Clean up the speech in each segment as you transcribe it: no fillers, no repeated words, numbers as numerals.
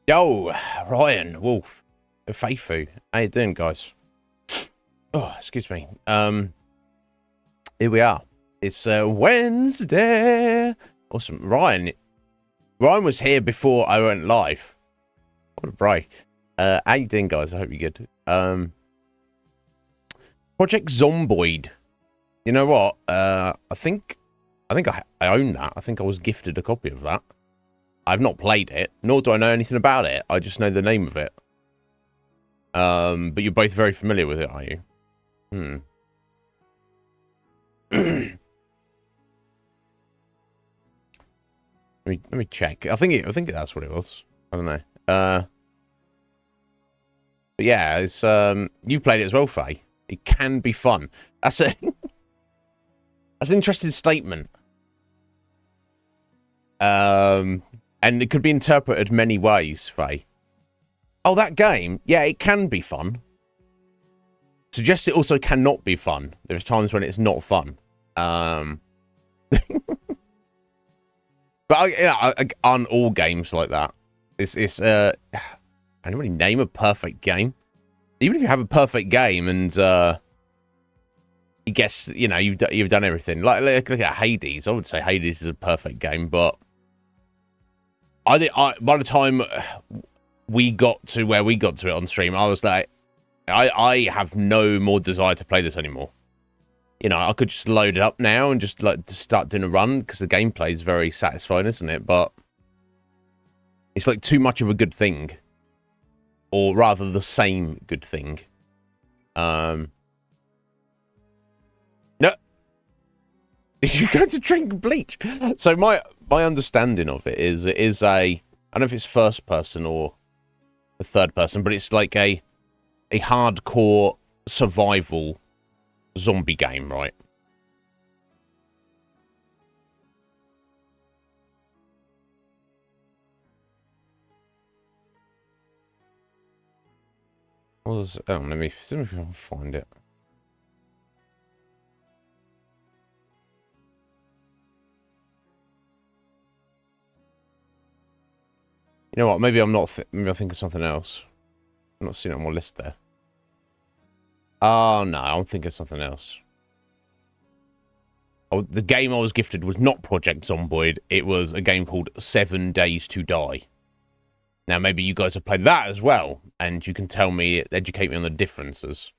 Yo, Ryan, Wolf, Feifu. How you doing, guys? Oh, excuse me. Here we are. It's Wednesday. Awesome. Ryan was here before I went live. What a break. How you doing, guys? I hope you're good. Project Zomboid. You know what? I think I own that. I think I was gifted a copy of that. I've not played it, nor do I know anything about it. I just know the name of it. But you're both very familiar with it, are you? Let me check. I think that's what it was. I don't know. But yeah, it's you've played it as well, Faye. It can be fun. That's a that's an interesting statement. And it could be interpreted many ways, Faye. Oh, that game? Yeah, it can be fun. Suggests it also cannot be fun. There's times when it's not fun. But aren't all games like that? Anybody name a perfect game? Even if you have a perfect game and you guess, you know, you've done everything. Like look at Hades. I would say Hades is a perfect game, but by the time we got to where we got to it on stream, I was like, I have no more desire to play this anymore. You know, I could just load it up now and just like start doing a run because the gameplay is very satisfying, isn't it? But it's like too much of a good thing, or rather, the same good thing. No, you're going to drink bleach. So my understanding of it is I don't know if it's first person or the third person, but it's like a hardcore survival zombie game, right? Let me see if I can find it. You know what? Maybe I'm not. Maybe I think of something else. I'm not seeing it on my list there. Oh no, I'm thinking of something else. Oh, the game I was gifted was not Project Zomboid. It was a game called 7 Days to Die. Now maybe you guys have played that as well, and you can tell me, educate me on the differences.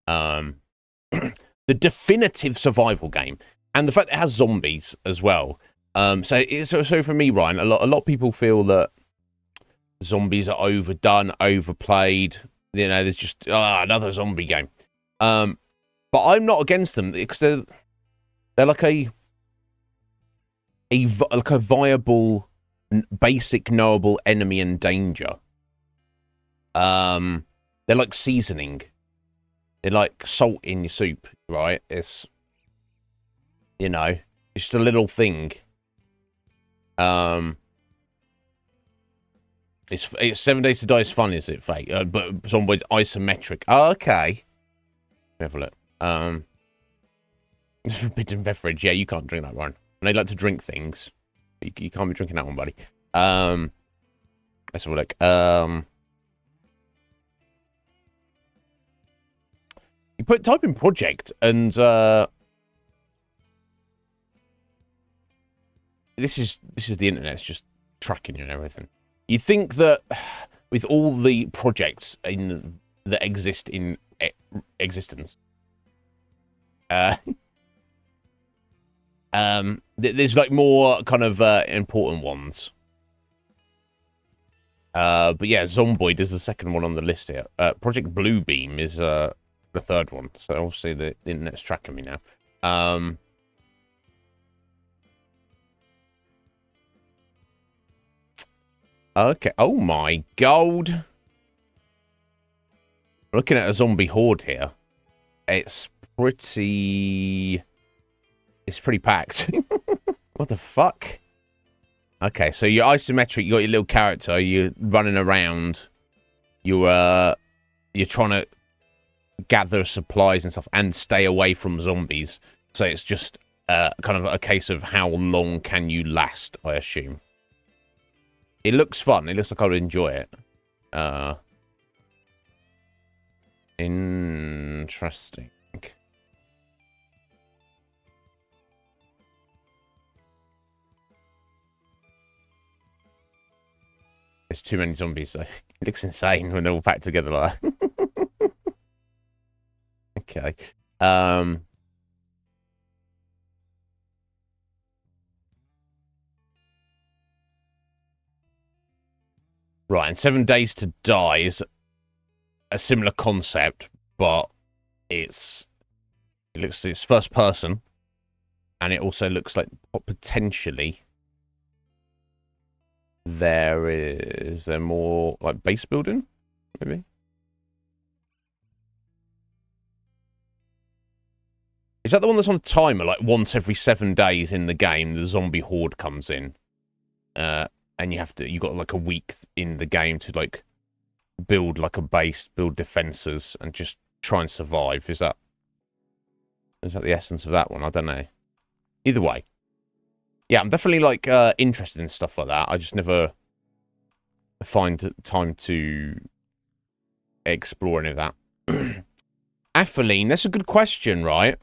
The definitive survival game, and the fact it has zombies as well. So for me, Ryan, a lot of people feel that zombies are overdone, overplayed. You know, there's just another zombie game. But I'm not against them because they're like a viable, basic, knowable enemy and danger. They're like seasoning. They're like salt in your soup, right? It's, you know, it's just a little thing. It's 7 Days to Die is fun, is it, Fake? But Zomboid's isometric. Oh, okay. Have a look. It's forbidden beverage. Yeah, you can't drink that one. And they like to drink things. You can't be drinking that one, buddy. Let's have a look. You type in project and this is the internet. It's just tracking you and everything. You think that with all the projects that exist in existence, there's like more kind of important ones. But yeah, Zomboid is the second one on the list here. Project Bluebeam is the third one. So obviously the internet's tracking me now. Okay. Oh my god. Looking at a zombie horde here. It's pretty packed. What the fuck? Okay, so you're isometric, you got your little character, you're running around, you're trying to gather supplies and stuff and stay away from zombies. So it's just kind of a case of how long can you last, I assume. It looks fun. It looks like I would enjoy it. Interesting. There's too many zombies, so it looks insane when they're all packed together like that. Okay. Right, and 7 Days to Die is a similar concept, but it's first person, and it also looks like potentially there more like base building, maybe. Is that the one that's on a timer? Like once every 7 days in the game, the zombie horde comes in, and you got like a week in the game to like build like a base, build defenses, and just try and survive. Is that the essence of that one? I don't know. Either way, yeah, I'm definitely like interested in stuff like that. I just never find time to explore any of that. Apheline, that's a good question, right?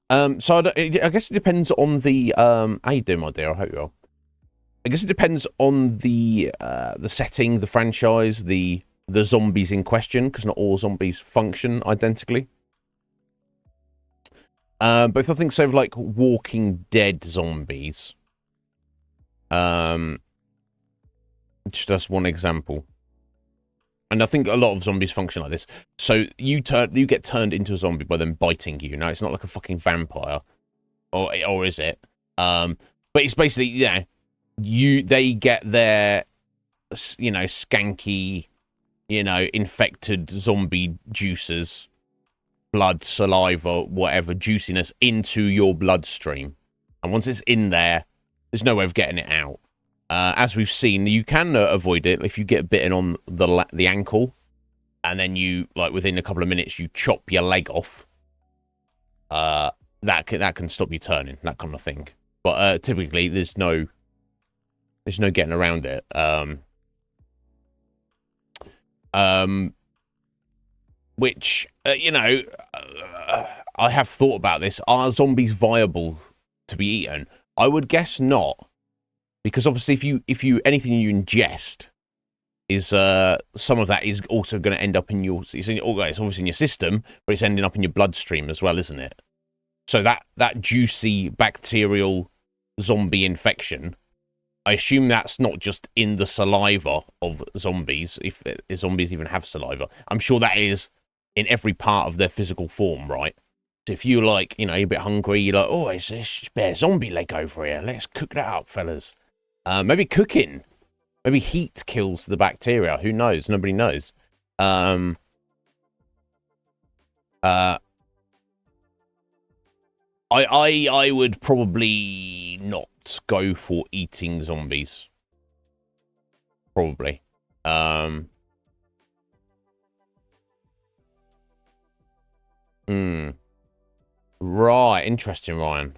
So I guess it depends on the how you doing, my dear? I hope you're well. I guess it depends on the setting, the franchise, the zombies in question, because not all zombies function identically. But if I think so, like Walking Dead zombies, just as one example, and I think a lot of zombies function like this. So you get turned into a zombie by them biting you. Now it's not like a fucking vampire, or is it? But it's basically they get their skanky, infected zombie juices, blood, saliva, whatever juiciness into your bloodstream, and once it's in there, there's no way of getting it out. As we've seen, you can avoid it if you get bitten on the ankle, and then you within a couple of minutes you chop your leg off. That can stop you turning, that kind of thing. But typically there's no getting around it. Which I have thought about this. Are zombies viable to be eaten? I would guess not. Because obviously, if you anything you ingest is some of that is also going to end up in your. It's obviously in your system, but it's ending up in your bloodstream as well, isn't it? So that juicy bacterial zombie infection, I assume that's not just in the saliva of zombies. If zombies even have saliva, I'm sure that is in every part of their physical form, right? So if you you're a bit hungry, you're like, oh, it's a spare zombie leg over here. Let's cook that up, fellas. Maybe cooking. Maybe heat kills the bacteria. Who knows? Nobody knows. I would probably not go for eating zombies. Probably. Right. Interesting, Ryan.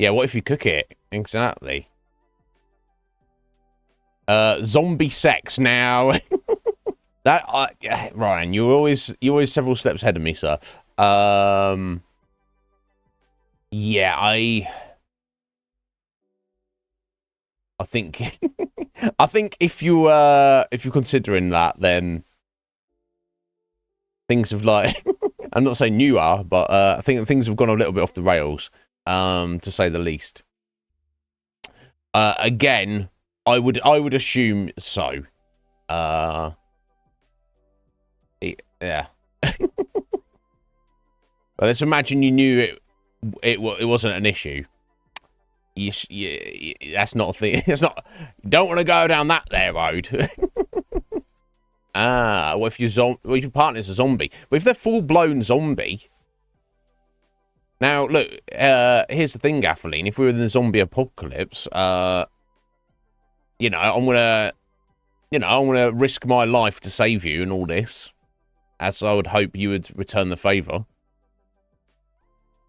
Yeah, what if you cook it? Exactly. Zombie sex now. Ryan, you're always several steps ahead of me, sir. Yeah, I think I think if you're considering that, then things have I'm not saying you are, but I think things have gone a little bit off the rails. To say the least. Again, I would assume so. Yeah. But let's imagine you knew it wasn't an issue. That's not a thing. It's not. You don't want to go down that there road. What if your partner's a zombie? But if they're full blown zombie. Now, look, here's the thing, Gaffeline. If we were in the zombie apocalypse, I'm gonna risk my life to save you and all this, as I would hope you would return the favor.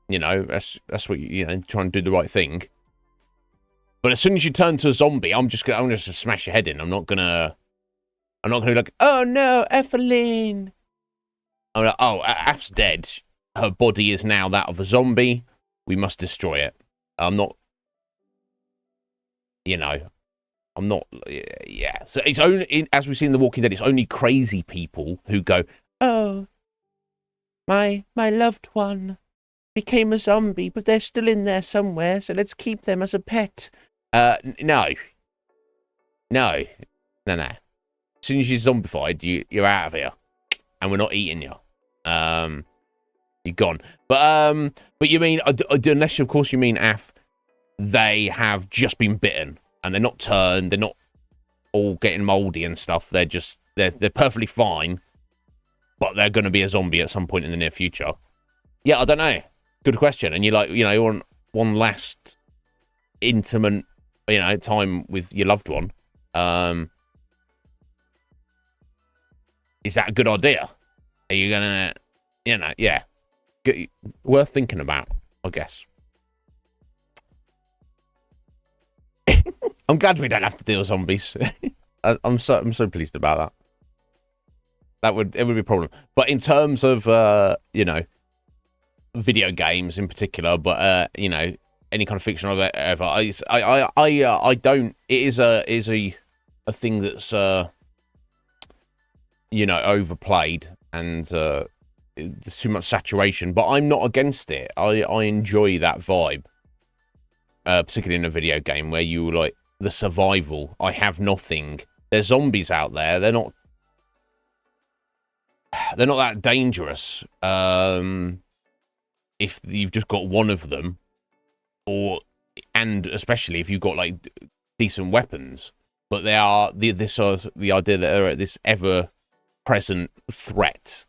That's what try and do the right thing. But as soon as you turn to a zombie, I'm just gonna smash your head in. I'm not gonna be like, oh no, Evelyn. I'm like, oh, Af's dead. Her body is now that of a zombie. We must destroy it. I'm not, you know, I'm not, yeah. So it's only, as we've seen in The Walking Dead, it's only crazy people who go, oh, my loved one became a zombie, but they're still in there somewhere, so let's keep them as a pet. No. As soon as you're zombified, you're out of here, and we're not eating you. You're gone. But you mean, unless of course you mean Af, they have just been bitten and they're not turned, they're not all getting moldy and stuff. They're perfectly fine, but they're going to be a zombie at some point in the near future. Yeah, I don't know. Good question. And you're like, you want one last intimate, time with your loved one. Is that a good idea? Are you gonna, yeah, worth thinking about, I guess. I'm glad we don't have to deal with zombies. I'm so pleased about that. It would be a problem. But in terms of video games in particular, but any kind of fiction or whatever, I don't. It is a thing that's overplayed and there's too much saturation. But I'm not against it. I enjoy that vibe, particularly in a video game where you like the survival. I have nothing. There's zombies out there. They're not that dangerous. If you've just got one of them, and especially if you've got like decent weapons, but they are the idea that they're this ever-present threat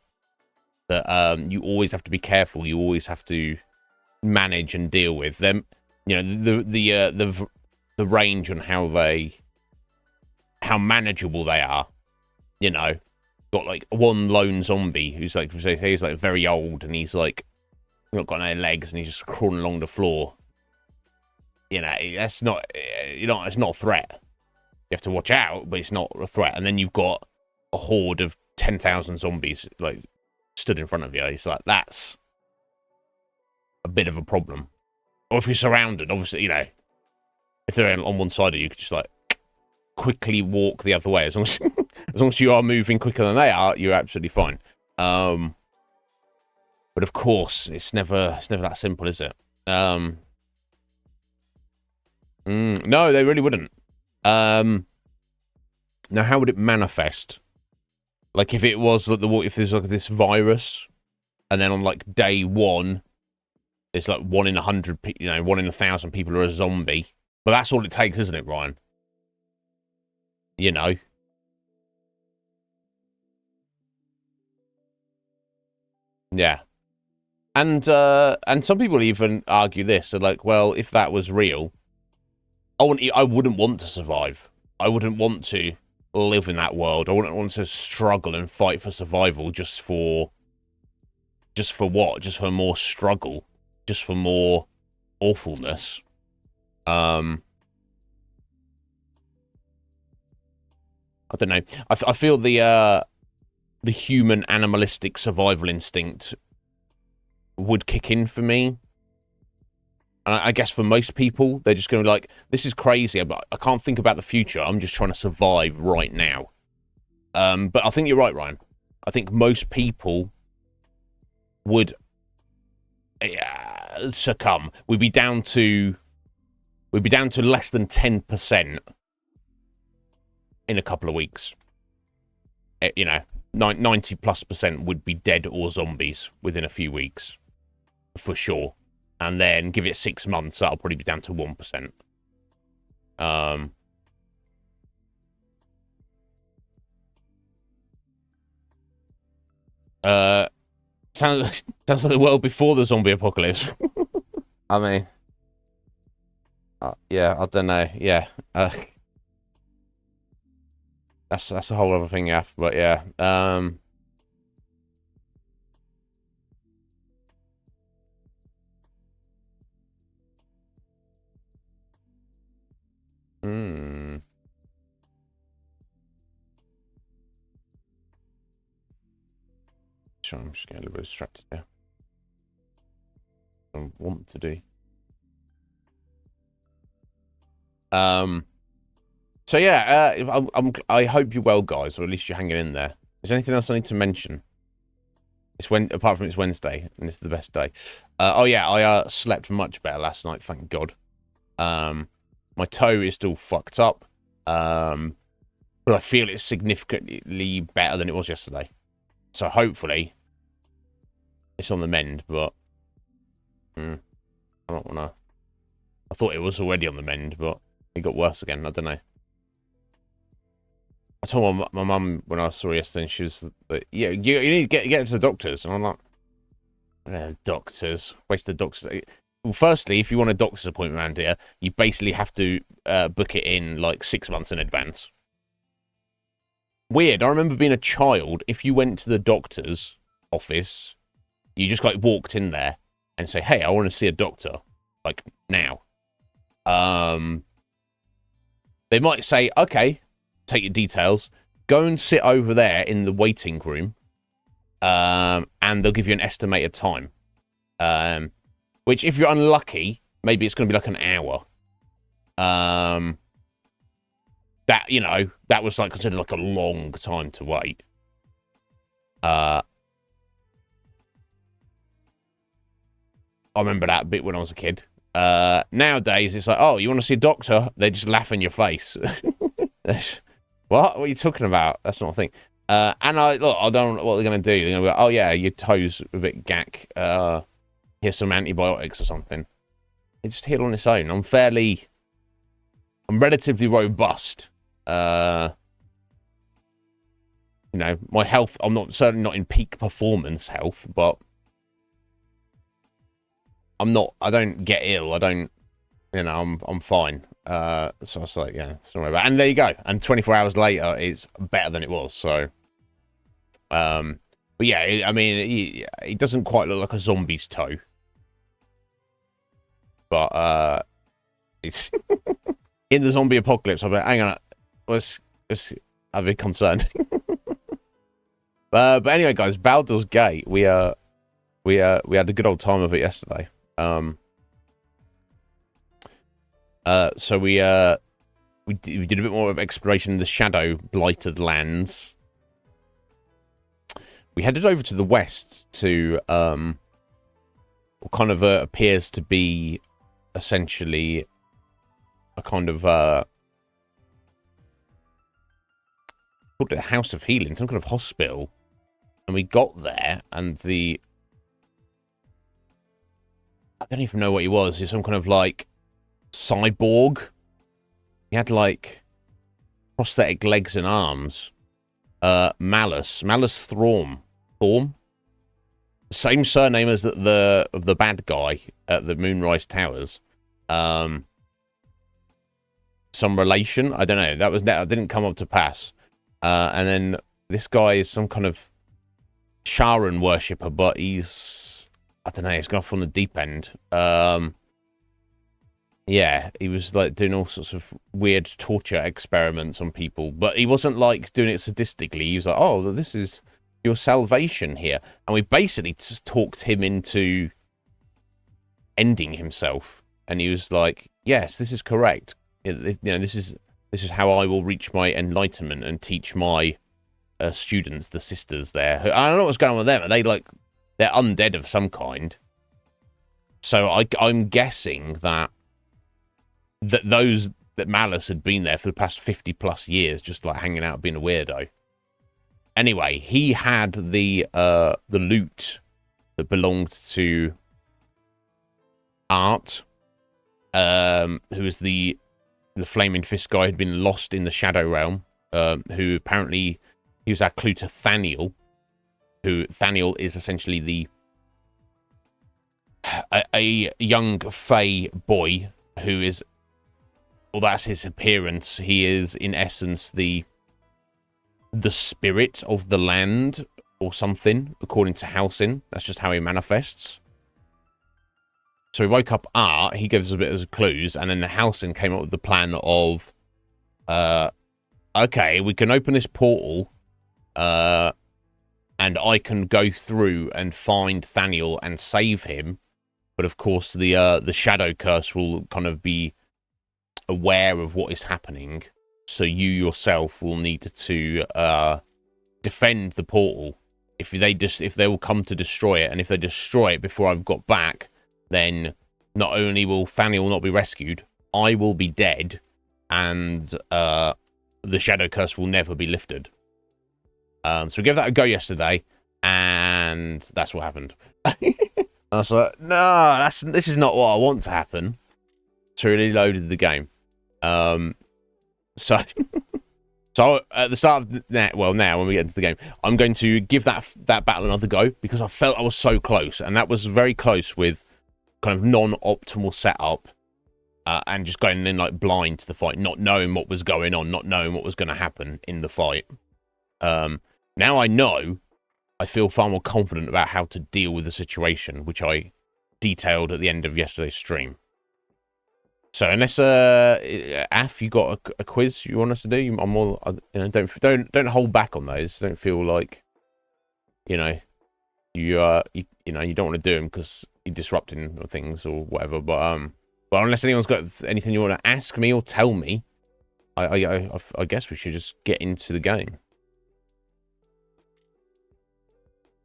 that you always have to be careful. You always have to manage and deal with them. The range on how manageable they are. Got like one lone zombie who's like, he's like very old and he's like not got no legs and he's just crawling along the floor. That's not, it's not a threat. You have to watch out, but it's not a threat. And then you've got a horde of 10,000 zombies like stood in front of you. It's like, that's a bit of a problem. Or if you're surrounded, obviously, if they're on one side of you, you could just like quickly walk the other way. As long as you are moving quicker than they are, you're absolutely fine. But of course, it's never that simple, is it? No, they really wouldn't. Now, how would it manifest? Like if it was like if there's like this virus, and then on like day one, it's like 1 in 100, 1 in 1,000 people are a zombie. But that's all it takes, isn't it, Ryan? Yeah. And some people even argue this. They're like, well, if that was real, I wouldn't want to survive. I wouldn't want to live in that world. I wouldn't want to struggle and fight for survival just for what? Just for more struggle. Just for more awfulness. I don't know. I feel the human animalistic survival instinct would kick in for me. And I guess for most people, they're just going to be like, this is crazy, but I can't think about the future. I'm just trying to survive right now. But I think you're right, Ryan. I think most people would succumb. We'd be down to less than 10% in a couple of weeks. 90+% would be dead or zombies within a few weeks, for sure. And then give it 6 months, that'll probably be down to 1%. Sounds like the world before the zombie apocalypse. I mean, yeah, I don't know. Yeah, that's a whole other thing, Af. But yeah, Sorry, I'm just getting a little bit distracted here. I want to do. So yeah, I hope you're well, guys, or at least you're hanging in there. Is there anything else I need to mention? Apart from it's Wednesday, and it's the best day. Oh yeah, I slept much better last night, thank God. My toe is still fucked up. But I feel it's significantly better than it was yesterday. So hopefully it's on the mend, but I don't wanna. I thought it was already on the mend, but it got worse again. I don't know. I told my mum when I saw her yesterday, and she was like, yeah, you need to get to the doctors. And I'm like, doctors, waste the doctors. Well, firstly, if you want a doctor's appointment around here, you basically have to book it in like 6 months in advance. Weird. I remember being a child. If you went to the doctor's office, you just like walked in there and say, "Hey, I want to see a doctor," like now. They might say, "Okay, take your details, go and sit over there in the waiting room, and they'll give you an estimated time." Which, if you're unlucky, maybe it's going to be like an hour. That, you know, that was like considered like a long time to wait. I remember that bit when I was a kid. Nowadays, it's like, oh, you want to see a doctor? They just laugh in your face. What are you talking about? That's not a thing. And I don't know what they're going to do. They're going to go, oh, yeah, your toe's a bit gack. Here's some antibiotics or something. It just healed on its own. I'm relatively robust. You know, my health, certainly not in peak performance health, but I don't get ill. I'm fine. So I was like, yeah, it's not very bad. And there you go. And 24 hours later, it's better than it was. So, but yeah, I mean, it doesn't quite look like a zombie's toe. But, it's in the zombie apocalypse. I'm like, hang on, let's I'm a bit concerned. But anyway, guys, Baldur's Gate. We had a good old time of it yesterday. So we did a bit more of exploration in the shadow blighted lands. We headed over to the west to what kind of appears to be essentially a kind of called it a house of healing, some kind of hospital. And we got there, and I don't even know what he was. He's some kind of like cyborg. He had like prosthetic legs and arms. Malice Thorm. Same surname as the bad guy at the Moonrise Towers. Some relation. I don't know. That didn't come up to pass. And then this guy is some kind of Sharon worshipper, but he's, I don't know, he's gone off on the deep end. Yeah, he was like doing all sorts of weird torture experiments on people, but he wasn't like doing it sadistically. He was like, oh, this is your salvation here. And we basically just talked him into ending himself. And he was like, yes, this is correct. You know, this is how I will reach my enlightenment and teach my students, the sisters there. I don't know what's going on with them. Are they like, they're undead of some kind? So I'm guessing that Malice had been there for the past 50 plus years, just like hanging out, being a weirdo. Anyway, he had the loot that belonged to Art, who was the Flaming Fist guy who'd been lost in the Shadow Realm, who apparently he was our clue to Thaniel, who Thaniel is essentially a young Fey boy who is, well, that's his appearance. He is in essence the spirit of the land or something, according to Halsin. That's just how he manifests. So we woke up Art, he gives us a bit of clues, and then the Halsin came up with the plan of, okay, we can open this portal, and I can go through and find Thaniel and save him. But of course, the shadow curse will kind of be aware of what is happening, so you yourself will need to defend the portal. If they will come to destroy it, and if they destroy it before I've got back, then not only will Thaniel not be rescued, I will be dead, and the shadow curse will never be lifted. So we gave that a go yesterday, and that's what happened. I was like, no, this is not what I want to happen. So I reloaded the game. So at the start of now when we get into the game, I'm going to give that battle another go, because I felt I was so close, and that was very close with kind of non-optimal setup, and just going in like blind to the fight, not knowing what was going on, not knowing what was going to happen in the fight. Now I know, I feel far more confident about how to deal with the situation, which I detailed at the end of yesterday's stream. So unless Af, you got a quiz you want us to do, I'm more, don't hold back on those. Don't feel like, you don't want to do them because you're disrupting things or whatever. But unless anyone's got anything you want to ask me or tell me, I guess we should just get into the game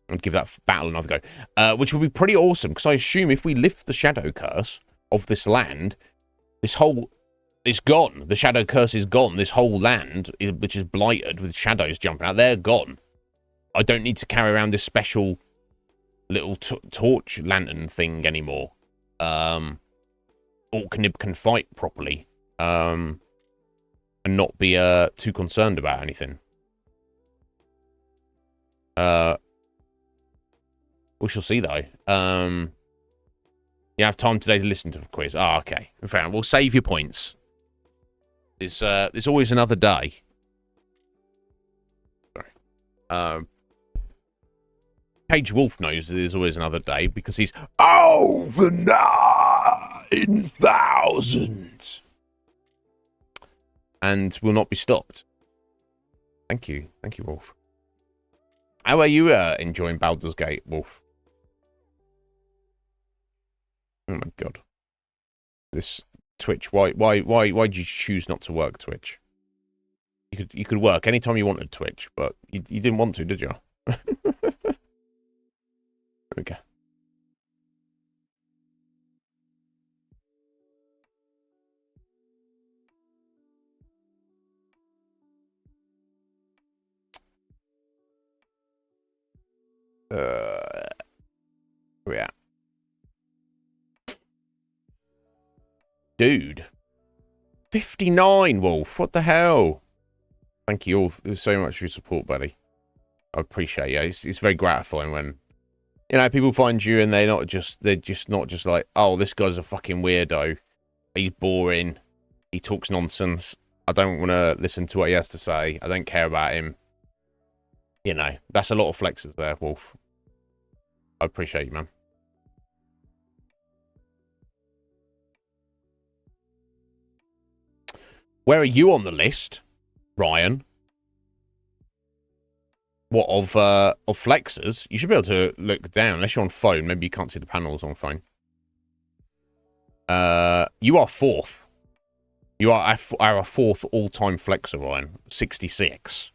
and give that battle another go, which would be pretty awesome, because I assume if we lift the shadow curse of this land, it's gone. The shadow curse is gone. This whole land, which is blighted with shadows jumping out, they're gone. I don't need to carry around this special little torch lantern thing anymore. Orknib can fight properly, and not be too concerned about anything. We shall see, though. You have time today to listen to the quiz. Oh, okay. Fair enough. We'll save your points. There's always another day. Sorry. Page Wolf knows there's always another day, because he's over 9,000 and will not be stopped. Thank you, Wolf. How are you enjoying Baldur's Gate, Wolf? Oh my god. This Twitch, why did you choose not to work Twitch? You could work anytime you wanted Twitch, but you didn't want to, did you? Okay. Yeah. Dude. 59, Wolf. What the hell? Thank you all so much for your support, buddy. I appreciate you. It's very gratifying when, people find you and they're just not just like, oh, this guy's a fucking weirdo. He's boring. He talks nonsense. I don't want to listen to what he has to say. I don't care about him. That's a lot of flexes there, Wolf. I appreciate you, man. Where are you on the list, Ryan? What, of flexers? You should be able to look down, unless you're on phone. Maybe you can't see the panels on phone. You are fourth. You are our fourth all-time flexer, Ryan. 66.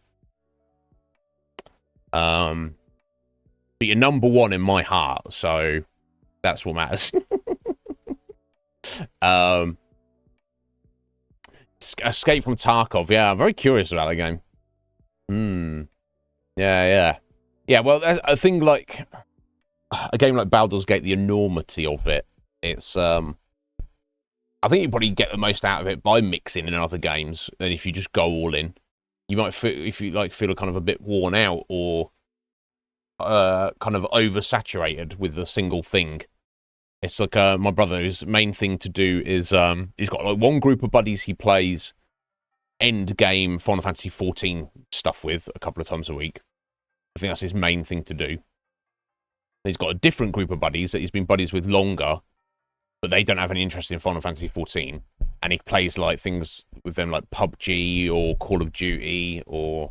But you're number one in my heart, so that's what matters. Escape from Tarkov. Yeah, I'm very curious about that game. Yeah. Well, a thing like a game like Baldur's Gate, the enormity of it. It's I think you probably get the most out of it by mixing in other games. And if you just go all in, you might feel, if you feel kind of a bit worn out or kind of oversaturated with a single thing. It's like my brother's main thing to do is he's got like one group of buddies he plays end game Final Fantasy 14 stuff with a couple of times a week. I think that's his main thing to do. He's got a different group of buddies that he's been buddies with longer, but they don't have any interest in Final Fantasy 14, and he plays like things with them like PUBG or Call of Duty or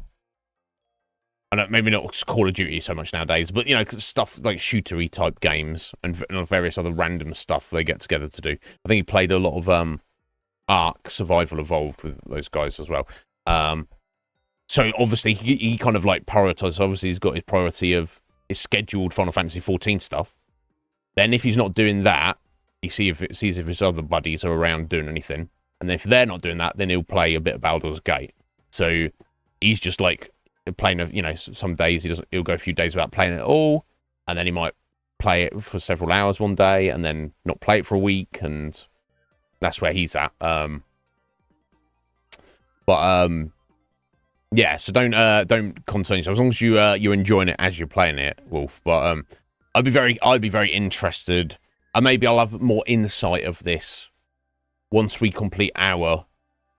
I know maybe not Call of Duty so much nowadays, but you know, stuff like shootery type games and various other random stuff they get together to do. I think he played a lot of Ark Survival Evolved with those guys as well. So obviously he kind of like prioritizes. Obviously he's got his priority of his scheduled Final Fantasy 14 stuff. Then if he's not doing that, he sees if his other buddies are around doing anything. And if they're not doing that, then he'll play a bit of Baldur's Gate. So he's just like playing, you know, some days he'll go a few days without playing it at all, and then he might play it for several hours one day, and then not play it for a week, and that's where he's at. Yeah. So don't concern yourself as long as you're enjoying it as you're playing it, Wolf. But I'd be very interested, and maybe I'll have more insight of this once we complete our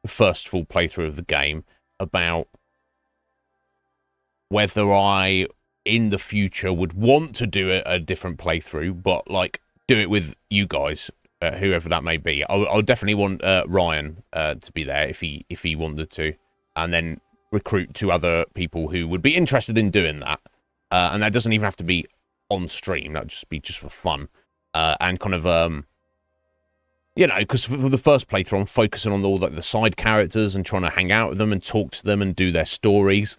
first full playthrough of the game, about whether I, in the future, would want to do a different playthrough, but, like, do it with you guys, whoever that may be. I'll definitely want Ryan to be there if he wanted to, and then recruit 2 other people who would be interested in doing that. And that doesn't even have to be on stream. That'd just be just for fun. And kind of, you know, because for the first playthrough, I'm focusing on all like the side characters and trying to hang out with them and talk to them and do their stories.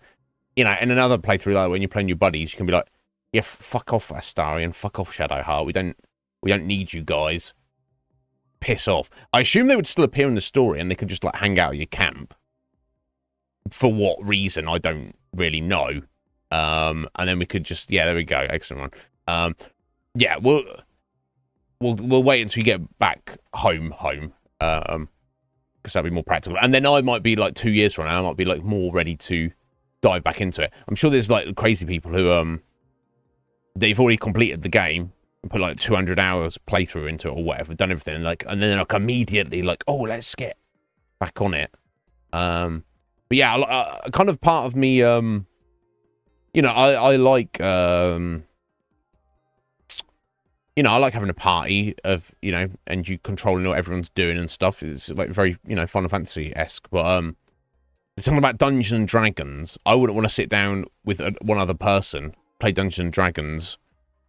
You know, in another playthrough, like when you're playing your buddies, you can be like, yeah, fuck off Astarion, fuck off Shadowheart. We don't need you guys. Piss off. I assume they would still appear in the story and they could just like hang out at your camp. For what reason, I don't really know. And then we could just, yeah, there we go. Excellent one. Yeah, we'll wait until you get back home. Because that'd be more practical. And then I might be like 2 years from now, I might be like more ready to dive back into it. I'm sure there's like crazy people who they've already completed the game and put like 200 hours playthrough into it or whatever, done everything, and then like immediately like, oh, let's get back on it. But yeah, kind of part of me, you know, I like you know, I like having a party of, you know, and you controlling what everyone's doing and stuff. It's like very, you know, Final Fantasy-esque. But something about Dungeons and Dragons, I wouldn't want to sit down with one other person, play Dungeons and Dragons.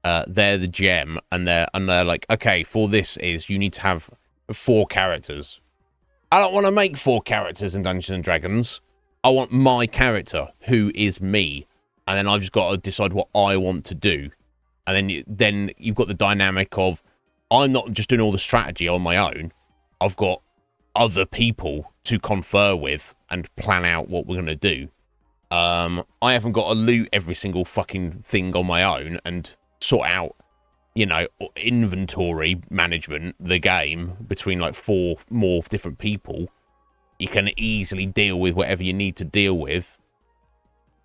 They're the GM, and they're like, okay, for this is you need to have 4 characters. I don't want to make 4 characters in Dungeons and Dragons. I want my character, who is me, and then I've just got to decide what I want to do. And then you've got the dynamic of, I'm not just doing all the strategy on my own. I've got other people to confer with and plan out what we're going to do. I haven't got to loot every single fucking thing on my own and sort out, you know, inventory management, the game, between like 4 more different people. You can easily deal with whatever you need to deal with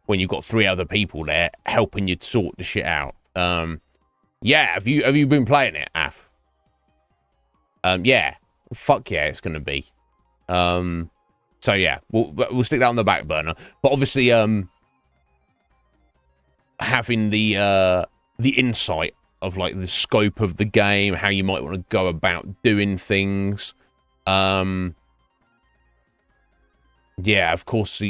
when you've got 3 other people there helping you sort the shit out. Yeah, have you been playing it, Af? Yeah, fuck yeah, it's gonna be. So yeah, we'll stick that on the back burner. But obviously, having the insight of like the scope of the game, how you might want to go about doing things. Yeah, of course,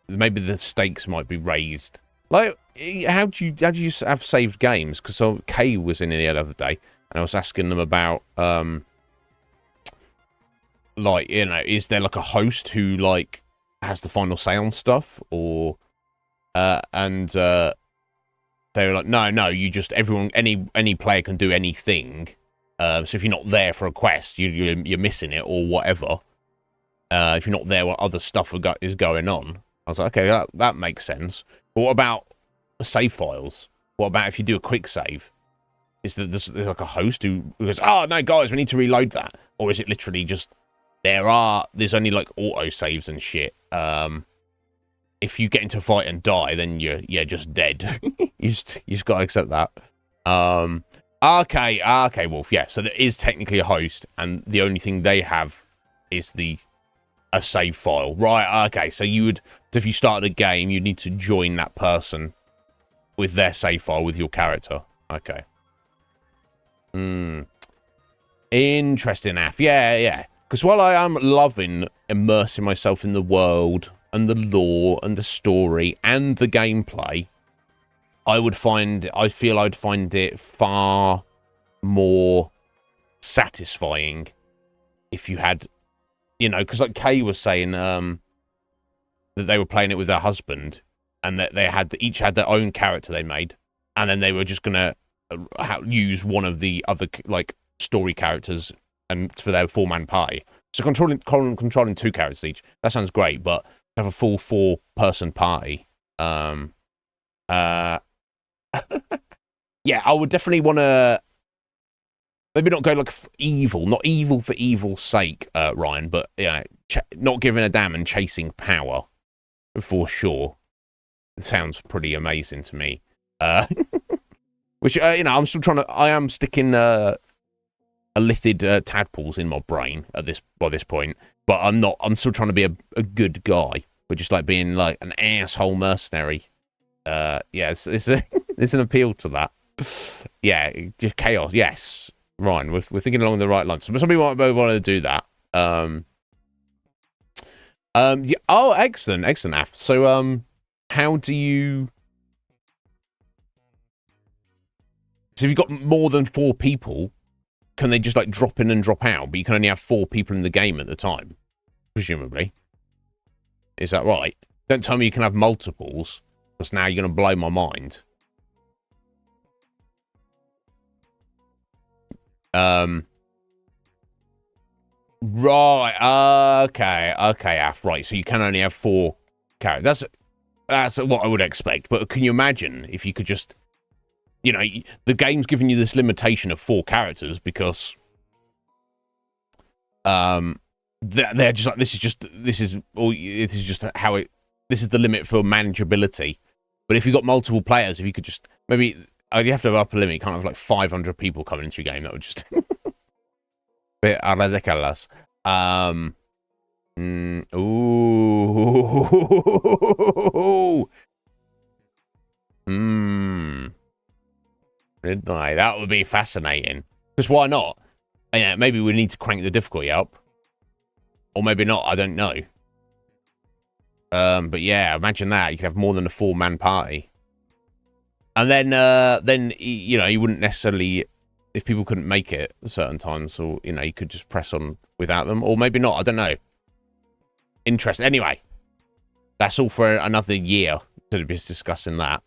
maybe the stakes might be raised. Like, how do you have saved games? Because Kay was in here the other day, and I was asking them about, like, you know, is there like a host who like has the final say on stuff, or, and they were like, no, you just any player can do anything. So if you're not there for a quest, you're missing it or whatever. If you're not there, what other stuff is going on? I was like, okay, that makes sense. But what about save files? What about if you do a quick save? Is there's like a host who goes, oh, no, guys, we need to reload that? Or is it literally just, there's only like auto saves and shit. If you get into a fight and die, then you're just dead. you just got to accept that. Okay, Wolf, yeah. So there is technically a host, and the only thing they have is a save file. Right, okay, so if you started a game, you'd need to join that person with their save file with your character. Okay. Interesting, Af. Yeah. Because while I am loving immersing myself in the world and the lore and the story and the gameplay, I feel I'd find it far more satisfying if you had, you know, because like Kay was saying that they were playing it with her husband, and that they each had their own character they made, and then they were just gonna use one of the other like story characters and for their 4-man party. So controlling 2 characters each, that sounds great, but have a full 4-person party. Yeah, I would definitely want to maybe not go like evil, not evil for evil's sake, Ryan, but yeah, not giving a damn and chasing power for sure. It sounds pretty amazing to me. Which you know, I am sticking elithid tadpoles in my brain by this point, but I'm still trying to be a good guy, but just like being like an asshole mercenary. Yeah, it's an appeal to that. Yeah, just chaos. Yes, Ryan, we're thinking along the right lines. Some people might want to do that. Yeah. Oh, excellent, Af. So, how do you? So, if you've got more than 4 people, can they just like drop in and drop out? But you can only have 4 people in the game at the time, presumably. Is that right? Don't tell me you can have multiples, because now you're going to blow my mind. Right. Okay, Af. Right. So you can only have 4 characters. That's what I would expect. But can you imagine if you could just, you know, the game's giving you this limitation of 4 characters because they're just like, this is just how it, this is the limit for manageability. But if you've got multiple players, if you could just maybe, you have to have upper limit. You can't have like 500 people coming into your game. That would just bit ridiculous. Ooh. Midnight. That would be fascinating. Because why not? Yeah, maybe we need to crank the difficulty up. Or maybe not, I don't know. But yeah, imagine that. You could have more than a 4-man party. And then you know, you wouldn't necessarily, if people couldn't make it at certain times, or, you know, you could just press on without them. Or maybe not, I don't know. Interesting. Anyway, that's all for another year to be discussing that.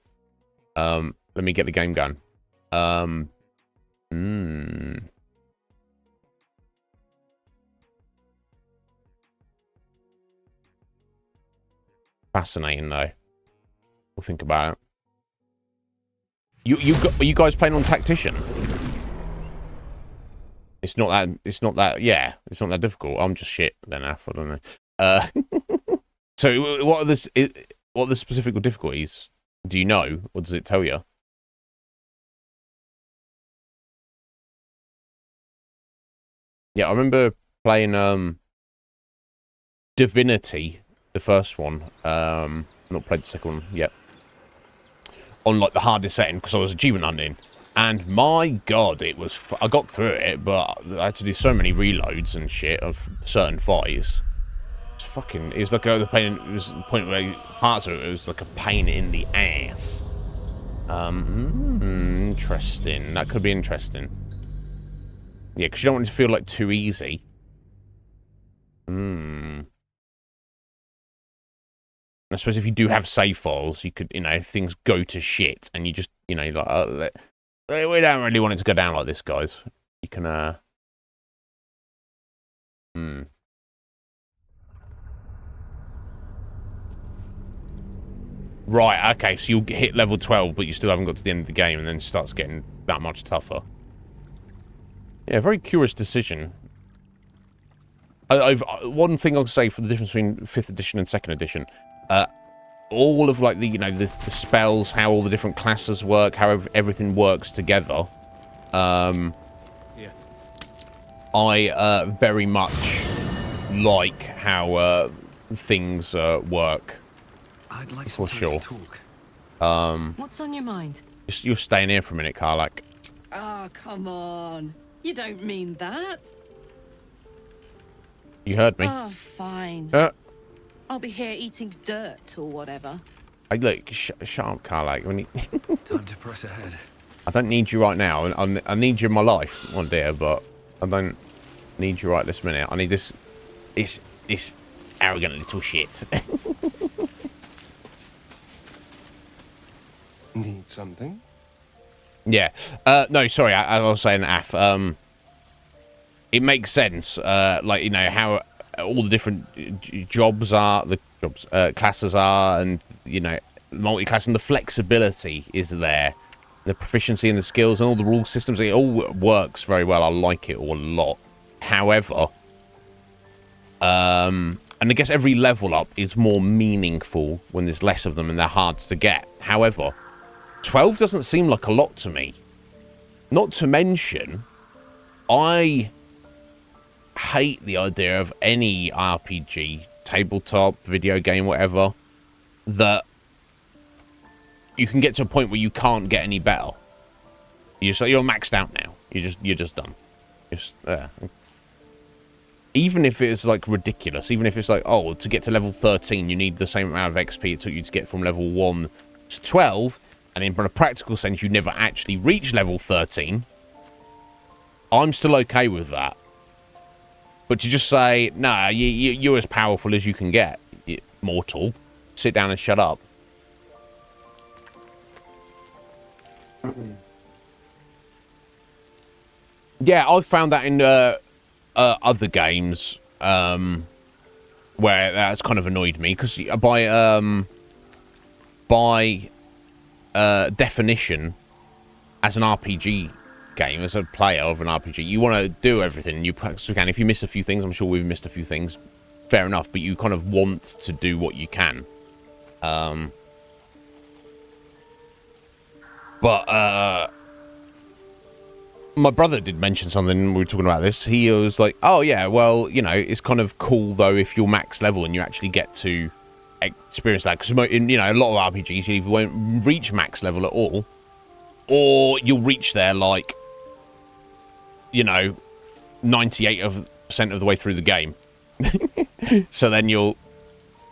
Let me get the game going. Fascinating though. We'll think about it. Are you guys playing on Tactician? It's not that difficult. I'm just shit then, I don't know. So what are the specific difficulties? Do you know, or does it tell you? Yeah, I remember playing Divinity, the first one. Not played the second one yet. On like the hardest setting because I was achievement hunting, and my god, it was. I got through it, but I had to do so many reloads and shit of certain fights. It's fucking. It was like the pain. It was the point where parts of it was like a pain in the ass. Interesting. That could be interesting. Yeah, because you don't want it to feel like too easy. I suppose if you do have save files, you could, you know, if things go to shit and you just, you know, like, we don't really want it to go down like this, guys. You can, Right, okay, so you'll hit level 12, but you still haven't got to the end of the game, and then it starts getting that much tougher. Yeah, very curious decision. One thing I'll say for the difference between 5th edition and 2nd edition, all of like the, you know, the spells, how all the different classes work, how everything works together. I very much like how things work. I'd like for sure. talk. What's on your mind? You're staying here for a minute, Karlak. Oh, come on. You don't mean that. You heard me. Oh, fine. I'll be here eating dirt or whatever. Hey, look, shut up, Carl. We need... Time to press ahead. I don't need you right now. I need you in my life, oh dear, but I don't need you right this minute. I need this arrogant little shit. Need something? Yeah. No, sorry. I was saying, Af. It makes sense. Like, you know, how all the different jobs are, classes are, and, you know, multi-class, and the flexibility is there. The proficiency and the skills and all the rule systems, it all works very well. I like it all a lot. However, and I guess every level up is more meaningful when there's less of them and they're hard to get. However, 12 doesn't seem like a lot to me. Not to mention, I hate the idea of any RPG, tabletop, video game, whatever, that you can get to a point where you can't get any better. You're maxed out now. You're just done. Even if it's like ridiculous, even if it's like, oh, to get to level 13, you need the same amount of XP it took you to get from level 1 to 12, and in a practical sense, you never actually reach level 13. I'm still okay with that. But to just say, nah, you're as powerful as you can get, mortal. Sit down and shut up. Yeah, I've found that in other games where that's kind of annoyed me, because by definition, as an RPG game, as a player of an RPG, you want to do everything, and you practically can. If you miss a few things, I'm sure we've missed a few things, fair enough, but you kind of want to do what you can. But my brother did mention something, we were talking about this. He was like, oh yeah, well, you know, it's kind of cool though if you're max level and you actually get to experience that, because, you know, a lot of RPGs you either won't reach max level at all, or you'll reach there like, you know, 98% of the way through the game. So then you'll,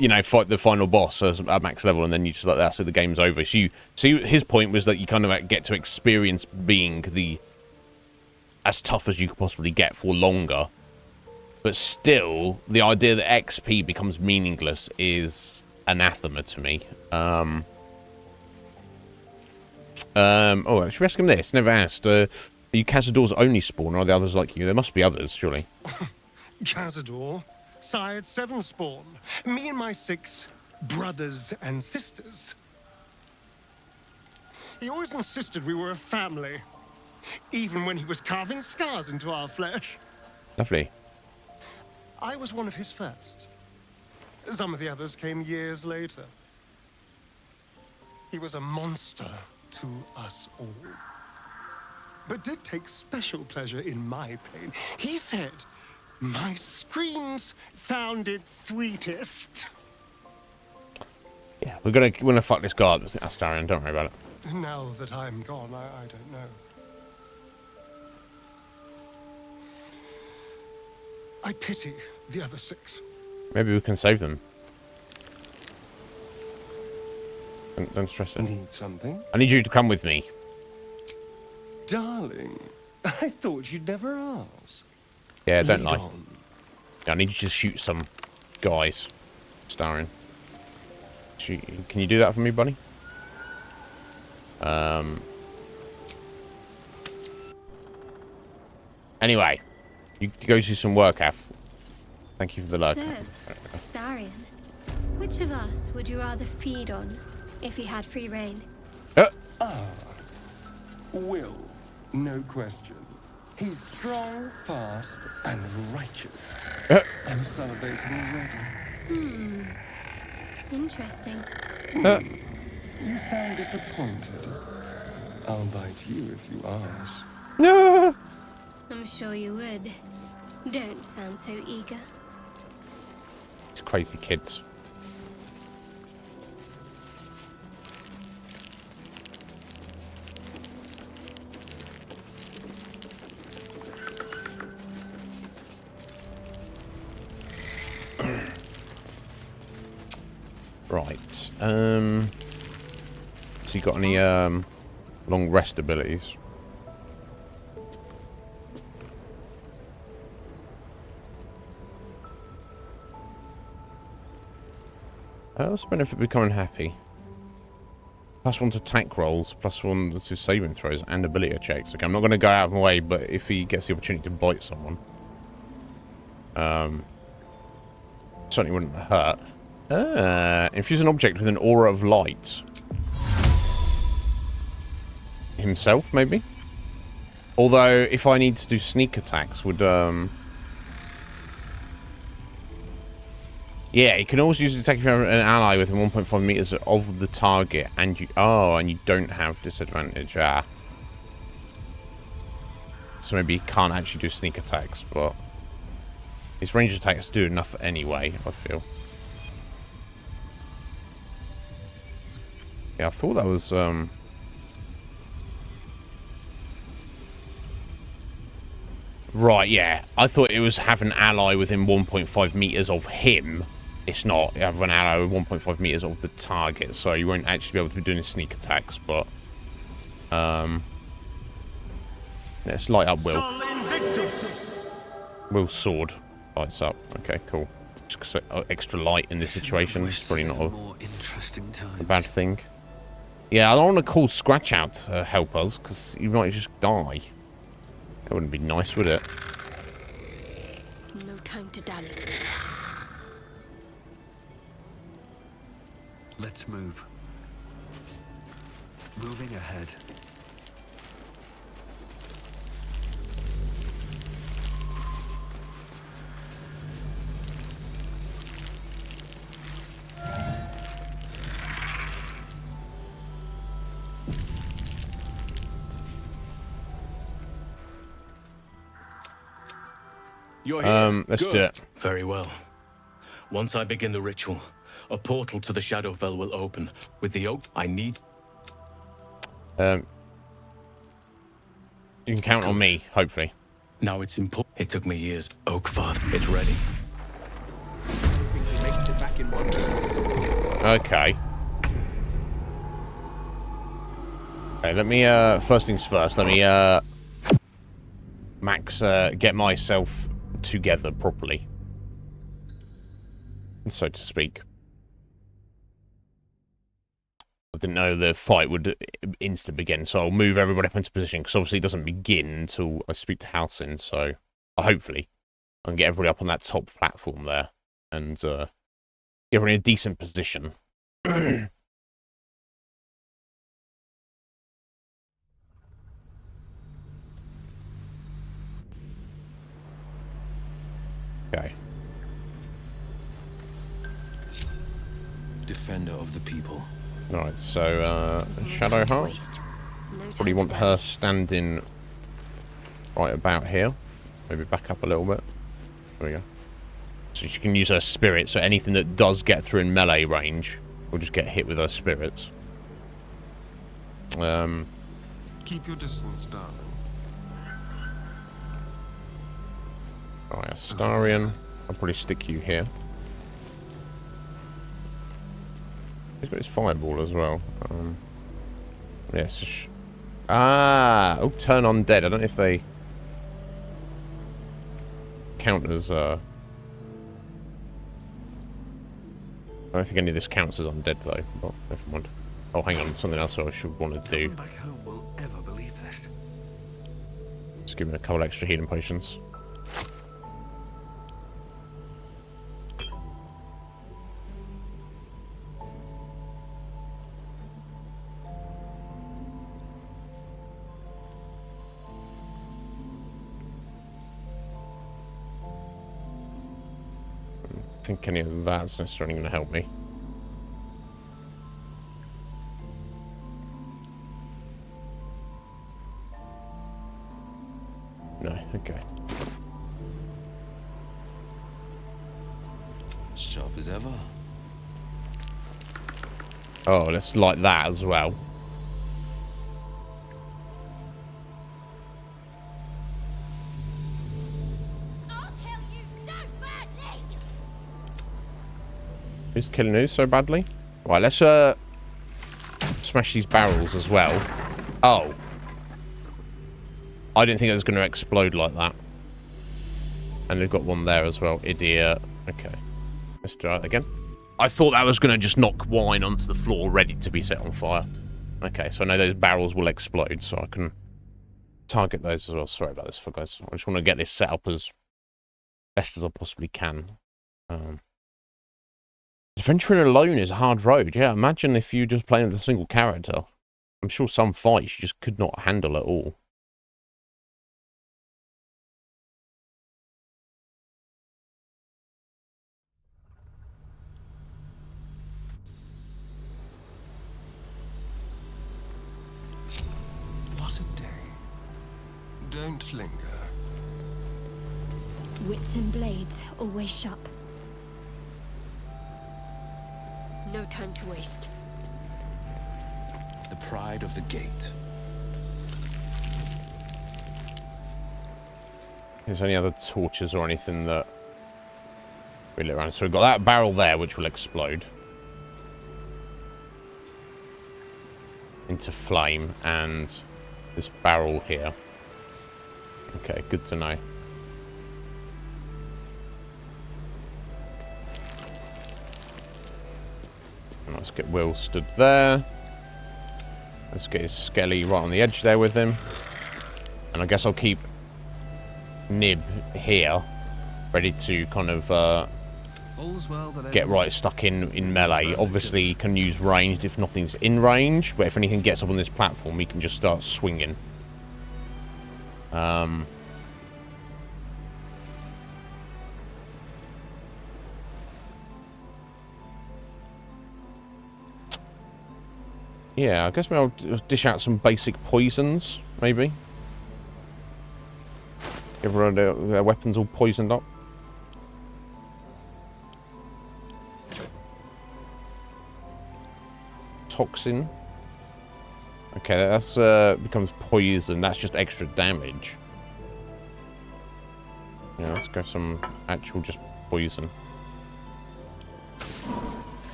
you know, fight the final boss at max level, and then you just like that, so the game's over. So his point was that you kind of get to experience being as tough as you could possibly get for longer. But still, the idea that XP becomes meaningless is anathema to me. Oh, should we ask him this? Never asked. Are you Cazador's only spawn, or are the others like you? There must be others, surely. Cazador, sired 7 spawn. Me and my 6 brothers and sisters. He always insisted we were a family, even when he was carving scars into our flesh. Lovely. I was one of his first. Some of the others came years later. He was a monster to us all, but did take special pleasure in my pain. He said my screams sounded sweetest. Yeah, we're gonna fuck this guy up, Astarion. Don't worry about it. Now that I'm gone, I don't know. I pity the other 6. Maybe we can save them. Don't stress it. Need something? I need you to come with me. Darling, I thought you'd never ask. Yeah, don't Lead lie. on. Yeah, I need you to shoot some guys, Astarion. Can you do that for me, buddy? Anyway, you go do some work, Af. Thank you for the lurk. So, Astarion, which of us would you rather feed on if he had free reign? Will, no question. He's strong, fast, and righteous. I'm salivating already. Interesting. You sound disappointed. I'll bite you if you ask. No. I'm sure you would. Don't sound so eager. It's crazy kids. Right. So you got any long rest abilities? What's the benefit of becoming happy? +1 to attack rolls, +1 to saving throws, and ability checks. Okay, I'm not going to go out of my way, but if he gets the opportunity to bite someone, certainly wouldn't hurt. Infuse an object with an aura of light. Himself, maybe? Although, if I need to do sneak attacks, would, yeah, you can always use the attack if you have an ally within 1.5 meters of the target, and you... Oh, and you don't have disadvantage. Ah. So maybe you can't actually do sneak attacks, but... his range attacks do enough anyway, I feel. Yeah, I thought that was, Right, yeah. I thought it was have an ally within 1.5 meters of him. It's not. You have an ally with 1.5 meters of the target, so you won't actually be able to be doing sneak attacks, but... let's light up Will. Will's sword lights up. Okay, cool. Just extra light in this situation. It's probably not a bad thing. Yeah, I don't want to call Scratch out to help us, because you might just die. That wouldn't be nice, would it? No time to dally. Let's move. Moving ahead. You're here. Let's Good. do it. Very well. Once I begin the ritual, a portal to the Shadowfell will open. With the oak, I need... You can count on me, hopefully. Now it's important. It took me years. Oakfather, it's ready. Okay. Okay, let me, first things first, let me, Max, get myself together properly. So to speak. I didn't know the fight would insta begin, so I'll move everybody up into position, because obviously it doesn't begin until I speak to Halcyon, so hopefully I can get everybody up on that top platform there, and get everybody in a decent position. Okay. Defender of the people. Alright, so, Shadowheart. Probably want her standing right about here. Maybe back up a little bit. There we go. So she can use her spirit, so anything that does get through in melee range will just get hit with her spirits. Keep your distance, darling. Alright, Astarion. I'll probably stick you here. He's got his fireball as well. Yes. Oh, turn undead. I don't know if they count as, I don't think any of this counts as undead though. Well, never mind. Oh, hang on. Something else I should want to do. Back home will ever believe this. Just give me a couple extra healing potions. I don't think any of that's necessarily going to help me. No, okay. Sharp as ever. Oh, let's light that as well. Who's killing who so badly? Right, let's smash these barrels as well. Oh. I didn't think it was going to explode like that. And they've got one there as well. Idiot. Okay. Let's try it again. I thought that was going to just knock wine onto the floor ready to be set on fire. Okay, so I know those barrels will explode, so I can target those as well. Sorry about this, guys. I just want to get this set up as best as I possibly can. Adventuring alone is a hard road. Yeah, imagine if you just playing with a single character. I'm sure some fights you just could not handle at all. What a day. Don't linger. Wits and blades, always sharp. No time to waste. The pride of the gate. Is there any other torches or anything that we lit around? So we've got that barrel there, which will explode into flame, and this barrel here. Okay, good to know. And let's get Will stood there. Let's get his Skelly right on the edge there with him. And I guess I'll keep Nib here, ready to kind of get right stuck in melee. Obviously, he can use ranged if nothing's in range, but if anything gets up on this platform, he can just start swinging. Yeah, I guess maybe I'll dish out some basic poisons, maybe. Everyone, their weapons all poisoned up. Toxin. Okay, that's becomes poison. That's just extra damage. Yeah, let's go some actual just poison.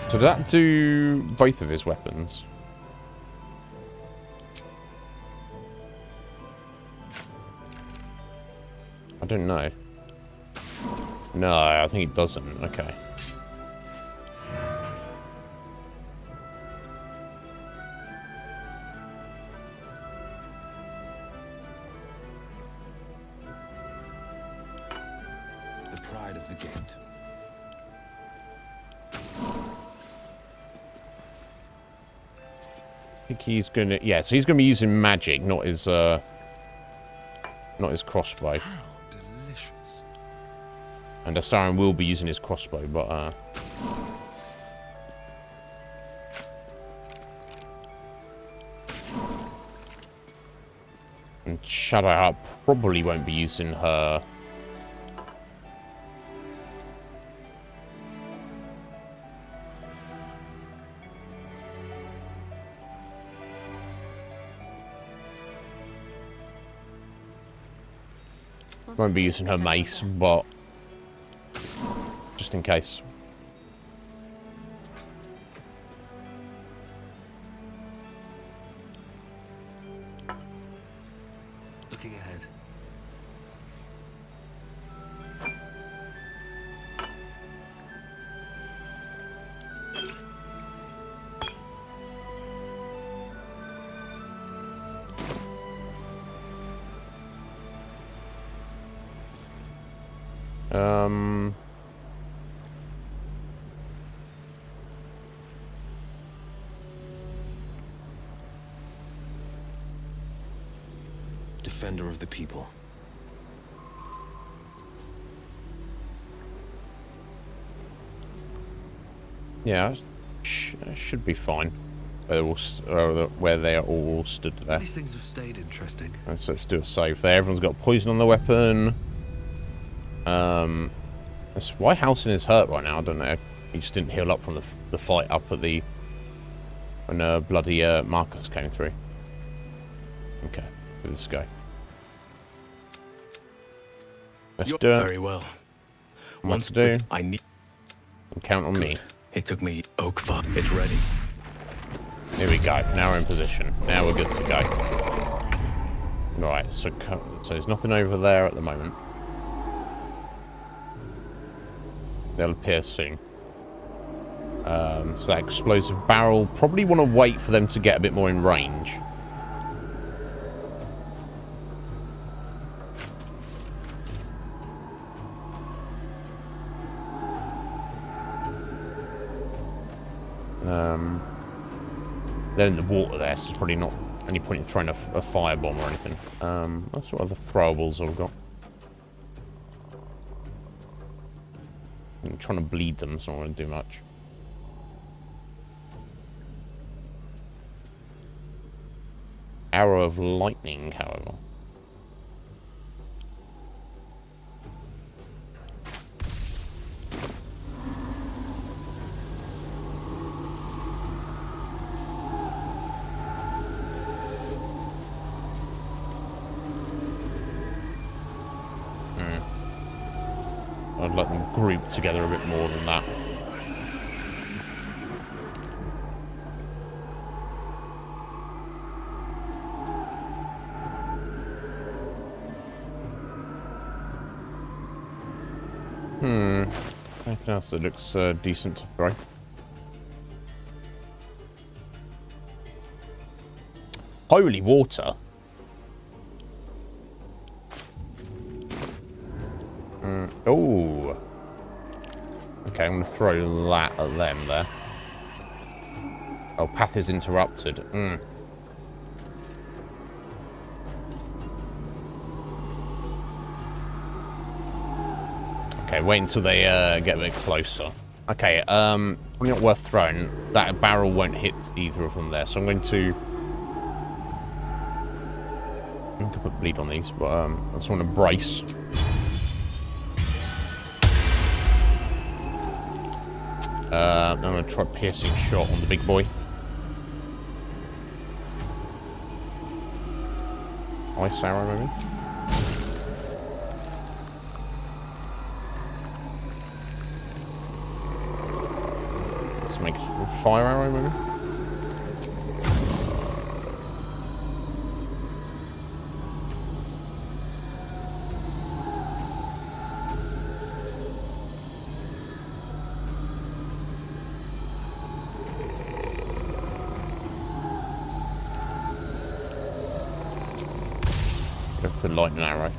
So did that do both of his weapons? I don't know. No, I think it doesn't. Okay. The pride of the gate. I think he's gonna. Yeah, so he's gonna be using magic, not his crossbow. Delicious. And Astarion will be using his crossbow, but and Shadow probably won't be using her. Won't be using her mace, but just in case. Looking ahead. Defender of the people. Yeah, should be fine. Where they are all stood there. These things have stayed interesting. Let's do a save there. Everyone's got poison on the weapon. That's why Halcyon is hurt right now. I don't know. He just didn't heal up from the fight up at the when bloody Marcus came through. Okay, let's go. Let's do it. Very well. What to do? I need. And count on me. It took me oak farm. It's ready. Here we go. Now we're in position. Now we're good to go. Right, so there's nothing over there at the moment. They'll appear soon. So that explosive barrel, probably want to wait for them to get a bit more in range. They're in the water there, so it's probably not any point in throwing a firebomb or anything. That's what other throwables I've got. I'm trying to bleed them, so I'm not going to do much. Arrow of lightning, however. I'd let them group together a bit more than that. Anything else that looks decent to throw? Holy water. Oh. Okay, I'm going to throw that at them there. Oh, path is interrupted. Okay, wait until they get a bit closer. Okay, probably not worth throwing. That barrel won't hit either of them there, so I'm going to... I could put bleed on these, but I just want to brace. I'm going to try piercing shot on the big boy. Ice arrow, maybe? Let's make a fire arrow, maybe? Go for the lightning arrow.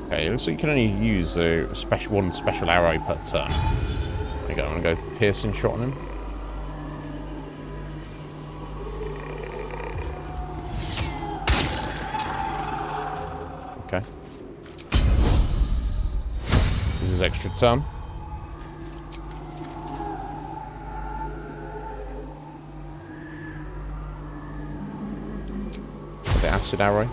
Okay, it looks like you can only use one special arrow per turn. There you go, I'm going to go for piercing shot on him. Okay. This is extra turn. The acid arrow.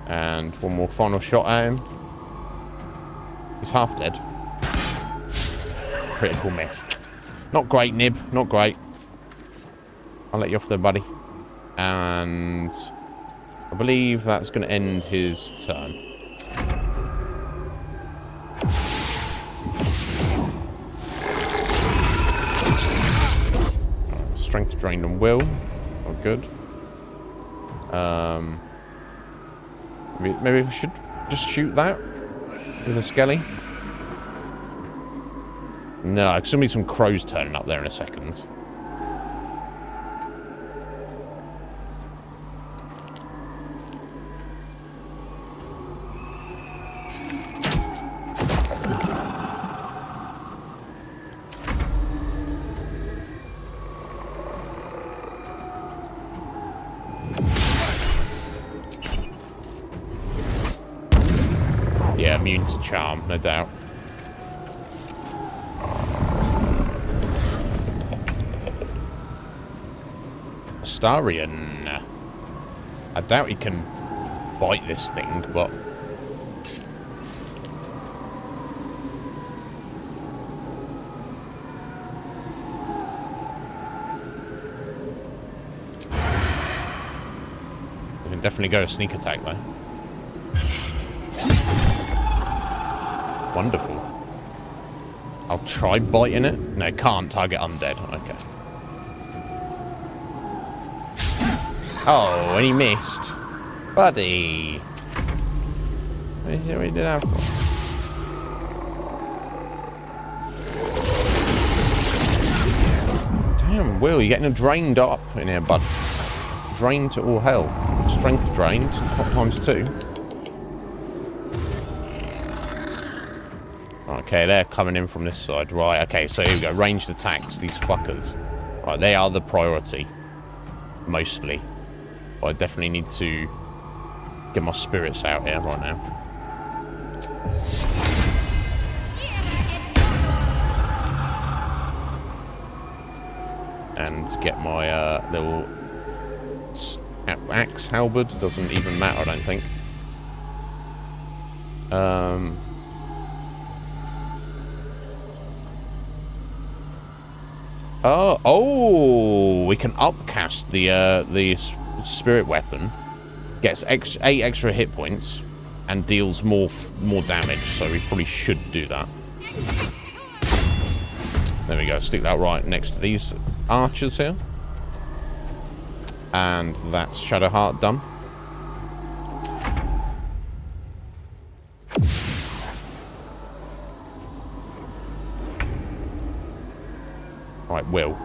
And one more final shot at him. He's half dead. Critical miss. Not great, Nib. Not great. I'll let you off there, buddy. And I believe that's going to end his turn. Strength drained on will. Oh, good. Maybe we should just shoot that with a skelly. No, there's going to be some crows turning up there in a second. Yeah, immune to charm, no doubt. Astarion. I doubt he can bite this thing, but... definitely go sneak attack, though. Wonderful. I'll try biting it. No, can't target undead. Okay. Oh, and he missed. Buddy. What did we do that for? Damn, Will, you're getting drained up in here, bud. Drained to all hell. Strength drained, times 2. Okay, they're coming in from this side. Right, okay, so here we go. Ranged attacks, these fuckers. Right, they are the priority. Mostly. But I definitely need to get my spirits out here right now. And get my little axe halberd. Doesn't even matter, I don't think. Oh, we can upcast the spirit weapon. Gets 8 extra hit points and deals more damage. So we probably should do that. There we go. Stick that right next to these archers here. And that's Shadowheart done. Right, Will.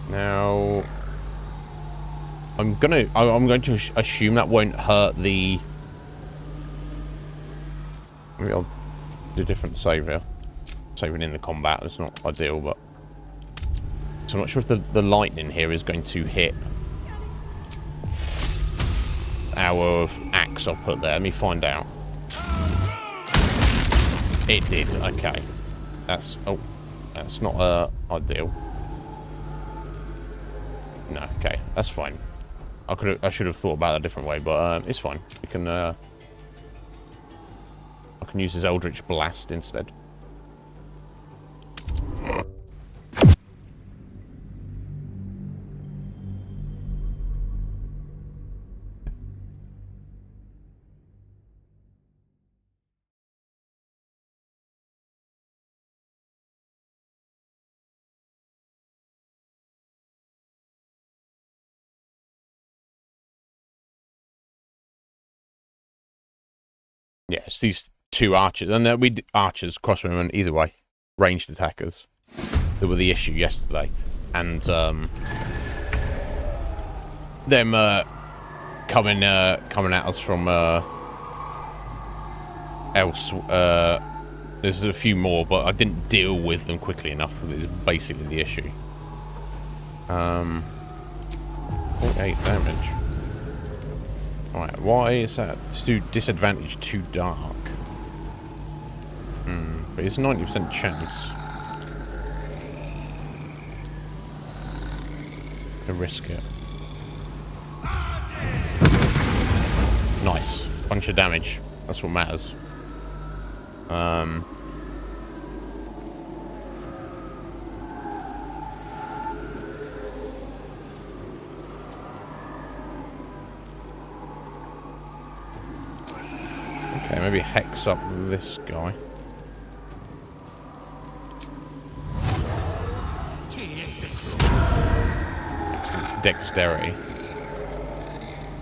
Now, I'm going to assume that won't hurt the. Maybe I'll do a different save here. Saving in the combat is not ideal, but so I'm not sure if the lightning here is going to hit our axe I'll put there. Let me find out. It did. Okay, that's not ideal. No, okay, that's fine. I should have thought about it a different way, but it's fine. We can I can use his Eldritch Blast instead. Yeah, it's these 2 archers, and archers, crossbowmen, either way, ranged attackers. That were the issue yesterday, and them coming at us from else. There's a few more, but I didn't deal with them quickly enough. Is basically the issue. 48 damage. Alright, why is that? Disadvantage too dark. But it's 90% chance. To risk it. Nice. Bunch of damage. That's what matters. Okay, maybe hex up this guy. Because it's dexterity.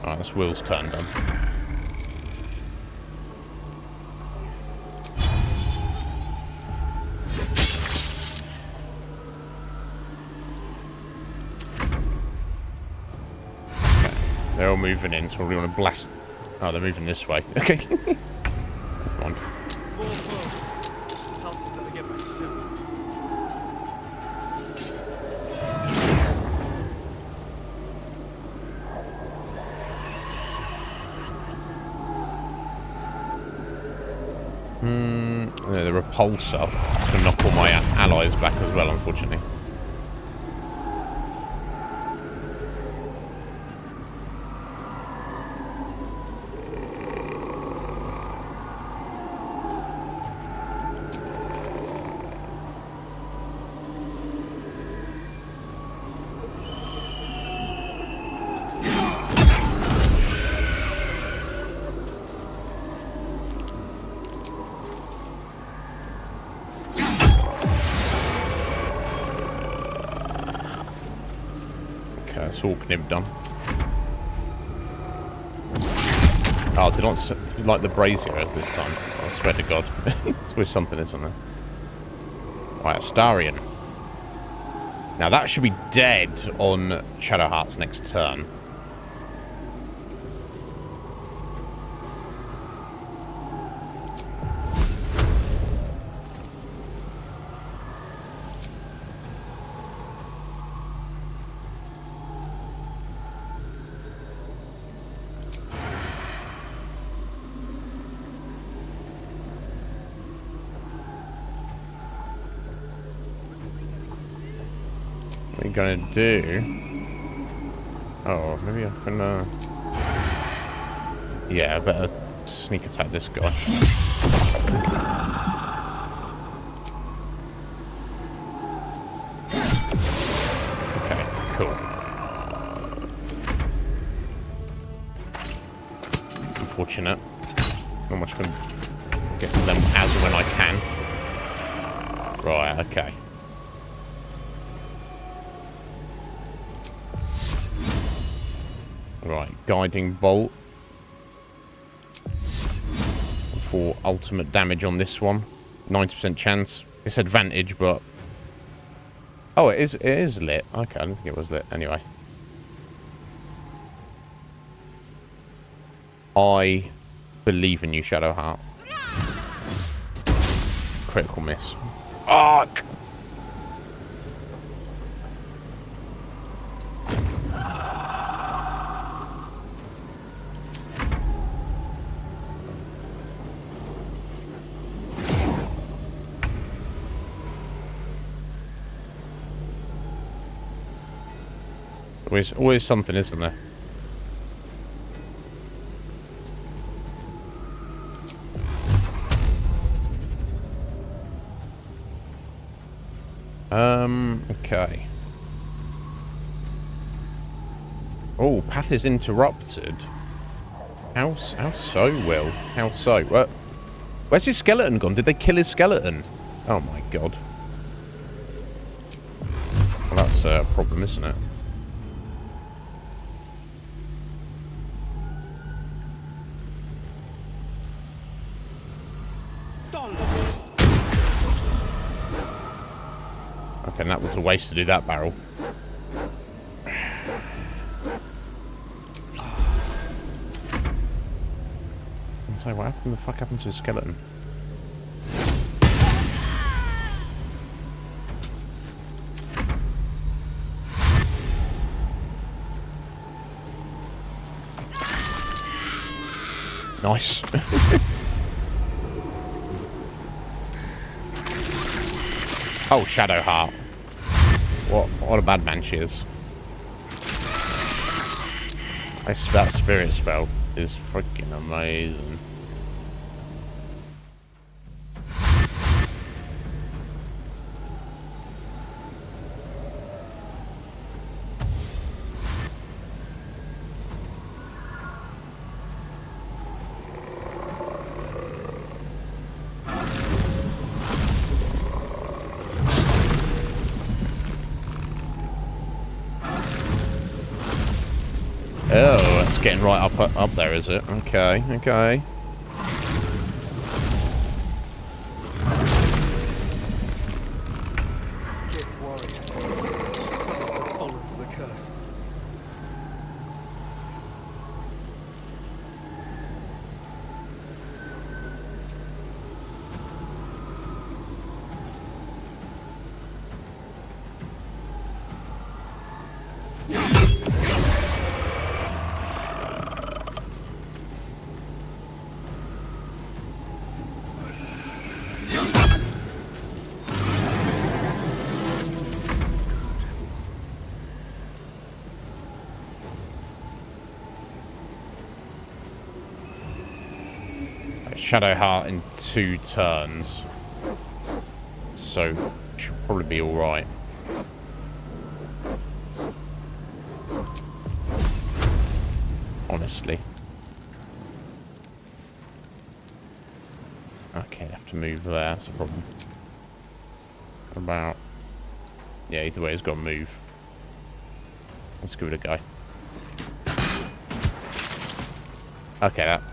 Alright, that's Will's turn done. Okay, they're all moving in, so we want to blast. Oh, they're moving this way. Okay. Never mind. The repulsor. It's going to knock all my allies back as well, unfortunately. Talk nib done. Oh, did not like the brazier as this time. I swear to God. It's always something, isn't there? Right, Astarion. Now that should be dead on Shadowheart's next turn. What are you gonna do? Oh, maybe I can, yeah, I better sneak attack this guy. Okay, cool. Unfortunate. Not much can get to them as and when I can. Right, okay. Right, Guiding Bolt for ultimate damage on this one. 90% chance. Disadvantage, but... Oh, it is lit. Okay, I didn't think it was lit. Anyway. I believe in you, Shadowheart. Critical miss. Arc! Always something, isn't there? Okay. Oh, path is interrupted. How so, Will? How so? Where's his skeleton gone? Did they kill his skeleton? Oh my god. Well, that's a problem, isn't it? Okay, and that was a waste to do that barrel. So what happened? The fuck happened to his skeleton? Nice. Oh, Shadowheart. What a bad man she is. That spirit spell is freaking amazing. Oh, that's getting right up there, is it? Okay, okay. Shadowheart in 2 turns, so should probably be all right. Honestly. Okay, I have to move there. That's a problem. What about? Yeah, either way, it's got to move. Let's give it a go. Okay, that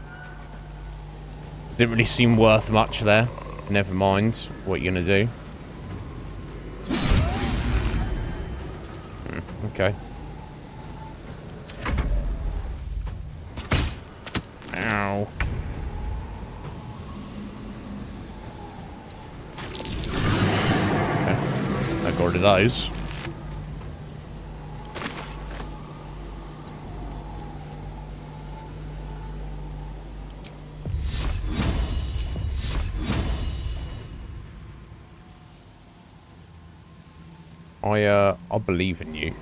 didn't really seem worth much there. Never mind what you're gonna do. Okay. Ow. Okay. I got rid of those. I believe in you.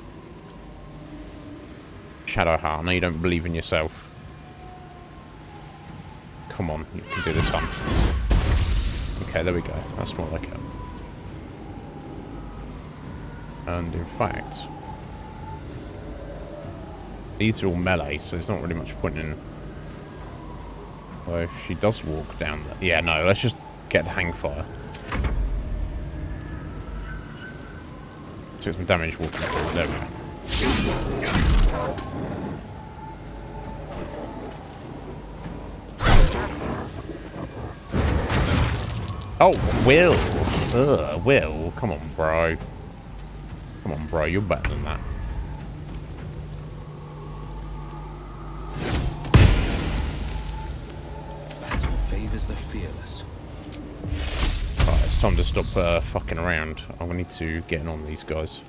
Shadowheart, I know you don't believe in yourself. Come on, you can do this one. Okay, there we go. That's more like it. And in fact, these are all melee, so there's not really much point in. Well, if she does walk down there. Yeah, no, let's just get hang fire. Took some damage walking through. There we go. Oh, Will. Ugh, Will. Come on, bro. Come on, bro. You're better than that. Battle favors the fearless. Alright, it's time to stop fucking around. I need to get in on these guys.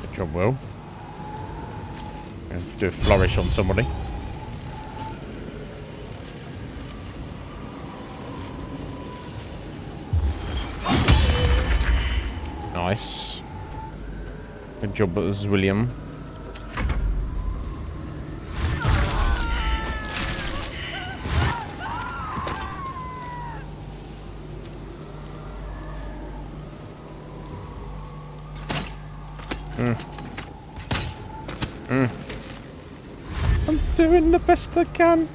Good job, Will. Have to do a flourish on somebody. Nice. Good job, William. I'm doing the best I can.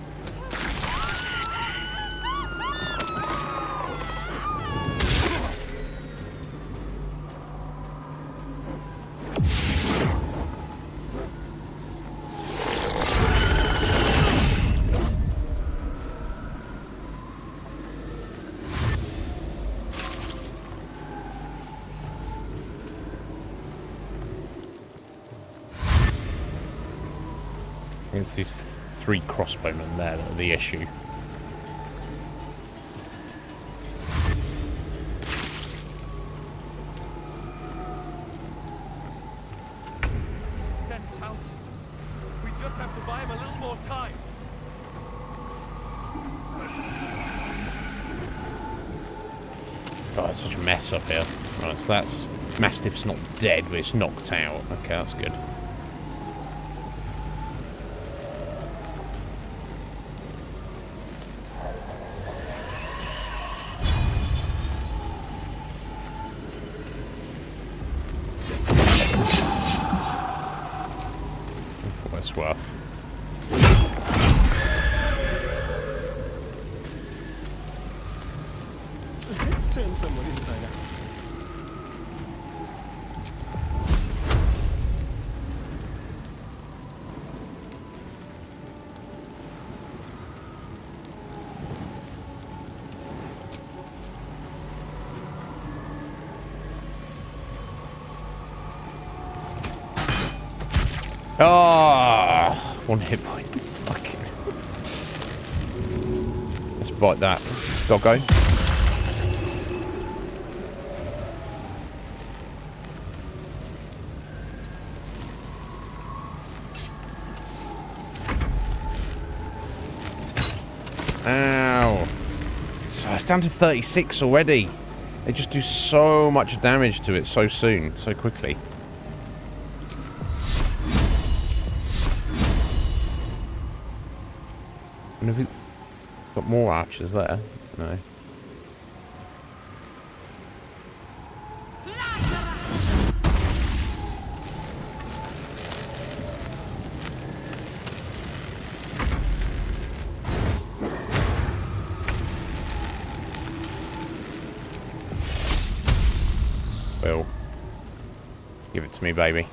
It's these 3 crossbowmen there that are the issue. Sense house. We just have to buy him a little more time. Oh, it's such a mess up here. Right, so that's... Mastiff's not dead, but it's knocked out. Okay, that's good. Worth. Let's turn someone inside out. Ah, 1 hit point. Fucking. Let's bite that. Doggo. Ow. So it's down to 36 already. They just do so much damage to it so soon, so quickly. And have we got more archers there? No. Will. Give it to me, baby.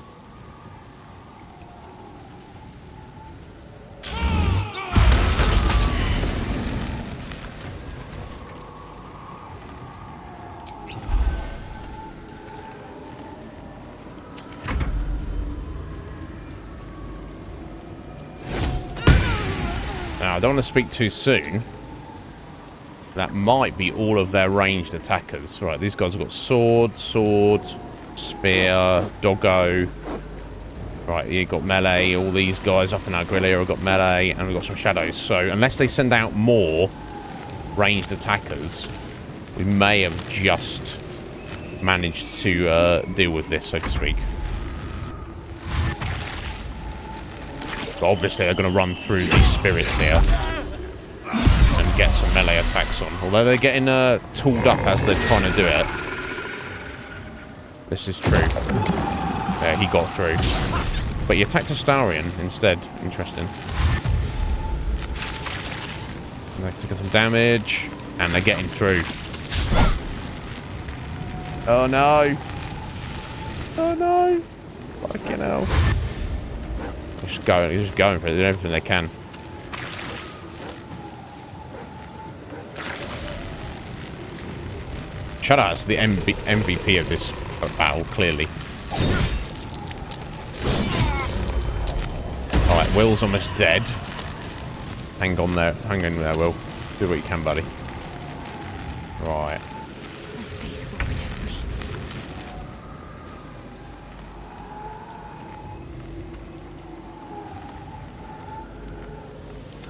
Now, I don't want to speak too soon. That might be all of their ranged attackers. Right, these guys have got sword, spear, doggo. Right, you got melee. All these guys up in our grill here have got melee, and we've got some shadows. So, unless they send out more ranged attackers, we may have just managed to deal with this, so to speak. But obviously, they're going to run through these spirits here and get some melee attacks on. Although they're getting tooled up as they're trying to do it. This is true. Yeah, he got through. But he attacked Astarion instead. Interesting. And they took some damage. And they're getting through. Oh no! Oh no! Fucking hell. Just going for it. Doing everything they can. Shadow's the MVP of this battle, clearly. Alright, Will's almost dead. Hang on there. Hang in there, Will. Do what you can, buddy. Right.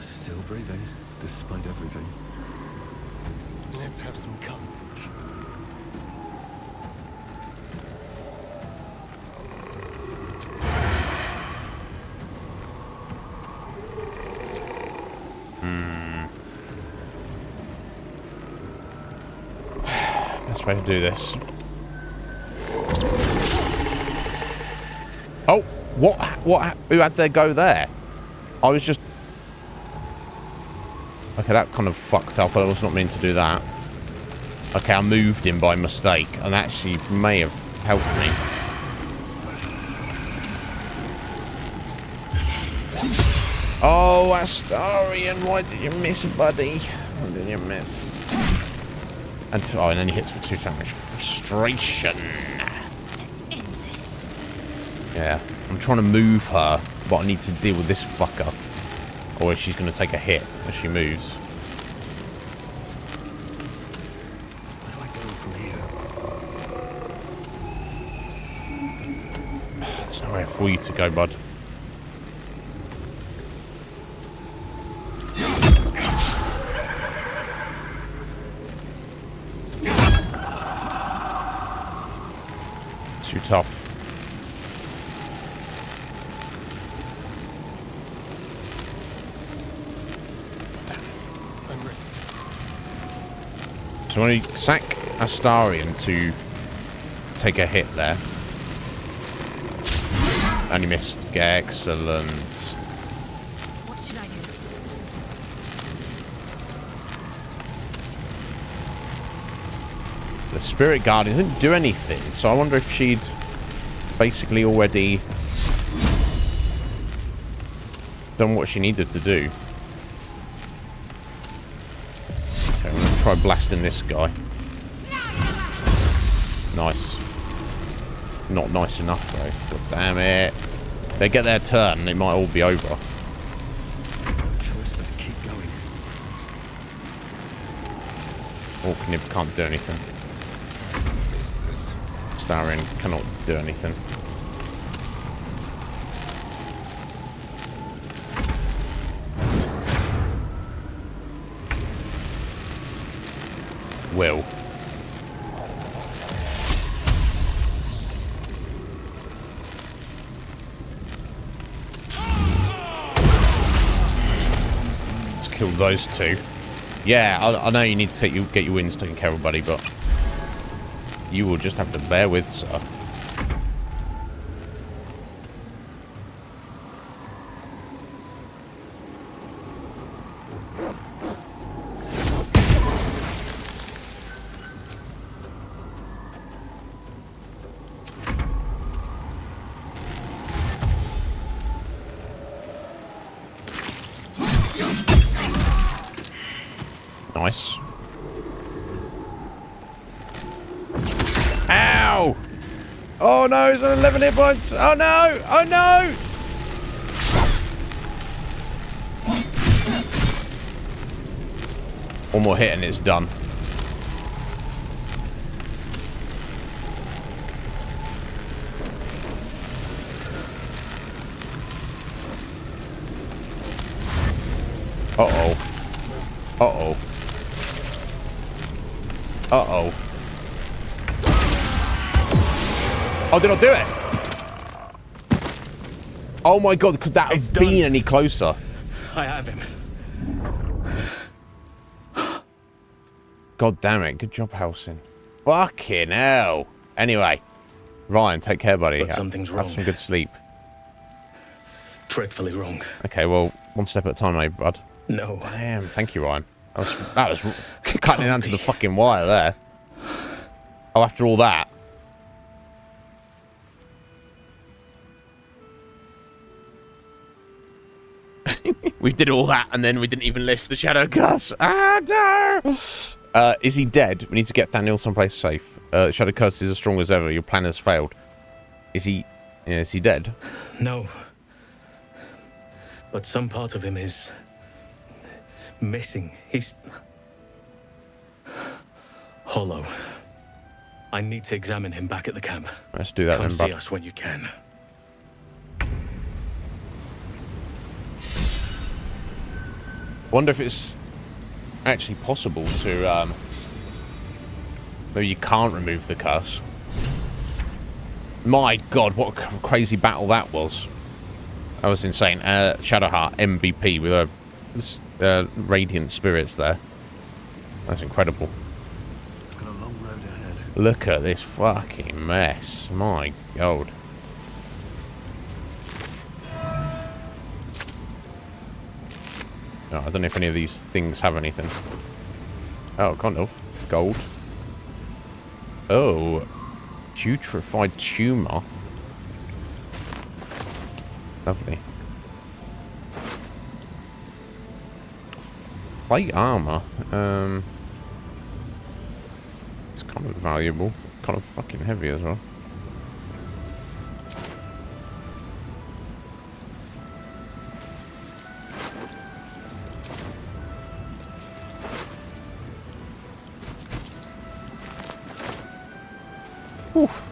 Still breathing, despite everything. Let's have some courage. Best way to do this. Oh, what? Who had their go there? I was just... Okay, that kind of fucked up. I was not meant to do that. Okay, I moved him by mistake, and that actually may have helped me. Oh, Astarion, why did you miss, buddy? Why did you miss? And then he hits for 2 damage. Frustration. Yeah, I'm trying to move her, but I need to deal with this fucker. Or she's going to take a hit as she moves. Where do I go from here? There's nowhere for you to go, bud. Too tough. So when you sack Astarion to take a hit there. And he missed. Excellent. What should I do? The Spirit Guardian didn't do anything, so I wonder if she'd basically already done what she needed to do. Okay, I'm gonna try blasting this guy. Nice. Not nice enough though. God damn it. If they get their turn, it might all be over. Choice but to keep going. Orknib can't do anything. Astarion cannot do anything. Will. Let's kill those two. Yeah, I know you need to get your wins taken care of, buddy, but you will just have to bear with, sir. Nice. Ow! Oh no, it's on 11 hit points. Oh no! Oh no! One more hit and it's done. Uh-oh. Uh-oh. Uh-oh. Oh, did I do it? Oh my god, could that have been any closer? I have him. God damn it. Good job, Helsing. Fucking hell. Anyway. Ryan, take care, buddy. But something's wrong. Have some good sleep. Dreadfully wrong. Okay, well, one step at a time, mate, bud. No. Damn, thank you, Ryan. That was cutting it down to the fucking wire there. Oh, after all that. We did all that, and then we didn't even lift the Shadow Curse. Ah, no! Is he dead? We need to get Thaniel someplace safe. Shadow Curse is as strong as ever. Your plan has failed. Is he... Yeah, is he dead? No. But some part of him is... missing. He's... hollow. I need to examine him back at the camp. Let's do that Come then, see bud. us when you can. Wonder if it's actually possible to, maybe you can't remove the curse. My god, what a crazy battle that was. That was insane. Shadowheart MVP with a radiant spirits there. That's incredible. Got a long road ahead. Look at this fucking mess. My god. Oh, I don't know if any of these things have anything. Oh, kind of. Gold. Oh. Putrefied tumor. Lovely. Plate armor. It's kind of valuable. Kind of fucking heavy as well. Oof.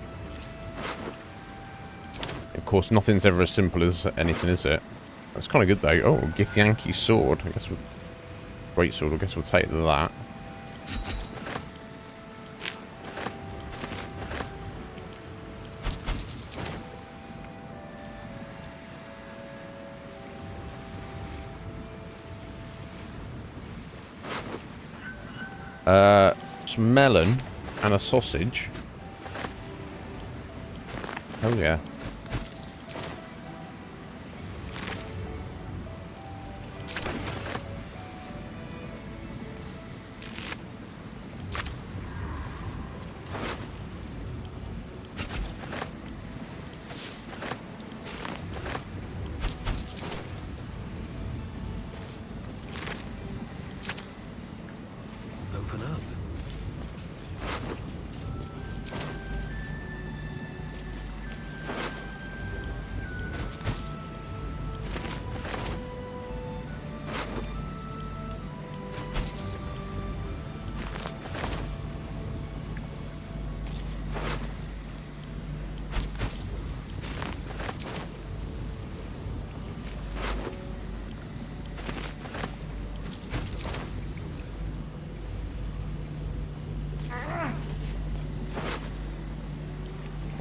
Of course, nothing's ever as simple as anything, is it? That's kind of good, though. Oh, Githyanki sword. I guess we'll... Great sword. I guess we'll take that. Some melon and a sausage. Oh yeah. Open up.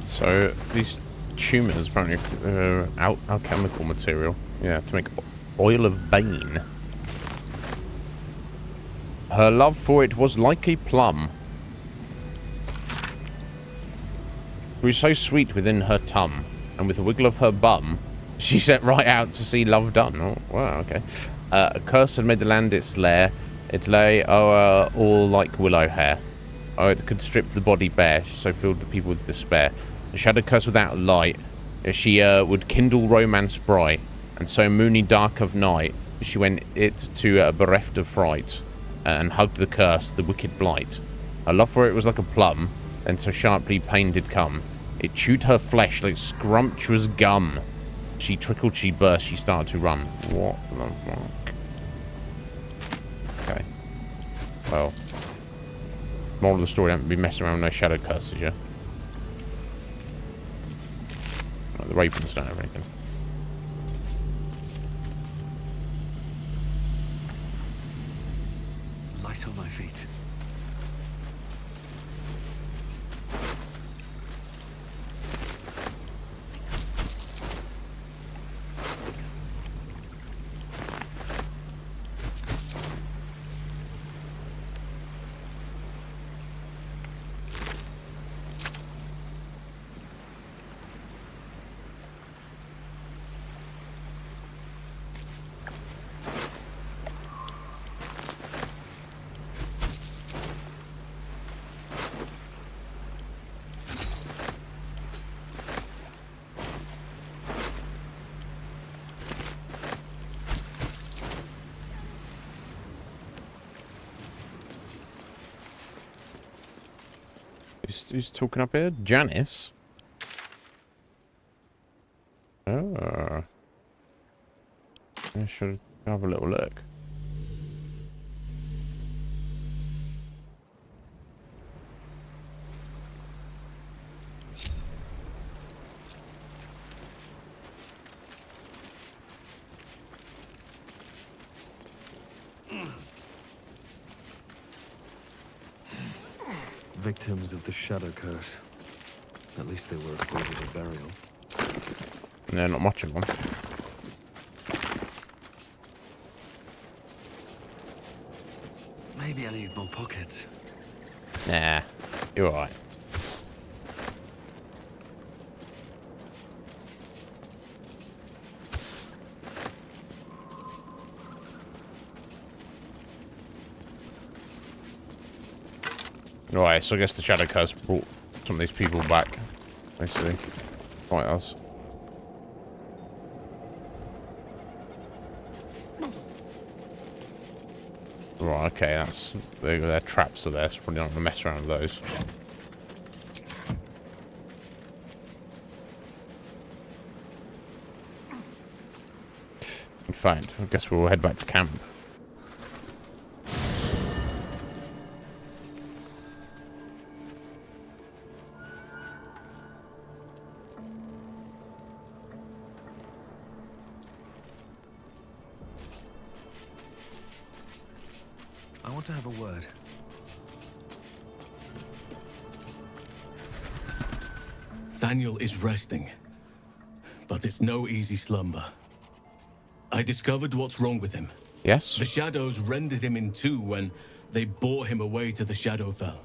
So these tumors apparently alchemical material. Yeah, to make oil of bane. Her love for it was like a plum. Grew so sweet within her tum, and with a wiggle of her bum, she set right out to see love done. Oh, wow, okay. A curse had made the land its lair. It lay o'er all like willow hair. Oh, it could strip the body bare, so filled the people with despair. The shadow curse without light, she would kindle romance bright, and so moony dark of night, she went it to bereft of fright. and hugged the curse, the wicked blight. Her love for it was like a plum, and so sharply pain did come. It chewed her flesh like scrumptious gum. She trickled, she burst, she started to run. What the fuck? Okay. Well. Moral of the story, don't be messing around with no shadow curses, yeah? Like the ravens don't have anything. Light on my feet. Who's talking up here? Janice? Oh. I should have a little look. Victims of the Shadow Curse. At least they were afforded a burial. No, not much of one. Maybe I need more pockets. Nah, you're alright. Right, so I guess the Shadow Curse brought some of these people back, basically. Fight us. Right, okay, that's... Their traps are there, so probably not going to mess around with those. In fact, I guess we'll head back to camp. I want to have a word. Thaniel is resting, but it's no easy slumber. I discovered what's wrong with him. Yes? The shadows rendered him in two when they bore him away to the Shadowfell.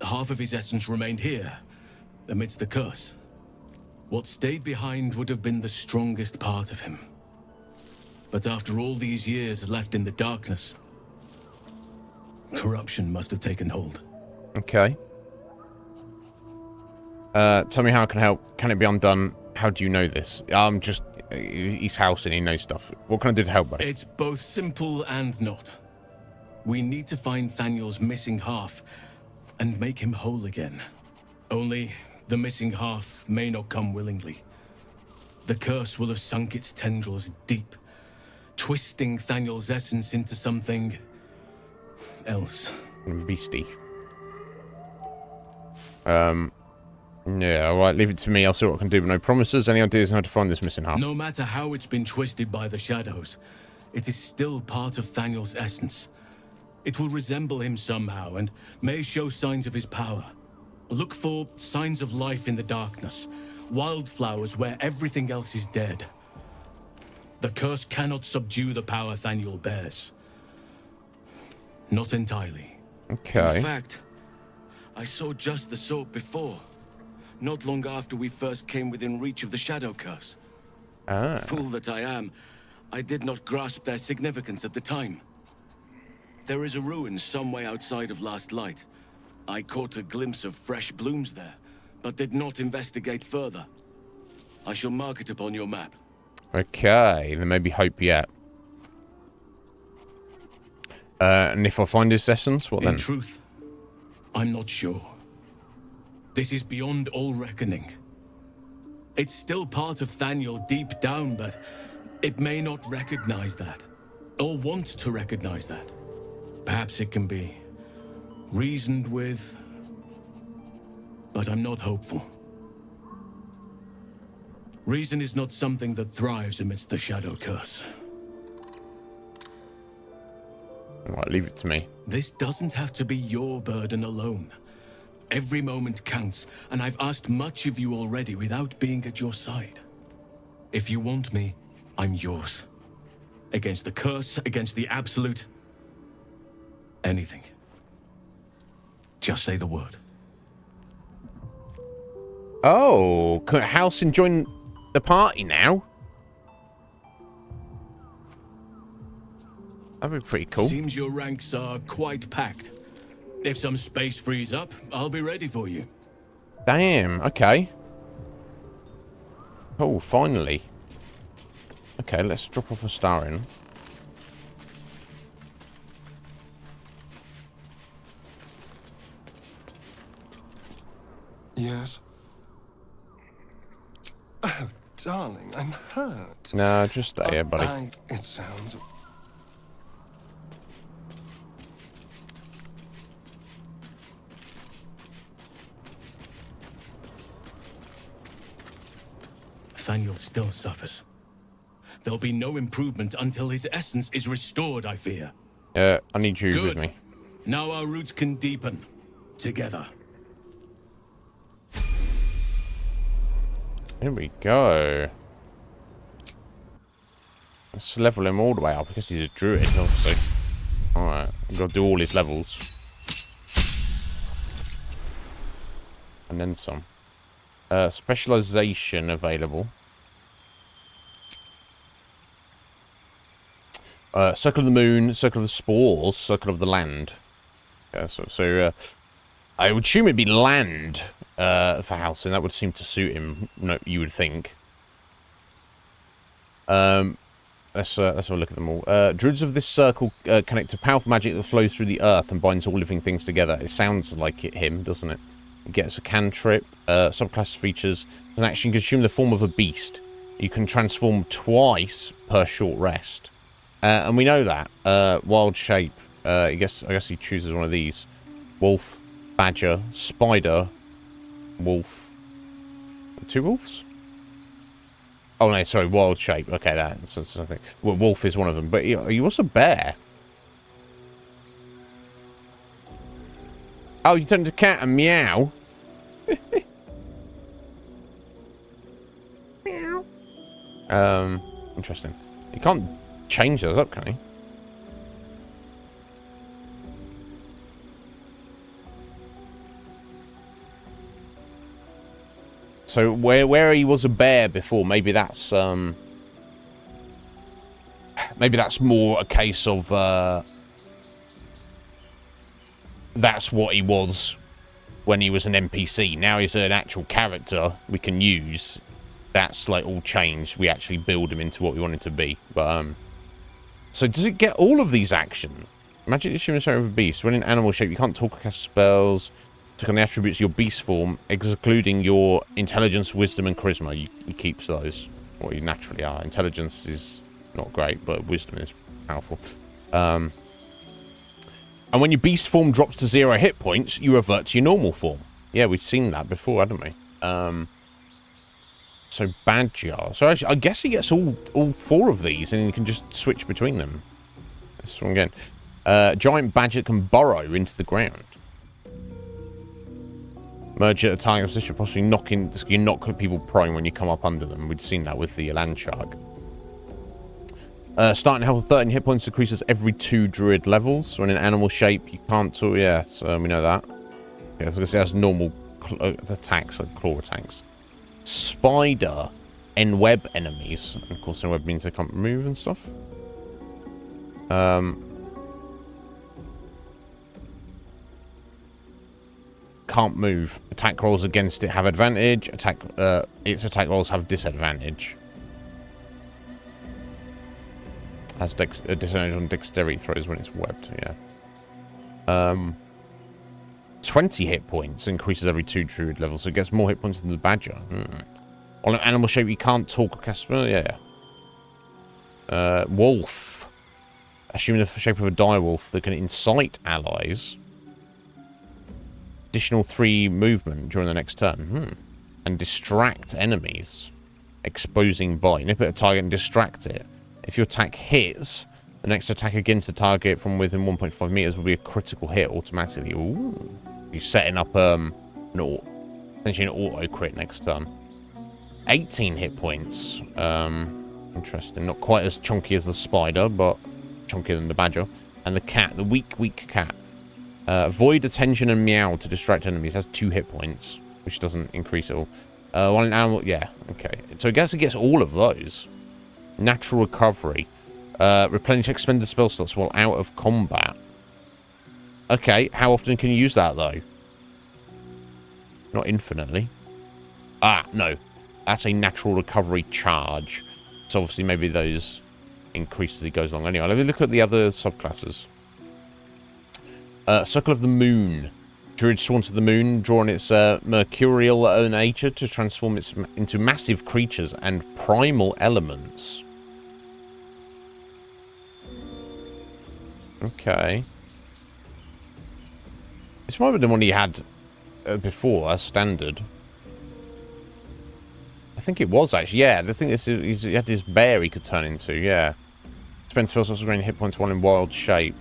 Half of his essence remained here, amidst the curse. What stayed behind would have been the strongest part of him. But after all these years left in the darkness, corruption must have taken hold. Okay. Tell me how I can help. Can it be undone? How do you know this? I'm just... He's house and he knows stuff. What can I do to help, buddy? It's both simple and not. We need to find Thaniel's missing half and make him whole again. Only the missing half may not come willingly. The curse will have sunk its tendrils deep, twisting Thaniel's essence into something else. Beastie. Yeah, alright, leave it to me. I'll see what I can do, but no promises. Any ideas on how to find this missing half? No matter how it's been twisted by the shadows, it is still part of Thaniel's essence. It will resemble him somehow and may show signs of his power. Look for signs of life in the darkness, wildflowers where everything else is dead. The curse cannot subdue the power Thaniel bears. Not entirely. Okay. In fact, I saw just the sort before. Not long after we first came within reach of the Shadow Curse. Ah. Fool that I am, I did not grasp their significance at the time. There is a ruin some way outside of Last Light. I caught a glimpse of fresh blooms there, but did not investigate further. I shall mark it upon your map. Okay, there may be hope yet. And if I find his essence, what then? In truth, I'm not sure. This is beyond all reckoning. It's still part of Thaniel deep down, but it may not recognize that, or want to recognize that. Perhaps it can be reasoned with, but I'm not hopeful. Reason is not something that thrives amidst the shadow curse. Right, leave it to me. This doesn't have to be your burden alone. Every moment counts, and I've asked much of you already without being at your side. If you want me, I'm yours. Against the curse, against the absolute. Anything. Just say the word. Oh, can Halsin join the party now? That'd be pretty cool. Seems your ranks are quite packed. If some space frees up, I'll be ready for you. Damn, okay. Oh, finally. Okay, let's drop off a star in. Yes. Oh, darling, I'm hurt. No, just stay here, buddy. It sounds... Thaniel still suffers. There'll be no improvement until his essence is restored, I fear. I need you with Good. me. Now our roots can deepen. Together. Here we go. Let's level him all the way up because he's a druid, obviously. Alright, we've got to do all his levels. And then some. Specialization available. Circle of the Moon, Circle of the Spores, Circle of the Land. Yeah, so I would assume it'd be land for Halsin. That would seem to suit him, no, you would think. Let's have a look at them all. Druids of this circle connect to powerful magic that flows through the earth and binds all living things together. It sounds like him, doesn't it? It gets a cantrip. Subclass features an action consume the form of a beast. You can transform twice per short rest. And we know that. Wild shape. I guess he chooses one of these. Wolf, badger, spider, wolf. 2 wolves? Oh no, sorry, wild shape. Okay, that's something. Well, wolf is one of them, but he was a bear. Oh, you turned into a cat and meow. Meow. Interesting. You can't change those up, can you? So where he was a bear before, maybe that's more a case of that's what he was when he was an NPC. Now he's an actual character we can use. That's like all changed. We actually build him into what we want him to be. But so does it get all of these actions? Magic is human shape of a beast. When in animal shape, you can't talk or cast spells. Take on the attributes of your beast form, excluding your intelligence, wisdom, and charisma. He keeps those. What you naturally are. Intelligence is not great, but wisdom is powerful. And when your beast form drops to 0 hit points, you revert to your normal form. Yeah, we've seen that before, haven't we? So badger. So actually, I guess he gets all 4 of these, and you can just switch between them. This one again. Giant badger can burrow into the ground. Merge at a target position, possibly knocking. You knock people prone when you come up under them. We've seen that with the land shark. Starting health of 13 hit points decreases every 2 druid levels. When in animal shape, you can't talk. Yeah, so we know that. Yeah, so it has normal attacks, like claw attacks. Spider enweb enemies. And of course, enweb means they can't move and stuff. Can't move. Attack rolls against it have advantage. Its attack rolls have disadvantage. Has a disadvantage on dexterity throws when it's webbed, yeah. 20 hit points, increases every 2 druid levels, so it gets more hit points than the badger. On an animal shape, you can't talk or cast spell, yeah. Wolf. Assuming the shape of a direwolf that can incite allies. Additional 3 movement during the next turn. And distract enemies. Exposing bite. Nip at a target and distract it. If your attack hits, the next attack against the target from within 1.5 meters will be a critical hit automatically. Ooh. You're setting up essentially an auto crit next turn. 18 hit points. Interesting. Not quite as chunky as the spider, but chunkier than the badger. And the cat, the weak cat. Void attention and meow to distract enemies. Has 2 hit points, which doesn't increase at all. One animal, yeah, okay. So I guess it gets all of those. Natural recovery. Replenish expended spell slots while out of combat. Okay, how often can you use that, though? Not infinitely. Ah, no. That's a natural recovery charge. So obviously maybe those increase as it goes along. Anyway, let me look at the other subclasses. Circle of the Moon. Druid sworn to the moon, drawing its mercurial nature to transform it into massive creatures and primal elements. Okay. This might have been the one he had before, as standard. I think it was, actually. Yeah, I think he had this bear he could turn into, yeah. Spend spell slots gain hit points while in wild shape.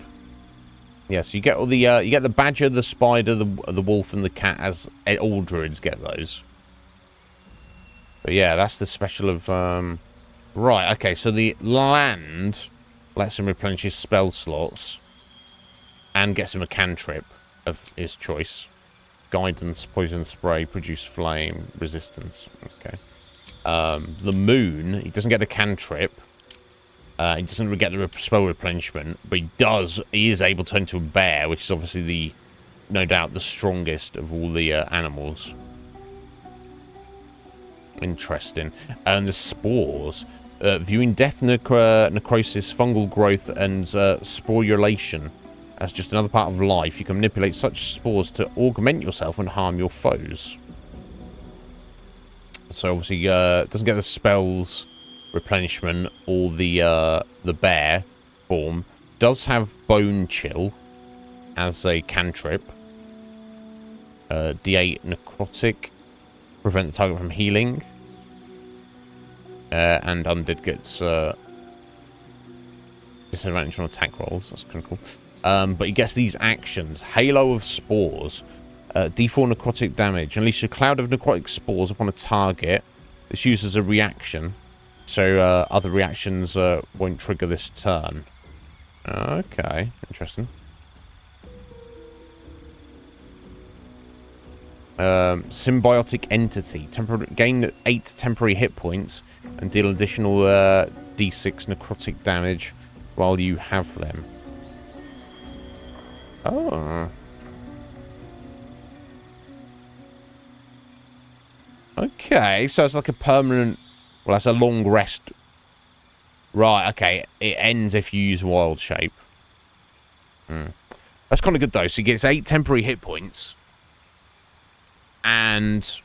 Yeah, so you get all the you get the badger, the spider, the wolf, and the cat, as all druids get those. But yeah, that's the special of right. Okay, so the land lets him replenish his spell slots and gets him a cantrip of his choice. Guidance, poison spray, produce flame, resistance. Okay. The moon, he doesn't get the cantrip. He doesn't get the spell replenishment, but he is able to turn into a bear, which is obviously no doubt the strongest of all the animals. Interesting. And the spores. Viewing death, necrosis, fungal growth, and sporulation as just another part of life, you can manipulate such spores to augment yourself and harm your foes. So obviously, doesn't get the spells replenishment or the bear form. Does have bone chill as a cantrip. D8 necrotic, prevent the target from healing. And undead gets disadvantage on attack rolls. That's kind of cool. But he gets these actions: Halo of Spores, D4 necrotic damage. Unleash a cloud of necrotic spores upon a target. It's used as a reaction. So other reactions won't trigger this turn. Okay, interesting. Symbiotic Entity. Gain 8 temporary hit points and deal additional D6 necrotic damage while you have them. Oh. Okay, so it's like a permanent... Well, that's a long rest. Right, okay. It ends if you use wild shape. That's kind of good, though. So he gets 8 temporary hit points. And...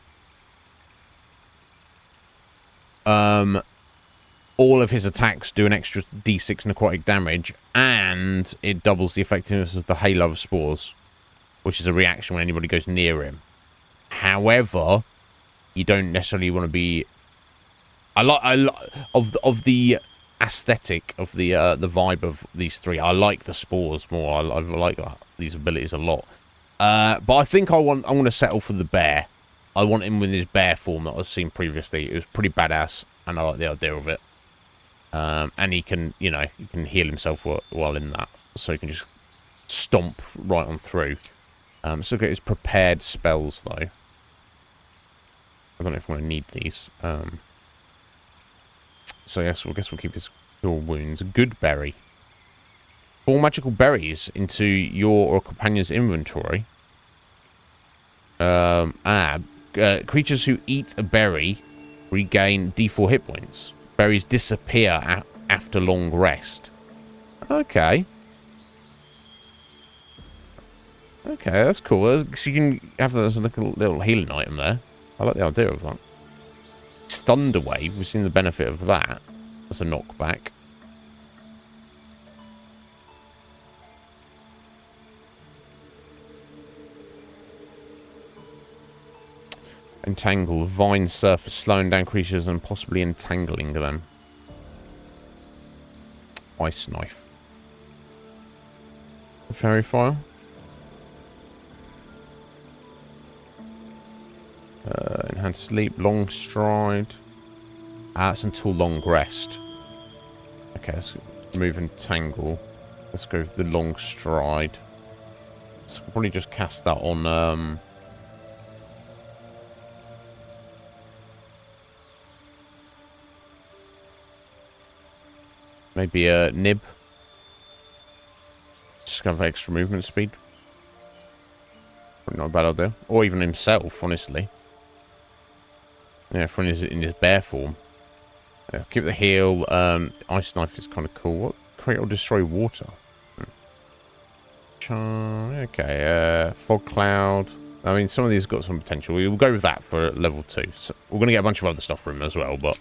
all of his attacks do an extra D6 necrotic damage. And it doubles the effectiveness of the Halo of Spores. Which is a reaction when anybody goes near him. However, you don't necessarily want to be... of the aesthetic of the vibe of these three. I like the spores more. I like these abilities a lot. But I think I want to settle for the bear. I want him with his bear form that I've seen previously. It was pretty badass, and I like the idea of it. And he can, he can heal himself while in that, so he can just stomp right on through. Let's look at his prepared spells though. I don't know if I'm going to need these. So yes, I guess we'll keep his cure wounds. Good berry. 4 magical berries into your or companion's inventory. Creatures who eat a berry regain D4 hit points. Berries disappear after long rest. Okay. Okay, that's cool. So you can have that as a little healing item there. I like the idea of that. It's Thunder Wave. We've seen the benefit of that. That's a knockback. Entangle. Vine surface. Slowing down creatures and possibly entangling them. Ice Knife. Fairy File. Enhanced Sleep. Long Stride. That's until Long Rest. Okay, let's move Entangle. Let's go with the Long Stride. Let's probably just cast that on... maybe a Nib. Just have extra movement speed. Probably not a bad idea. Or even himself, honestly. Yeah, in his bear form. Yeah, keep the heal. Ice Knife is kind of cool. What? Create or destroy water. Charm. Okay. Fog Cloud. I mean, some of these got some potential. We'll go with that for level 2. So we're going to get a bunch of other stuff from him as well, but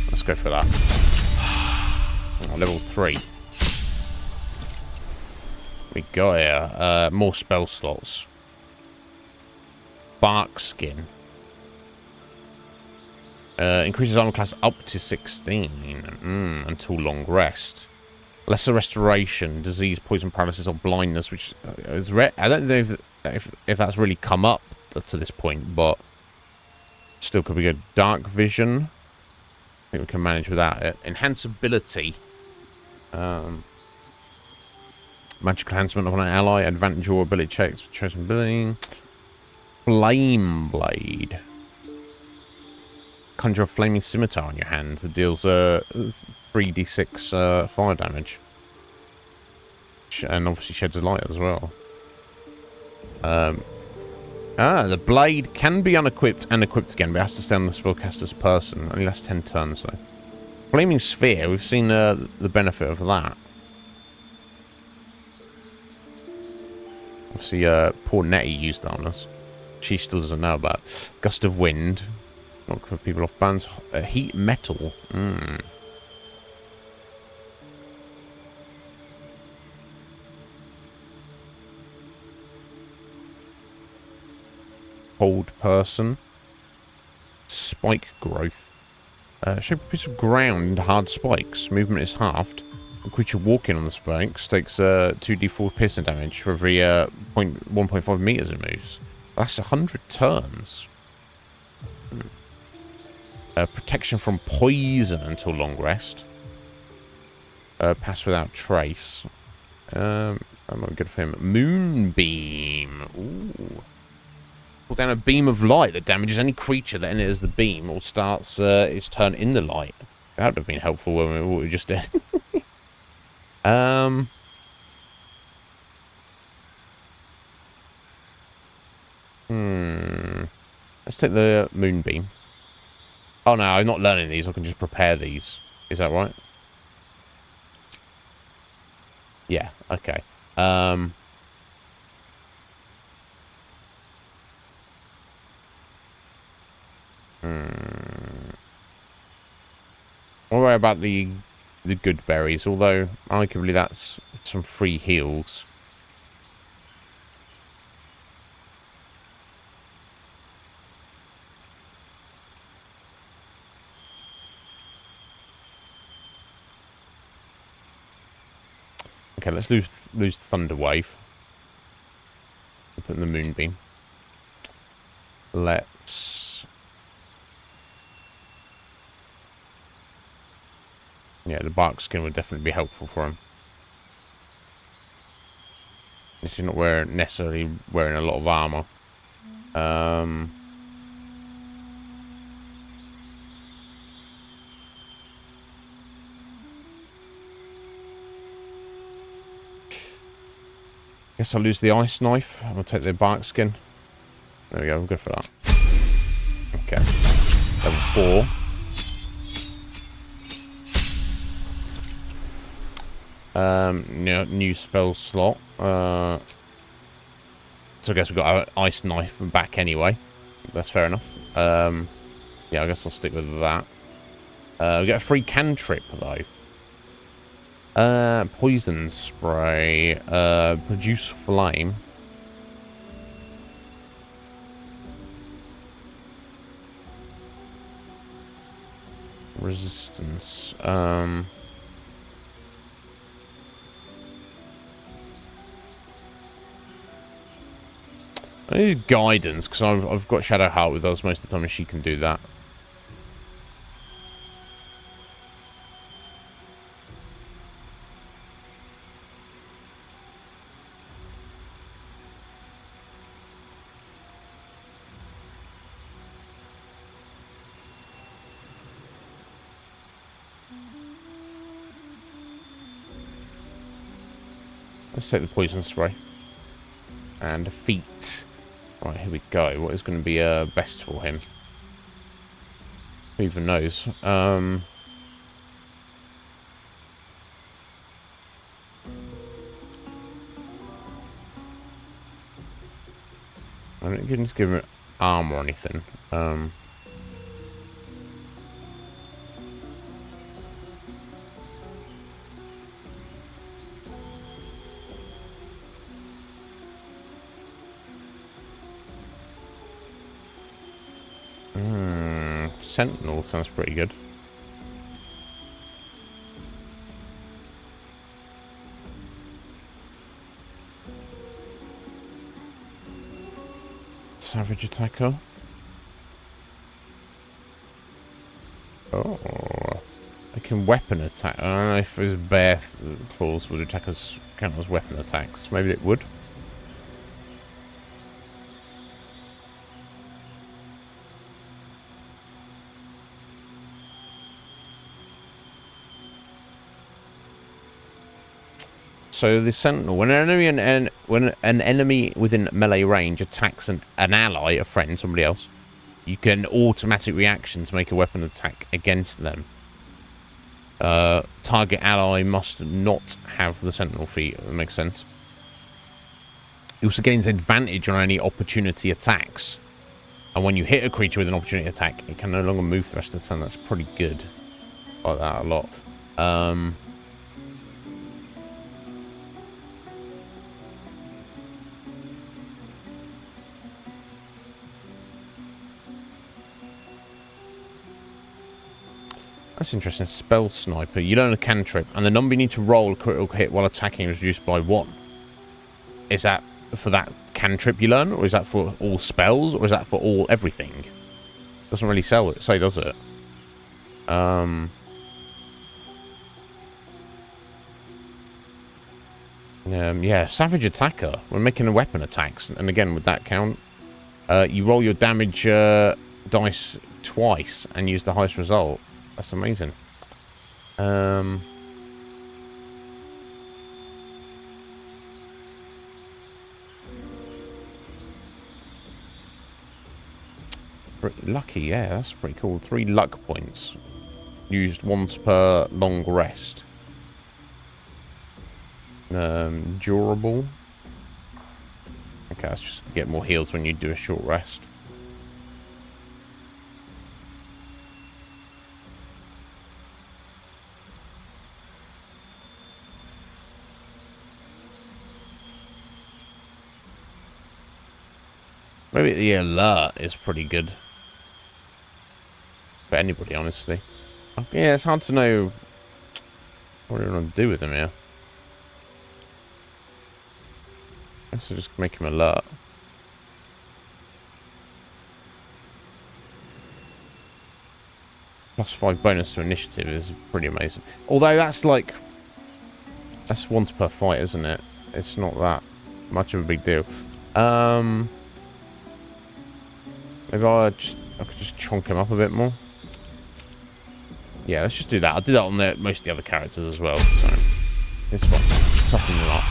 let's go for that. Oh, level 3. We got here. More spell slots. Bark Skin. Increases armor class up to 16 until Long Rest. Lesser Restoration, Disease, Poison, Paralysis, or Blindness, which is rare. I don't know if that's really come up to this point, but still could be good. Dark Vision. I think we can manage without it. Enhanceability. Magical enhancement of an ally. Advantage or ability checks for chosen ability. Flame Blade. Conjure a flaming scimitar on your hand that deals 3d6 fire damage. And obviously sheds a light as well. The blade can be unequipped and equipped again, but it has to stay on the spellcaster's person. Only lasts 10 turns though. Flaming Sphere, we've seen the benefit of that. Obviously, poor Nettie used that on us. She still doesn't know about it. Gust of Wind. Not for people off bands. Heat Metal. Hold Person. Spike Growth. Shape a piece of ground into hard spikes. Movement is halved. A creature walking on the spikes takes 2d4 piercing damage for every 1.5 meters it moves. That's 100 turns. Protection from poison until Long Rest. Pass without trace. I'm not good for him. Moonbeam. Ooh. Pull down a beam of light that damages any creature that enters the beam or starts its turn in the light. That would have been helpful when what we just did. Let's take the Moonbeam. Oh no, I'm not learning these. I can just prepare these. Is that right? Yeah, okay. What about the good berries? Although, arguably that's some free heals. Okay, let's lose Thunder Wave. Put in the Moonbeam. Let's... yeah, the bark skin would definitely be helpful for him. He's not necessarily wearing a lot of armor. Guess I'll lose the ice knife. I'm gonna take the bark skin. There we go. We'll go for that. Okay. Level 4. New spell slot. So I guess we've got our ice knife back anyway. That's fair enough. Yeah, I guess I'll stick with that. We get a free cantrip though. Poison spray. Produce flame. Resistance. I need guidance because I've got Shadow Heart with us most of the time, and she can do that. Let's take the poison spray. And feet. Right, here we go. What is going to be best for him? Who even knows? I don't just give him armor or anything. Sentinel sounds pretty good. Savage attacker. Oh, I can weapon attack. I don't know if his bear claws would attack us count as weapon attacks. Maybe it would. So the Sentinel, when an enemy within melee range attacks an ally, a friend, somebody else, you can automatic reaction to make a weapon attack against them. Target ally must not have the Sentinel feat. That makes sense. It also gains advantage on any opportunity attacks. And when you hit a creature with an opportunity attack, it can no longer move for the rest of the turn. That's pretty good. I like that a lot. That's interesting. Spell Sniper. You learn a cantrip, and the number you need to roll a critical hit while attacking is reduced by 1. Is that for that cantrip you learn, or is that for all spells, or is that for all everything? Doesn't really say, does it? Yeah, Savage Attacker. When making a weapon attacks, and again, would that count? You roll your damage dice twice and use the highest result. That's amazing. Lucky, yeah, that's pretty cool. 3 luck points. Used once per long rest. Durable. Okay, let's just get more heals when you do a short rest. Maybe the alert is pretty good. For anybody, honestly. Yeah, it's hard to know what do you want to do with him here. I guess I'll just make him alert. +5 bonus to initiative is pretty amazing. Although that's like... That's once per fight, isn't it? It's not that much of a big deal. Maybe I could just chonk him up a bit more. Yeah, let's just do that. I'll do that on most of the other characters as well. So this one, toughen them up.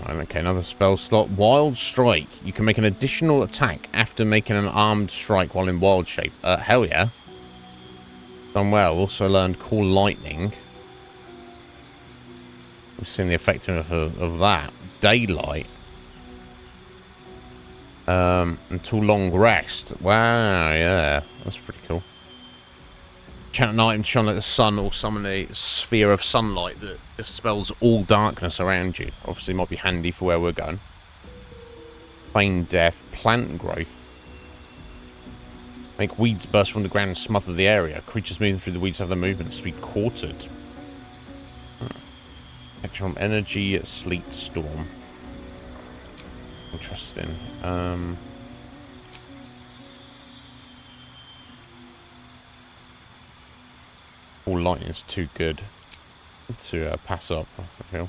Right, okay, another spell slot. Wild Strike. You can make an additional attack after making an armed strike while in wild shape. Hell yeah. Done well. Also learned Call Lightning. We've seen the effectiveness of that. Daylight. Until long rest. Wow, yeah. That's pretty cool. Chant at night and shine like the sun, or summon a sphere of sunlight that dispels all darkness around you. Obviously might be handy for where we're going. Feign death. Plant growth. Make weeds burst from the ground and smother the area. Creatures moving through the weeds have their movement speed quartered. Action from energy, sleet storm. Interesting. All lightning is too good to pass up, I feel.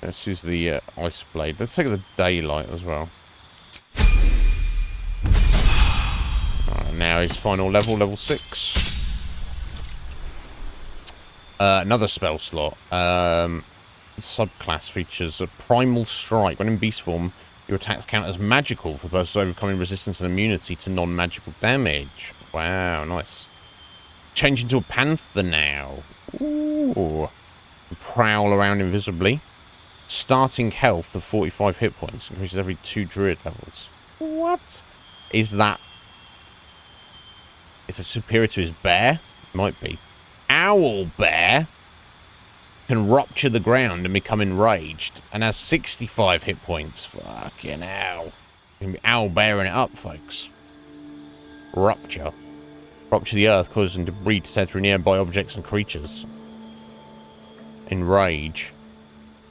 Let's use the ice blade. Let's take the daylight as well. Right, now his final level, level 6. Another spell slot. Subclass features a primal strike. When in beast form, your attacks count as magical for those overcoming resistance and immunity to non-magical damage. Wow, nice. Change into a panther now. Ooh. Prowl around invisibly. Starting health of 45 hit points. Increases every 2 druid levels. What? Is that... Is it superior to his bear? Might be. Owl bear can rupture the ground and become enraged. And has 65 hit points. Fucking hell. Owl bearing it up, folks. Rupture. Rupture the earth, causing debris to tear through nearby objects and creatures. Enrage.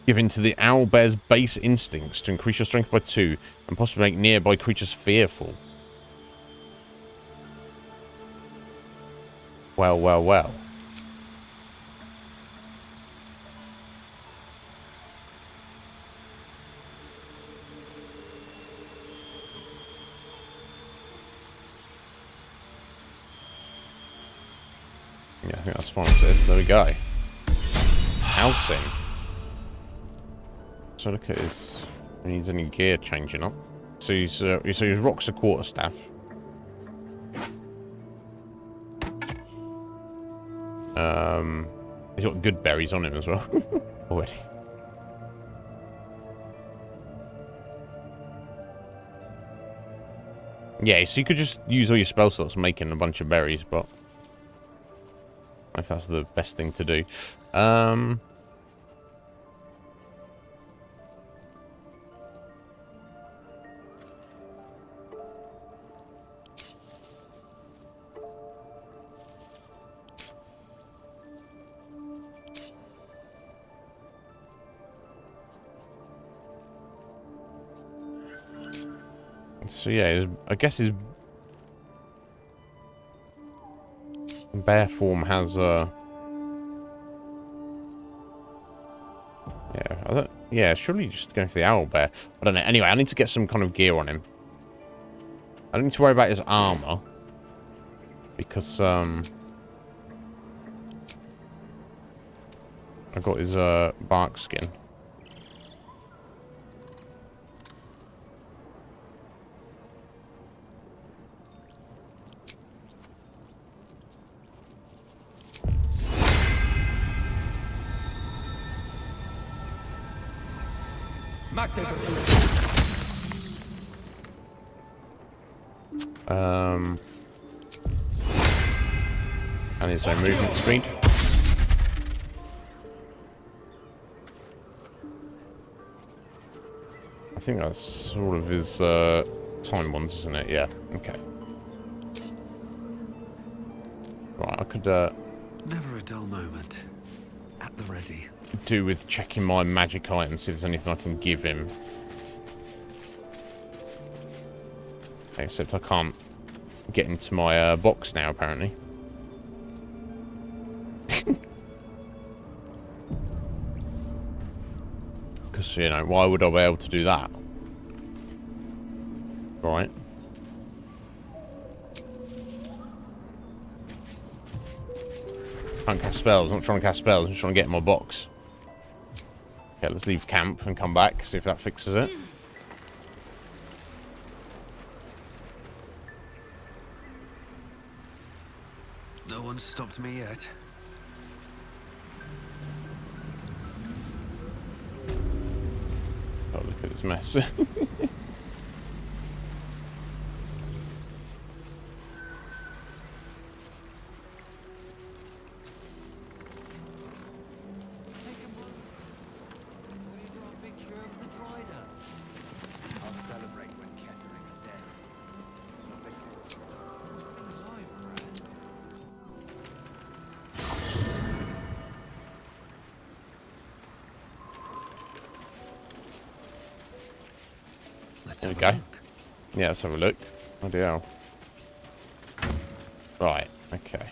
Give in to the owlbear's base instincts to increase your strength by 2 and possibly make nearby creatures fearful. Well, well, well. Yeah, I think that's fine. So there we go. Housing. So look at his... He needs any gear changing up. So he's rocks a quarterstaff. He's got good berries on him as well. Already. Yeah, so you could just use all your spell slots making a bunch of berries, but I think that's the best thing to do. So yeah, I guess his bear form has yeah, surely just going for the owl bear. I don't know. Anyway, I need to get some kind of gear on him. I don't need to worry about his armor because I got his bark skin. And his own movement speed. I think that's sort of his time ones, isn't it? Yeah. Okay. Right, I could never a dull moment. At the ready. Do with checking my magic items, see if there's anything I can give him. Except I can't get into my box now, apparently. Because, you know, why would I be able to do that? Right. Can't cast spells. I'm not trying to cast spells. I'm just trying to get in my box. Okay, let's leave camp and come back, see if that fixes it. No one's stopped me yet. Oh, look at this mess. There we go. Yeah, let's have a look. Oh dear. Right, okay.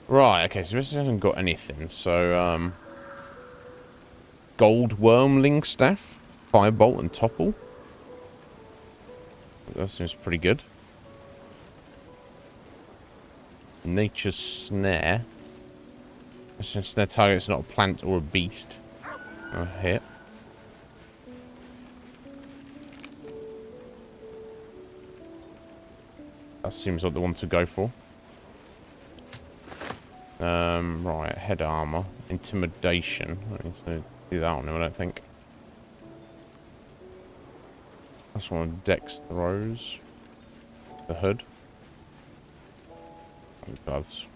Right, okay, so this hasn't got anything, so, Gold Wormling Staff, Firebolt and Topple. That seems pretty good. Nature's Snare. Snare target's not a plant or a beast. A hit. That seems like the one to go for. Right, head armor, intimidation. I need to do that on him, I don't think. That's one of Dex throws. The hood. And gloves.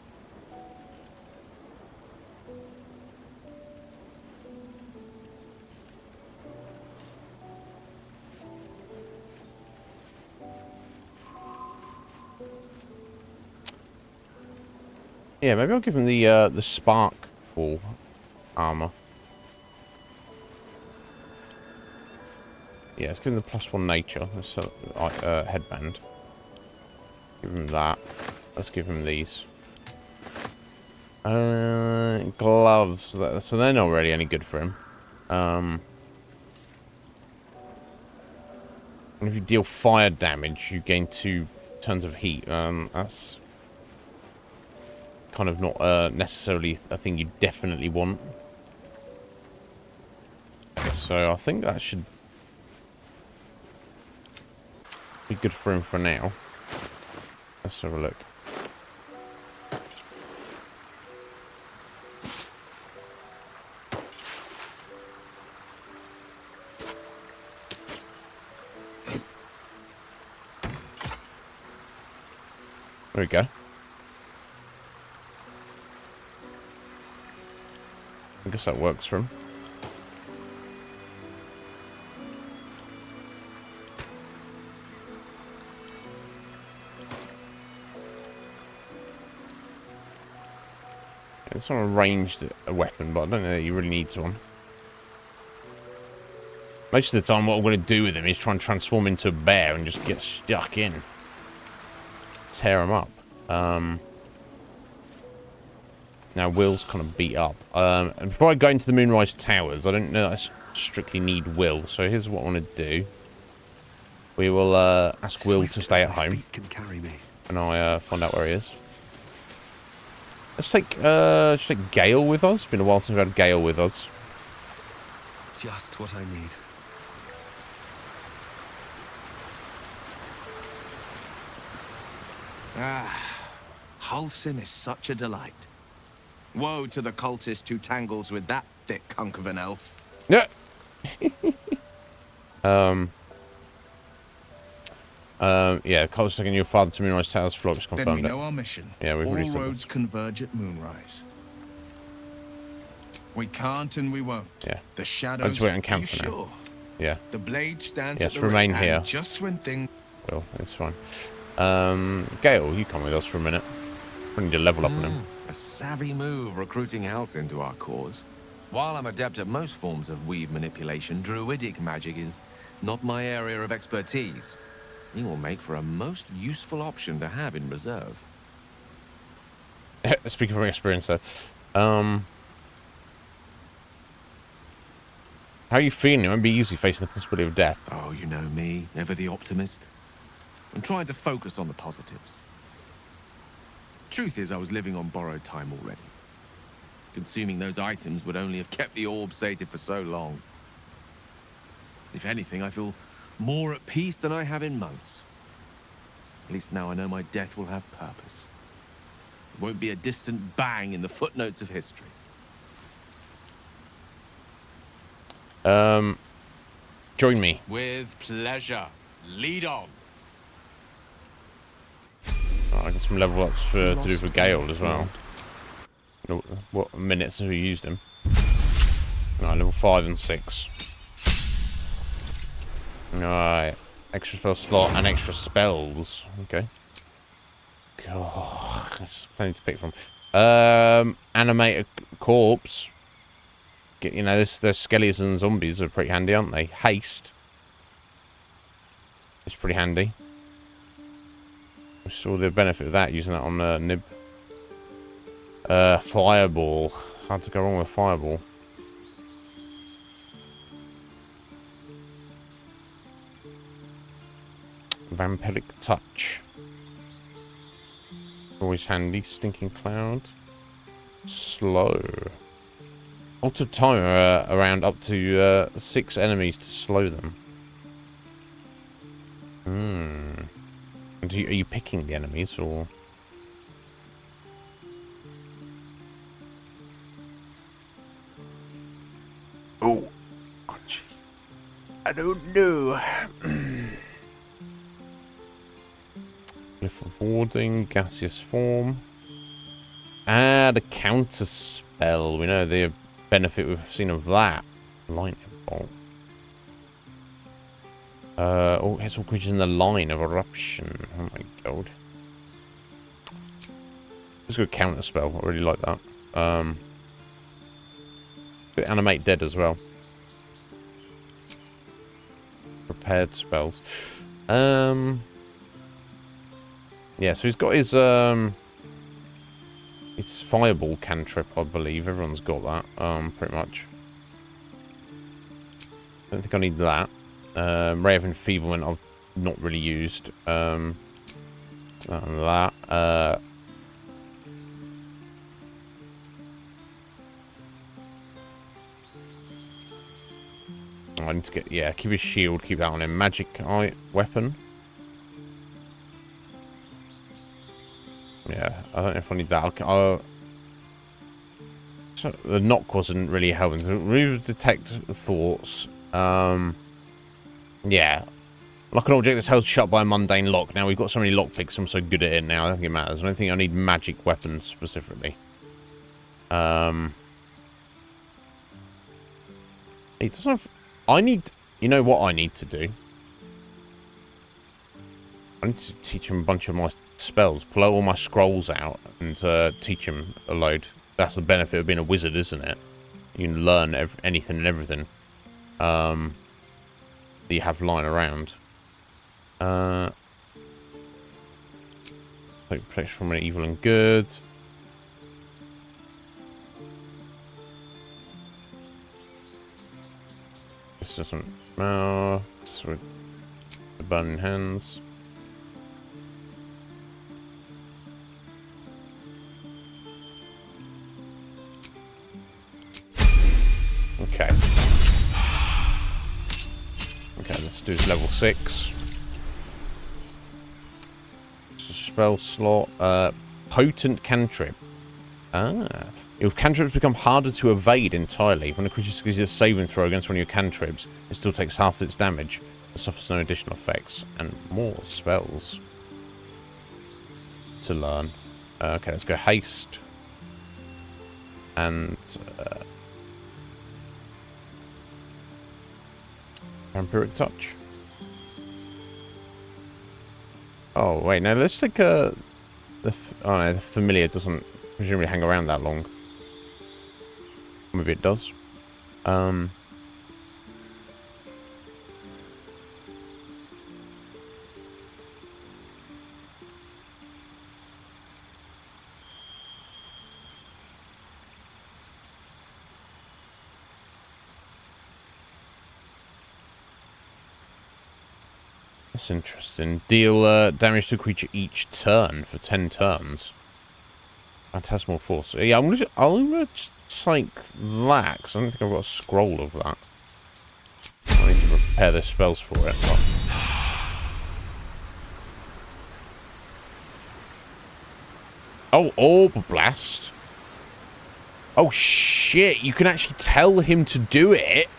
Yeah, maybe I'll give him the spark ball armor. Yeah, let's give him the +1 nature. Let's headband. Give him that. Let's give him these. Gloves. So they're not really any good for him. If you deal fire damage, you gain 2 turns of heat. That's kind of not necessarily a thing you definitely want. So I think that should be good for him for now. Let's have a look. There we go. I guess that works for him. It's not a ranged weapon, but I don't know that you really need one. Most of the time, what I'm going to do with him is try and transform into a bear and just get stuck in. Tear him up. Now, Will's kind of beat up. And before I go into the Moonrise Towers, I don't know that I strictly need Will. So here's what I want to do. We will ask Will to stay at home. And I find out where he is. Let's take Gale with us. It's been a while since we've had Gale with us. Just what I need. Halsin is such a delight. Woe to the cultist who tangles with that thick hunk of an elf. Yeah. Yeah, cultist taking your father to Moonrise Towers. Flux confirmed Then we know our mission. Yeah, we've already all said roads this. converge at Moonrise. We can't and we won't. Yeah. The shadows. I'll just wait on camp you for now. sure? Yeah. The blade stands Yes, at the remain ready, here. and just when things. Well, it's fine. Gale, you come with us for a minute. We need to level up on him. A savvy move recruiting Halsin to our cause. While I'm adept at most forms of weave manipulation, druidic magic is not my area of expertise. He will make for a most useful option to have in reserve. Speaking from experience, though. How are you feeling? It won't be easy facing the possibility of death. Oh, you know me, ever the optimist. I'm trying to focus on the positives. Truth is, I was living on borrowed time already. Consuming those items would only have kept the orb sated for so long. If anything, I feel more at peace than I have in months. At least now I know my death will have purpose. It won't be a distant bang in the footnotes of history. Join me. With pleasure. Lead on. Oh, I got some level ups to do for Gale as well. What minutes have we used him? Alright, level 5 and 6. Alright. Extra spell slot and extra spells. Okay. God, there's plenty to pick from. Animate a corpse. You know, there's skeletons and zombies are pretty handy, aren't they? Haste. It's pretty handy. We saw the benefit of that using that on Nib. Fireball. Hard to go wrong with Fireball. Vampiric Touch. Always handy. Stinking Cloud. Slow. Altered timer around up to 6 enemies to slow them. Are you picking the enemies or? Oh, gee. I don't know. Glyph of Warding, gaseous form. Add a counter spell. We know the benefit we've seen of that. Lightning bolt. Oh, it's all creatures in the line of eruption. Oh my god. Let's go counter spell. I really like that. Animate dead as well. Prepared spells. Yeah, so he's got his it's fireball cantrip, I believe. Everyone's got that, pretty much. Don't think I need that. Ray of Enfeeblement I've not really used. That. I need to get, yeah, keep his shield, keep that on him. Magic eye weapon. Yeah, I don't know if I need that. So the knock wasn't really helping. So remove detect thoughts. Yeah. Lock an object that's held shut by a mundane lock. Now we've got so many lockpicks, I'm so good at it now, I don't think it matters. I don't think I need magic weapons specifically. It doesn't have, I need, you know what I need to do? I need to teach him a bunch of my spells, pull out all my scrolls out and teach him a load. That's the benefit of being a wizard, isn't it? You can learn anything and everything that you have lying around. Like protection from evil and good. This doesn't matter. The burning hands. Okay. Okay, let's do this level 6. Spell slot. Potent cantrip. If cantrips become harder to evade entirely, when a creature succeeds a saving throw against one of your cantrips, it still takes half its damage, but suffers no additional effects. And more spells to learn. Okay, let's go haste. And Vampiric Touch. Oh wait, no. Let's take the familiar doesn't presumably hang around that long. Maybe it does. That's interesting. Deal damage to a creature each turn for 10 turns. Phantasmal Force. Yeah, I'm gonna just take that, because I don't think I've got a scroll of that. I need to prepare the spells for it. But... Oh, Orb Blast. Oh, shit. You can actually tell him to do it.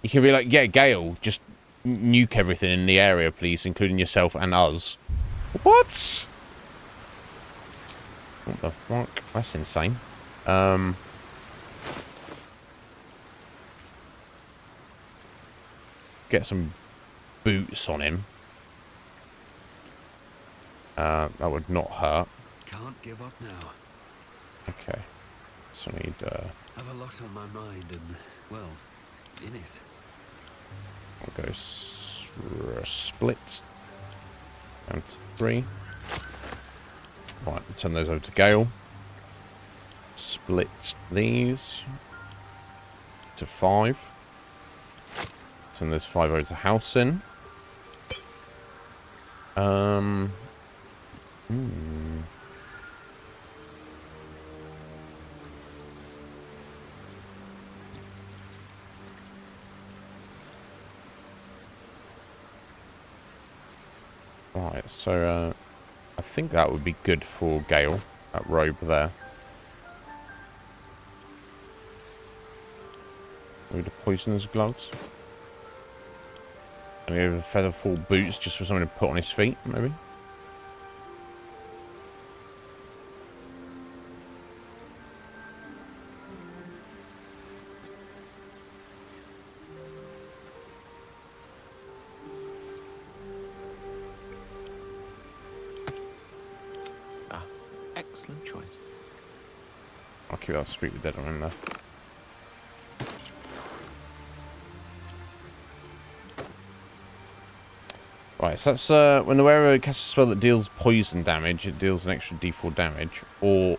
You can be like, yeah, Gale, just nuke everything in the area, please, including yourself and us. What? What the fuck? That's insane. Get some boots on him. That would not hurt. Can't give up now. Okay. So I need, Have a lot on my mind and, well, in it. I'll go split. Down to 3. Right, send those over to Gale. Split these to 5. Send those 5 over to Housen. Right, so I think that would be good for Gale, that robe there. Maybe the poisonous gloves. And maybe the featherfall boots just for someone to put on his feet, maybe. Excellent choice. I'll keep that Speak with Dead on in there. Right, so that's when the wearer casts a spell that deals poison damage, it deals an extra d4 damage, or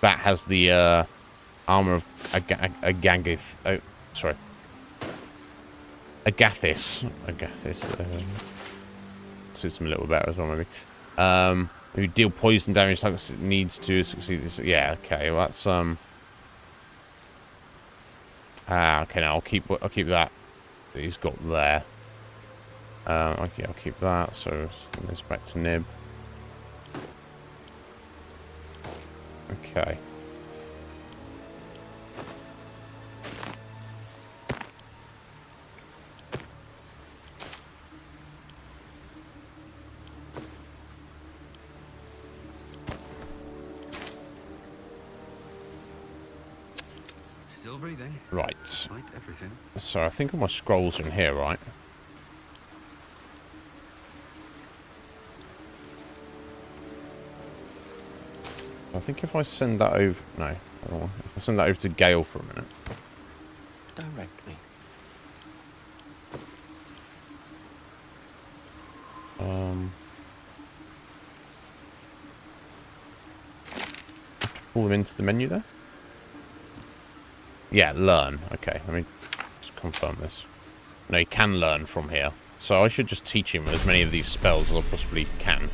that has the armor of Agathis. Oh, sorry, Agathis. Suits them a little better as well, maybe. Who deal poison damage like it needs to succeed. Yeah, okay. Well, that's okay. Now I'll keep that he's got there. Okay, I'll keep that. So let's back to Nib. Okay. Still breathing. Right. Like everything. So I think all my scrolls are in here, right? I think if I send that over... No. If I send that over to Gale for a minute. Direct me. Have to pull them into the menu there? Yeah, learn. Okay, let me just confirm this. No, he can learn from here. So I should just teach him as many of these spells as I possibly can.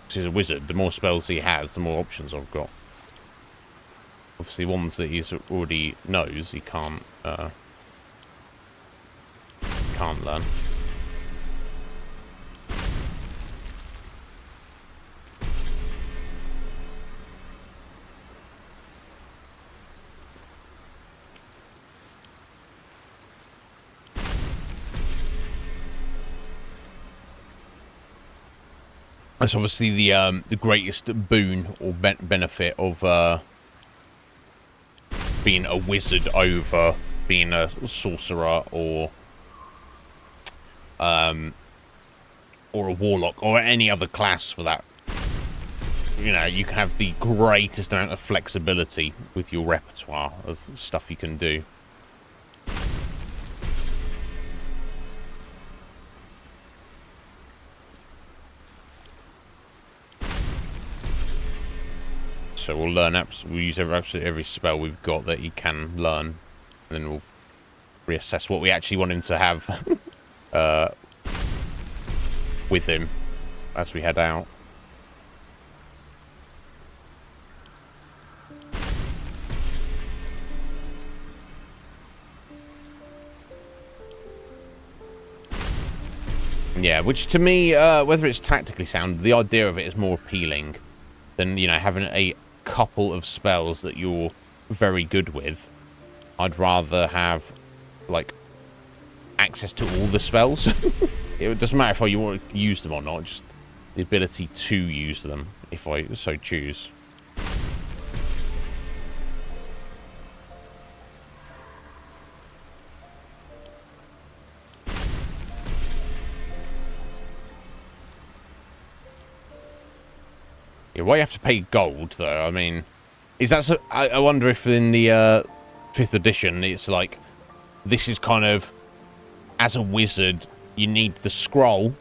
He's a wizard. The more spells he has, the more options I've got. Obviously, ones that he already knows, he can't learn. That's obviously the greatest boon or benefit of being a wizard over being a sorcerer or a warlock or any other class for that. You know, you can have the greatest amount of flexibility with your repertoire of stuff you can do. So we'll learn we'll use absolutely every spell we've got that he can learn, and then we'll reassess what we actually want him to have with him as we head out. Yeah, which to me, whether it's tactically sound, the idea of it is more appealing than, you know, having a couple of spells that you're very good with. I'd rather have, like, access to all the spells. It doesn't matter if you want to use them or not, just the ability to use them, if I so choose. Yeah, why you have to pay gold, though? I mean, is that so? I wonder if in the 5th edition, it's like, this is kind of, as a wizard, you need the scroll,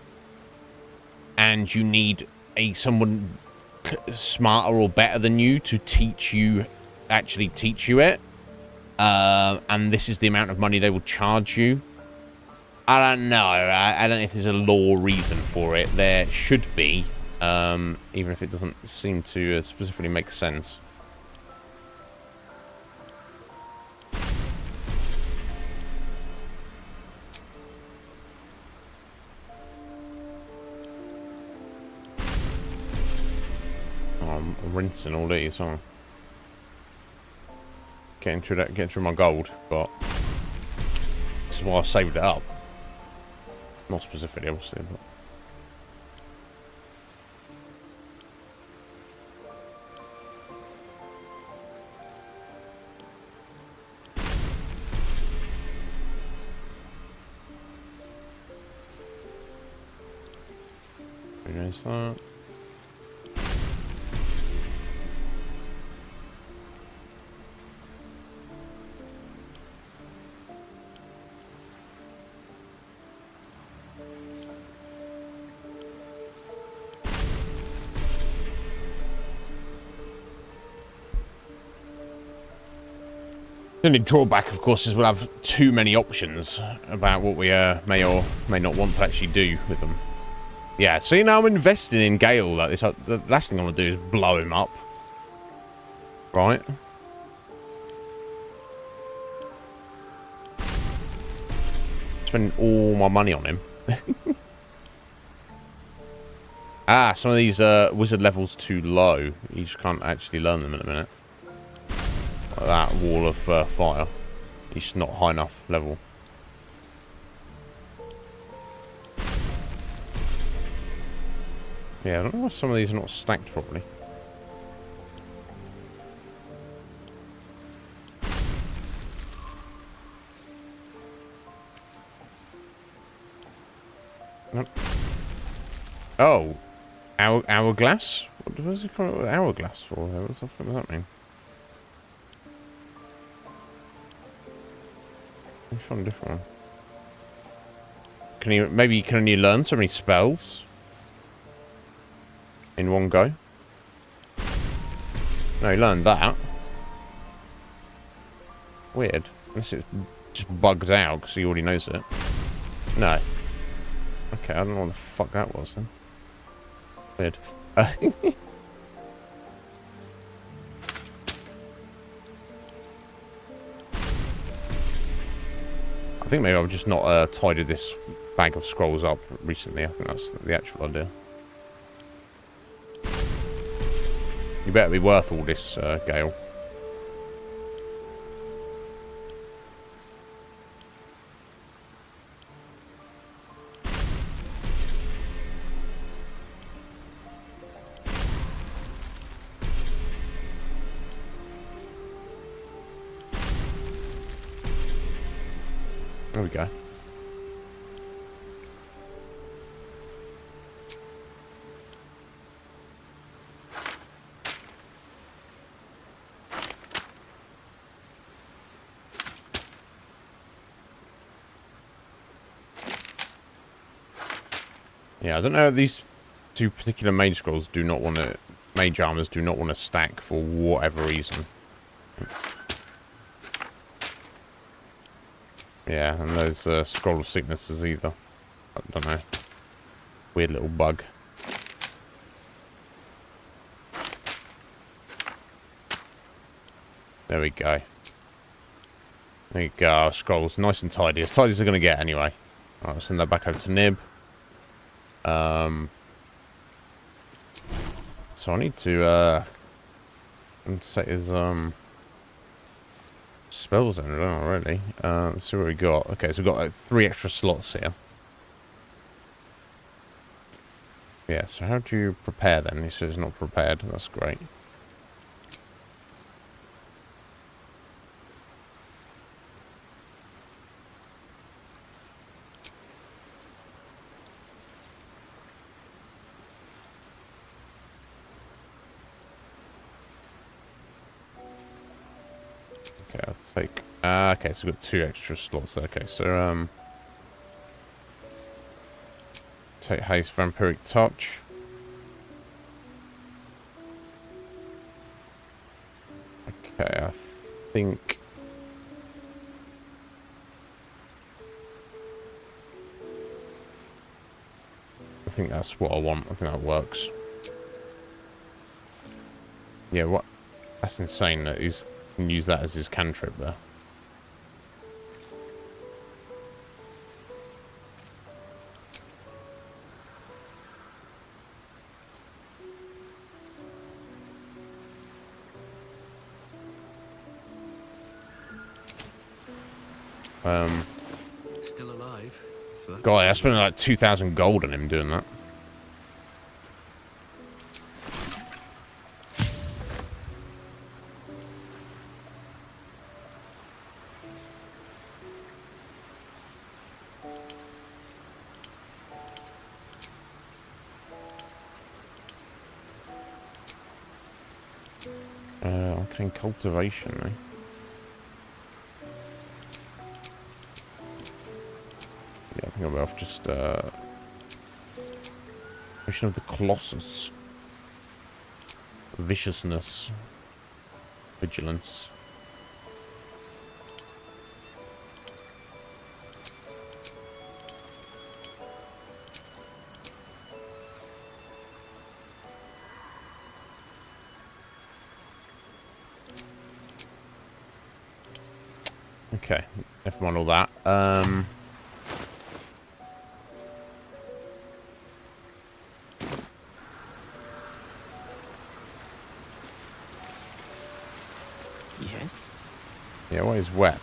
and you need someone smarter or better than you to actually teach you it. And this is the amount of money they will charge you. I don't know. I don't know if there's a law reason for it. There should be. Even if it doesn't seem to specifically make sense. Oh, I'm rinsing all these, aren't I? Getting through my gold, but this is why I saved it up. Not specifically, obviously, but. There's that. The only drawback, of course, is we'll have too many options about what we may or may not want to actually do with them. Yeah, see, now I'm investing in Gale like this. The last thing I want to do is blow him up. Right? Spending all my money on him. Some of these wizard levels too low. You just can't actually learn them in a minute. Like that wall of fire. He's just not high enough level. Yeah, I don't know why some of these are not stacked properly. Nope. Oh, hourglass? What does it call it? Hourglass for? What does that mean? Let me find a different one. Maybe you can only learn so many spells in one go. No, you learned that. Weird. Unless it just bugs out because he already knows it. No. Okay, I don't know what the fuck that was then. Weird. I think maybe I've just not tidied this bag of scrolls up recently. I think that's the actual idea. You better be worth all this, Gale. There we go. Yeah, I don't know. These two particular mage scrolls do not want to... Mage armors do not want to stack for whatever reason. Yeah, and there's scroll of sicknesses either. I don't know. Weird little bug. There we go. There you go. Scrolls nice and tidy. As tidy as they're going to get anyway. Alright, I'll send that back over to Nib. So I need to set his spells in, I don't know, really. Let's see what we got. Okay, so we've got like 3 extra slots here. Yeah, so how do you prepare then? He says not prepared. That's great. Okay, I'll take... okay, so we've got 2 extra slots. Okay, so, take Haste Vampiric Touch. Okay, I think... that's what I want. I think that works. Yeah, what? That's insane that he's can use that as his cantrip there. Still alive. So God, I spent like 2,000 gold on him doing that. Okay, cultivation, eh? Yeah, I think I'll be off just, Mission of the Colossus. Viciousness. Vigilance. Okay, never mind all that. Yes? Yeah, what is wet?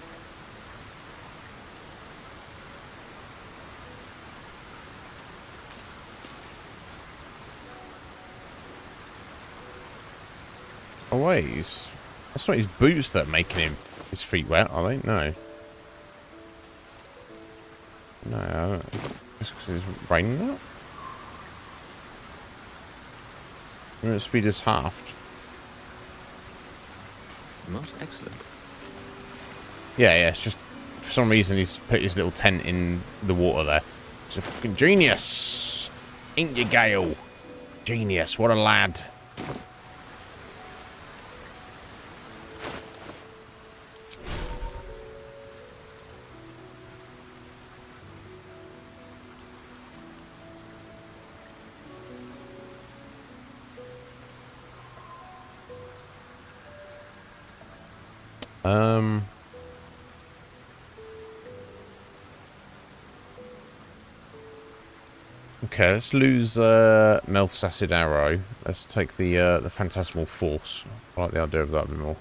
Oh wait, that's not his boots that are making his feet wet, are they? No. No, I don't. Just because it's raining out? The speed is halved. Most excellent. Yeah, it's just for some reason he's put his little tent in the water there. It's a fucking genius! Ain't you, Gale? Genius, what a lad. Okay, let's lose Melf's Acid Arrow. Let's take the Phantasmal Force. I like the idea of that a bit more.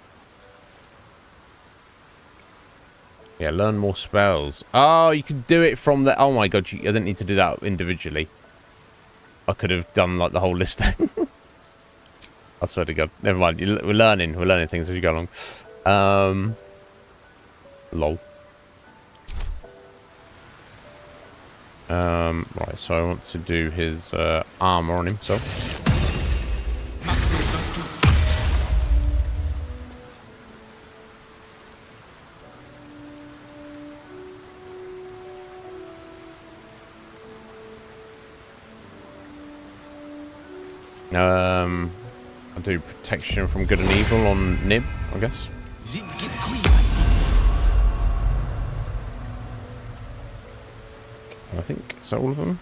Yeah, learn more spells. Oh, you can do it from the... Oh my god, I didn't need to do that individually. I could have done like the whole list. I swear to god. Never mind. We're learning things as we go along. Lol. Right, so I want to do his armor on himself. I'll do protection from good and evil on Nib, I guess. I think, is that all of them?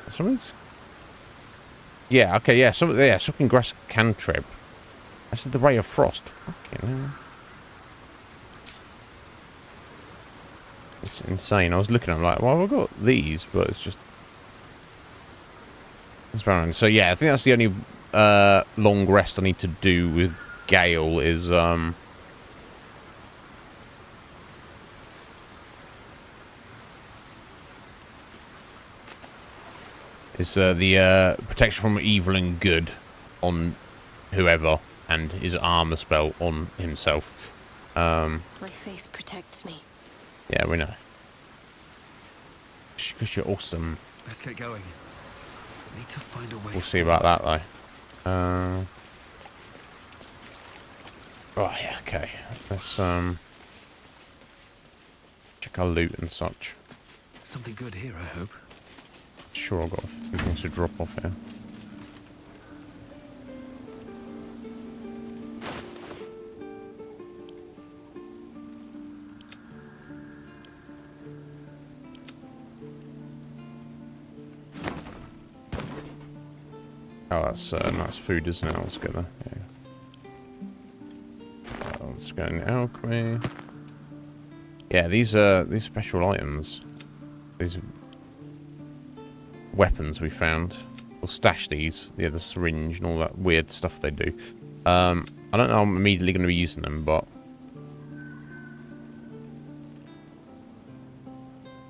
Something's... Yeah, okay, yeah, sucking grass cantrip. That's the Ray of Frost. Fucking hell. It's insane. I was looking at them like, well, I've got these, but it's just... It's barren. So yeah, I think that's the only long rest I need to do with Gale is... the protection from evil and good on whoever, and his armor spell on himself. My faith protects me. Yeah, we know. Because you're awesome. Let's get going. I need to find a way. We'll see about that though. Right, yeah, okay. Let's check our loot and such. Something good here, I hope. Sure, I've got a few things to drop off here. Oh, that's nice food, isn't it? Let's go there. Yeah. Let's go in alchemy. Yeah, these special items, these weapons we found. We'll stash these. Yeah, the syringe and all that weird stuff they do. I don't know I'm immediately going to be using them, but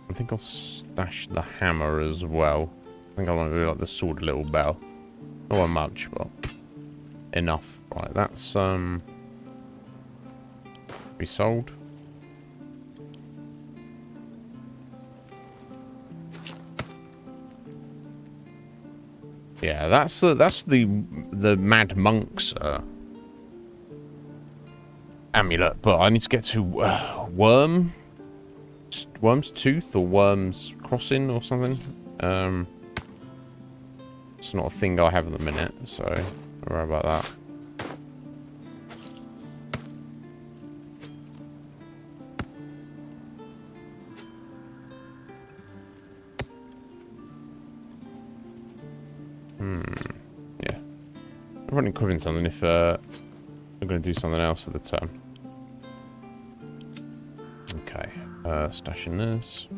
I think I'll stash the hammer as well. I think I want to do like the sword a little better. Not much, but enough. Right, that's be sold. Yeah, that's the Mad Monk's amulet, but I need to get to Worm's Tooth or Worm's Crossing or something. It's not a thing I have at the minute, so don't worry about that. Yeah. I'm running equipping something if I'm going to do something else for the turn. Okay. Stashing this.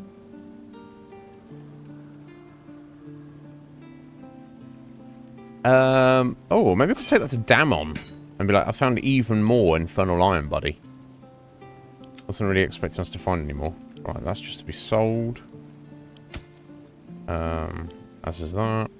Oh, maybe I could take that to Damon and be like, I found even more Infernal Iron, buddy. Wasn't really expecting us to find any more. Right, that's just to be sold. As is that.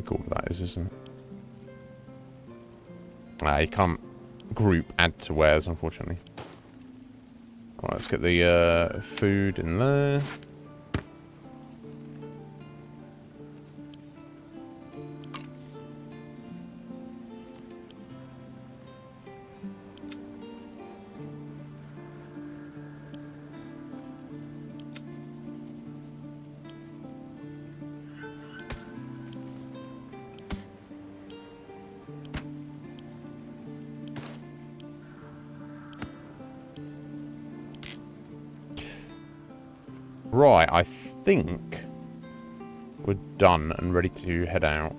Cool that is, isn't it? You can't group add to wares, unfortunately. Alright, let's get the food in there. Right, I think we're done and ready to head out.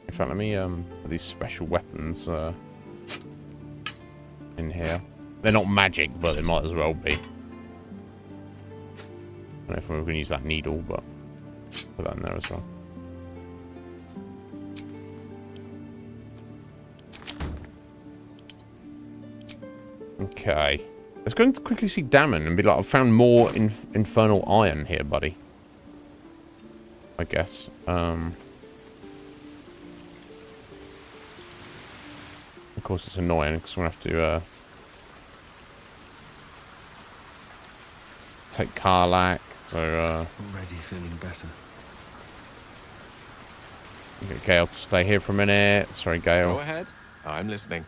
In fact, let me put these special weapons in here. They're not magic, but they might as well be. I don't know if we're going to use that needle, but put that in there as well. Okay. Let's go and quickly see Damon and be like, I've found more infernal iron here, buddy. I guess. Of course, it's annoying because we're going to have to take Karlak. So, already feeling better. Get Gale to stay here for a minute. Sorry, Gale. Go ahead. I'm listening.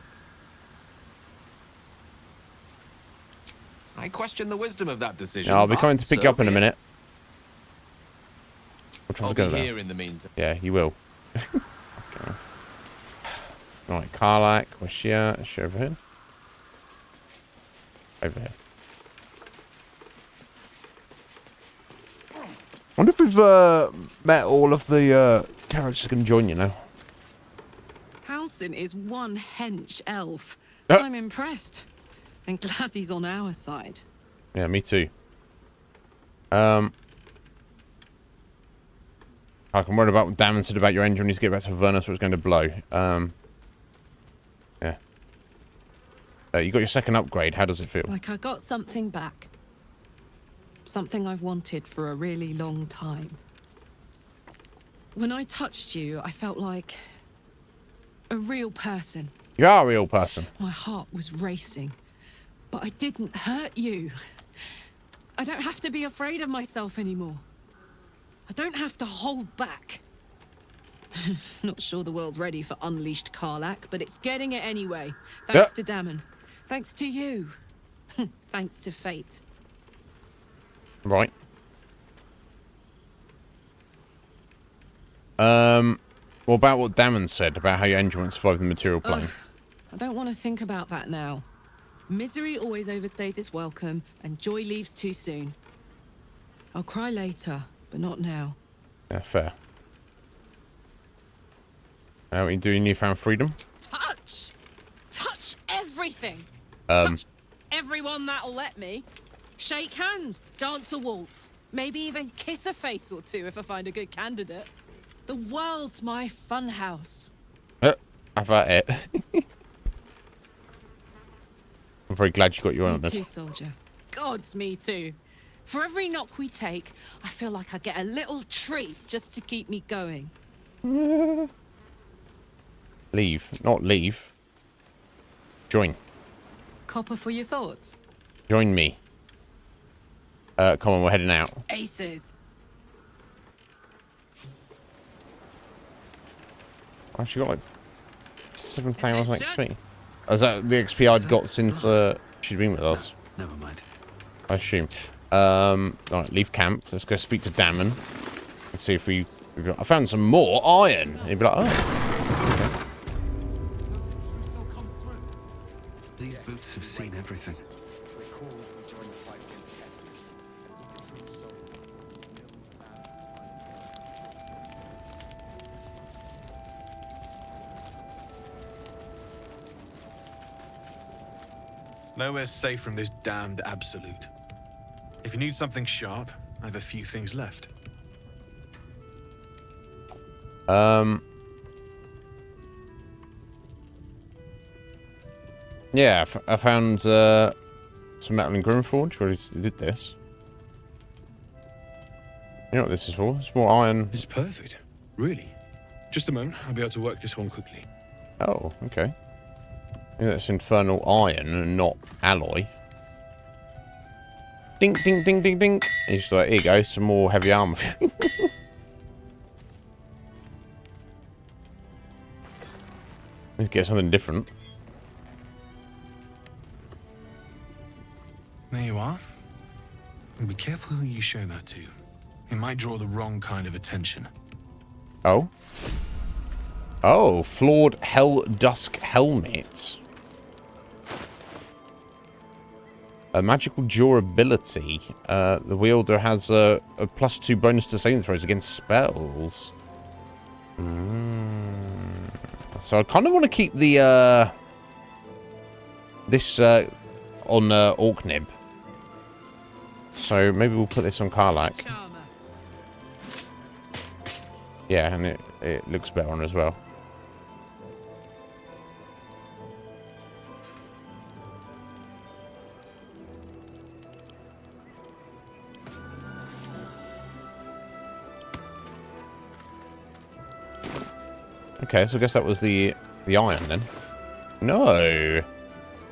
I question the wisdom of that decision. Yeah, I'll be coming to pick you up in a minute. I'll be here in the meantime. Yeah, you will. Okay. Alright, Karlak. Where's she at? Is she over here? Over here. I wonder if we've met all of the characters going to join you now. Halsin is one hench elf. I'm impressed. And glad he's on our side. Yeah, me too. I'm worried about what Damon said about your engine when you get back to Avernus, where it's going to blow. Yeah. You got your second upgrade. How does it feel? Like I got something back. Something I've wanted for a really long time. When I touched you, I felt like a real person. You are a real person. My heart was racing, but I didn't hurt you. I don't have to be afraid of myself anymore. I don't have to hold back. Not sure the world's ready for unleashed Karlak, but it's getting it anyway. Thanks to Damon. Thanks to you. Thanks to fate. Right. What about what Damon said about how your engine won't survive the material plane? I don't want to think about that now. Misery always overstays its welcome, and joy leaves too soon. I'll cry later, but not now. Yeah, fair. What you doing? You found freedom? Touch! Touch everything! Um. Touch everyone that'll let me. Shake hands, dance a waltz, maybe even kiss a face or two if I find a good candidate. The world's my funhouse. Have that it. I'm very glad you got your own. Me too, soldier. Gods, me too. For every knock we take, I feel like I get a little treat just to keep me going. Leave. Not leave. Join. Copper for your thoughts. Join me. Come on, we're heading out. Aces. I've actually got like 7,000 XP. Is that the XP I'd got since she'd been with us? Never mind. I assume. Alright, leave camp. Let's go speak to Damon. Let's see if we... I found some more iron. He'd be like, oh. Okay. These boots have seen everything. Nowhere's safe from this damned absolute. If you need something sharp, I have a few things left. Yeah, I found some metal in Grimforge. We already did this. You know what this is for? It's more iron. It's perfect. Really. Just a moment. I'll be able to work this one quickly. Oh, okay. Yeah, that's infernal iron and not alloy. Ding, ding, ding, ding, ding. He's just like, here you go, some more heavy armor. Let's get something different. There you are. And be careful who you show that to. It might draw the wrong kind of attention. Oh? Oh, flawed Hell Dusk helmet. A magical durability. The wielder has a +2 bonus to saving throws against spells. So I kind of want to keep the this on Orknib. So maybe we'll put this on Karlak. Yeah, and it looks better on as well. Okay, so I guess that was the iron then. No.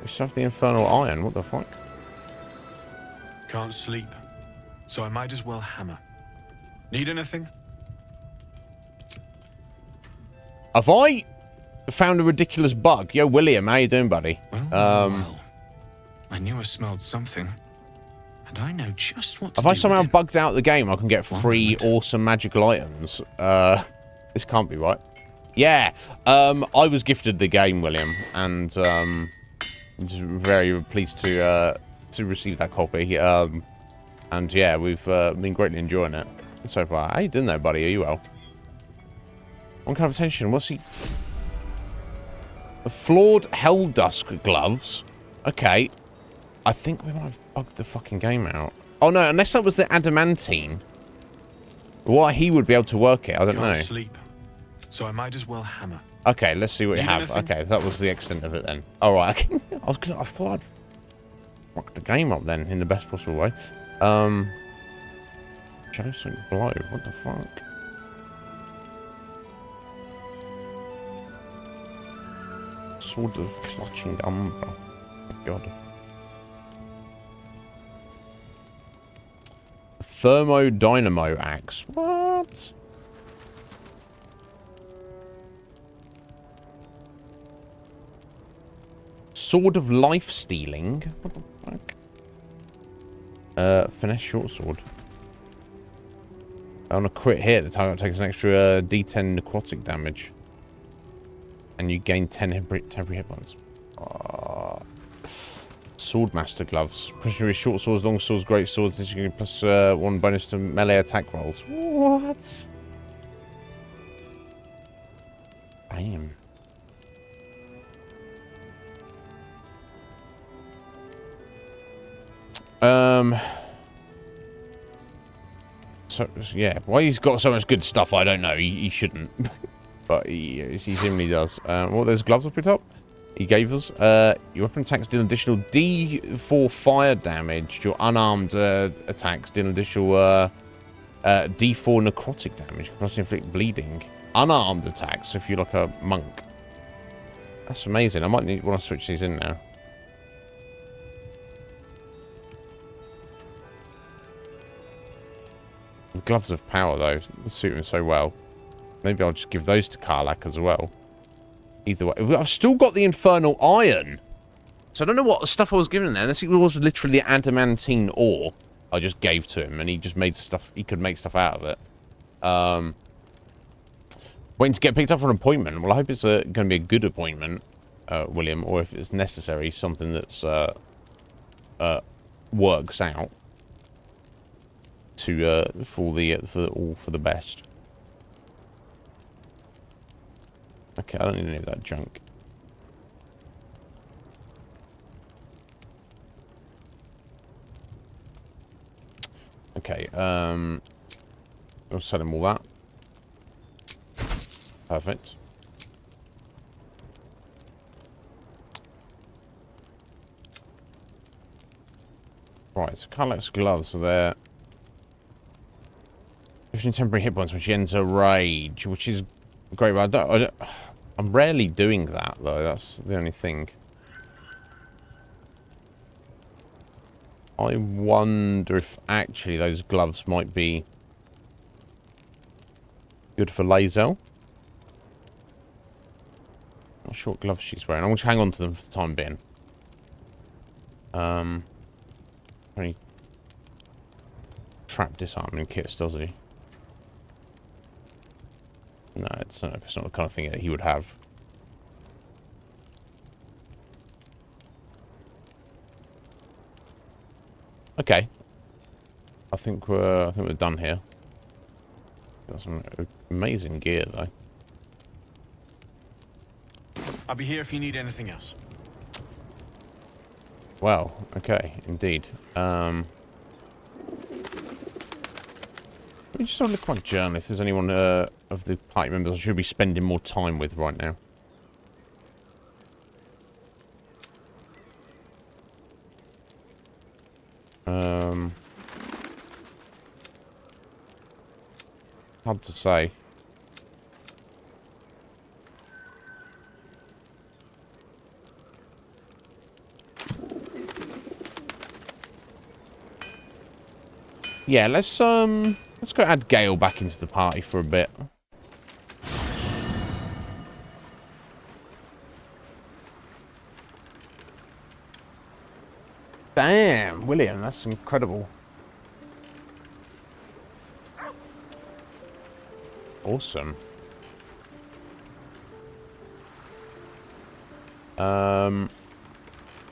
We still have the infernal iron. What the fuck? Can't sleep, so I might as well hammer. Need anything? Have I found a ridiculous bug? Yo, William, how you doing, buddy? Well. I knew I smelled something, and I know just what to Have do I somehow with it. bugged out the game? I can get free awesome magical items. This can't be right. Yeah, I was gifted the game, William, and just very pleased to receive that copy. And yeah, we've been greatly enjoying it so far. How you doing there, buddy? Are you well? One kind of attention. What's he? The flawed Helldusk gloves. Okay. I think we might have bugged the fucking game out. Oh no, unless that was the adamantine. Why he would be able to work it, I don't know. Can't sleep, so I might as well hammer. Okay, let's see what you Need have. anything? Okay, that was the extent of it then. Alright, I thought I'd fuck the game up then in the best possible way. Joseph Blow, what the fuck? Sword of Clutching Umbra. Oh, God. Thermodynamo axe. What? Sword of Life Stealing. What the fuck? Finesse short sword. On a crit hit, the target takes an extra D10 necrotic damage. And you gain 10 temporary hit points. Swordmaster gloves. Presumably short swords, long swords, great swords. This you get plus 1 bonus to melee attack rolls. What? Damn. So yeah, why he's got so much good stuff, I don't know. He shouldn't, but he seemingly does. Well, there's gloves up the top. He gave us. Your weapon attacks deal additional D4 fire damage. Your unarmed attacks deal additional D4 necrotic damage. Can also inflict bleeding. Unarmed attacks, if you're like a monk. That's amazing. I might want to switch these in now. The gloves of power, though, suit him so well. Maybe I'll just give those to Karlak as well. Either way. I've still got the infernal iron. So I don't know what stuff I was given there. Unless it was literally adamantine ore I just gave to him. And he just made stuff. He could make stuff out of it. Waiting to get picked up for an appointment. Well, I hope it's going to be a good appointment, William. Or if it's necessary, something that's works out. To for the best. Okay, I don't need any of that junk. Okay, I'll sell him all that. Perfect. Right, so Karlak's gloves are there. 15 temporary hit points, which ends a rage, which is great, but I'm rarely doing that, though. That's the only thing. I wonder if actually those gloves might be good for Lae'zel. Not sure what gloves she's wearing. I'm going to hang on to them for the time being. Only trap disarming kits, does he? No, it's not the kind of thing that he would have. Okay. I think we're done here. Got some amazing gear though. I'll be here if you need anything else. Well, okay, indeed. Let me just have a look at my journal if there's anyone of the party members I should be spending more time with right now. Hard to say. Yeah, let's go add Gale back into the party for a bit. Damn, William, that's incredible. Awesome.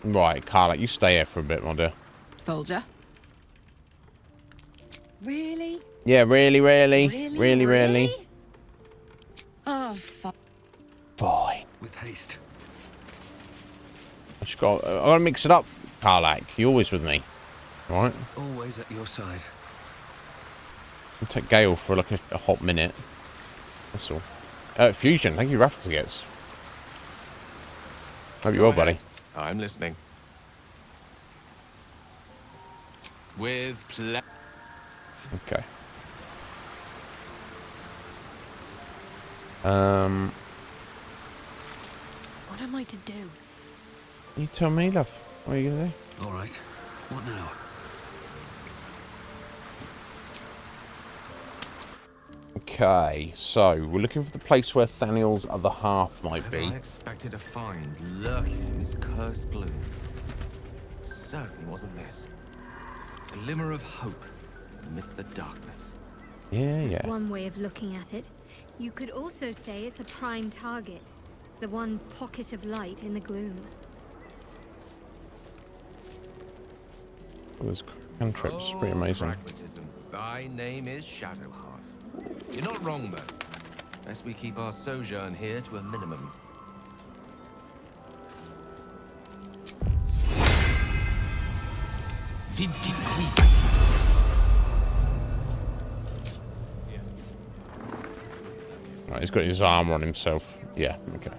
Right, Carla, you stay here for a bit, my dear. Soldier. Really? Yeah, really. Oh, fuck. Fine. With haste. I gotta mix it up, Karlak. You're always with me. Right? Always at your side. I'll take Gale for like a hot minute. That's all. Fusion, thank you, Rafa tickets. Hope you're well, buddy. I'm listening. With pleasure. Okay. What am I to do? You tell me, love. What are you gonna do? All right. What now? Okay, so we're looking for the place where Thaniel's other half might be. I expected to find lurking in this cursed gloom. Certainly wasn't this. A glimmer of hope amidst the darkness. Yeah. One way of looking at it. You could also say it's a prime target. The one pocket of light in the gloom. There's cantrips, pretty amazing. Pragmatism. Thy name is Shadowheart. You're not wrong, though. Best we keep our sojourn here to a minimum. Right, he's got his armor on himself. Yeah, okay.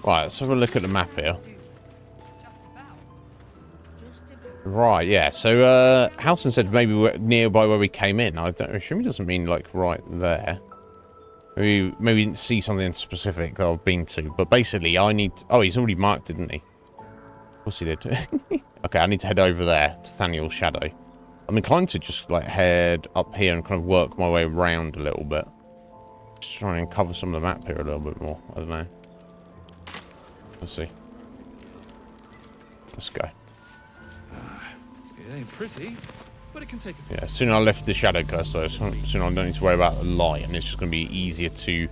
Right, let's have a look at the map here. Right, yeah. So, Halson said maybe we're nearby where we came in. I don't assume he doesn't mean like right there. Maybe we didn't see something specific that I've been to. But basically, I need. Oh, he's already marked it, didn't he? Of course he did. Okay, I need to head over there to Thaniel's shadow. I'm inclined to just like head up here and kind of work my way around a little bit. Just try and cover some of the map here a little bit more. I don't know. Let's see. Let's go. It ain't pretty, but it can take a... Yeah, soon I left the shadow curse though, soon I don't need to worry about the light, and it's just going to be easier to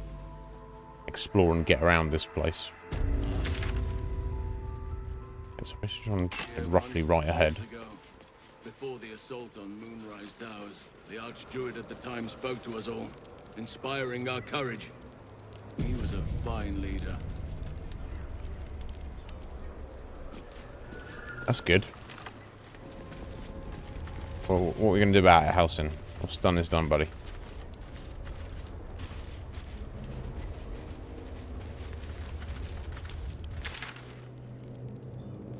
explore and get around this place. Okay, so we're just trying to head roughly right ahead. Before the assault on Moonrise Towers, the Archdruid at the time spoke to us all, inspiring our courage. He was a fine leader. That's good. Well, what are we going to do about it, Halson? What's done is done, buddy.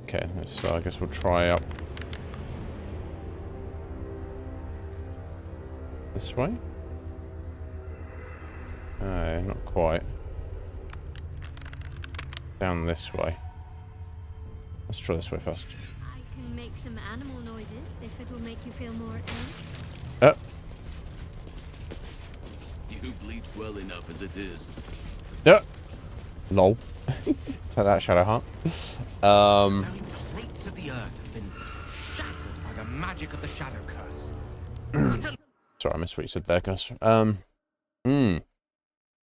Okay, so I guess we'll try up this way. Not quite. Down this way. Let's try this way first. I can make some animal noises if it will make you feel more at ease. You bleed well enough as it is. Lol. Take that, Shadowheart. Plates of the earth have been shattered by the magic of the shadow curse. Sorry, I missed what you said there, Gus.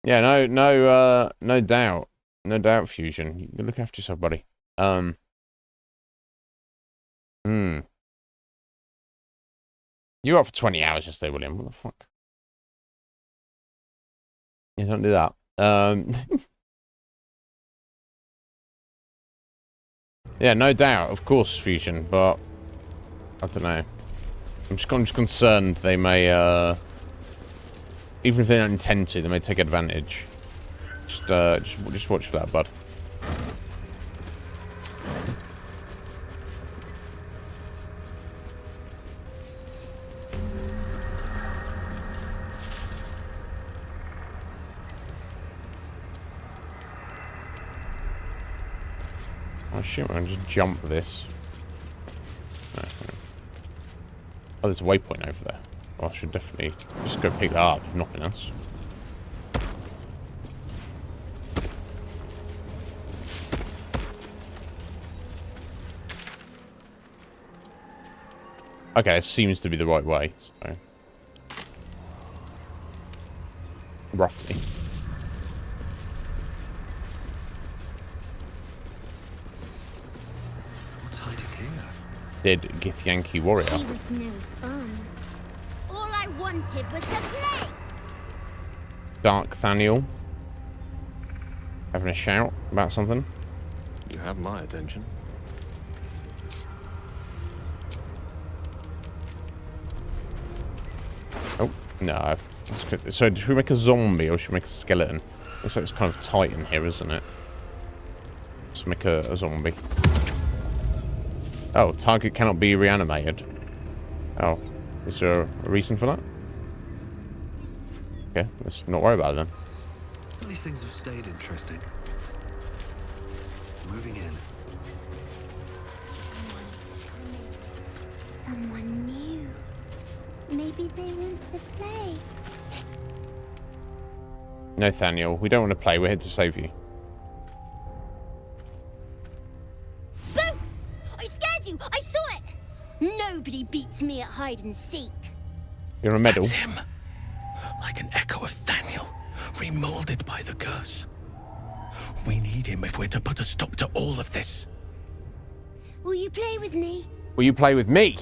Yeah, no doubt. No doubt, Fusion. You can look after yourself, buddy. You were up for 20 hours yesterday, William. What the fuck? Yeah, don't do that. Yeah, no doubt. Of course, Fusion, but I don't know. I'm just concerned they may, even if they don't intend to, they may take advantage. Just watch for that, bud. I assume I can just jump this. No. Oh, there's a waypoint over there. Well, I should definitely just go pick that up, if nothing else. Okay, it seems to be the right way, so... roughly. What's hiding here? Dead Githyanki warrior. He was no fun. All I wanted was to play. Dark Thaniel. Having a shout about something. You have my attention. Oh, no. That's good. So, should we make a zombie or should we make a skeleton? Looks like it's kind of tight in here, isn't it? Let's make a zombie. Oh, target cannot be reanimated. Oh, is there a reason for that? Okay, let's not worry about it then. These things have stayed interesting. Moving in. Someone new. Maybe they want to play. No, Thaniel, we don't want to play. We're here to save you. Boo! I scared you! I saw it! Nobody beats me at hide and seek. You're a medal. That's him. Like an echo of Thaniel, remolded by the curse. We need him if we're to put a stop to all of this. Will you play with me? Will you play with me?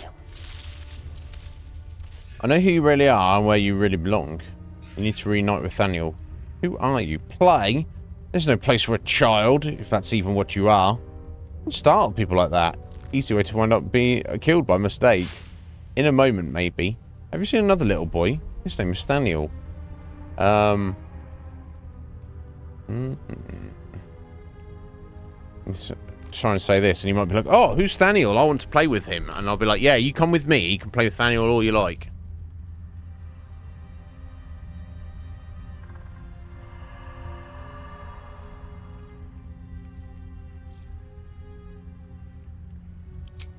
I know who you really are and where you really belong. You need to reunite with Thaniel. Who are you? Play? There's no place for a child, if that's even what you are. Don't startle people like that. Easy way to wind up being killed by mistake. In a moment, maybe. Have you seen another little boy? His name is Thaniel. He's trying to say this, and he might be like, "Oh, who's Thaniel? I want to play with him." And I'll be like, "Yeah, you come with me. You can play with Thaniel all you like."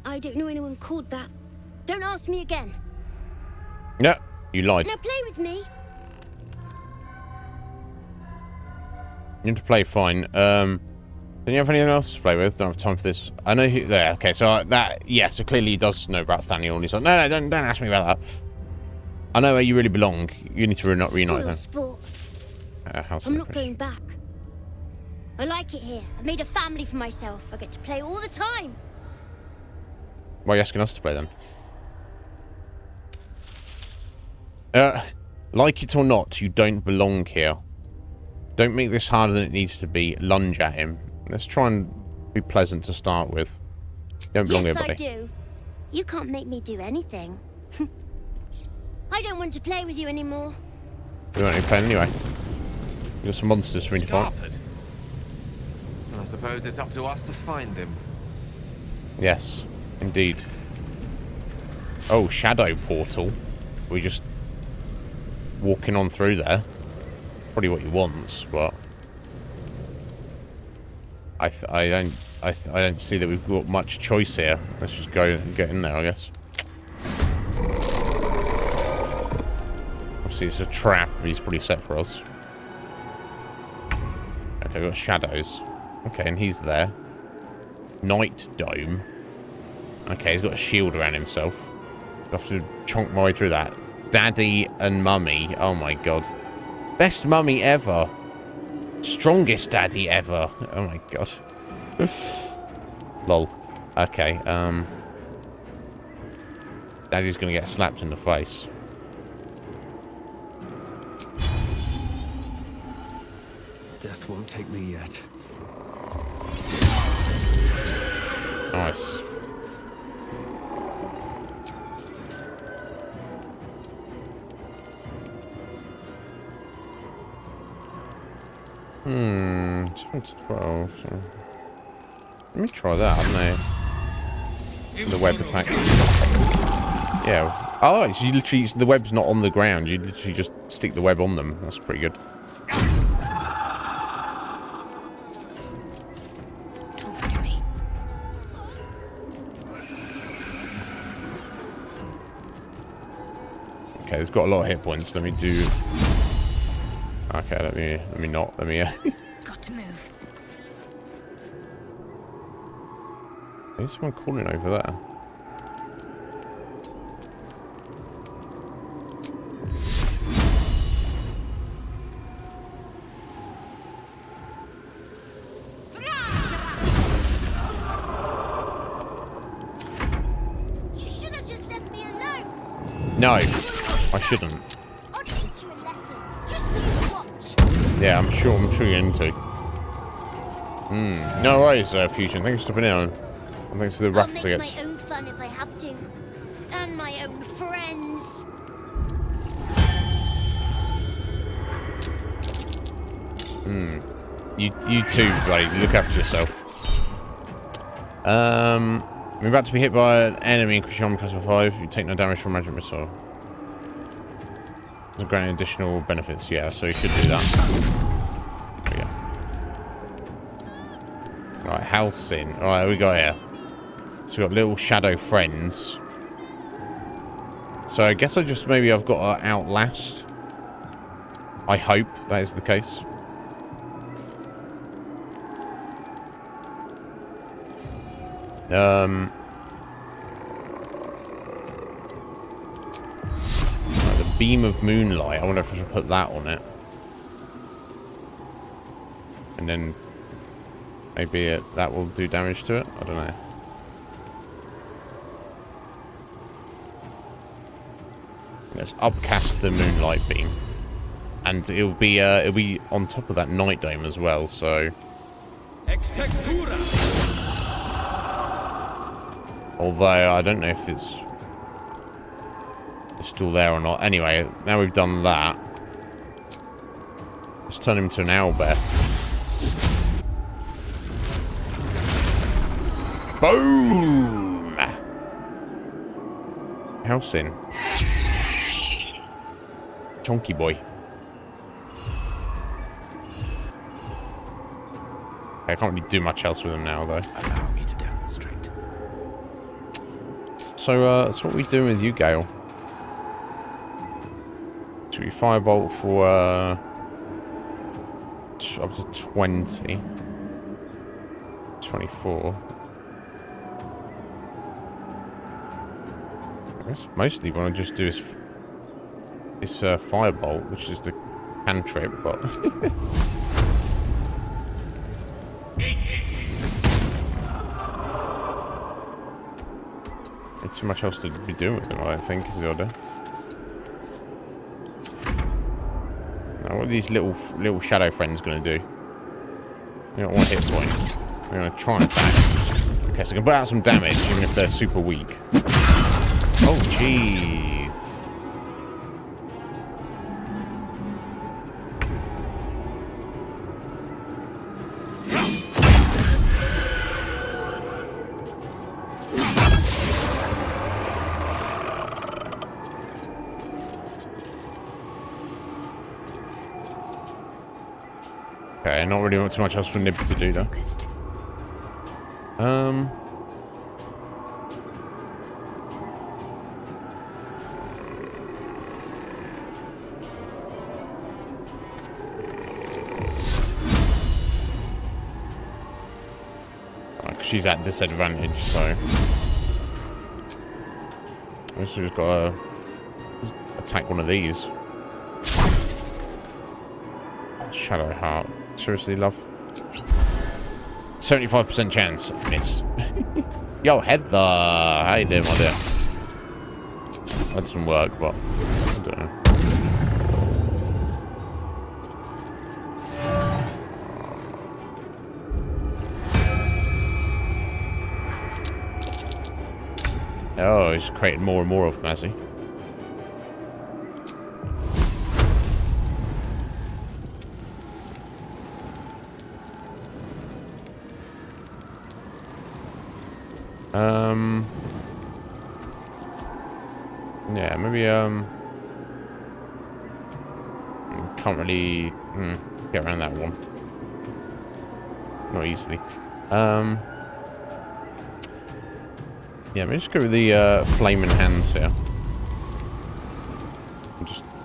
I don't know anyone called that. Don't ask me again. No, you lied. Now play with me. You need to play fine. Don't you have anything else to play with? Don't have time for this. I know who... There, okay, so that... Yeah, so clearly he does know about Thaniel, and he's like, no, don't ask me about that. I know where you really belong. You need to reunite them. Sport. How's I'm not going back. I like it here. I've made a family for myself. I get to play all the time. Why are you asking us to play then? Like it or not, you don't belong here. Don't make this harder than it needs to be. Lunge at him. Let's try and be pleasant to start with. You don't belong here, buddy. Yes, I do. You can't make me do anything. I don't want to play with you anymore. We won't even play anyway. You got some monsters for me to fight. I suppose it's up to us to find him. Yes, indeed. Oh, shadow portal. We just walking on through there. Probably what you want, but I don't see that we've got much choice here. Let's just go and get in there, I guess. Obviously, it's a trap. He's pretty set for us. Okay, we've got shadows. Okay, and he's there. Night Dome. Okay, he's got a shield around himself. I have to chonk my way through that. Daddy and Mummy. Oh my god. Best mummy ever. Strongest daddy ever. Oh my god. Lol. Okay, Daddy's gonna get slapped in the face. Death won't take me yet. Nice. It's 12. So. Let me try that, haven't I? The web attack. Yeah. Oh, so you literally, the web's not on the ground. You literally just stick the web on them. That's pretty good. Talk to me. Okay, it's got a lot of hit points. Let me do... Okay, let me not. Let me... Got to move. There's someone calling over there. You should have just left me alone. No, I shouldn't. I'll teach you a lesson. Just you watch. Yeah, I'm sure you're into. No worries, Fusion. Thanks for stopping in. And thanks for the rough I'll tickets. make my own fun if I have to. And my own friends. You too, buddy. Look after yourself. We're about to be hit by an enemy in Christian class of 5. You take no damage from magic missile. There's granting additional benefits, yeah, so you should do that. There we go. Right, house in. Alright, we got here. So we got little shadow friends. So I guess I've got to outlast. I hope that is the case. The beam of moonlight. I wonder if I should put that on it. And then maybe that will do damage to it. I don't know. Let's upcast the moonlight beam, and it'll be on top of that night dome as well. So. Although I don't know if it's still there or not. Anyway, now we've done that. Let's turn him to an owlbear. Boom! House in. Chonky boy. I can't really do much else with him now, though. Allow me to demonstrate. So what are we doing with you, Gale? Should we firebolt for up to 20? 24. I guess mostly what I just do is this firebolt, which is the cantrip, but not too much else to be doing with them, I don't think, is the order. Now, what are these little shadow friends going to do? They got 1 hit point. They're going to try and attack. Okay, so I can put out some damage, even if they're super weak. Oh, jeez. Okay, not really too much else for Nib to do though. She's at disadvantage, so I guess we just gotta attack one of these. Shadow Heart. Seriously, love. 75% chance. Miss. Yo, Heather. How you doing, my dear? Had some work, but I don't know. Oh, he's creating more and more of them, has he? Yeah, maybe, can't really, get around that one. Not easily. Yeah, let me just go with the, flaming hands here.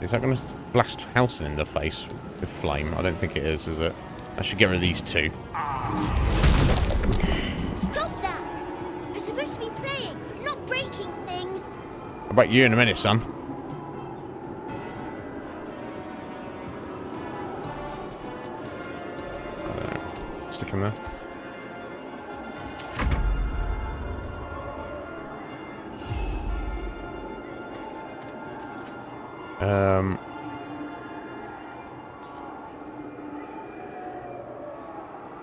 Is that going to blast Halsin in the face with flame? I don't think it is it? I should get rid of these two. Stop that! You're supposed to be playing, not breaking things. How about you in a minute, son? Stick him there.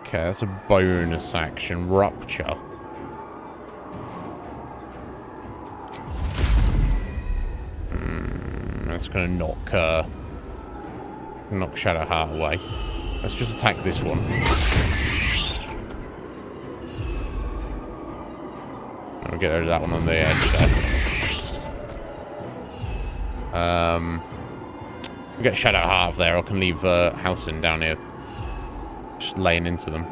Okay, that's a bonus action. Rupture. That's gonna knock Shadowheart away. Let's just attack this one. I'll get rid of that one on the edge there. We'll get Shadowheart up there. I can leave Halsin down here. Just laying into them.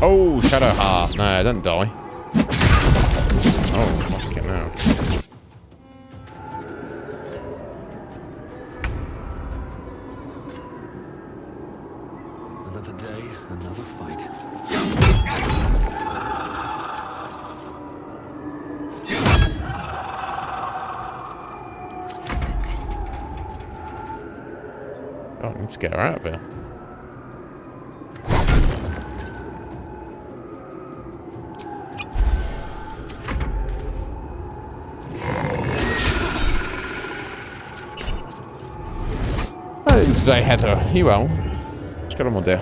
Oh, Shadowheart. No, don't die. Oh, fuck it now. Another day, another fight. Oh, I need to get her out of here. How are you today, Heather? Are you well? What's going on, my dear?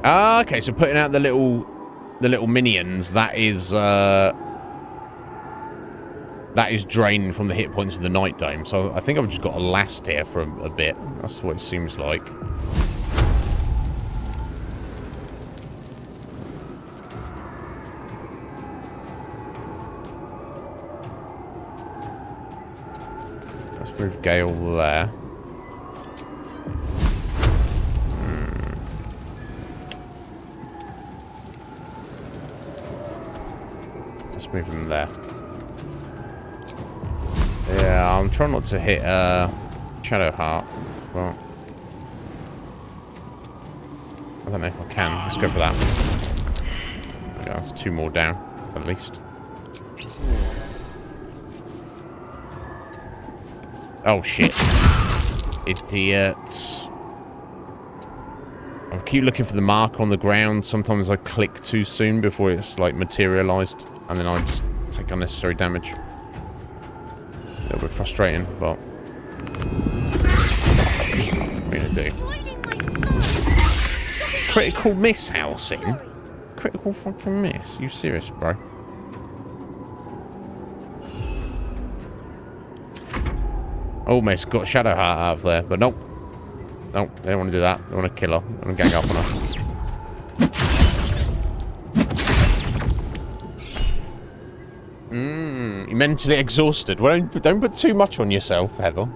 Ah, okay, so putting out the little minions, that is draining from the hit points of the Night Dome. So I think I've just got to last here for a bit. That's what it seems like. Let's move Gale there. Let's move him there. Yeah, I'm trying not to hit Shadowheart. Well, I don't know if I can. Let's go for that. Okay, that's 2 more down, at least. Oh shit. Idiots. I keep looking for the mark on the ground. Sometimes I click too soon before it's like materialized, and then I just take unnecessary damage. A little bit frustrating, but what are we gonna do? Critical miss, Halsin. Critical fucking miss. You serious, bro? Almost got Shadowheart out of there, but nope. Nope, they don't want to do that. They want to kill her. They want to gang up on her. You're mentally exhausted. Well, don't put too much on yourself, Heather.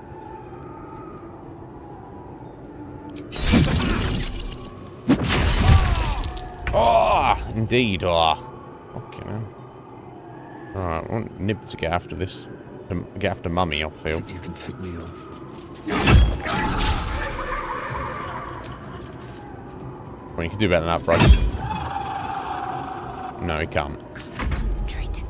Oh, indeed. Oh, fucking hell. Alright, I want Nib to get after this. Get after Mummy, I feel. You can take me on. Well, you can do better than that, bro. No, he can't. Concentrate.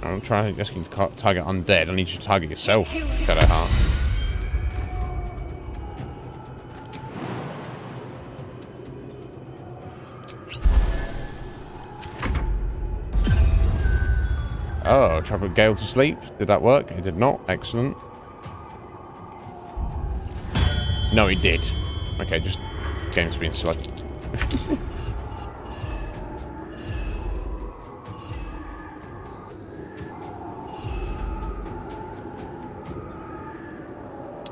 I'm trying to just target undead. I need you to target yourself, Shadowheart. Oh, try to put Gale to sleep. Did that work? It did not. Excellent. No, he did. Okay, just game's being slow.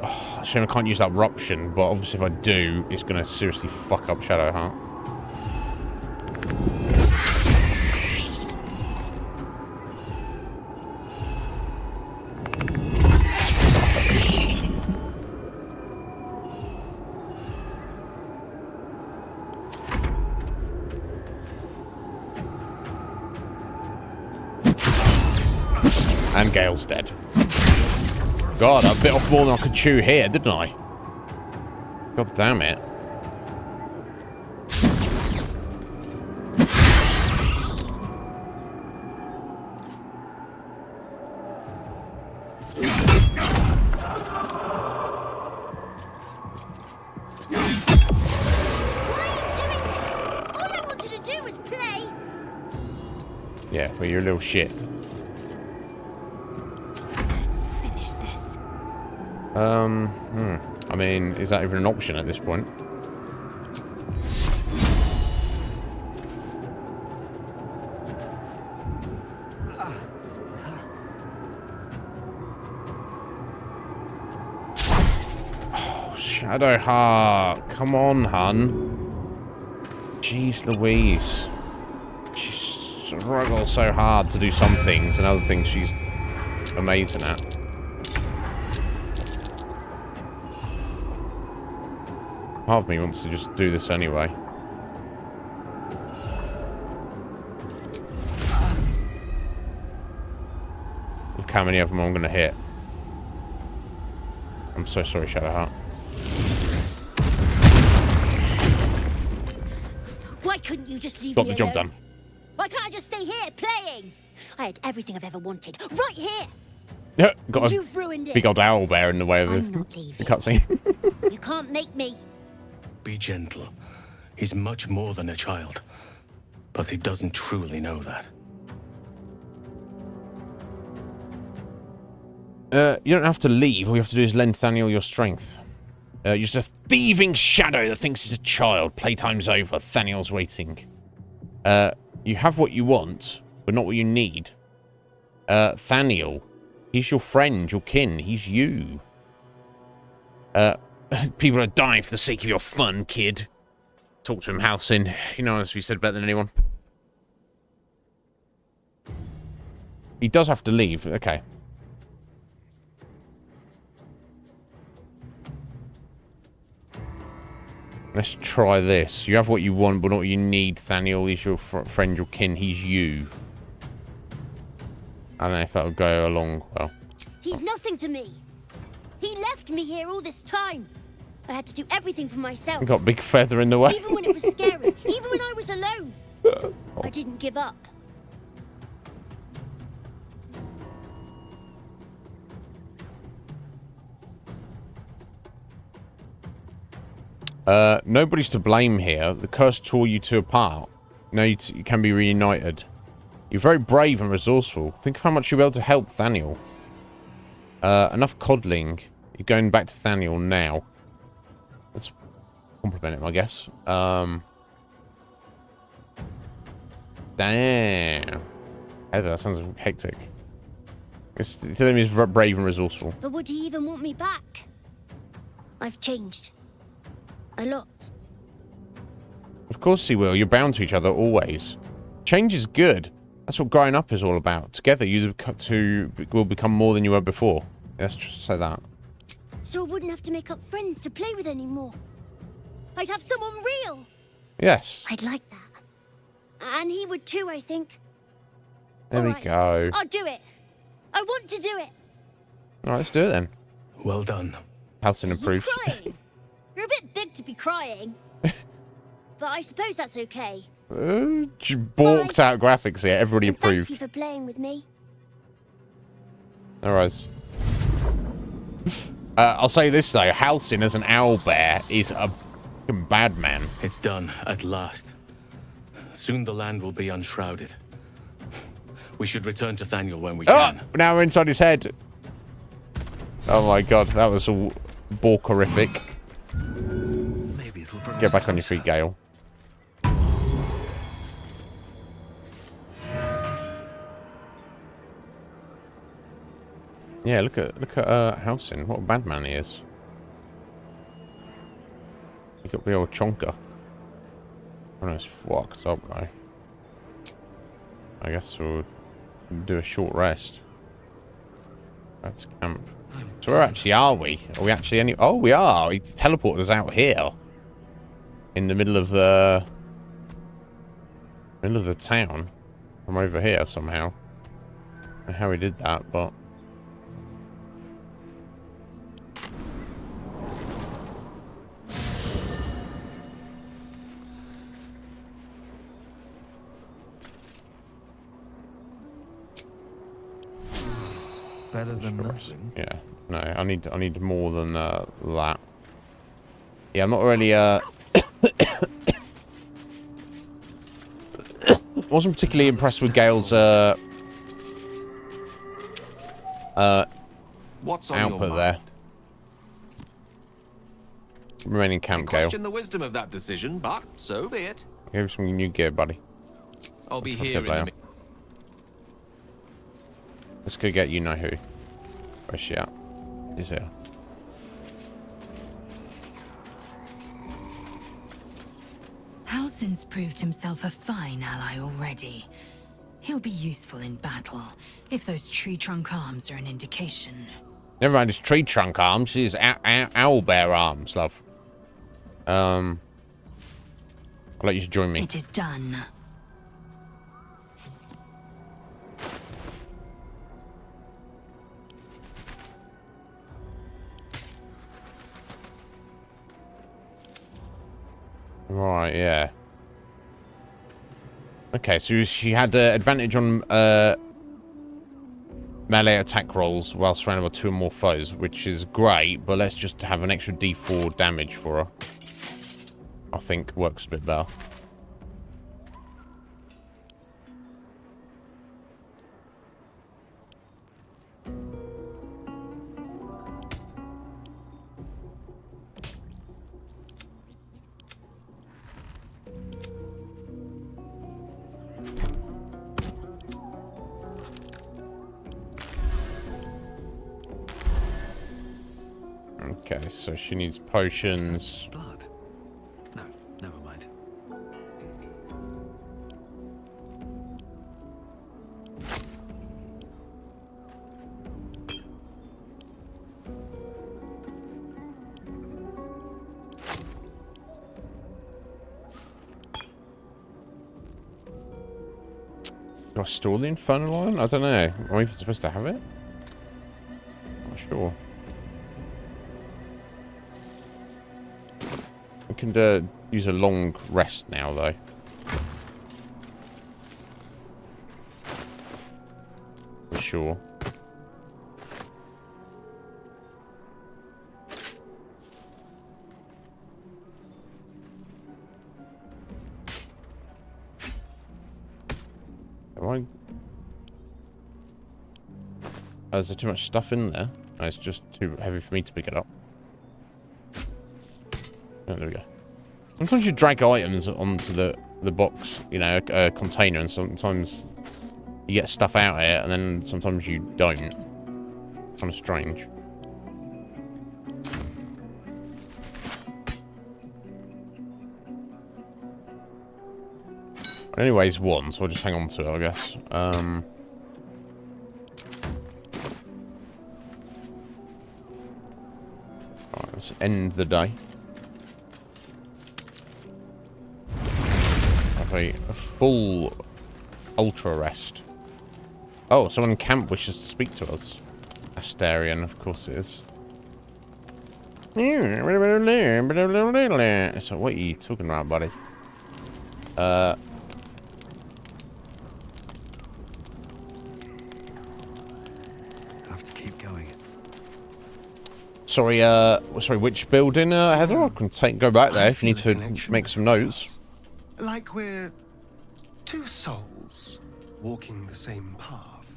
Oh, Shame I can't use that eruption, but obviously if I do, it's going to seriously fuck up Shadowheart. And Gale's dead. God, I bit off more than I could chew here, didn't I? God damn it. All I wanted to do was play. Yeah, well, you're a little shit. I mean, is that even an option at this point? Oh, Shadowheart. Come on, hun. Jeez Louise. She struggles so hard to do some things, and other things she's amazing at. Part of me wants to just do this anyway. Look how many of them I'm going to hit. I'm so sorry, Shadowheart. Why couldn't you just leave Got me the job alone? done. Why can't I just stay here playing? I had everything I've ever wanted, right here. Yeah, got You've ruined a it. big old owl bear in the way of the cutscene. You can't make me. Be gentle. He's much more than a child. But he doesn't truly know that. You don't have to leave. All you have to do is lend Thaniel your strength. You're just a thieving shadow that thinks he's a child. Playtime's over. Thaniel's waiting. You have what you want, but not what you need. Thaniel, he's your friend, your kin. He's you. People are dying for the sake of your fun, kid. Talk to him, Halcyon. You know, as we said, better than anyone. He does have to leave. Okay. Let's try this. You have what you want, but not what you need. Thaniel is your friend, your kin. He's you. I don't know if that'll go along well. He's nothing to me. He left me here all this time. I had to do everything for myself. Got a big feather in the way. Even when it was scary. Even when I was alone. I didn't give up. Nobody's to blame here. The curse tore you two apart. Now you can be reunited. You're very brave and resourceful. Think of how much you'll be able to help Thaniel. Enough coddling. You're going back to Thaniel now. Let's compliment him, I guess. Damn. Heather, that sounds hectic. Tell him he's brave and resourceful. But would he even want me back? I've changed. A lot. Of course he will. You're bound to each other always. Change is good. That's what growing up is all about. Together, you will become more than you were before. Let's just say that. So I wouldn't have to make up friends to play with anymore. I'd have someone real. Yes. I'd like that. And he would too, I think. There we go. I'll do it. I want to do it. All right, let's do it then. Well done. Halcyon approved. You're crying. You're a bit big to be crying. But I suppose that's okay. Balked out graphics here. Everybody approved. Thank you for playing with me. All right. I'll say this though: Halcyon as an owl bear is a bad man. It's done at last. Soon the land will be unshrouded. We should return to Thaniel when we can. Now we're inside his head. Oh my god, that was all horrific. Get back on your feet, Gale. Yeah, look at Halcyon. What a bad man he is. Pick up the old chonker. Oh, it's fucked up, though. I guess we'll do a short rest. That's camp. So where actually are we? Are we actually any... Oh, we are. He teleported us out here. In the middle of the... Middle of the town. From over here, somehow. I don't know how he did that, but... Better than nothing. Yeah, no, I need more than that. Yeah, I'm not really wasn't particularly impressed with Gale's What's on output your there. mind? Remain in camp, Gale. Question the wisdom of that decision, but so be it. Give him some new gear, buddy. I'll be I'll here get in a there. minute. Let's go get you know who. Where's she at? He's here. Halsin's proved himself a fine ally already. He'll be useful in battle, if those tree trunk arms are an indication. Never mind his tree trunk arms, his owl bear arms, love. I'll let you join me. It is done. Right, yeah. Okay, so she had advantage on melee attack rolls while surrounded by 2 or more foes, which is great, but let's just have an extra D4 damage for her. I think works a bit better. Okay, so she needs potions. Blood? No, never mind. Do I store the Infernal Iron? I don't know. Am I even supposed to have it? Not sure. We can use a long rest now, though. For sure. Am I... Oh, is there too much stuff in there? No, it's just too heavy for me to pick it up. Oh, there we go. Sometimes you drag items onto the box, you know, a container, and sometimes you get stuff out of it, and then sometimes you don't. Kind of strange. Anyways, one, so I'll just hang on to it, I guess. Right, let's end the day. Have a full ultra rest. Oh, someone in camp wishes to speak to us. Astarion, of course it is. So what are you talking about, buddy? Sorry, sorry, which building, Heather? I can go back there if you need to make some notes. Like we're two souls walking the same path.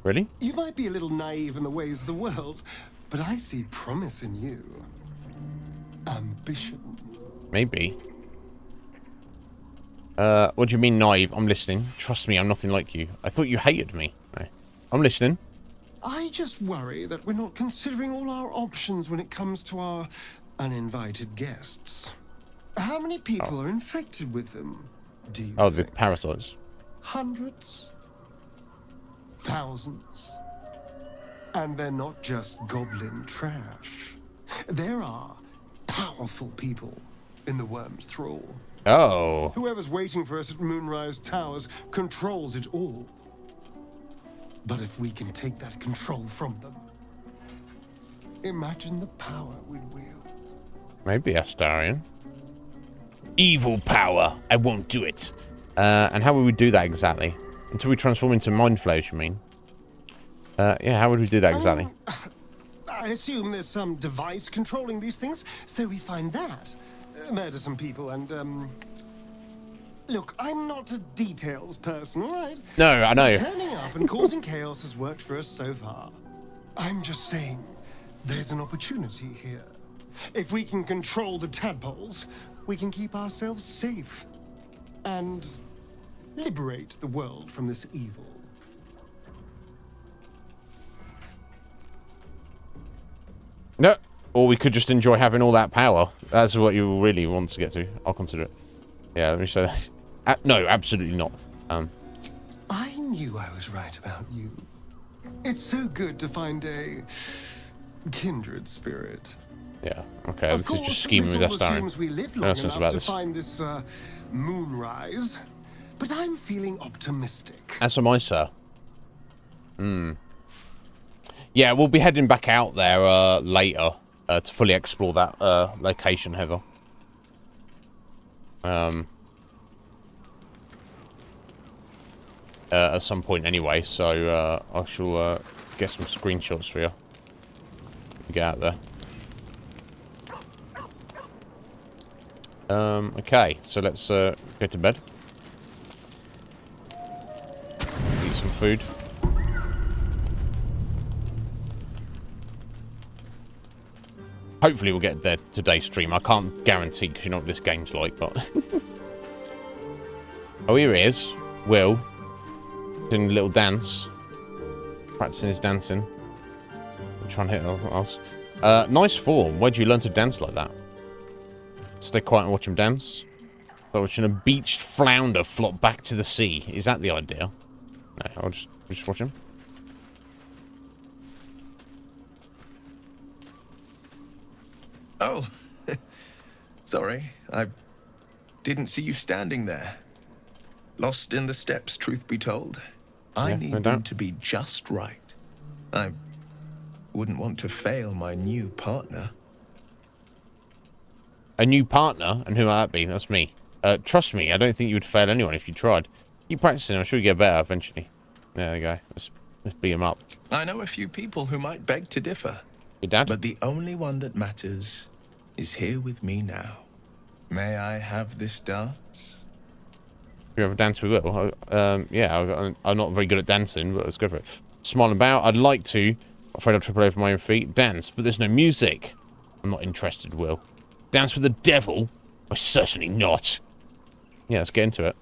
Really? You might be a little naive in the ways of the world, but I see promise in you. Ambition. Maybe. What do you mean naive? I'm listening. Trust me, I'm nothing like you. I thought you hated me. No. I'm listening. I just worry that we're not considering all our options when it comes to our uninvited guests. How many people are infected with them, do you Oh, think? the parasites. Hundreds? Thousands? And they're not just goblin trash. There are powerful people in the worm's thrall. Oh. Whoever's waiting for us at Moonrise Towers controls it all. But if we can take that control from them, imagine the power we'd wield. Maybe Astarion. Evil power. I won't do it. And how would we do that exactly? Until we transform into mind flayers, you mean? Yeah, how would we do that exactly? I assume there's some device controlling these things, so we find that. Murder some people and, Look, I'm not a details person, all right? No, I know. Turning up and causing chaos has worked for us so far. I'm just saying, there's an opportunity here. If we can control the tadpoles, we can keep ourselves safe. And liberate the world from this evil. No. Or we could just enjoy having all that power. That's what you really want to get to. I'll consider it. Yeah, let me show that. No, absolutely not. I knew I was right about you. It's so good to find a kindred spirit. Yeah, okay, this is just scheming with Astarion. We live No long sense enough about to this. find this moonrise, but I'm feeling optimistic. As am I, sir. Yeah, we'll be heading back out there later to fully explore that location, Heather. At some point anyway, so I shall get some screenshots for you. Get out there. Okay, so let's go to bed. Eat some food. Hopefully we'll get there today's stream. I can't guarantee because you know what this game's like, but... Oh, here he is. Will. Doing a little dance. Practicing his dancing. Trying to hit us. Nice form. Where'd you learn to dance like that? Stay quiet and watch him dance. So watching a beached flounder flop back to the sea. Is that the idea? No, I'll just watch him. Oh, sorry. I didn't see you standing there. Lost in the steps, truth be told. I Yeah, need no them doubt. to be just right. I wouldn't want to fail my new partner. A new partner? And who might that be? That's me. Trust me, I don't think you would fail anyone if you tried. Keep practicing, I'm sure you get better eventually. There you go. Let's beat him up. I know a few people who might beg to differ. Your dad? But the only one that matters is here with me now. May I have this dance? If you have a dance, we will. Yeah, I'm not very good at dancing, but let's go for it. Smile about. I'd like to. Afraid I'll trip over my own feet. Dance, but there's no music. I'm not interested, Will. Dance with the devil? Why, certainly not. Yeah, let's get into it.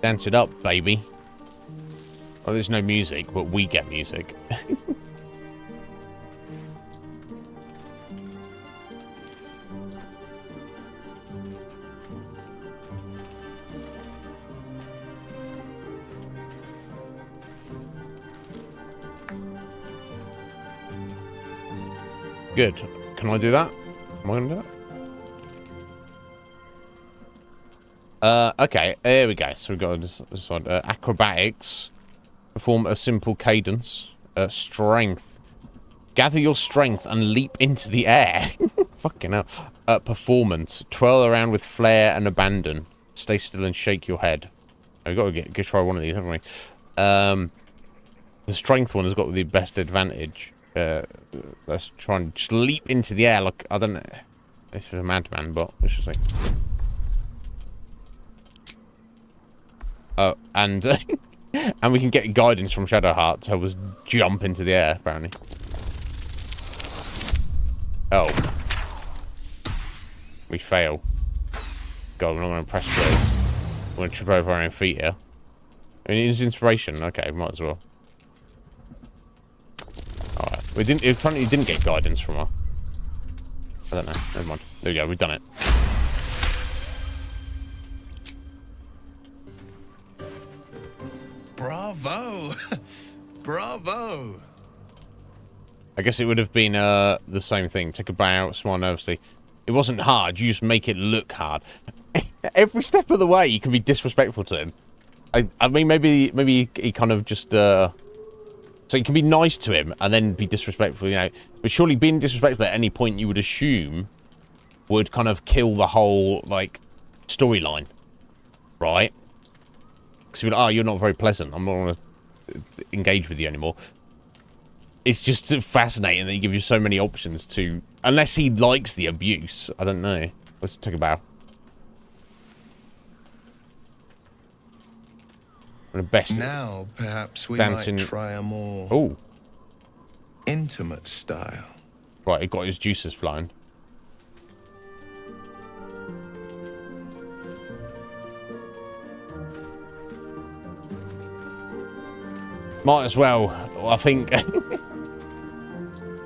Dance it up, baby. Oh, there's no music, but we get music. Good. Can I do that? Am I going to do that? Okay, here we go. So we've got this one. Acrobatics. Perform a simple cadence. Strength. Gather your strength and leap into the air. Fucking hell. Performance. Twirl around with flair and abandon. Stay still and shake your head. We've got to try one of these, haven't we? The strength one has got the best advantage. Let's try and just leap into the air like, I don't know. This is a madman, but let's just see. Oh, and and we can get guidance from Shadowheart to help us jump into the air, apparently. Oh. We fail. God, we're not going to press play. We're going to trip over our own feet here. I mean, it's inspiration. Okay, might as well. Alright. We didn't. Apparently, you didn't get guidance from her. I don't know. Never mind. There we go. We've done it. Bravo! Bravo! I guess it would have been the same thing. Take a bow, smile nervously. It wasn't hard. You just make it look hard. Every step of the way, you can be disrespectful to him. I mean, maybe he kind of just so you can be nice to him and then be disrespectful, you know. But surely being disrespectful at any point, you would assume, would kind of kill the whole like storyline, right? Because you're like, oh, you're not very pleasant. I'm not going to engage with you anymore. It's just fascinating that he gives you so many options to... Unless he likes the abuse. I don't know. Let's take a bow. The best now, perhaps we dancing... might try a more... intimate style. Right, he got his juices flowing. Might as well. I think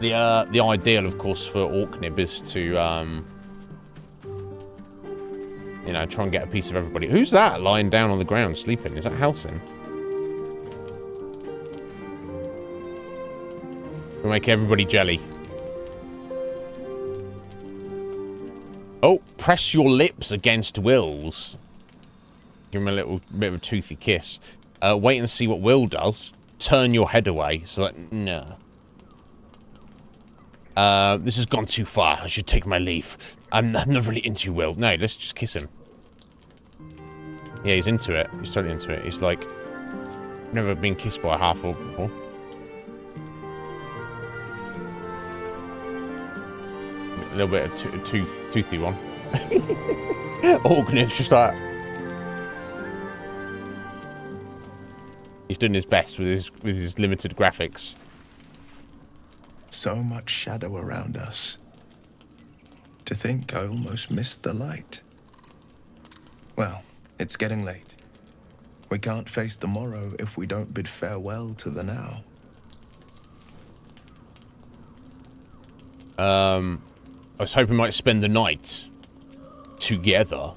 the ideal, of course, for Orknib is to you know, try and get a piece of everybody. Who's that lying down on the ground sleeping? Is that Halsin? We'll make everybody jelly. Oh, press your lips against Will's. Give him a little bit of a toothy kiss. Wait and see what Will does. Turn your head away. So that, no. This has gone too far. I should take my leave. I'm not really into you, Will. No, let's just kiss him. Yeah, he's into it. He's totally into it. He's like, never been kissed by a half-orc before. A little bit of toothy one. Orknib's just like... He's doing his best with his limited graphics. So much shadow around us. To think I almost missed the light. Well, it's getting late. We can't face the morrow if we don't bid farewell to the now. I was hoping we might spend the night together.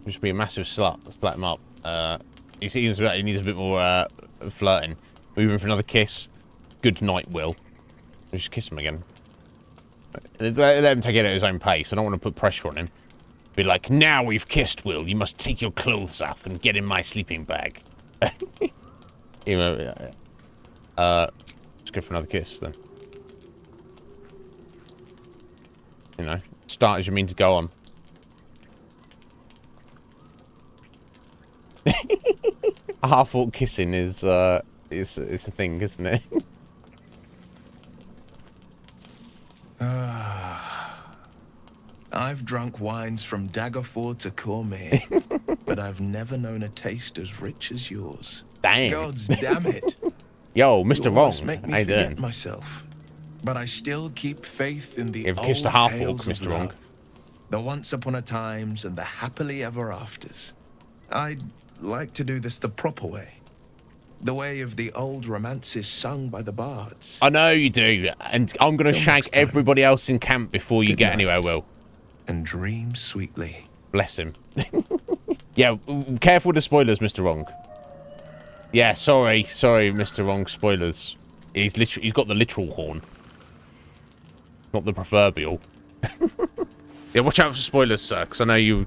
Which would be a massive slut. Let's split him up. He seems like he needs a bit more flirting. Moving for another kiss. Good night, Will. We'll just kiss him again. Let him take it at his own pace. I don't want to put pressure on him. Be like, now we've kissed, Will. You must take your clothes off and get in my sleeping bag. You know, let's go for another kiss then. You know, start as you mean to go on. Half-orc kissing is a thing, isn't it? I've drunk wines from Daggerford to Cormier, but I've never known a taste as rich as yours. Dang. Gods damn it. Yo, Mr. Wrong. Make me How you forget doing? myself, but I still keep faith in the You've old kissed a half-orc, tales of Mr. Wrong. love, the once upon a times and the happily ever afters. I'd like to do this the proper way. The way of the old romances sung by the bards. I know you do, and I'm going to shank everybody else in camp before you get anywhere, Will. And dream sweetly. Bless him. Yeah, careful with the spoilers, Mr. Wrong. Yeah, sorry, Mr. Wrong, spoilers. He's got the literal horn. Not the proverbial. Yeah, watch out for spoilers, sir, because I know you're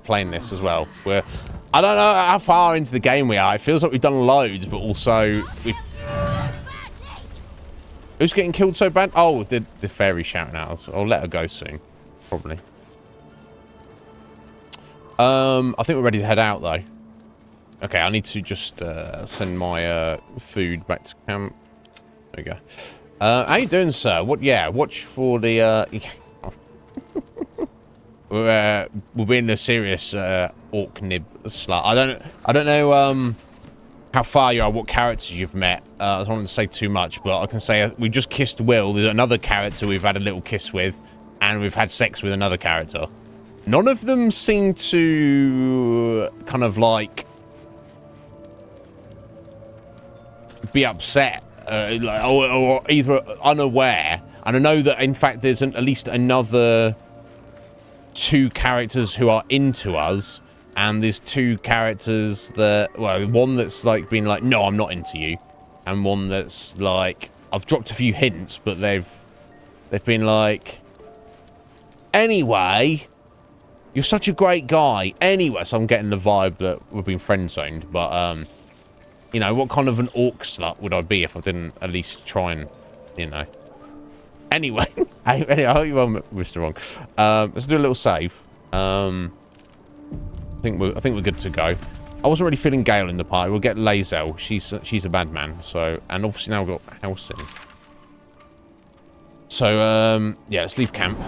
playing this as well. I don't know how far into the game we are. It feels like we've done loads, but also we've... Who's getting killed so bad? Oh, the fairy shouting at us. I'll let her go soon, probably. I think we're ready to head out though. Okay, I need to just send my food back to camp. There we go. How you doing, sir? Watch for the we'll be in a serious Orknib slut. I don't know how far you are, what characters you've met. I don't want to say too much, but I can say we just kissed Will. There's another character we've had a little kiss with, and we've had sex with another character. None of them seem to kind of like be upset or either unaware. And I know that, in fact, there's at least another 2 characters who are into us, and there's 2 characters that, well, one that's like been like, no, I'm not into you, and one that's like, I've dropped a few hints, but they've been like, anyway, you're such a great guy. Anyway, so I'm getting the vibe that we've been friend zoned, but you know, what kind of an orc slut would I be if I didn't at least try and, you know. Anyway, anyway, I hope you well, Mr. Wrong. Let's do a little save. I think we're good to go. I wasn't really feeling Gale in the party. We'll get Lae'zel. She's a bad man. So, and obviously now we've got Halsin. So yeah, let's leave camp.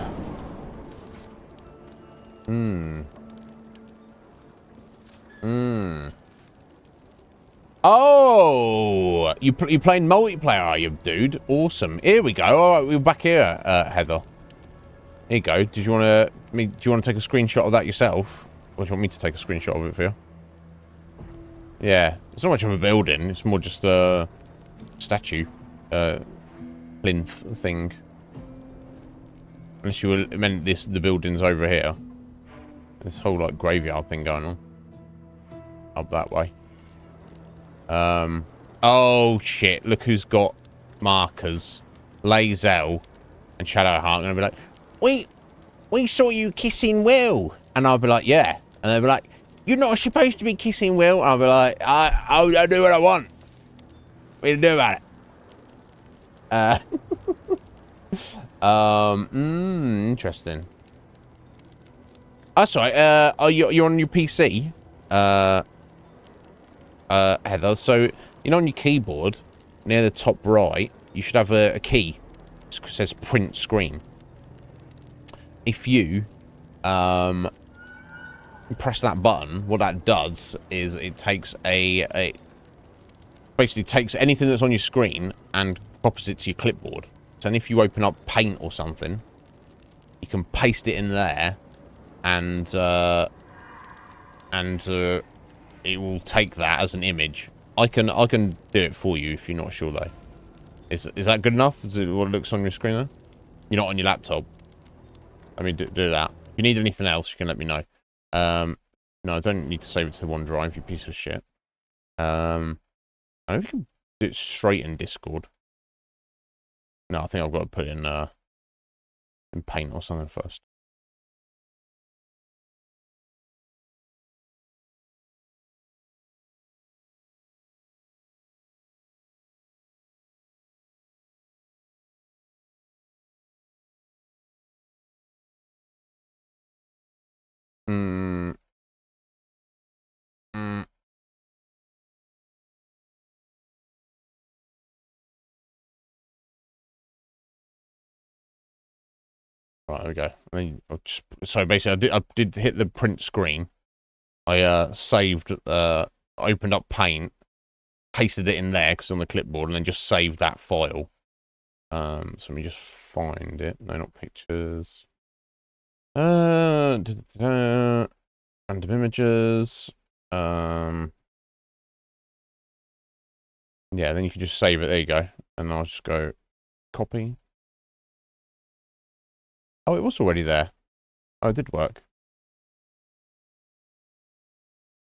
Oh, you playing multiplayer, are you, dude? Awesome. Here we go. All right, we're back here, Heather. Here you go. Do you want to take a screenshot of that yourself, or do you want me to take a screenshot of it for you? Yeah, it's not much of a building. It's more just a statue, plinth thing. Unless you meant the building's over here. This whole like graveyard thing going on. Up that way. Oh shit, look who's got markers. Lae'zel and Shadowheart. And I'll be like, we saw you kissing Will. And I'll be like, yeah. And they'll be like, you're not supposed to be kissing Will. And I'll be like, I'll do what I want. What do you do about it? Interesting. Oh, sorry, you're on your PC? Heather, so, you know, on your keyboard, near the top right, you should have a key. It says print screen. If you press that button, what that does is it takes basically takes anything that's on your screen and copies it to your clipboard. So if you open up Paint or something, you can paste it in there, and it will take that as an image. I can do it for you if you're not sure though. Is that good enough? Is it what it looks on your screen there? You're not on your laptop. Let me do that. If you need anything else, you can let me know. No, I don't need to save it to the OneDrive, you piece of shit. I don't know if you can do it straight in Discord. No, I think I've got to put it in Paint or something first. Right, there we go. So basically, I did hit the print screen. I saved, opened up Paint, pasted it in there because it's on the clipboard, and then just saved that file. So let me just find it. No, not pictures. Random images. Yeah, then you can just save it. There you go. And I'll just go copy. Oh, it was already there. Oh, it did work.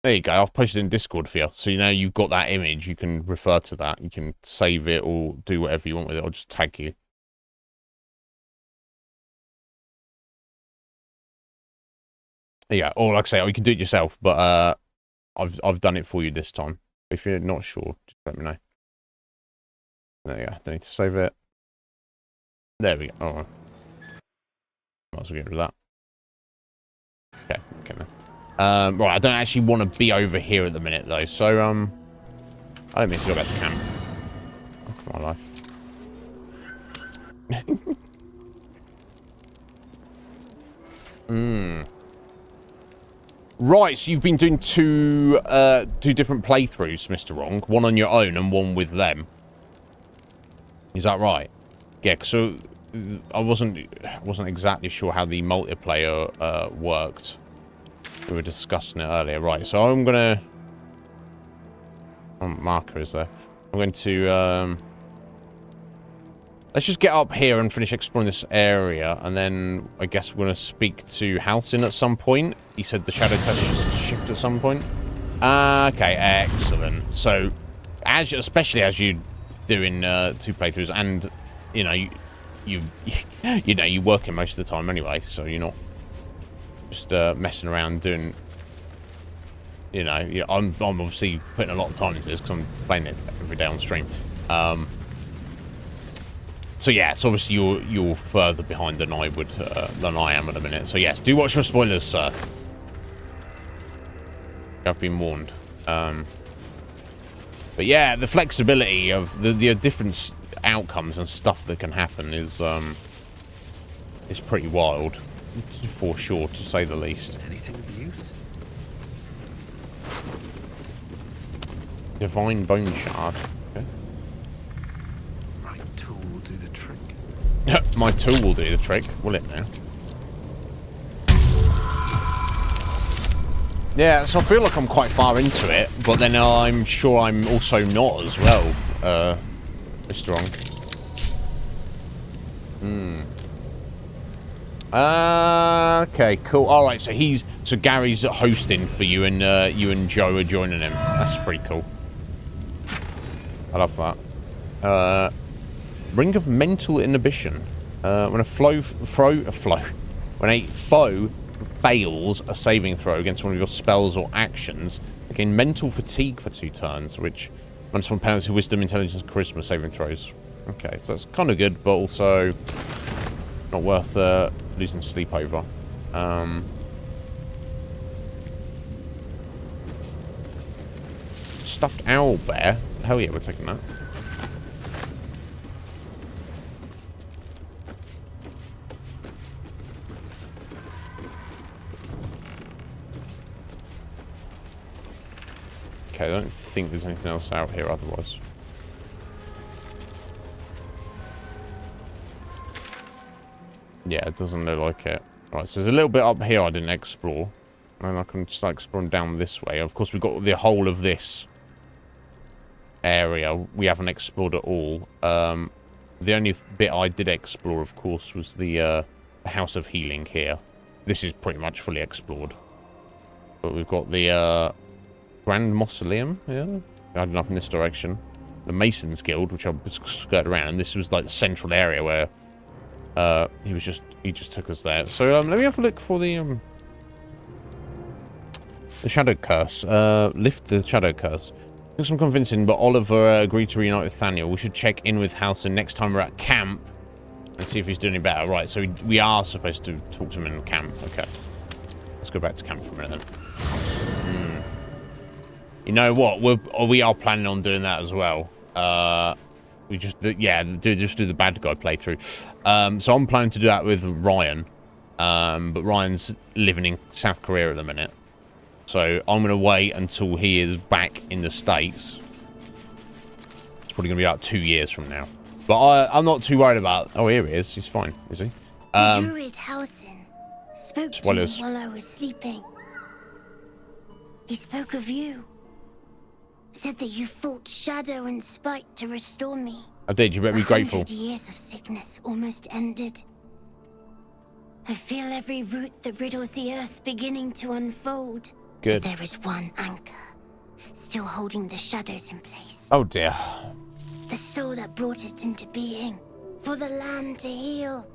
There you go. I've posted it in Discord for you. So now you've got that image. You can refer to that. You can save it or do whatever you want with it. I'll just tag you. Yeah, or like I say, you can do it yourself, but I've done it for you this time. If you're not sure, just let me know. There you go. Don't need to save it. There we go. Oh, might as well get rid of that. Okay, then. Right, I don't actually want to be over here at the minute though, so I don't mean to go back to camp. Oh, come on, life. Right, so you've been doing two different playthroughs, Mr. Wrong. One on your own and one with them. Is that right? Yeah, so I wasn't exactly sure how the multiplayer worked. We were discussing it earlier. Right, so I'm gonna... Oh, marker is there. I'm going to let's just get up here and finish exploring this area, and then I guess we're going to speak to Halcyon at some point. He said the shadow test shift at some point. Okay, excellent. So, especially as you doing 2 playthroughs, and you know you working most of the time anyway, so you're not just messing around doing. You know, I'm obviously putting a lot of time into this because I'm playing it every day on stream. So yeah, so obviously you're further behind than I am at the minute. So yes, do watch for spoilers, sir. I've been warned. But yeah, the flexibility of the different outcomes and stuff that can happen is pretty wild, for sure, to say the least. Anything of use? Divine Bone Shard. Okay. My tool will do the trick. My tool will do the trick, will it now? Yeah, so I feel like I'm quite far into it, but then I'm sure I'm also not as well. Strong. Okay, cool. All right, so Gary's hosting for you, and you and Joe are joining him. That's pretty cool. I love that. Ring of Mental Inhibition. When a foe fails a saving throw against one of your spells or actions, gain mental fatigue for 2 turns, which runs from penalty wisdom, intelligence, charisma saving throws. Okay, so that's kind of good, but also not worth losing sleep over. Stuffed owl bear. Hell yeah, we're taking that. Okay, I don't think there's anything else out here otherwise. Yeah, it doesn't look like it. Right, so there's a little bit up here I didn't explore. And I can start exploring down this way. Of course, we've got the whole of this area we haven't explored at all. The only bit I did explore, of course, was the House of Healing here. This is pretty much fully explored. But we've got the Grand Mausoleum, yeah, guiding up in this direction. The Mason's Guild, which I skirted around, and this was like the central area where he just took us there. So let me have a look for the Shadow Curse. Lift the Shadow Curse. Took some convincing, but Oliver agreed to reunite with Thaniel. We should check in with Halcyon next time we're at camp and see if he's doing any better. Right, so we are supposed to talk to him in camp. Okay, let's go back to camp for a minute then. You know what? We are planning on doing that as well. We just do the bad guy playthrough. So I'm planning to do that with Ryan, but Ryan's living in South Korea at the minute, so I'm gonna wait until he is back in the States. It's probably gonna be like 2 years from now, but I'm not too worried about. Oh, here he is. He's fine, is he? The druid Halcyon spoke to me while I was sleeping. He spoke of you. Said that you fought shadow and spite to restore me. I did. You better be grateful. 100 years of sickness almost ended. I feel every root that riddles the earth beginning to unfold. Good. But there is one anchor, still holding the shadows in place. Oh dear. The soul that brought it into being, for the land to heal.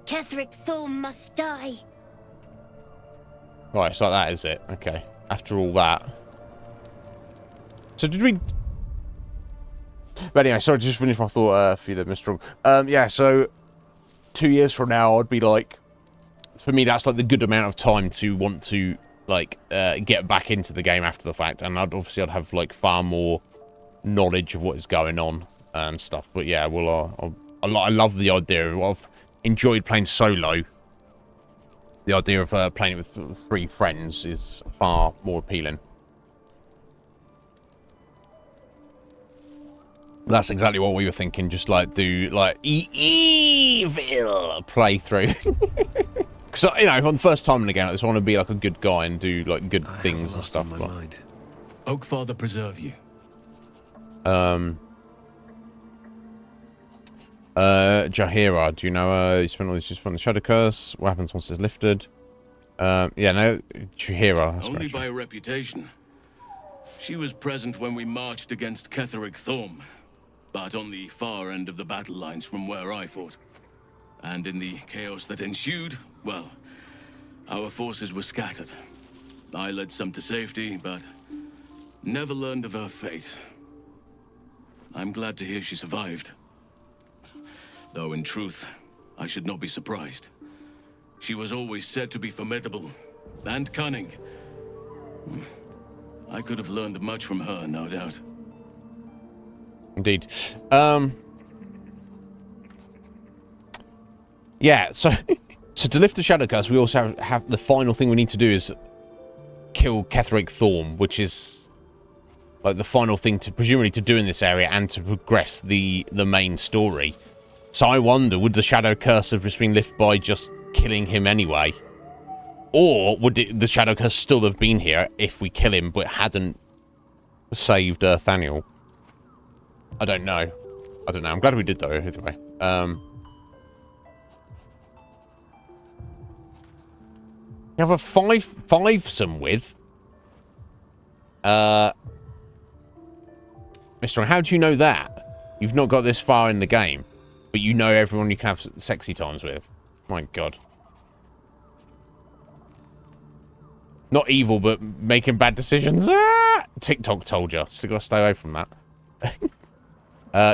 Ketheric Thorm must die. Right, so that is it. Okay. After all that. So did we... But anyway, sorry to just finish my thought for you there, Mr. Strong. Yeah, so 2 years from now, I'd be like... For me, that's like the good amount of time to want to, like, get back into the game after the fact. And I'd have, like, far more knowledge of what is going on and stuff. But yeah, well, I love the idea of... I've enjoyed playing solo. The idea of playing it with 3 friends is far more appealing. That's exactly what we were thinking. Just like do like evil playthrough. Because you know, on the first time in the game, I just want to be like a good guy and do like good things and stuff. But... Oakfather preserve you. Jaheira, do you know, you spent all this just from the Shadow Curse. What happens once it's lifted? Yeah, no, Jaheira. Only by reputation. She was present when we marched against Ketheric Thorm, but on the far end of the battle lines from where I fought. And in the chaos that ensued, well, our forces were scattered. I led some to safety, but never learned of her fate. I'm glad to hear she survived. Though in truth, I should not be surprised. She was always said to be formidable and cunning. I could have learned much from her, no doubt. Indeed. Yeah, so to lift the Shadow Curse, we also have the final thing we need to do is kill Ketheric Thorm, which is like the final thing to presumably to do in this area and to progress the main story. So I wonder, would the Shadow Curse have just been lifted by just killing him anyway? Or would the Shadow Curse still have been here if we kill him but hadn't saved Thaniel? I don't know. I'm glad we did though, either way. You have a fivesome with Mr. How do you know that? You've not got this far in the game, but you know everyone you can have sexy times with. My God. Not evil, but making bad decisions. Ah! TikTok told you. So you gotta stay away from that.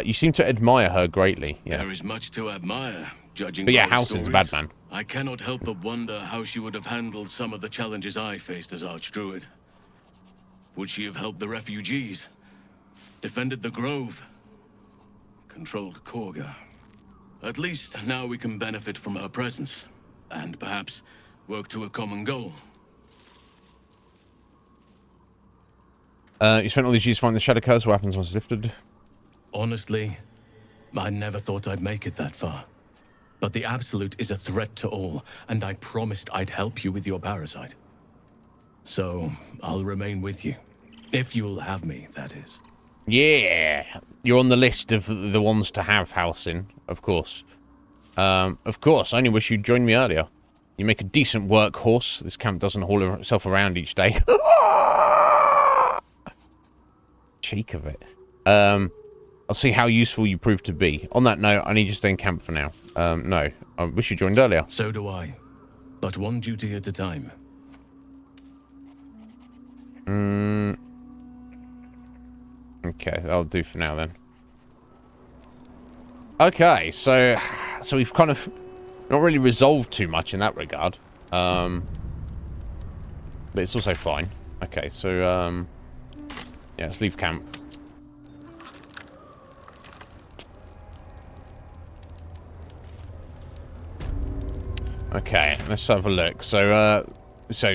You seem to admire her greatly. Yeah. There is much to admire, judging but yeah, by Halsin's a bad man. I cannot help but wonder how she would have handled some of the challenges I faced as Archdruid. Would she have helped the refugees? Defended the Grove? Controlled Korga? At least now we can benefit from her presence, and perhaps work to a common goal. You spent all these years finding the Shadow Curse. What happens once it's lifted? Honestly, I never thought I'd make it that far. But the Absolute is a threat to all, and I promised I'd help you with your parasite. So, I'll remain with you. If you'll have me, that is. Yeah, you're on the list of the ones to have, Halsin, of course. Of course, I only wish you'd joined me earlier. You make a decent workhorse. This camp doesn't haul itself around each day. Cheek of it. I'll see how useful you prove to be. On that note, I need you to stay in camp for now. No, I wish you joined earlier. So do I. But one duty at a time. Okay, that'll do for now then. Okay, so we've kind of not really resolved too much in that regard. But it's also fine. Okay, so yeah, let's leave camp. Okay, let's have a look. So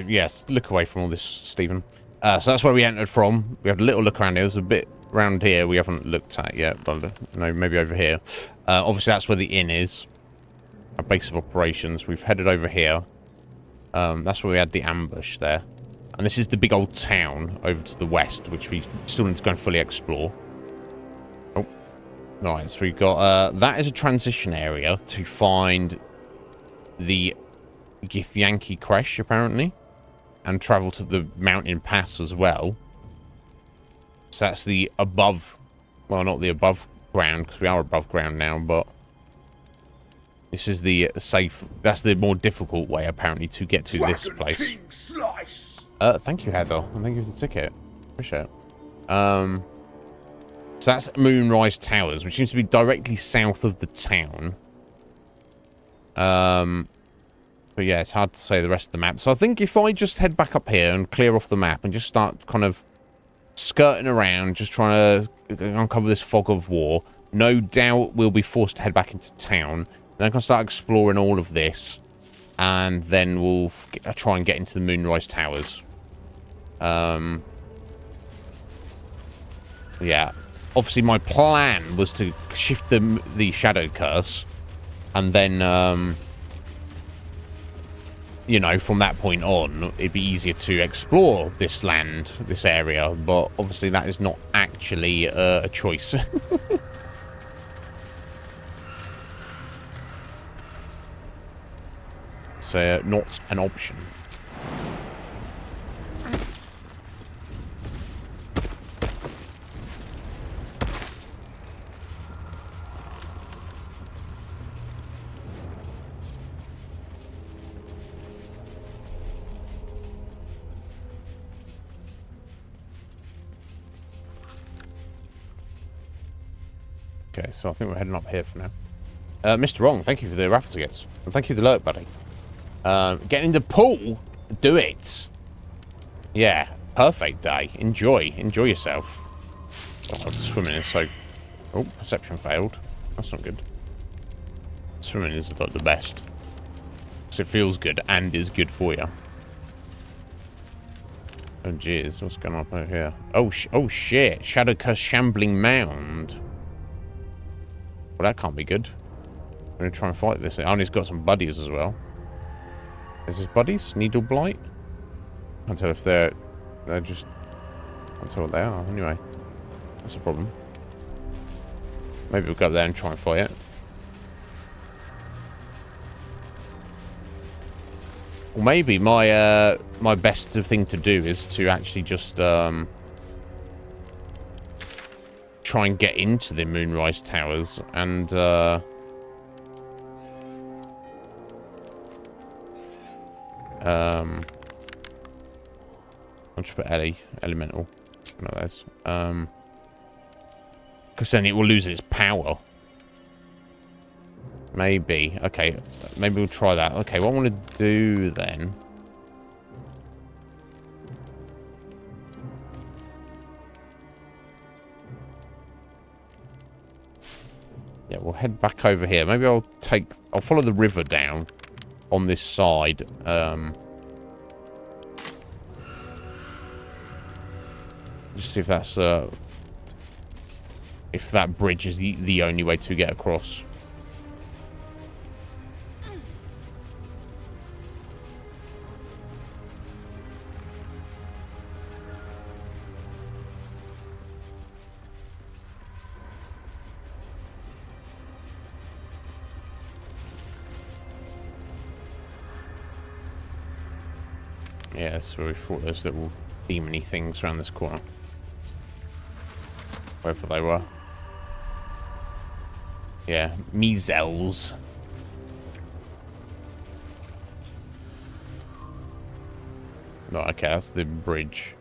yes, look away from all this, Stephen. So that's where we entered from. We had a little look around here. There's a bit around here we haven't looked at yet, but no, maybe over here. Obviously, that's where the inn is. Our base of operations. We've headed over here. That's where we had the ambush there. And this is the big old town over to the west, which we still need to go and fully explore. Oh, right. So we've got that is a transition area to find the Githyanki Creche, apparently, and travel to the mountain pass as well. So that's the above, well, not the above ground, because we are above ground now, but this is the safe, that's the more difficult way, apparently, to get to this place. Thank you, Heather, and thank you for the ticket. Appreciate it. So that's Moonrise Towers, which seems to be directly south of the town. But yeah, it's hard to say the rest of the map. So I think if I just head back up here and clear off the map and just start kind of skirting around, just trying to uncover this fog of war, no doubt we'll be forced to head back into town. Then I can start exploring all of this, and then we'll try and get into the Moonrise Towers. Yeah. Obviously, my plan was to shift the Shadow Curse, and then, you know, from that point on, it'd be easier to explore this land, this area, but obviously that is not actually a choice. It's not an option. Okay, so I think we're heading up here for now. Mr. Wrong, thank you for the raffle tickets. And thank you for the alert, buddy. Get in the pool. Do it. Yeah, perfect day. Enjoy. Enjoy yourself. Oh, swimming is so... Oh, perception failed. That's not good. Swimming is like the best. So it feels good and is good for you. Oh, jeez. What's going on over here? Oh, shit. Shadow Curse Shambling Mound. Well, that can't be good. I'm going to try and fight this. Oh, and he's got some buddies as well. Is his buddies? Needle Blight? I can't tell if they're just... I can't tell what they are. Anyway, that's a problem. Maybe we'll go up there and try and fight it. Or maybe my my best thing to do is to actually just try and get into the Moonrise Towers and I'll just put elemental. No, that's because then it will lose its power. Maybe. Okay, maybe we'll try that. Okay, what I want to do then... Yeah, we'll head back over here. Maybe I'll follow the river down on this side. Just see if that's if that bridge is the only way to get across. Yeah, so we fought those little demony things around this corner. Wherever they were. Yeah, measles. No, okay, that's the bridge.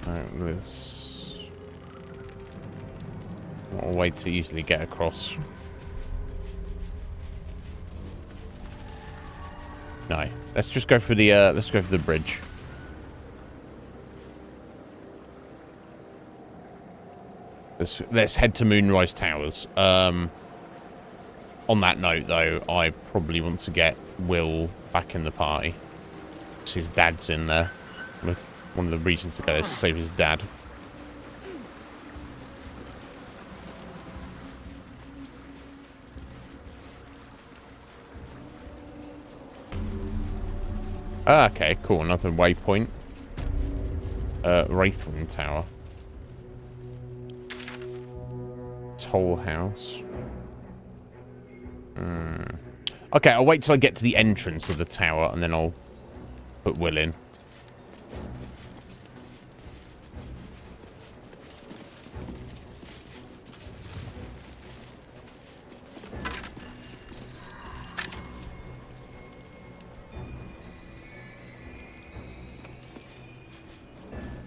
Alright, this... Not a way to easily get across. No, let's just go for the bridge. Let's head to Moonrise Towers. On that note, though, I probably want to get Will back in the party. Because his dad's in there. One of the reasons to go is to save his dad. Okay, cool. Another waypoint. Wraithwind Tower. Toll House. Okay, I'll wait till I get to the entrance of the tower and then I'll put Will in.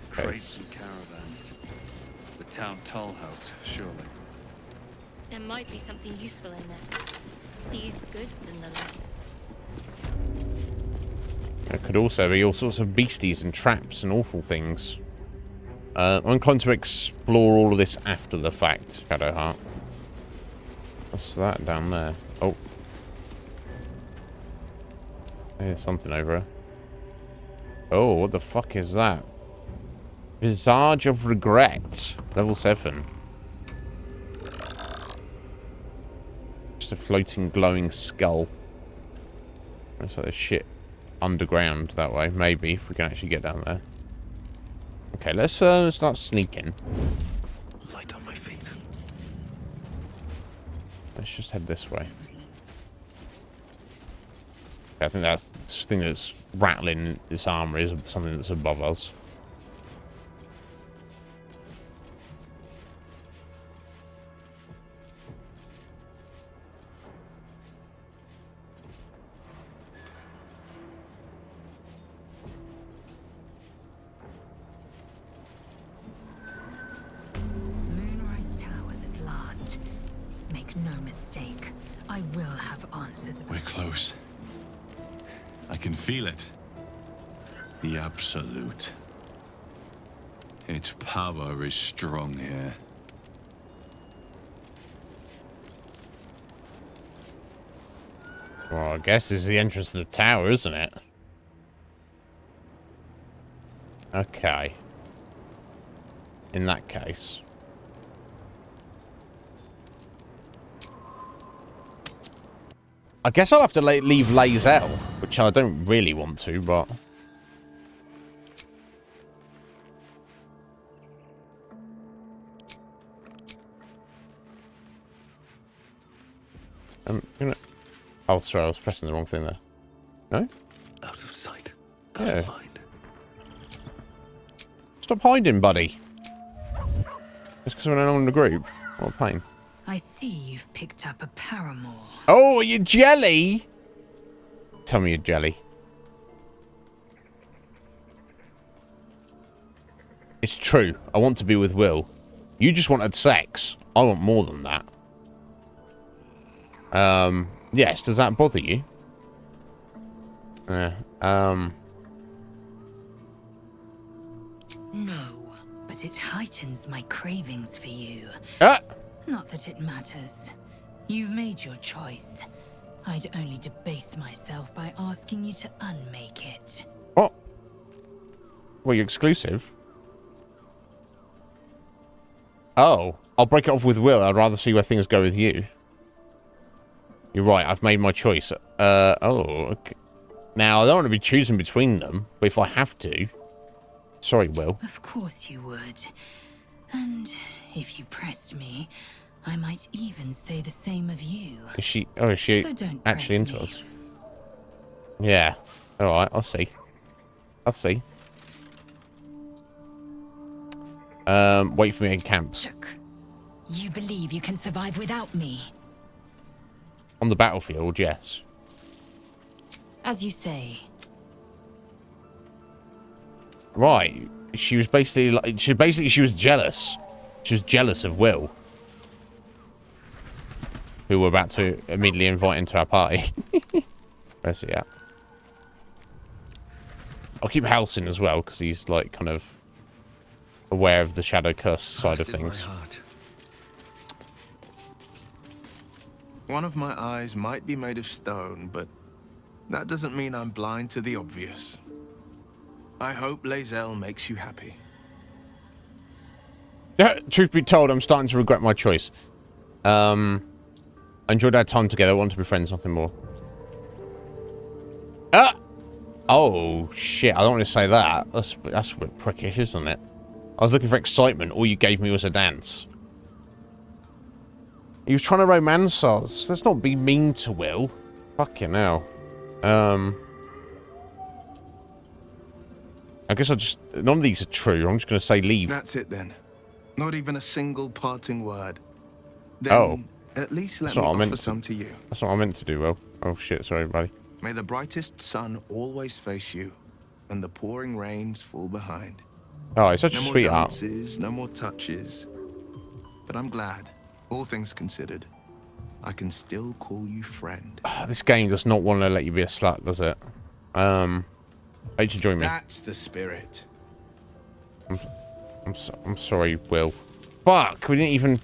Crates and caravans. The town toll house, surely. There might be something useful in there. Seized goods and the like. There could also be all sorts of beasties and traps and awful things. I'm inclined to explore all of this after the fact, Shadowheart. What's that down there? Oh. There's something over here. Oh, what the fuck is that? Visage of Regret. Level 7. Just a floating, glowing skull. Looks like there's shit underground that way. Maybe, if we can actually get down there. Okay, let's start sneaking. Light on my feet. Let's just head this way. Okay, I think that's this thing that's rattling this armor is something that's above us. Moonrise Towers at last. Make no mistake, I will have answers about. We're close. I can feel it. The Absolute. Its power is strong here. Well, I guess this is the entrance to the tower, isn't it? Okay. In that case. I guess I'll have to leave Lae'zel, which I don't really want to, but... Oh, sorry, I was pressing the wrong thing there. No? Out of sight. Out of mind. Stop hiding, buddy. Just because we're no longer in the group. What a pain. I see you've picked up a paramour. Oh, you jelly? Tell me you're jelly. It's true. I want to be with Will. You just wanted sex. I want more than that. Yes, does that bother you? No, but it heightens my cravings for you. Not that it matters. You've made your choice. I'd only debase myself by asking you to unmake it. What? Well, you're exclusive. Oh, I'll break it off with Will. I'd rather see where things go with you. You're right, I've made my choice. Oh, okay. Now, I don't want to be choosing between them, but if I have to... Sorry, Will. Of course you would. And if you pressed me, I might even say the same of you. Is she... Oh, is she So don't actually press into me. us? Yeah. Alright, I'll see. I'll see. Wait for me in camp. Chuck, you believe you can survive without me? On the battlefield, yes. As you say. Right. She was basically like... She was jealous. She was jealous of Will. Who we're about to immediately invite into our party. Where's he at? I'll keep Halsin as well, because he's like kind of aware of the Shadow Curse side of things. One of my eyes might be made of stone, but that doesn't mean I'm blind to the obvious. I hope Lae'zel makes you happy. Truth be told, I'm starting to regret my choice. I enjoyed our time together. I want to be friends, nothing more. Oh, shit. I don't want to say that. That's a bit prickish, isn't it? I was looking for excitement. All you gave me was a dance. He was trying to romance us. Let's not be mean to Will. Fucking hell. I guess I'll just... None of these are true. I'm just going to say leave. That's it then. Not even a single parting word. Then at least let me offer some to you. That's what I meant to do, Will. Oh, shit. Sorry, buddy. May the brightest sun always face you, and the pouring rains fall behind. Oh, he's such no a more sweetheart. Dances, no more touches. But I'm glad, all things considered, I can still call you friend. This game does not want to let you be a slut, does it? How'd you join me? That's the spirit. I'm sorry, Will. Fuck, we didn't even...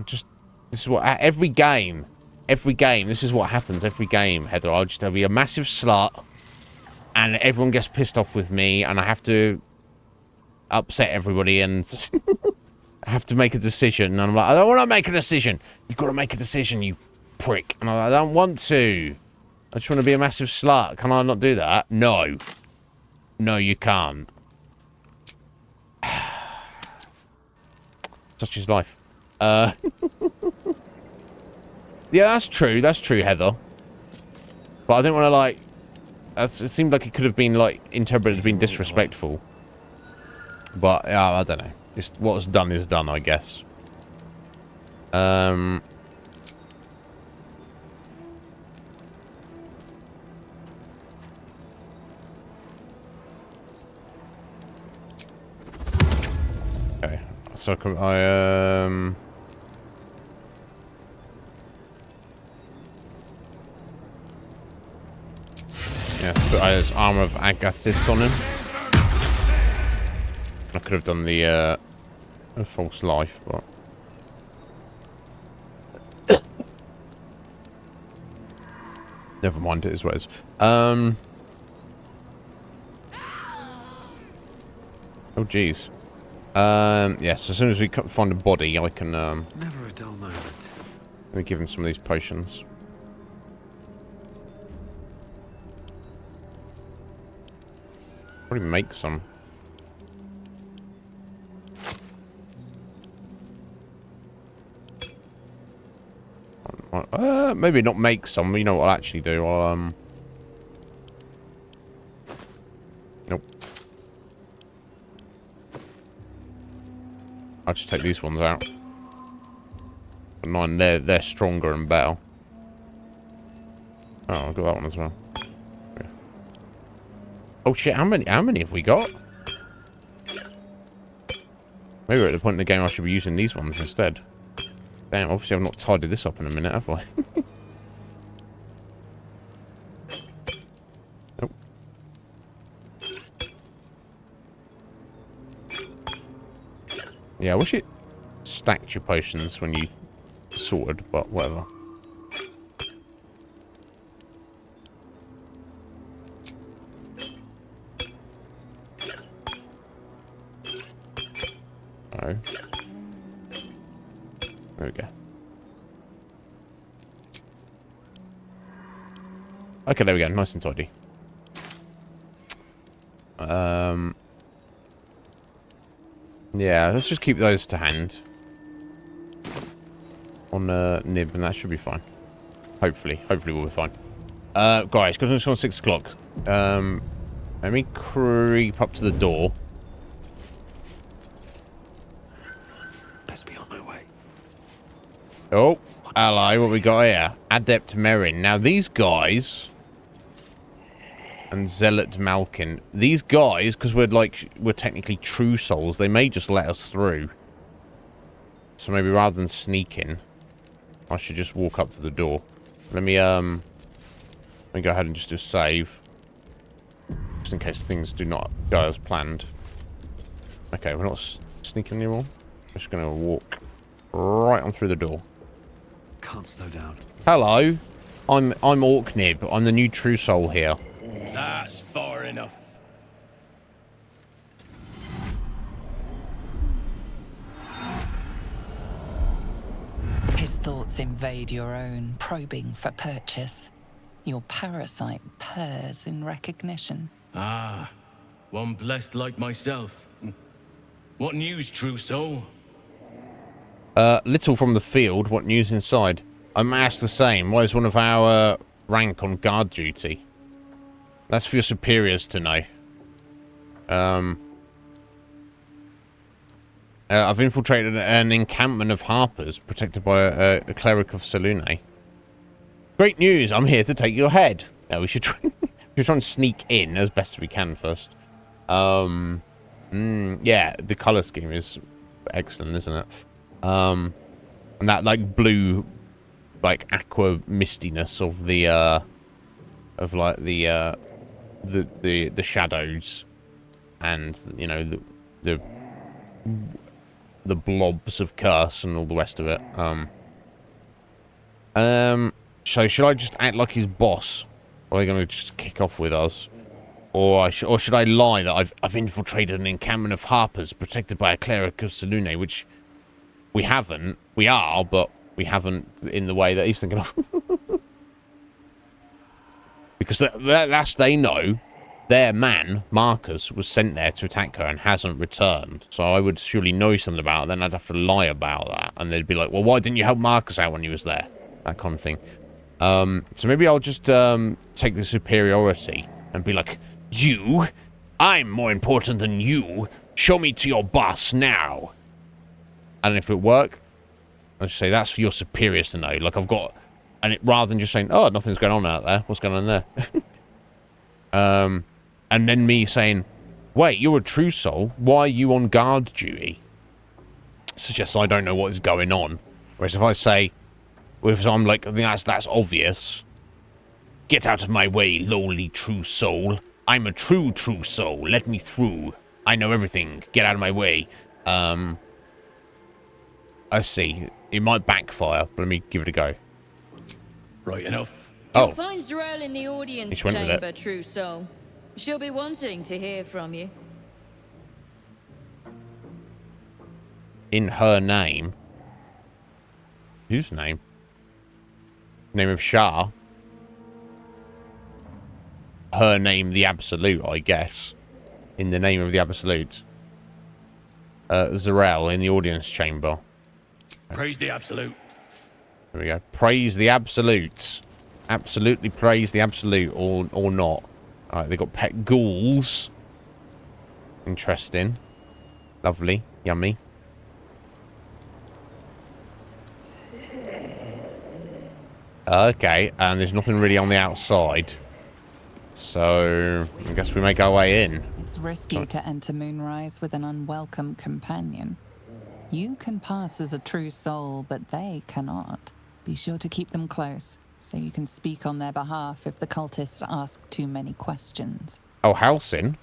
This is what... Every game, this is what happens every game, Heather. There'll be a massive slut, and everyone gets pissed off with me, and I have to upset everybody, and I have to make a decision. And I'm like, I don't want to make a decision. You've got to make a decision, you prick. And I don't want to. I just want to be a massive slut. Can I not do that? No. No, you can't. Such is life. Yeah, that's true. That's true, Heather. But I don't want to, like... It seemed like it could have been, like, interpreted as being disrespectful. But, yeah, I don't know. It's, what's done is done, I guess. Okay, so yes, but I has Armor of Agathis on him. I could have done the false life, but never mind, it is what it is. Oh jeez. Yes, as soon as we find a body, I can Never a dull moment. let me give him some of these potions. Probably make some. Maybe not make some. You know what I'll actually do? I'll nope. I'll just take these ones out. But mine, they're stronger and better. Oh, I've got that one as well. Yeah. Oh shit! How many have we got? Maybe we're at the point in the game I should be using these ones instead. Damn, obviously I've not tidied this up in a minute, have I? Nope. Yeah, I wish it stacked your potions when you sorted, but whatever. Oh. There we go. Okay, there we go. Nice and tidy. Yeah, let's just keep those to hand. On Nib, and that should be fine. Hopefully. Hopefully we'll be fine. Guys, because it's on 6 o'clock. Let me creep up to the door. Best be on my way. Oh, hello, what we got here? Adept Merin. Now, these guys... And Zealot Malkin. These guys, because we're technically true souls, they may just let us through. So maybe rather than sneak in, I should just walk up to the door. Let me go ahead and just do a save. Just in case things do not go as planned. Okay, we're not sneaking anymore. Just gonna walk right on through the door. Can't slow down. Hello, I'm Orknib. I'm the new true soul here. That's far enough. His thoughts invade your own, probing for purchase. Your parasite purrs in recognition. Ah, one blessed like myself. What news, true soul? Little from the field. What news inside? I may ask the same. Why is one of our rank on guard duty? That's for your superiors to know. I've infiltrated an encampment of harpers protected by a cleric of Selune. Great news! I'm here to take your head. Yeah, we should try and sneak in as best we can first. Yeah, the color scheme is excellent, isn't it? And that like blue, like aqua mistiness of the the shadows, and you know the blobs of curse and all the rest of it. So should I just act like his boss? Or are they going to just kick off with us? Or should I lie that I've infiltrated an encampment of harpers protected by a cleric of Selune, which we haven't. We are, but we haven't in the way that he's thinking of. Because last they know, their man, Marcus, was sent there to attack her and hasn't returned. So I would surely know something about it, then I'd have to lie about that. And they'd be like, well, why didn't you help Marcus out when he was there? That kind of thing. So maybe I'll just take the superiority and be like, you? I'm more important than you. Show me to your boss now. And if it work, I'll just say that's for your superiors to know. Like I've got, and it rather than just saying, oh, nothing's going on out there. What's going on there? And then me saying, wait, you're a true soul. Why are you on guard duty? Suggests I don't know what is going on. Whereas if I say, if I'm like, I think that's obvious. Get out of my way, lowly true soul. I'm a true soul. Let me through. I know everything. Get out of my way. I see. It might backfire, but let me give it a go. Right enough. Oh. You'll find Drell in the audience chamber, true soul. She'll be wanting to hear from you. In her name. Whose name? Name of Shah. Her name, the Absolute, I guess. In the name of the Absolute. Zarel in the audience chamber. Praise the Absolute. There we go. Praise the Absolute. Absolutely praise the Absolute, or not. Alright, they got pet ghouls. Interesting. Lovely. Yummy. Okay, and there's nothing really on the outside. So, I guess we make our way in. It's risky to enter Moonrise with an unwelcome companion. You can pass as a true soul, but they cannot. Be sure to keep them close, so you can speak on their behalf if the cultists ask too many questions. Oh, Halsin?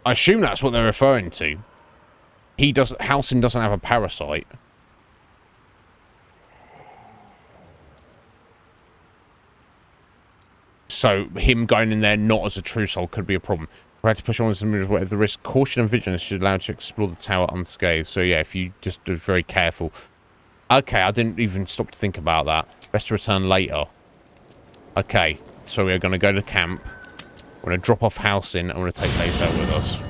I assume that's what they're referring to. Halsin doesn't have a parasite. So him going in there not as a true soul could be a problem. We had to push on to move whatever the risk. Caution and vigilance should allow you to explore the tower unscathed. So yeah, if you just are very careful. Okay, I didn't even stop to think about that. Best to return later. Okay, so we're going to go to camp. We're going to drop off Halsin and we're going to take Lace out with us.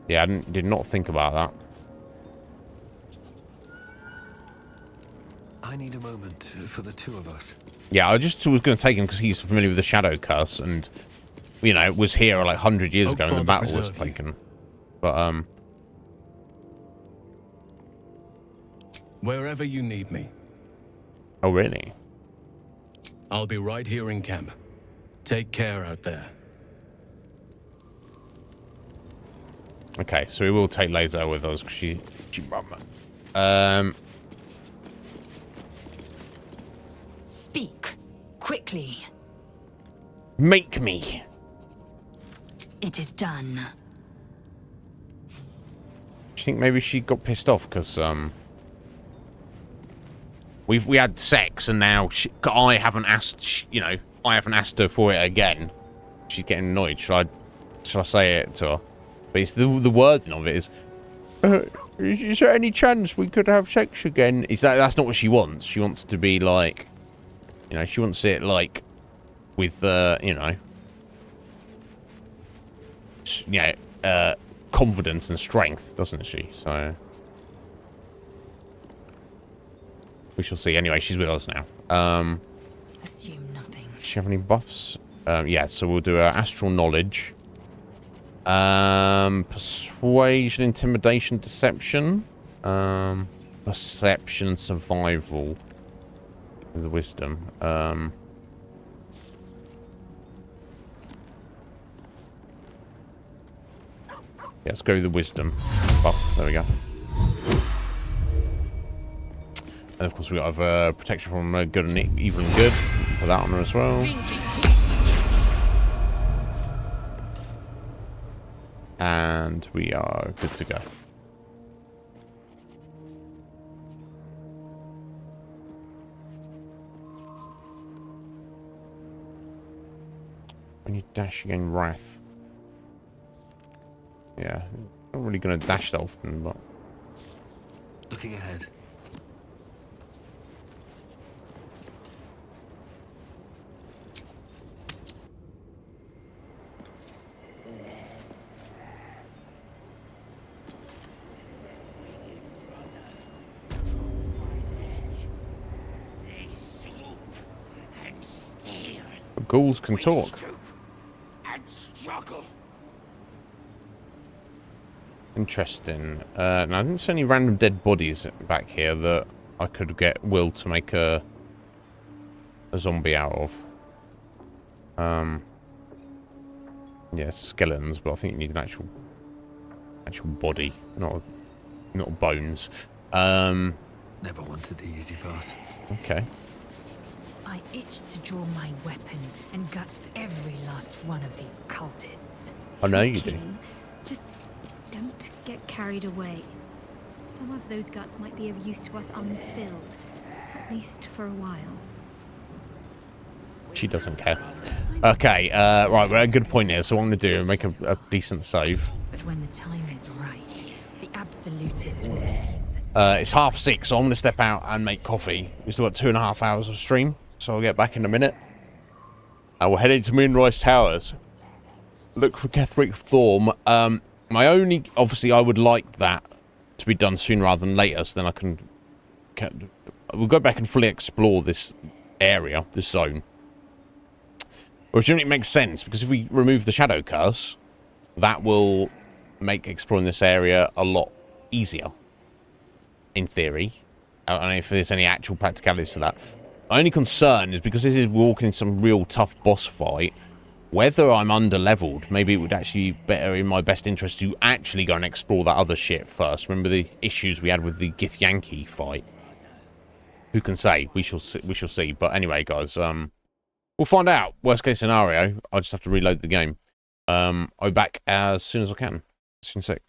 Yeah, I did not think about that. I need a moment for the two of us. Yeah, I just was going to take him because he's familiar with the Shadow Curse and, you know, it was here like 100 years ago when the battle was taken. But, wherever you need me. Oh, really? I'll be right here in camp. Take care out there. Okay, so we will take Laser with us because she Speak quickly. Make me. It is done. Do you think maybe she got pissed off because we had sex and now I haven't asked, you know, I haven't asked her for it again. She's getting annoyed. Should I say it to her? But it's the wording of it is there any chance we could have sex again? That's not what she wants. She wants to be like, you know, she wants it like with you know, confidence and strength, doesn't she? So we shall see. Anyway, she's with us now. Assume nothing. Does she have any buffs? Yeah, so we'll do astral knowledge. Persuasion, intimidation, deception. Perception, survival. With the wisdom. Yeah, let's go with the wisdom buff. There we go. And of course we got protection from good and evil and good. Put that on her as well. And we are good to go. When you dash, you gain wrath. Yeah, not really going to dash that often, but... Looking ahead. ghouls can talk. And struggle. Interesting. Now, I didn't see any random dead bodies back here that I could get Will to make a zombie out of. Yeah, skeletons, but I think you need an actual body, not bones. Never wanted the easy path. Okay. I itch to draw my weapon and gut every last one of these cultists. I know you do. King, just don't get carried away. Some of those guts might be of use to us unspilled, at least for a while. She doesn't care. Okay, right, we're at a good point here, so what I'm going to do is make a decent save. But when the time is right, the absolutists will feel it's 6:30, so I'm going to step out and make coffee. We've still got 2.5 hours of stream, so I'll get back in a minute. We're heading to Moonrise Towers. Look for Ketheric Thorm. Obviously, I would like that to be done sooner rather than later, so then I can we'll go back and fully explore this area, this zone. Which only makes sense, because if we remove the Shadow Curse, that will make exploring this area a lot easier. In theory. I don't know if there's any actual practicalities to that. My only concern is because this is walking in some real tough boss fight, whether I'm under-leveled, maybe it would actually be better in my best interest to actually go and explore that other shit first. Remember the issues we had with the Githyanki fight? Who can say? We shall see. But anyway, guys, we'll find out. Worst case scenario, I'll just have to reload the game. I'll be back as soon as I can. See you in a sec.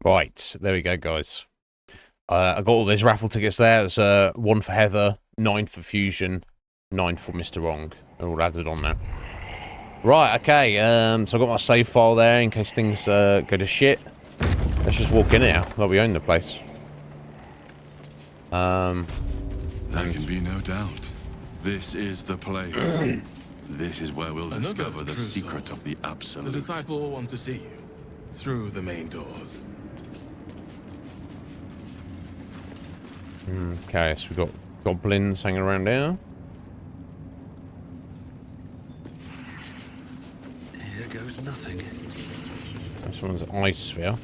Right, there we go, guys. I got all those raffle tickets there. It's 1 for Heather, 9 for Fusion, 9 for Mr. Wrong. They're all added on now. Right, okay. So I got my save file there in case things go to shit. Let's just walk in here like we own the place. There can be no doubt. This is the place. This is where we'll discover the secret of the Absolute. The disciple will want to see you through the main doors. Okay, so we've got goblins hanging around here. Here goes nothing. This one's ice sphere.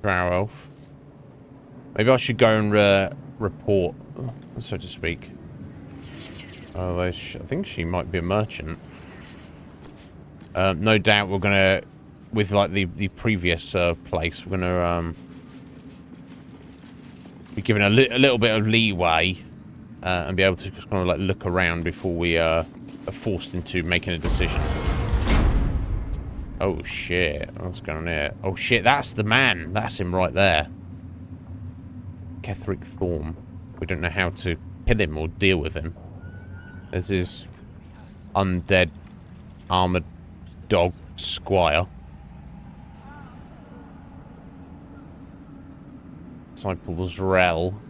Drow elf. Maybe I should go and report, so to speak. I think she might be a merchant. No doubt we're gonna, with like the previous place, we're gonna be given a little bit of leeway and be able to just kind of like look around before we are forced into making a decision. Oh shit! What's going on here? Oh shit! That's the man. That's him right there. Ketheric Thorm. We don't know how to kill him or deal with him. There's his undead armored dog squire. Disciples Rel.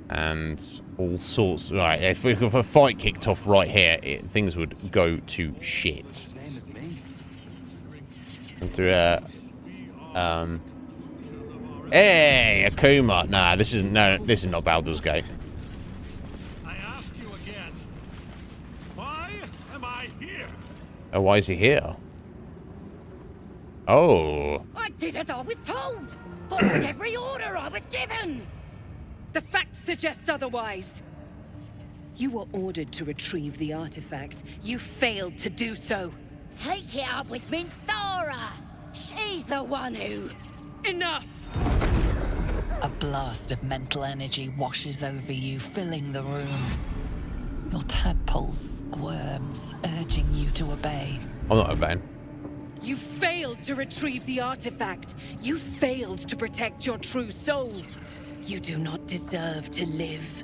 And all sorts. Right, if a fight kicked off right here, things would go to shit. And through hey, Akuma. Nah, this is not Baldur's Gate. I ask you again. Why am I here? Oh, why is he here? Oh. I did as I was told. Followed every order I was given. The facts suggest otherwise. You were ordered to retrieve the artifact. You failed to do so. Take it up with Minthara. She's the one who... Enough! A blast of mental energy washes over you, filling the room. Your tadpole squirms, urging you to obey. I'm not obeying. You failed to retrieve the artifact. You failed to protect your true soul. You do not deserve to live.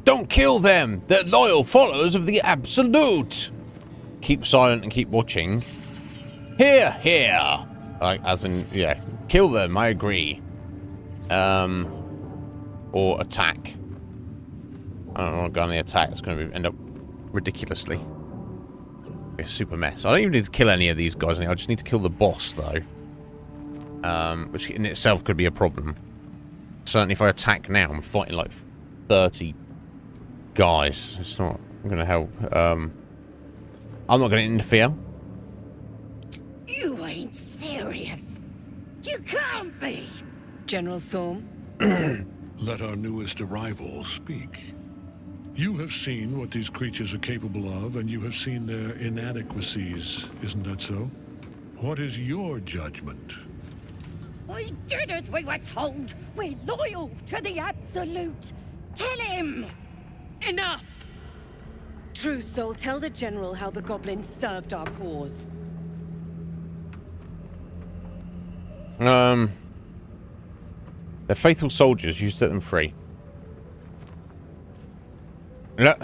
Don't kill them! They're loyal followers of the Absolute! Keep silent and keep watching. Here! Like, as in, yeah. Kill them, I agree. Or attack. I don't want to go on the attack. It's going to end up ridiculously. It's a super mess. I don't even need to kill any of these guys. I just need to kill the boss, though. Which in itself could be a problem. Certainly if I attack now, I'm fighting like 30 guys. It's not going to help. I'm not going to interfere. You ain't serious. You can't be. General Thorm? Let our newest arrival speak. You have seen what these creatures are capable of, and you have seen their inadequacies. Isn't that so? What is your judgment? We did as we were told. We're loyal to the Absolute. Tell him! Enough! True Soul, tell the General how the goblins served our cause. They're faithful soldiers. You set them free. Look.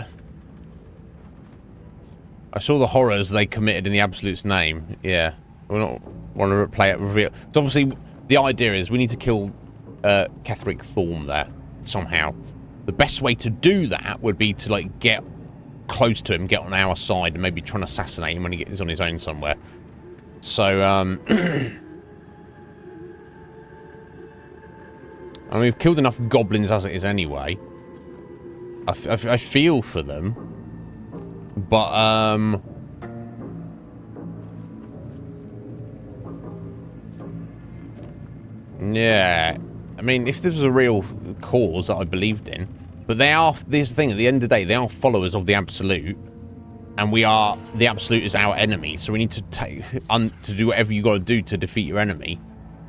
I saw the horrors they committed in the Absolute's name. Yeah. We don't want to play it reveal. So obviously, the idea is we need to kill Ketheric Thorm there somehow. The best way to do that would be to like get close to him, get on our side, and maybe try and assassinate him when he gets on his own somewhere. So, I mean, we've killed enough goblins as it is anyway. I feel for them. But, yeah. I mean, if this was a real cause that I believed in, But they are, this thing, at the end of the day, they are followers of the Absolute. And the Absolute is our enemy. So we need to to do whatever you got to do to defeat your enemy.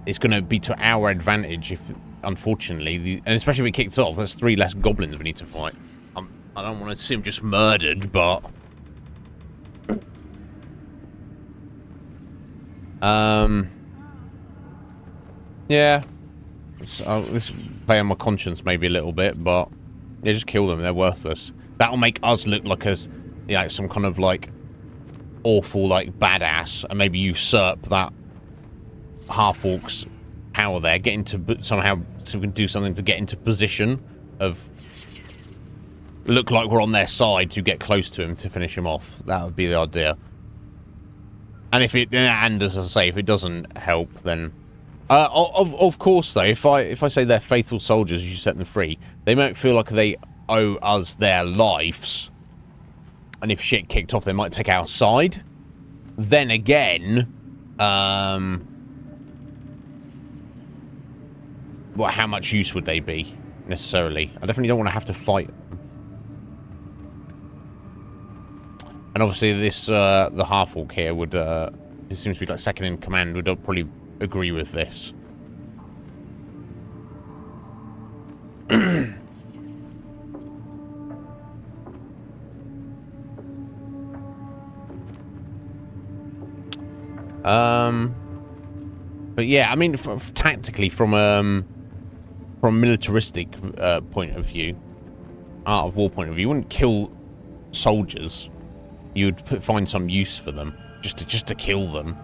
It's going to be to our advantage if, unfortunately, and especially if it kicks off, there's 3 less goblins we need to fight. I don't want to see them just murdered, but... yeah. This play on my conscience maybe a little bit, but... yeah, just kill them, they're worthless. That'll make us look like some kind of, like, awful, like, badass, and maybe usurp that half-orc's power there, get into somehow, so we can do something to get into position of look like we're on their side to get close to him to finish him off. That would be the idea. And and as I say, if it doesn't help, then of course though, if I say they're faithful soldiers, you set them free, they might feel like they owe us their lives, and if shit kicked off, they might take our side. Then again, well, how much use would they be, necessarily? I definitely don't want to have to fight them. And obviously this, the half-orc here would, this seems to be like second in command, would probably agree with this. But yeah, I mean, tactically, from a militaristic point of view, art of war point of view, you wouldn't kill soldiers. You'd find some use for them, just to kill them.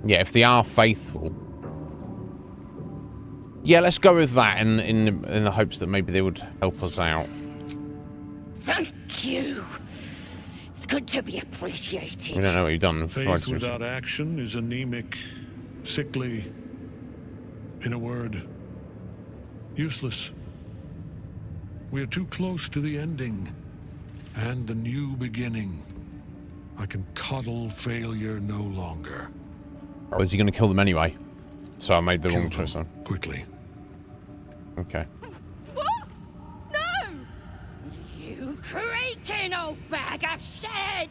Yeah, if they are faithful. Yeah, let's go with that in the hopes that maybe they would help us out. Thank you. It's good to be appreciated. We don't know what you've done. Faith without action is anemic, sickly, in a word, useless. We are too close to the ending and the new beginning. I can coddle failure no longer. Or is he going to kill them anyway? So I made the wrong choice. Quickly. Okay. What? No! You creaking old bag of shit!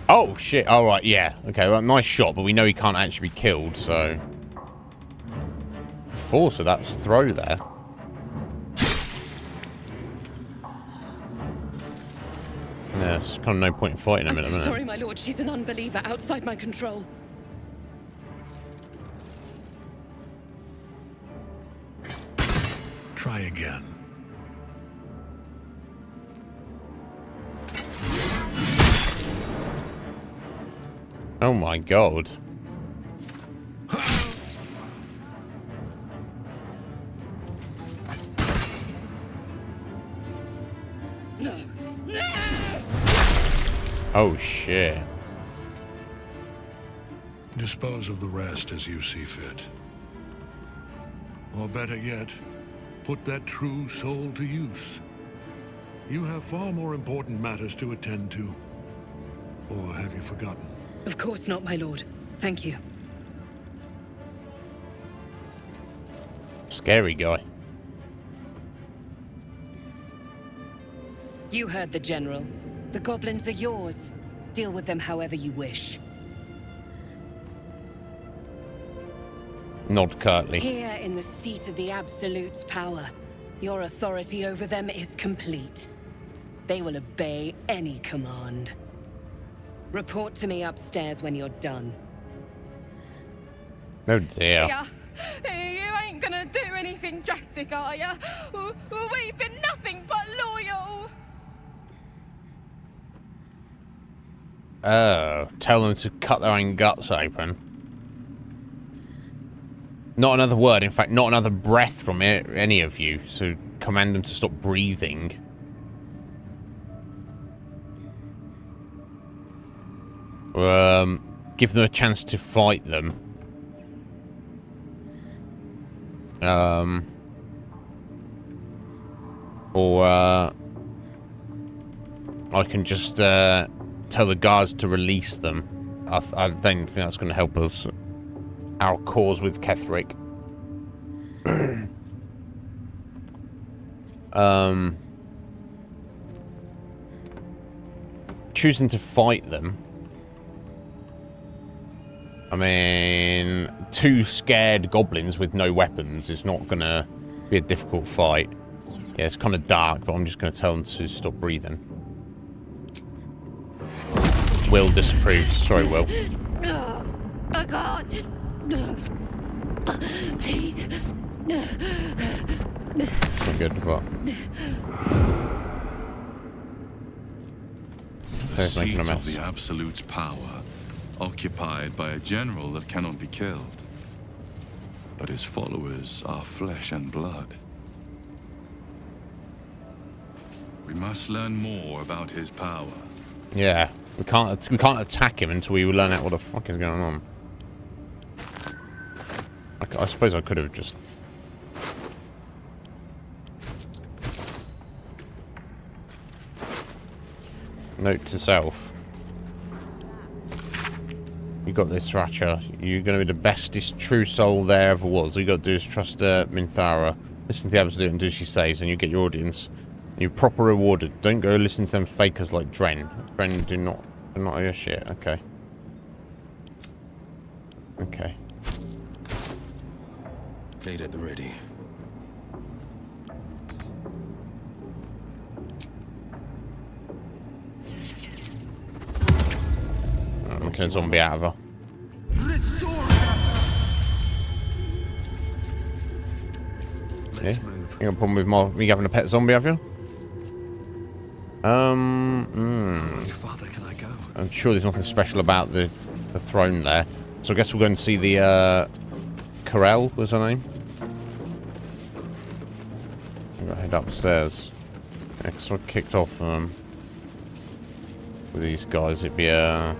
Oh, shit. All right, yeah. Okay, well, nice shot, but we know he can't actually be killed, so... Force of that throw there. Yeah, there's kind of no point in fighting him in a minute. Sorry, my lord. She's an unbeliever outside my control. Try again. Oh my god. Oh shit. Dispose of the rest as you see fit. Or better yet, put that true soul to use. You have far more important matters to attend to. Or have you forgotten? Of course not, my lord. Thank you. Scary guy. You heard the general. The goblins are yours. Deal with them however you wish. Nod curtly. Here in the seat of the Absolute's power, your authority over them is complete. They will obey any command. Report to me upstairs when you're done. Oh dear. Yeah. You ain't gonna do anything drastic, are ya? We've been nothing but loyal. Oh, tell them to cut their own guts open. Not another word, in fact, not another breath from any of you, so command them to stop breathing. Give them a chance to fight them. Or I can just tell the guards to release them. I don't think that's going to help us. Our cause with Ketheric. Choosing to fight them. I mean, 2 scared goblins with no weapons is not going to be a difficult fight. Yeah, it's kind of dark, but I'm just going to tell them to stop breathing. Will disapproves. Sorry, Will. Oh, I can't. Please. Not good, but... The seat of the Absolute's power, occupied by a general that cannot be killed. But his followers are flesh and blood. We must learn more about his power. Yeah, we can't attack him until we learn out what the fuck is going on. I suppose I could have just... Note to self. You got this, Ratcher. You're going to be the bestest true soul there ever was. All you got to do is trust Minthara. Listen to the Absolute and do as she says, and you get your audience. You're proper rewarded. Don't go listen to them fakers like Dren. Dren do not your shit. Okay. Okay. Aid at the ready. Making a zombie out of her. Yeah? You got a problem with me having a pet zombie, have you? How farther can I go? I'm sure there's nothing special about the throne there. So I guess we'll go and see the Corel was her name. I'm gonna head upstairs. Yeah, cause I kicked off with these guys, it'd be a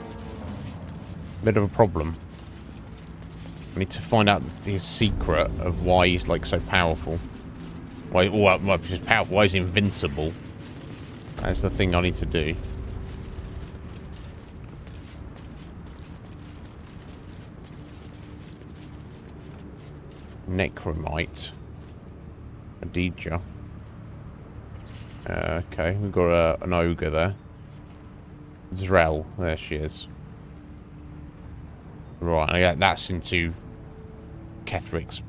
bit of a problem. I need to find out his secret of why he's like so powerful. Why he's powerful, why he's invincible. That's the thing I need to do. Necromite. Adija. Okay, we've got an ogre there. Zrel, there she is. Right, that's into Ketheric's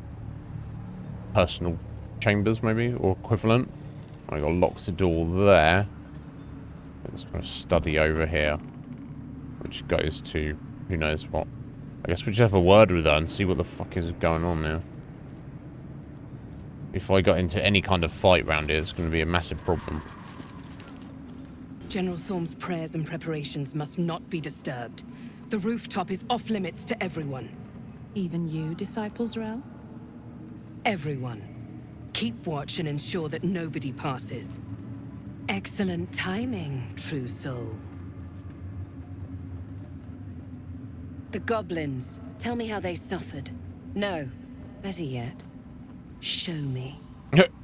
personal chambers, maybe, or equivalent. I got locked the door there. Let's put a study over here, which goes to who knows what. I guess we just have a word with her and see what the fuck is going on now. If I got into any kind of fight round here, it's going to be a massive problem. General Thorm's prayers and preparations must not be disturbed. The rooftop is off limits to everyone. Even you, Disciple Zrel? Everyone. Keep watch and ensure that nobody passes. Excellent timing, true soul. The goblins. Tell me how they suffered. No, better yet, show me.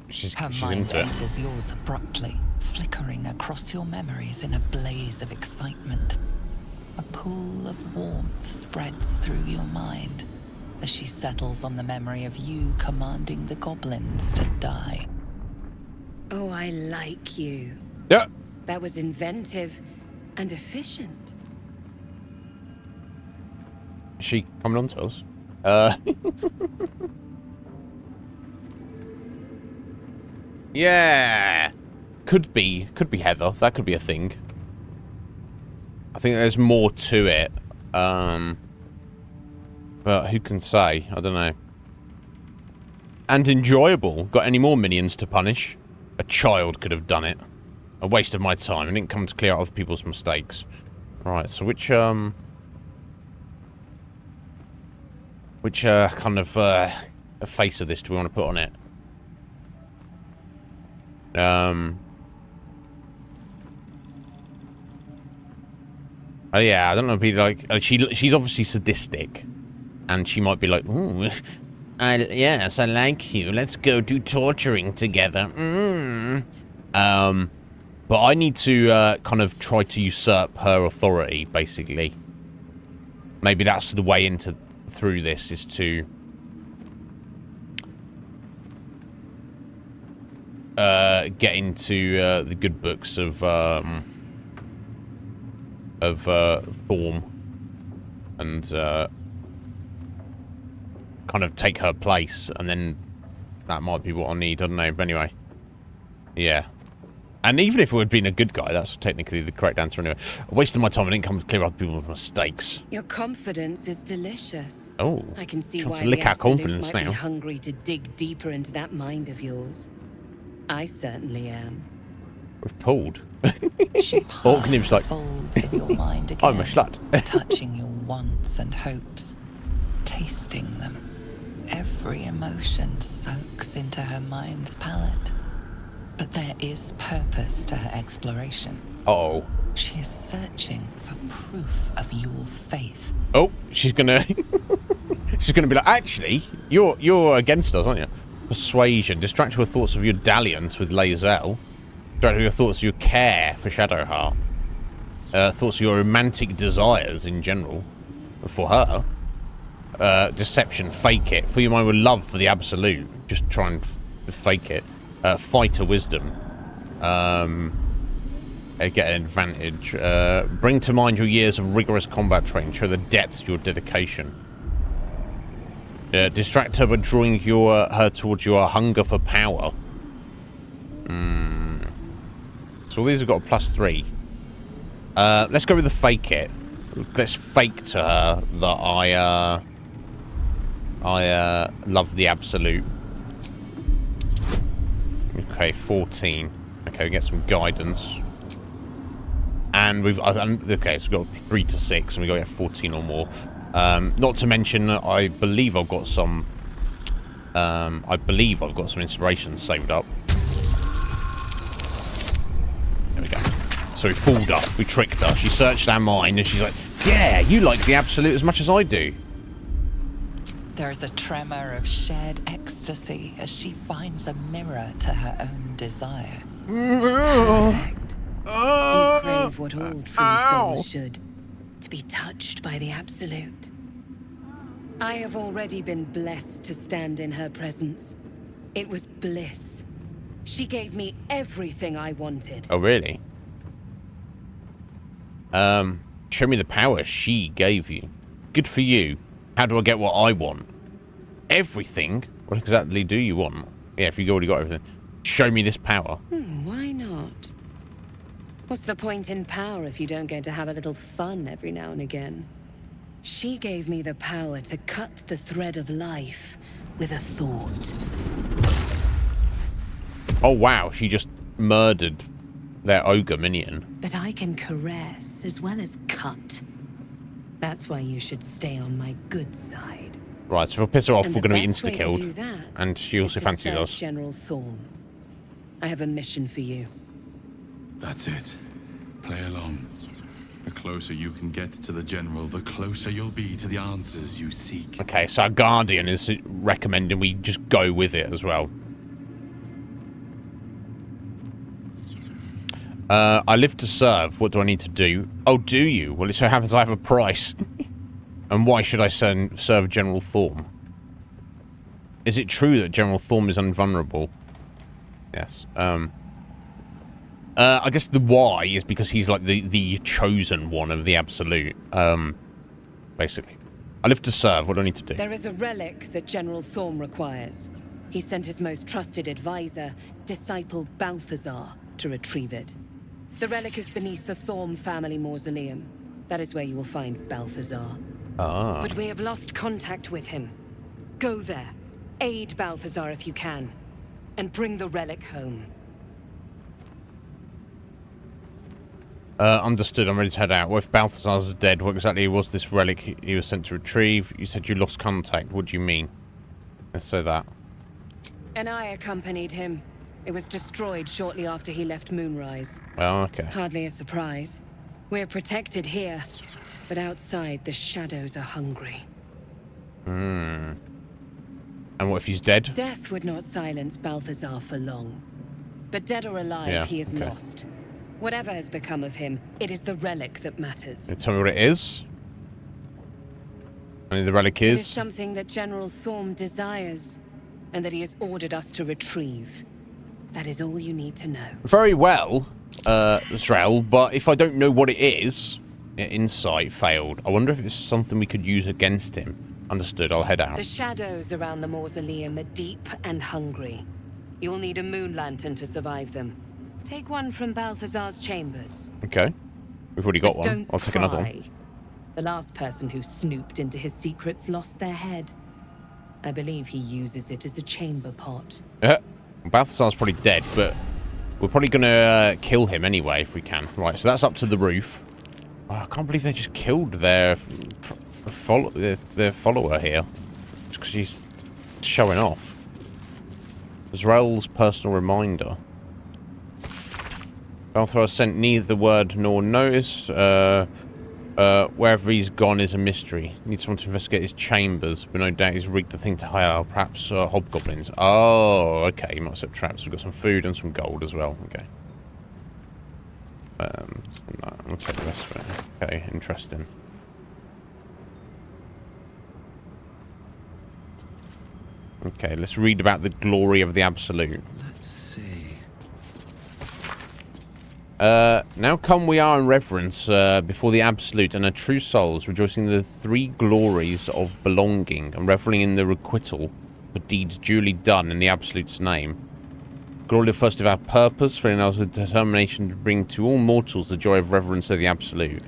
she's Her mind into it. enters yours abruptly, flickering across your memories in a blaze of excitement. A pool of warmth spreads through your mind as she settles on the memory of you commanding the goblins to die. Oh, I like you. Yeah. That was inventive and efficient. Is she coming on to us? Yeah. Could be Heather. That could be a thing. I think there's more to it. But who can say? I don't know. And enjoyable. Got any more minions to punish? A child could have done it. A waste of my time. I didn't come to clear out other people's mistakes. Right, so which kind of a face of this do we want to put on it? Oh yeah, I don't know. Be like she's obviously sadistic, and she might be like, "Ooh, yes, I like you. Let's go do torturing together." But I need to kind of try to usurp her authority, basically. Maybe that's the way through this, is to get into the good books of Thorm and kind of take her place, and then that might be what I need. I don't know, but anyway, yeah. And even if it would have been a good guy, that's technically the correct answer anyway. I wasted my time. I didn't come to clear up people's mistakes. Your confidence is delicious. Oh, I can see she wants why to lick the our Absolute confidence might now. be hungry to dig deeper into that mind of yours. I certainly am. We've pulled. She Orkney's like, folds of your mind again, I'm a slut. touching your wants and hopes, tasting them. Every emotion soaks into her mind's palette. But there is purpose to her exploration. Uh-oh. She is searching for proof of your faith. Oh, she's gonna she's gonna be like, actually, you're against us, aren't you? Persuasion. Distract your thoughts of your dalliance with Lae'zel. Distract your thoughts of your care for Shadowheart. Thoughts of your romantic desires in general. For her. Deception. Fake it. Fill your mind with love for the Absolute. Just try and fake it. Fighter wisdom. Get an advantage. Bring to mind your years of rigorous combat training. Show the depth of your dedication. Distract her by drawing her towards your hunger for power. So all these have got a +3. Let's go with the fake it. Let's fake to her that I love the Absolute. Okay, 14. Okay, we get some guidance. And we've... okay, so we've got 3 to 6, and we've got to get 14 or more. Not to mention, I believe I've got some... inspiration saved up. There we go. So we fooled her. We tricked her. She searched our mind, and she's like, yeah, you like the Absolute as much as I do. There is a tremor of shared ecstasy as she finds a mirror to her own desire. Perfect. You crave what all true souls should. To be touched by the Absolute. I have already been blessed to stand in her presence. It was bliss. She gave me everything I wanted. Oh, really? Show me the power she gave you. Good for you. How do I get what I want? Everything? What exactly do you want? Yeah, if you already got everything. Show me this power. Why not? What's the point in power if you don't get to have a little fun every now and again? She gave me the power to cut the thread of life with a thought. Oh, wow. She just murdered their ogre minion. But I can caress as well as cut. That's why you should stay on my good side. Right, so if I piss her off, And we're the going to be best way to insta-killed. do that And she also is to fancies search us. General Thorm. I have a mission for you. That's it. Play along. The closer you can get to the General, the closer you'll be to the answers you seek. Okay, so our Guardian is recommending we just go with it as well. I live to serve. What do I need to do? Oh, do you? Well, it so happens I have a price. And why should I serve General Thorm? Is it true that General Thorm is invulnerable? Yes. I guess the why is because he's like the chosen one of the Absolute. Basically. I live to serve. What do I need to do? There is a relic that General Thorm requires. He sent his most trusted advisor, disciple Balthazar, to retrieve it. The relic is beneath the Thorm family mausoleum. That is where you will find Balthazar. Ah. But we have lost contact with him. Go there. Aid Balthazar if you can. And bring the relic home. Understood. I'm ready to head out. What if Balthazar's dead? What exactly was this relic he was sent to retrieve? You said you lost contact. What do you mean? Let's say that. And I accompanied him. It was destroyed shortly after he left Moonrise. Oh, okay. Hardly a surprise. We're protected here, but outside the shadows are hungry. Hmm. And what if he's dead? Death would not silence Balthazar for long. But dead or alive, Yeah, he is okay. lost. Whatever has become of him, it is the relic that matters. Tell me what it is. I mean, the relic It is is something that General Thorm desires, and that he has ordered us to retrieve. That is all you need to know. very well, Zrel, but if I don't know what it is, insight failed. I wonder if it's something we could use against him. Understood, I'll head out. The shadows around the mausoleum are deep and hungry. You'll need a moon lantern to survive them. Take one from Balthazar's chambers. Okay. We've already got But one. don't I'll take another pry. one. The last person who snooped into his secrets lost their head. I believe he uses it as a chamber pot. Yeah. Balthazar's probably dead, but we're probably going to kill him anyway if we can. Right, so that's up to the roof. Oh, I can't believe they just killed their follower here. Just because he's showing off. Zrel's personal reminder. Balthazar sent neither word nor notice. Wherever he's gone is a mystery. Need someone to investigate his chambers, but no doubt he's rigged the thing to hire perhaps hobgoblins. Oh, okay. He might set traps. We've got some food and some gold as well. Okay. No, I'll take the rest of it. Okay, interesting. Okay, let's read about the glory of the Absolute. Let's see. Now come we are in reverence before the Absolute and our true souls, rejoicing in the three glories of belonging and reveling in the requital for deeds duly done in the Absolute's name. Glory the first of our purpose, filling us with determination to bring to all mortals the joy of reverence of the Absolute.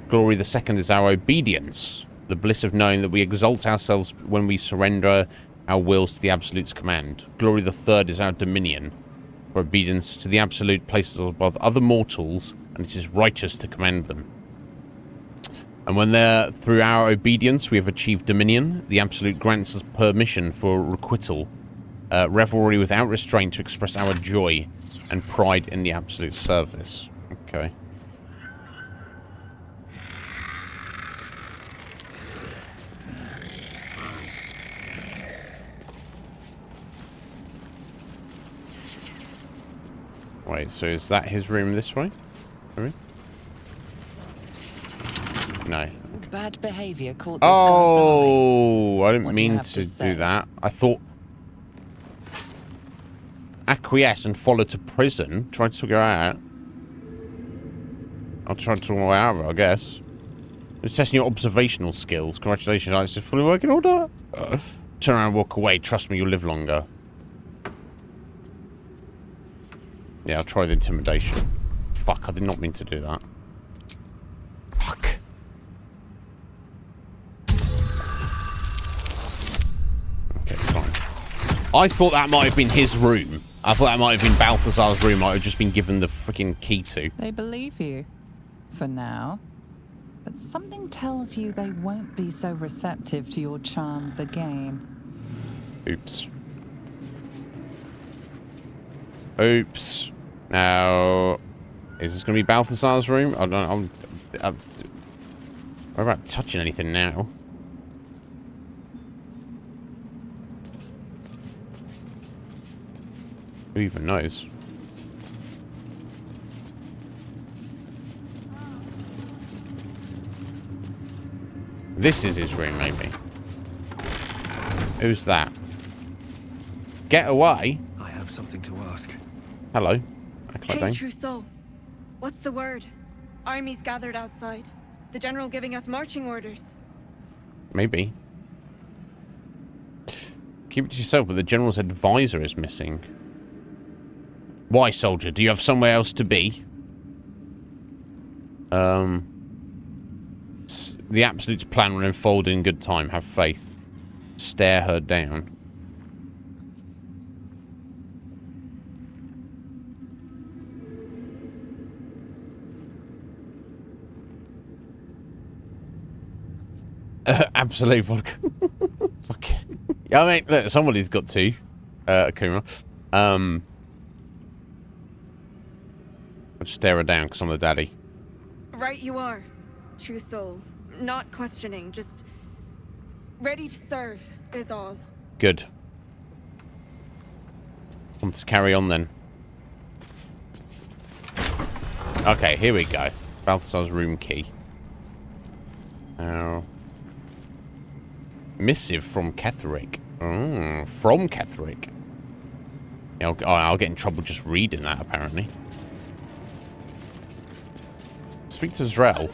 Glory the second is our obedience, the bliss of knowing that we exalt ourselves when we surrender our wills to the Absolute's command. Glory the third is our dominion, for obedience to the Absolute places us above other mortals, and it is righteous to command them. And when through our obedience we have achieved dominion, the Absolute grants us permission for requital, revelry without restraint to express our joy and pride in the Absolute service. Okay. Wait, so is that his room this way? Maybe? No. Bad behavior caught this Oh, I didn't What do you mean have to to say? do that. I thought acquiesce and follow to prison. Try to figure out. I'll try to talk my way out of it, I guess. It's testing your observational skills. Congratulations, it's fully working order. Turn around and walk away. Trust me, you'll live longer. Yeah, I'll try the intimidation. Fuck, I did not mean to do that. Fuck. Okay, fine. I thought that might have been his room. I thought that might have been Balthazar's room I've just been given the freaking key to. They believe you. For now. But something tells you they won't be so receptive to your charms again. Oops. Oops. Now, is this going to be Balthazar's room? I don't. I'm worried about touching anything now. Who even knows? This is his room, maybe. Who's that? Get away. I have something to ask. Hello. Hey, true soul. What's the word? Armies gathered outside. The general giving us marching orders. Maybe. Keep it to yourself, but the general's advisor is missing. Why, soldier? Do you have somewhere else to be? The Absolute's plan will unfold in good time. Have faith. Stare her down. Absolute vodka. Fuck. Yeah, I mean, look, somebody's got to. Akuma. I'll stare her down because I'm the daddy. Right you are, true soul. Not questioning, just ready to serve is all. Good. Want to carry on then. Okay, here we go. Balthazar's room key. Oh. Missive from Ketheric. From Ketheric. Yeah, I'll get in trouble just reading that, apparently. Speak to Zrel.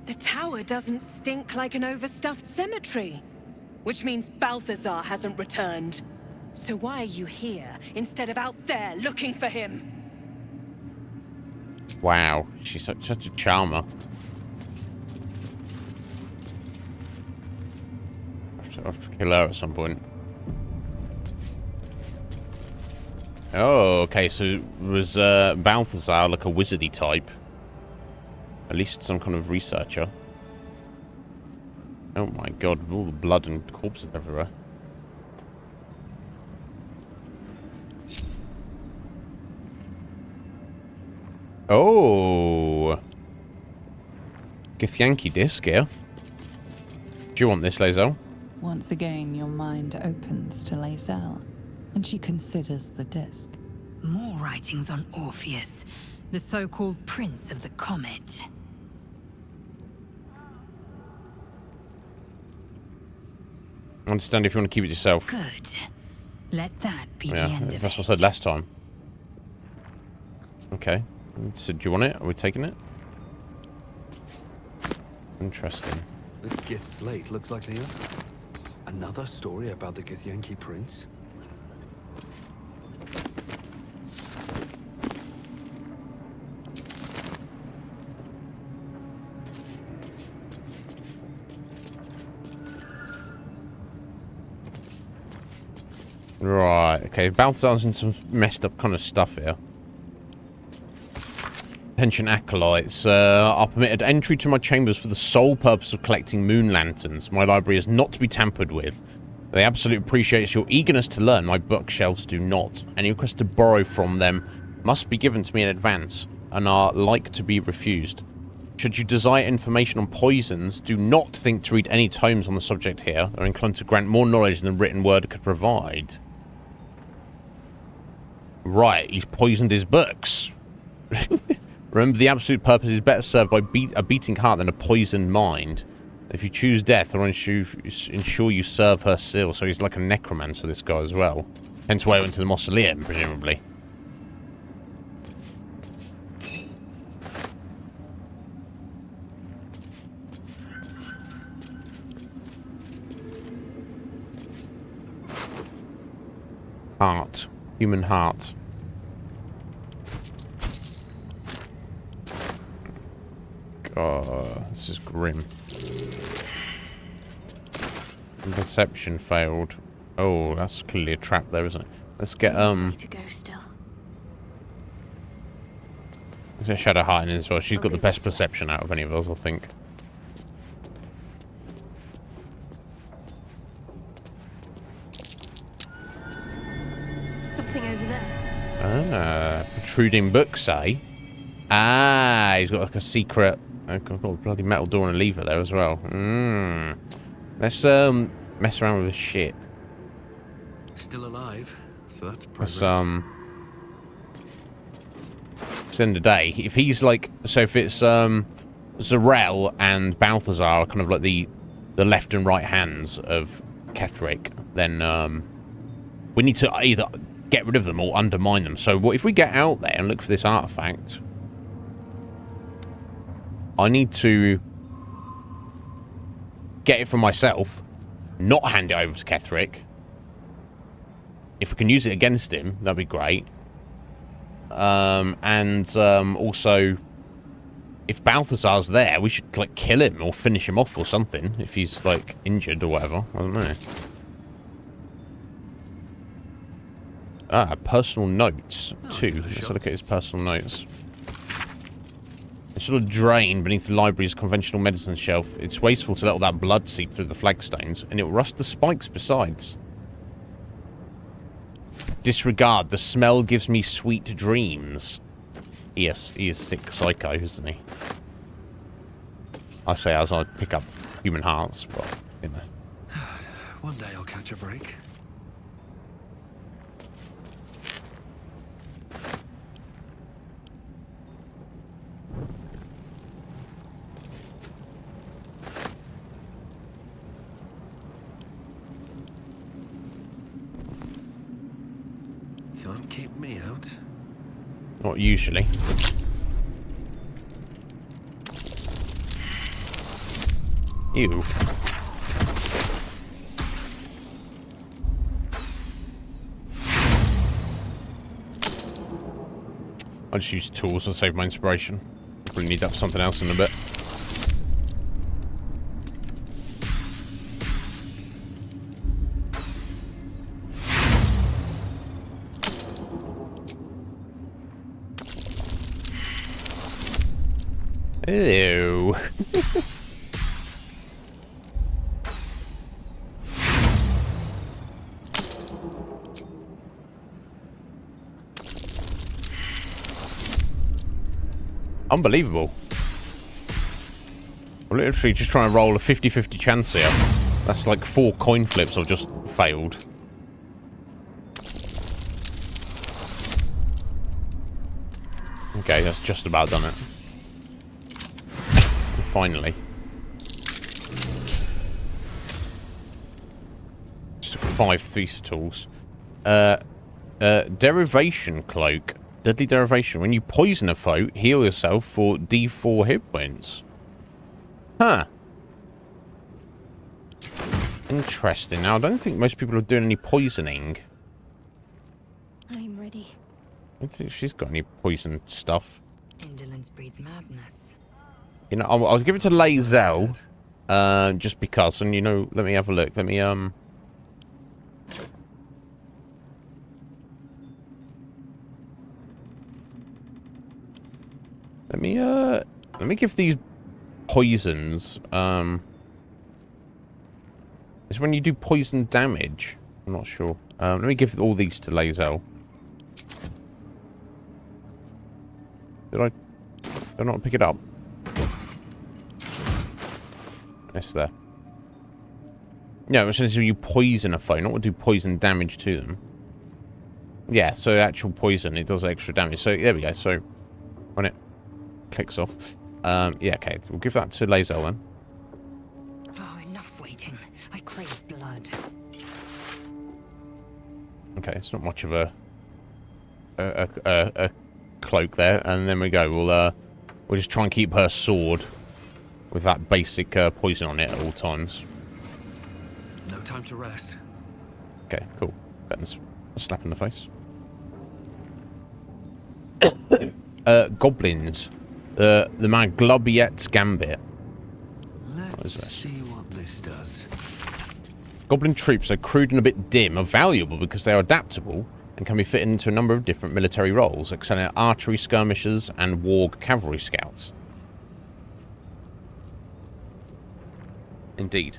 The tower doesn't stink like an overstuffed cemetery. Which means Balthazar hasn't returned. So why are you here instead of out there looking for him? Wow, she's such a charmer. I'll have to kill her at some point. Oh, okay, so was Balthazar like a wizardy type? At least some kind of researcher. Oh my god, all the blood and corpses everywhere. Oh! Githyanki disc here. Do you want this, Lae'zel? Once again, your mind opens to Lae'zel, and she considers the disc. More writings on Orpheus, the so-called Prince of the Comet. I understand if you want to keep it yourself. Good. Let that be the Yeah, end of that's what it. I said last time. Okay. So, do you want it? Are we taking it? Interesting. This Gith slate looks like the other. Another story about the Githyanki prince? Right, okay. Balthazar's in some messed up kind of stuff here. Attention acolytes. Are permitted entry to my chambers for the sole purpose of collecting moon lanterns. My library is not to be tampered with. They absolutely appreciate your eagerness to learn. My bookshelves do not. Any request to borrow from them must be given to me in advance and are like to be refused. Should you desire information on poisons, do not think to read any tomes on the subject here. They are inclined to grant more knowledge than written word could provide. Right, he's poisoned his books. Remember, the absolute purpose is better served by a beating heart than a poisoned mind. If you choose death, I'll ensure you serve her still. So he's like a necromancer, this guy, as well. Hence why he went to the mausoleum, presumably. Heart. Human heart. God, this is grim. Perception failed. Oh, that's clearly a trap there, isn't it? Let's get To go still. Let's get Shadow Heart in as well. She's got the best perception out of any of us, I think. Something over there. Ah, protruding books, eh? Ah, he's got like a secret. I've got a bloody metal door and a lever there as well. Let's mess around with this shit. Still alive, so that's progress. Let's end the day. If he's like, so if it's Zrel and Balthazar are kind of like the left and right hands of Ketheric, then we need to either get rid of them or undermine them. So what if we get out there and look for this artifact? I need to get it for myself, not hand it over to Ketheric. If we can use it against him, that'd be great. Also, if Balthazar's there, we should like kill him or finish him off or something if he's like injured or whatever. I don't know. Ah, personal notes too. Let's look at his personal notes. It's sort of drained beneath the library's conventional medicine shelf. It's wasteful to let all that blood seep through the flagstones, and it will rust the spikes besides. Disregard. The smell gives me sweet dreams. Yes, he is sick psycho, isn't he? I say as I pick up human hearts, but, you know. One day I'll catch a break. Not usually. Ew. I'll just use tools to save my inspiration. Probably need that for something else in a bit. Ew. Unbelievable. I'm literally just trying to roll a 50-50 chance here. That's like 4 coin flips I've just failed. Okay, that's just about done it. Finally. Just took 5 thief tools. Derivation cloak. Deadly derivation. When you poison a foe, heal yourself for D4 hit points. Huh. Interesting. Now, I don't think most people are doing any poisoning. I'm ready. I don't think she's got any poison stuff. Indolence breeds madness. You know, I'll give it to Lae'zel, just because. And, you know, let me have a look. Let me, Let me give these poisons, it's when you do poison damage. I'm not sure. Let me give all these to Lae'zel. Did I not pick it up? It's there. No, essentially you poison a foe, not do poison damage to them. Yeah, so actual poison, it does extra damage. So there we go. So when it clicks off. Yeah, okay. We'll give that to Lae'zel then. Oh, enough waiting. I crave blood. Okay, it's not much of a cloak there, and then we go. We'll just try and keep her sword with that basic poison on it at all times. No time to rest. Okay, cool. Getting a slap in the face. Goblins. The Maglobiet Gambit. Let's see what this does. Goblin troops are crude and a bit dim, are valuable because they are adaptable and can be fitted into a number of different military roles, excelling at archery skirmishers and warg cavalry scouts. Indeed.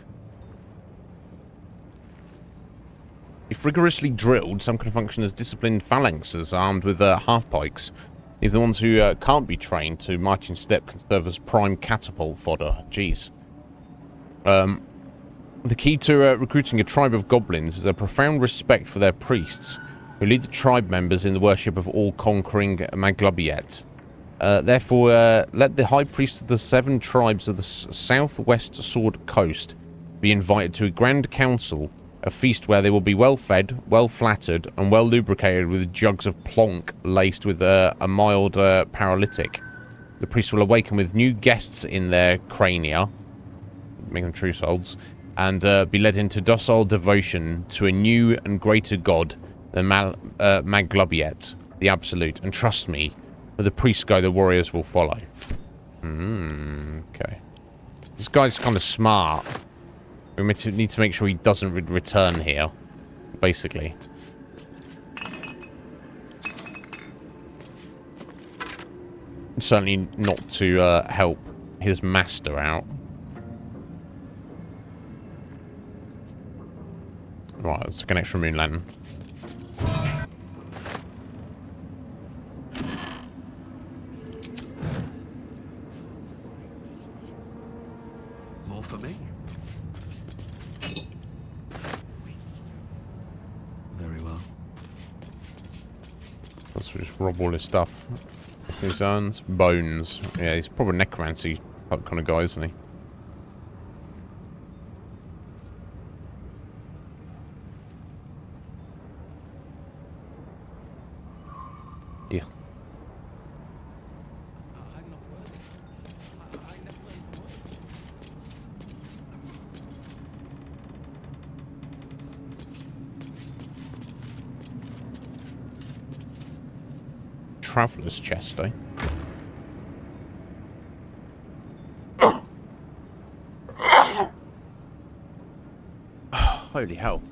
If rigorously drilled, some can function as disciplined phalanxes armed with half-pikes. If the ones who can't be trained to march in step can serve as prime catapult fodder. Jeez. The key to recruiting a tribe of goblins is a profound respect for their priests, who lead the tribe members in the worship of all-conquering Maglobiet. Therefore, let the high priest of the 7 tribes of the southwest Sword Coast be invited to a grand council, a feast where they will be well-fed, well-flattered, and well-lubricated with jugs of plonk laced with a mild paralytic. The priests will awaken with new guests in their crania, make them true souls, and be led into docile devotion to a new and greater god, the Maglobiet, the Absolute. And trust me, where the priests go, the warriors will follow. Okay. This guy's kind of smart. We need to make sure he doesn't return here, basically. Certainly not to help his master out. Right, let's take an extra moon lantern. More for me. Very well. Let's just rob all his stuff. His urns, bones. Yeah, he's probably a necromancy type kind of guy, isn't he? Yeah. traveler's chest, eh? Holy hell.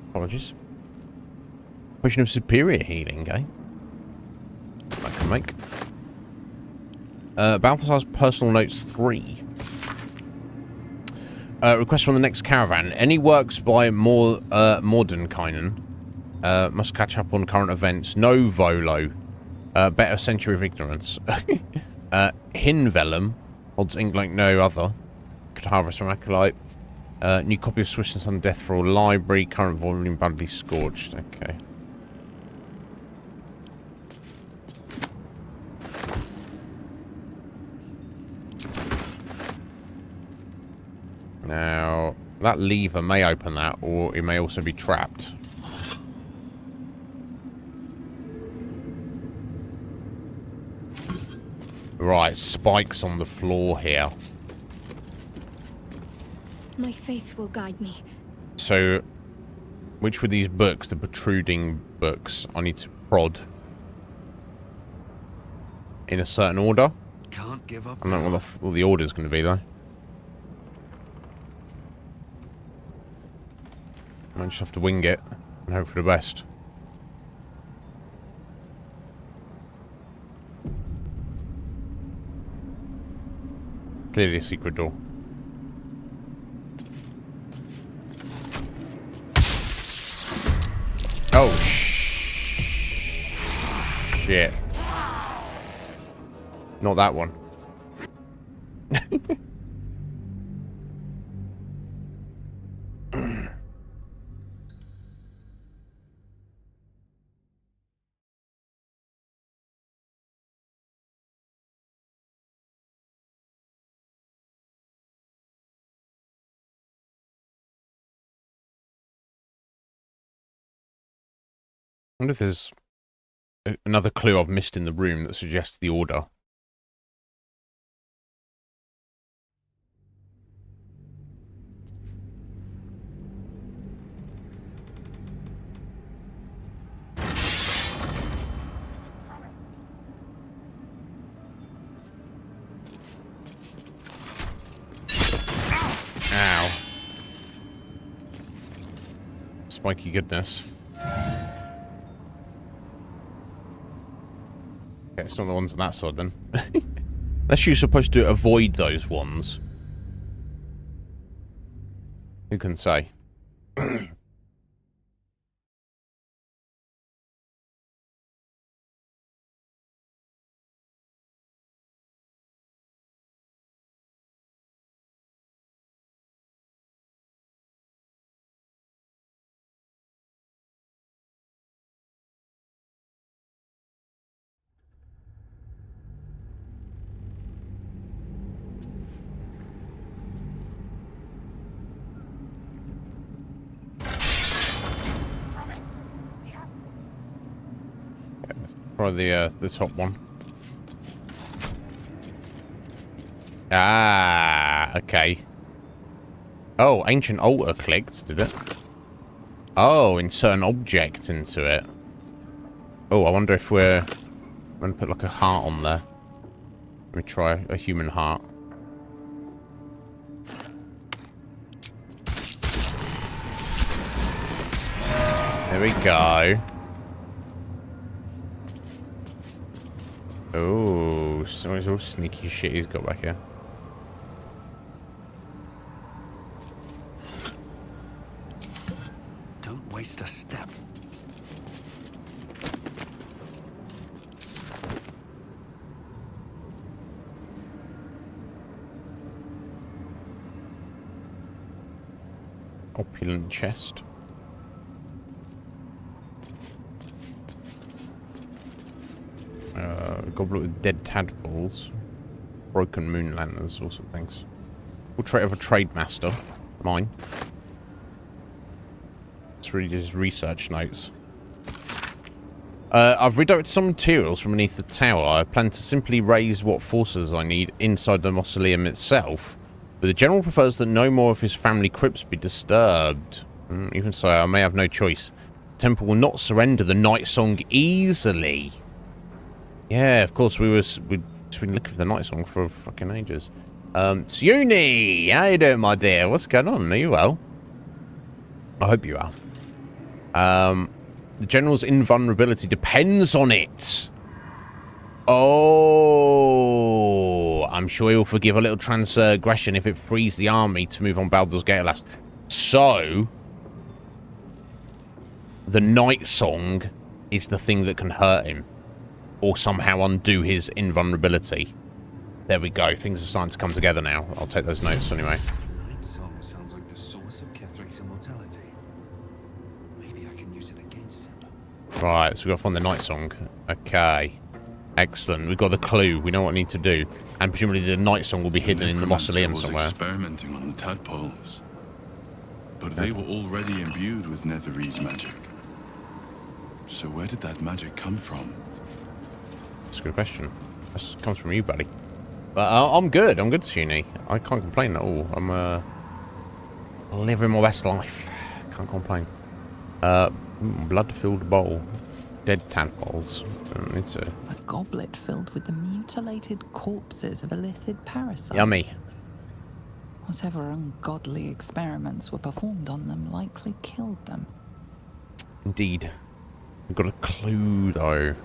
Apologies. Potion of superior healing, eh? I can make. Balthazar's personal notes 3. Request from the next caravan. Any works by Mordenkainen must catch up on current events. No Volo. Better Century of Ignorance. Hinvelum. Odds ink like no other. Could harvest from Acolyte. New copy of Swiss and Son Death for All Library. Current volume badly scorched. Okay. Now, that lever may open that, or it may also be trapped. Right, spikes on the floor here. My faith will guide me. So, which were these books, the protruding books? I need to prod. In a certain order? Can't give up. I don't know what the order's going to be, though. I just have to wing it and hope for the best. Clearly a secret door. Oh, shit. Not that one. I wonder if there's another clue I've missed in the room that suggests the order. Ow. Spiky goodness. Okay, it's not the ones on that side then. Unless you're supposed to avoid those ones. Who can say? Probably the top one. Ah, okay. Oh, ancient altar clicked, did it? Oh, insert an object into it. Oh, I wonder if we're going to put like a heart on there. Let me try a human heart. There we go. Oh, some all sneaky shit he's got back here. Don't waste a step. Opulent chest. Goblet with dead tadpoles. Broken moon lanterns, all sorts of things. Portrait of a trade master. Mine. Let's read his research notes. I've redirected some materials from beneath the tower. I plan to simply raise what forces I need inside the mausoleum itself. But the general prefers that no more of his family crypts be disturbed. Even so, I may have no choice. The temple will not surrender the night song easily. Yeah, of course, we've been looking for the night song for fucking ages. Tsuni, how you doing, my dear? What's going on? Are you well? I hope you are. The general's invulnerability depends on it. Oh, I'm sure he'll forgive a little transgression if it frees the army to move on Baldur's Gate at last. So, the night song is the thing that can hurt him, or somehow undo his invulnerability. There we go. Things are starting to come together now. I'll take those notes anyway. The night song sounds like the source of Kethric's immortality. Maybe I can use it against him. Right, so we've got to find the night song. Okay. Excellent. We've got the clue. We know what we need to do. And presumably the night song will be hidden in the mausoleum somewhere. Experimenting on the tadpoles. But they were already imbued with Netherese magic. So where did that magic come from? That's a good question. This comes from you, buddy. But I'm good. I'm good, Tsuni. I can't complain at all. I'm living my best life. Can't complain. Blood-filled bowl. Dead tadpoles. It's a goblet filled with the mutilated corpses of illithid parasites. Yummy. Whatever ungodly experiments were performed on them likely killed them. Indeed. We've got a clue, though.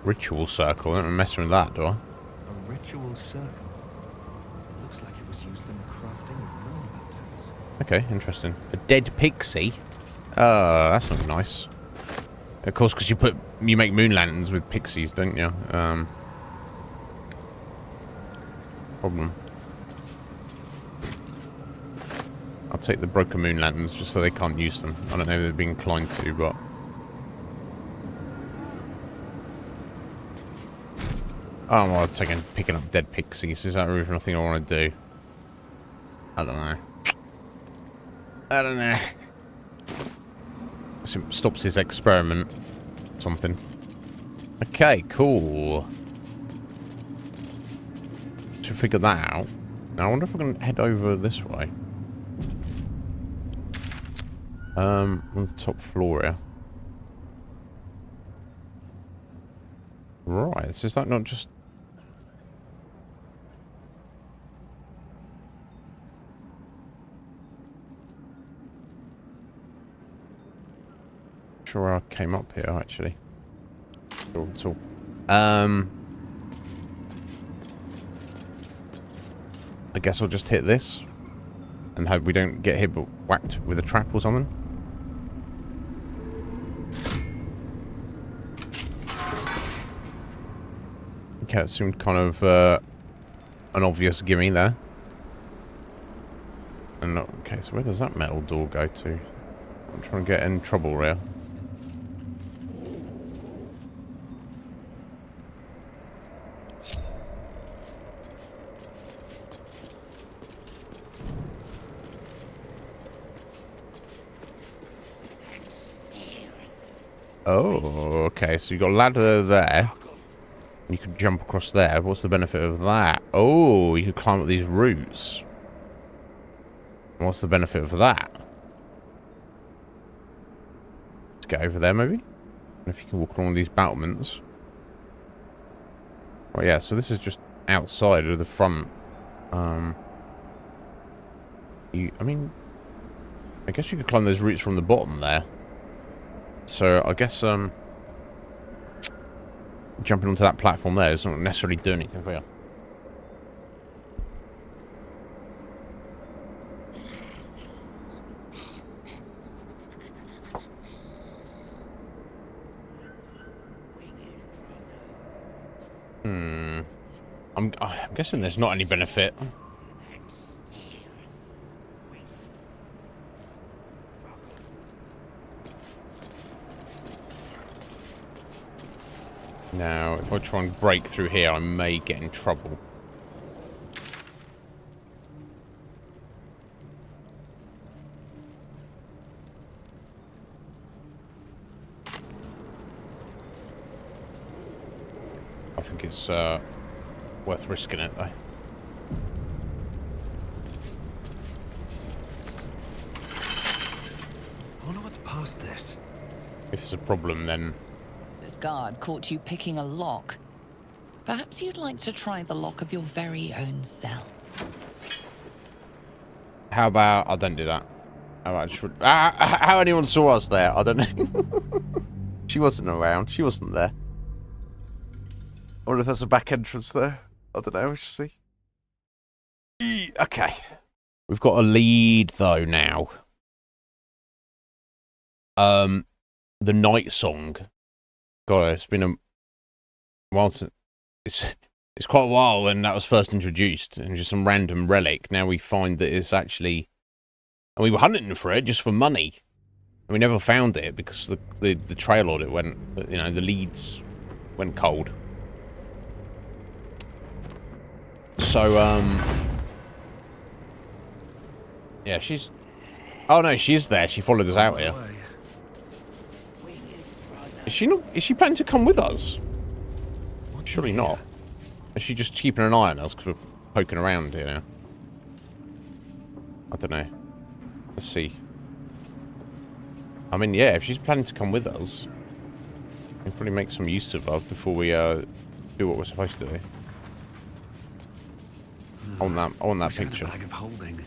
Ritual circle. I don't mess with that, do I? A ritual circle. Looks like it was used in the crafting of moon lanterns. Okay, interesting. A dead pixie. That's not nice. Of course, because you make moon lanterns with pixies, don't you? Problem. I'll take the broken moon lanterns just so they can't use them. I don't know if they're being inclined to, but oh, well, it's again picking up dead pixies. Is that really nothing I want to do? I don't know. I don't know. Stops his experiment. Something. Okay, cool. Should figure that out. Now, I wonder if I can head over this way. On the top floor here. Right, so is that not just... Sure, I came up here actually. So, I guess I'll just hit this and hope we don't get hit but whacked with a trap or something. Okay, it seemed kind of an obvious gimme there. And okay, so where does that metal door go to? I'm trying to get in trouble here. Oh, okay, so you got a ladder there. You could jump across there. What's the benefit of that? Oh, you could climb up these roots. What's the benefit of that? Let's get over there, maybe? And if you can walk along these battlements. Oh, yeah, so this is just outside of the front. I mean, I guess you could climb those roots from the bottom there. So, I guess, jumping onto that platform there doesn't necessarily do anything for you. I'm guessing there's not any benefit. Now, if I try and break through here, I may get in trouble. I think it's worth risking it, though. I wonder what's past this. If it's a problem, then... There's this guard caught you picking a lock. Perhaps you'd like to try the lock of your very own cell. How about I don't do that? How about how anyone saw us there? I don't know. She wasn't around. She wasn't there. I wonder if there's a back entrance there. I don't know. We should see. Okay. We've got a lead though now. The Night Song. God, it's been a while since it's quite a while when that was first introduced, and just some random relic. Now we find that it's actually, and we were hunting for it just for money, and we never found it because the trail audit went, you know, the leads went cold. So yeah, she's. Oh no, she's there. She followed us out here. Is she not? Is she planning to come with us? Surely not. Is she just keeping an eye on us because we're poking around here? I don't know. Let's see. I mean, yeah, if she's planning to come with us, we'll probably make some use of her before we do what we're supposed to do. I want that picture. Bag of holding.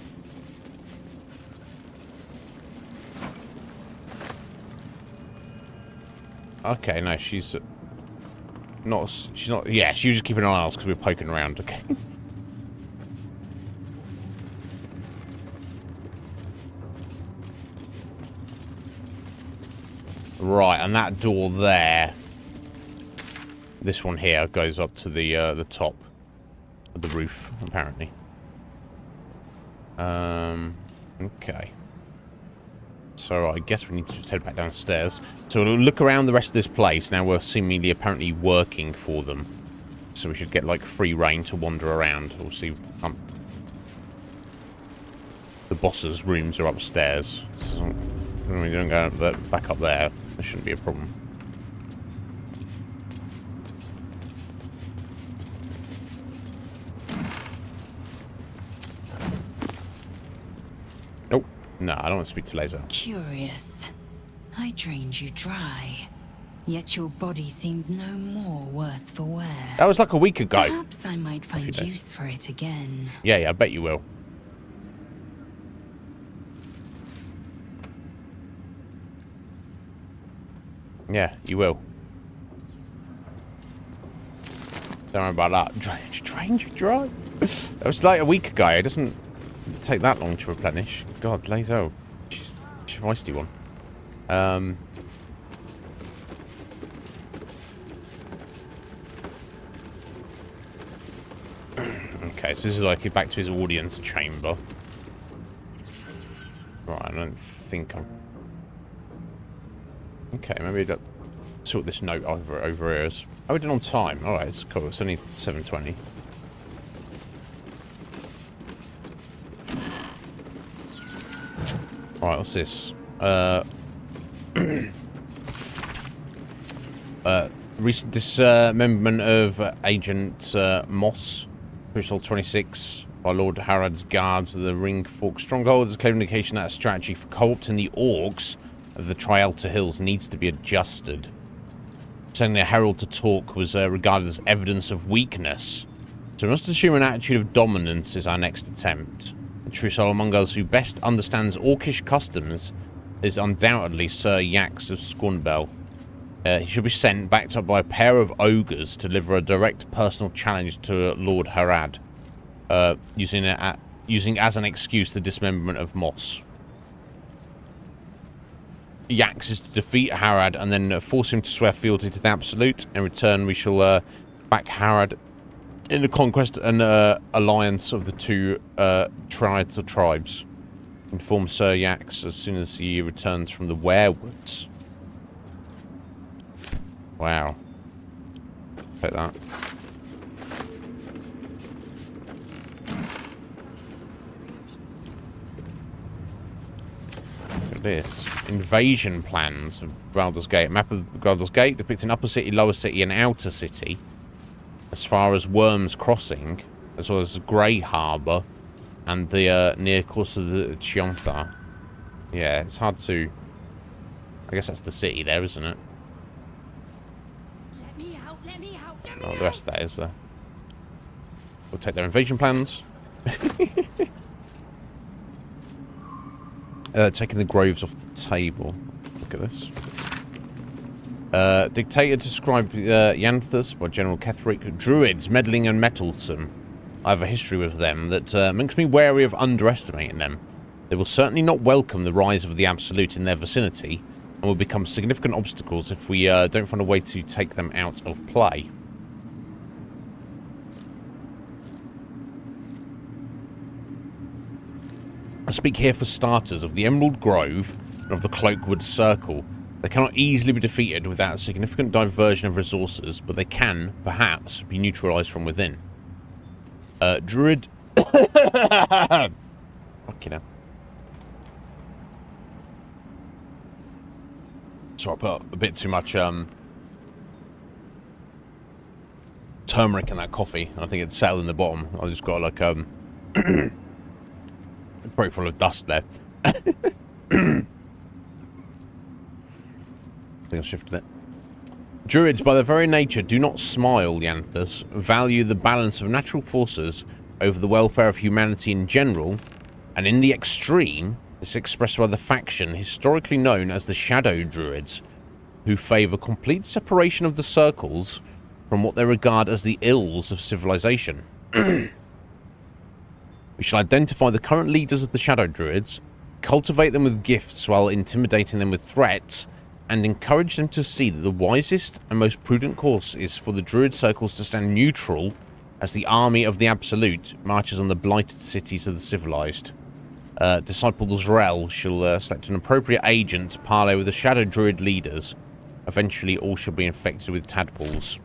Okay, no, she's not. She's not. Yeah, she was just keeping an eye on us because we were poking around. Okay. Right, and that door there. This one here goes up to the top of the roof, apparently. Okay. So I guess we need to just head back downstairs. So we'll look around the rest of this place. Now we're seemingly apparently working for them. So we should get like free reign to wander around. We'll see. The boss's rooms are upstairs. So we don't go back up there. There shouldn't be a problem. Nope. No, I don't want to speak to Laser. Curious. I drained you dry, yet your body seems no more worse for wear. That was like a week ago. Perhaps I might find use for it again. Yeah, I bet you will. Yeah, you will. Don't worry about that. Drained you dry. That was like a week ago. It doesn't take that long to replenish. God, Lazo. She's a feisty one. Okay, so this is like back to his audience chamber. Right, I don't think I'm... Okay, maybe I'll sort this note over here is... Oh, we did on time. Alright, it's cool. It's only 7:20. Alright, what's this? Recent dismemberment of Agent Moss, Crucial 26, by Lord Harad's guards of the Ring Fork Stronghold is a clear indication that a strategy for co-opting the orcs of the Trialta Hills needs to be adjusted. Sending a herald to talk was regarded as evidence of weakness, so we must assume an attitude of dominance is our next attempt. The true soul among us who best understands orcish customs is undoubtedly Sir Yax of Scornbell. He should be sent, backed up by a pair of ogres, to deliver a direct personal challenge to Lord Harad, using as an excuse the dismemberment of Moss. Yax is to defeat Harad and then force him to swear fealty to the Absolute. In return, we shall back Harad in the conquest and alliance of the two Trialta tribes. Inform Sir Yax as soon as he returns from the Werewoods. Wow. Take that. Look at this. Invasion plans of Baldur's Gate. Map of Baldur's Gate depicting Upper City, Lower City, and Outer City. As far as Worm's Crossing, as well as Grey Harbour, and the near course of the Chiantha. Yeah, it's hard to... I guess that's the city there, isn't it? Oh, the rest of that is, we'll take their invasion plans. Taking the groves off the table. Look at this. Dictator described Yanthus by General Ketheric. Druids, meddling and meddlesome. I have a history with them that makes me wary of underestimating them. They will certainly not welcome the rise of the Absolute in their vicinity, and will become significant obstacles if we don't find a way to take them out of play. I speak here for starters of the Emerald Grove and of the Cloakwood Circle. They cannot easily be defeated without a significant diversion of resources, but they can, perhaps, be neutralized from within. Druid... Fucking hell. So I put a bit too much turmeric in that coffee. I think it's settled in the bottom. I just got like a throat full of dust there. I think I shifted it. Druids, by their very nature, do not smile, Yanthus, value the balance of natural forces over the welfare of humanity in general, and in the extreme, it's expressed by the faction historically known as the Shadow Druids, who favour complete separation of the circles from what they regard as the ills of civilization. We shall identify the current leaders of the Shadow Druids, cultivate them with gifts while intimidating them with threats, and encourage them to see that the wisest and most prudent course is for the Druid circles to stand neutral as the army of the Absolute marches on the blighted cities of the civilized. Disciple Zrel shall select an appropriate agent to parley with the Shadow Druid leaders. Eventually, all shall be infected with tadpoles.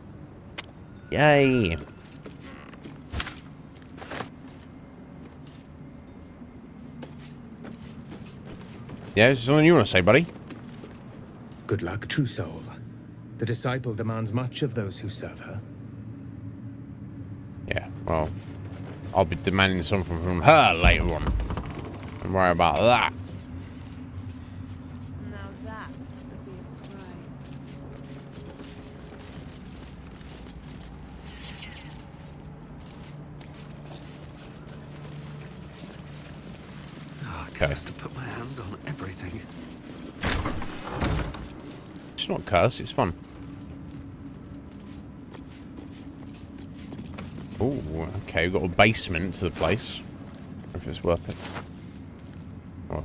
Yay! Yeah, is there something you want to say, buddy? Good luck, true soul. The disciple demands much of those who serve her. Yeah, well, I'll be demanding something from her later on. Don't worry about that. Now that would be a prize. Oh, I have to put my hands on everything. It's not cursed, it's fun. Oh, okay, we've got a basement to the place. If it's worth it.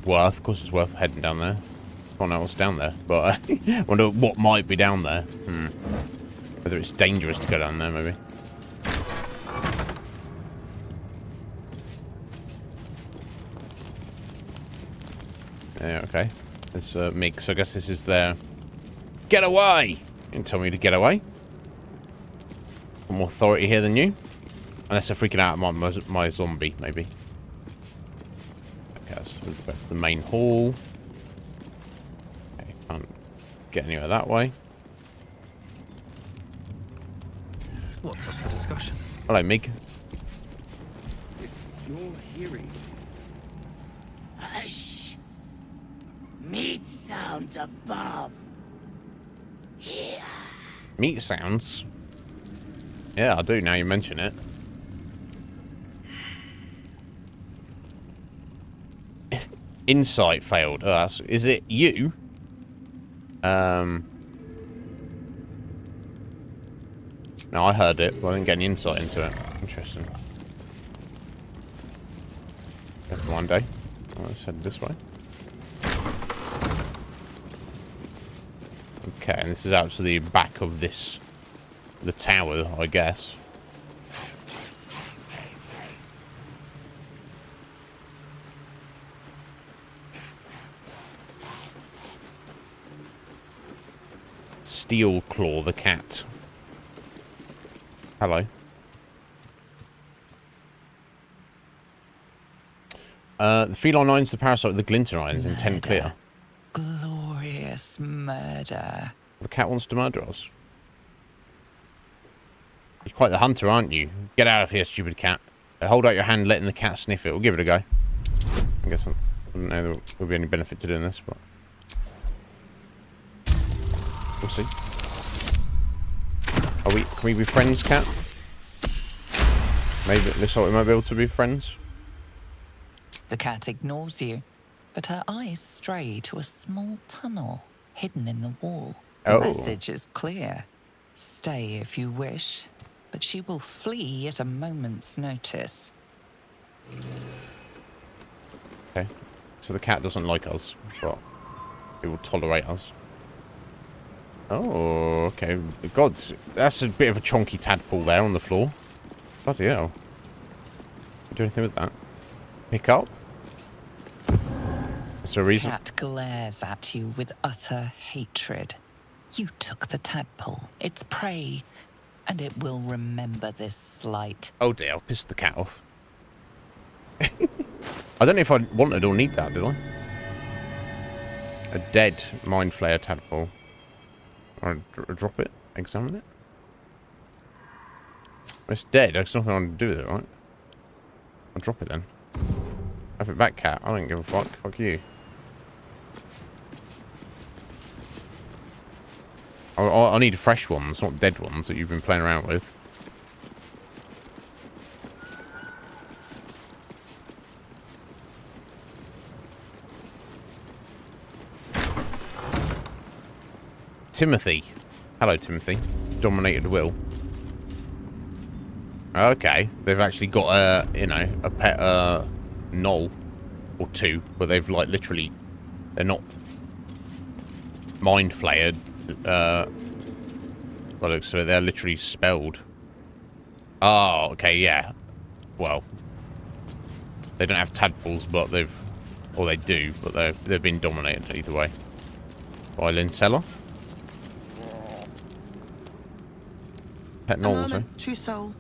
Well, of course it's worth heading down there. I don't know what's down there, but I wonder what might be down there. Whether it's dangerous to go down there, maybe. Yeah, okay. There's a mix. I guess this is their... Get away! You didn't tell me to get away. Got more authority here than you. Unless they're freaking out at my zombie, maybe. Okay, that's the main hall. Okay, can't get anywhere that way. What's up for discussion? Hello, Mig. If you're hearing... Hush! Meat sounds above. Here. Meat sounds? Yeah, I do now you mention it. Insight failed. Oh, is it you? No, I heard it, but I didn't get any insight into it. Interesting. Never mind, eh? Well, let's head this way. Okay, and this is out to the back of this... the tower, I guess. Steel Claw the cat. Hello. The feline iron's the parasite of the glinter irons in 10 clear. Glorious murder. The cat wants to murder us. You're quite the hunter, aren't you? Get out of here, stupid cat. Hold out your hand, letting the cat sniff it. We'll give it a go. I guess I don't know there would be any benefit to doing this, but... we'll see. Can we be friends, cat? Maybe this time we might be able to be friends. The cat ignores you, but her eyes stray to a small tunnel hidden in the wall. The message is clear. Stay if you wish, but she will flee at a moment's notice. Okay. So the cat doesn't like us, but it will tolerate us. Oh, okay. God, that's a bit of a chonky tadpole there on the floor. Bloody hell. Do anything with that? Pick up? Is there a reason? The cat glares at you with utter hatred. You took the tadpole, its prey, and it will remember this slight. Oh dear, I pissed the cat off. I don't know if I wanted or need that, did I? A dead mind flayer tadpole. I'll drop it, examine it. It's dead, there's nothing I want to do with it, right? I'll drop it then. Have it back, cat. I don't give a fuck. Fuck you. I need fresh ones, not dead ones that you've been playing around with. Timothy. Hello, Timothy. Dominated will. Okay, they've actually got a, you know, a pet knoll or two, but they've like literally, they're not mind flayered. Well, so they're literally spelled. Oh, okay, yeah. Well, they don't have tadpoles, but they've, or they do, but they've been dominated either way. By Lincella. Pet knolls, eh? True soul.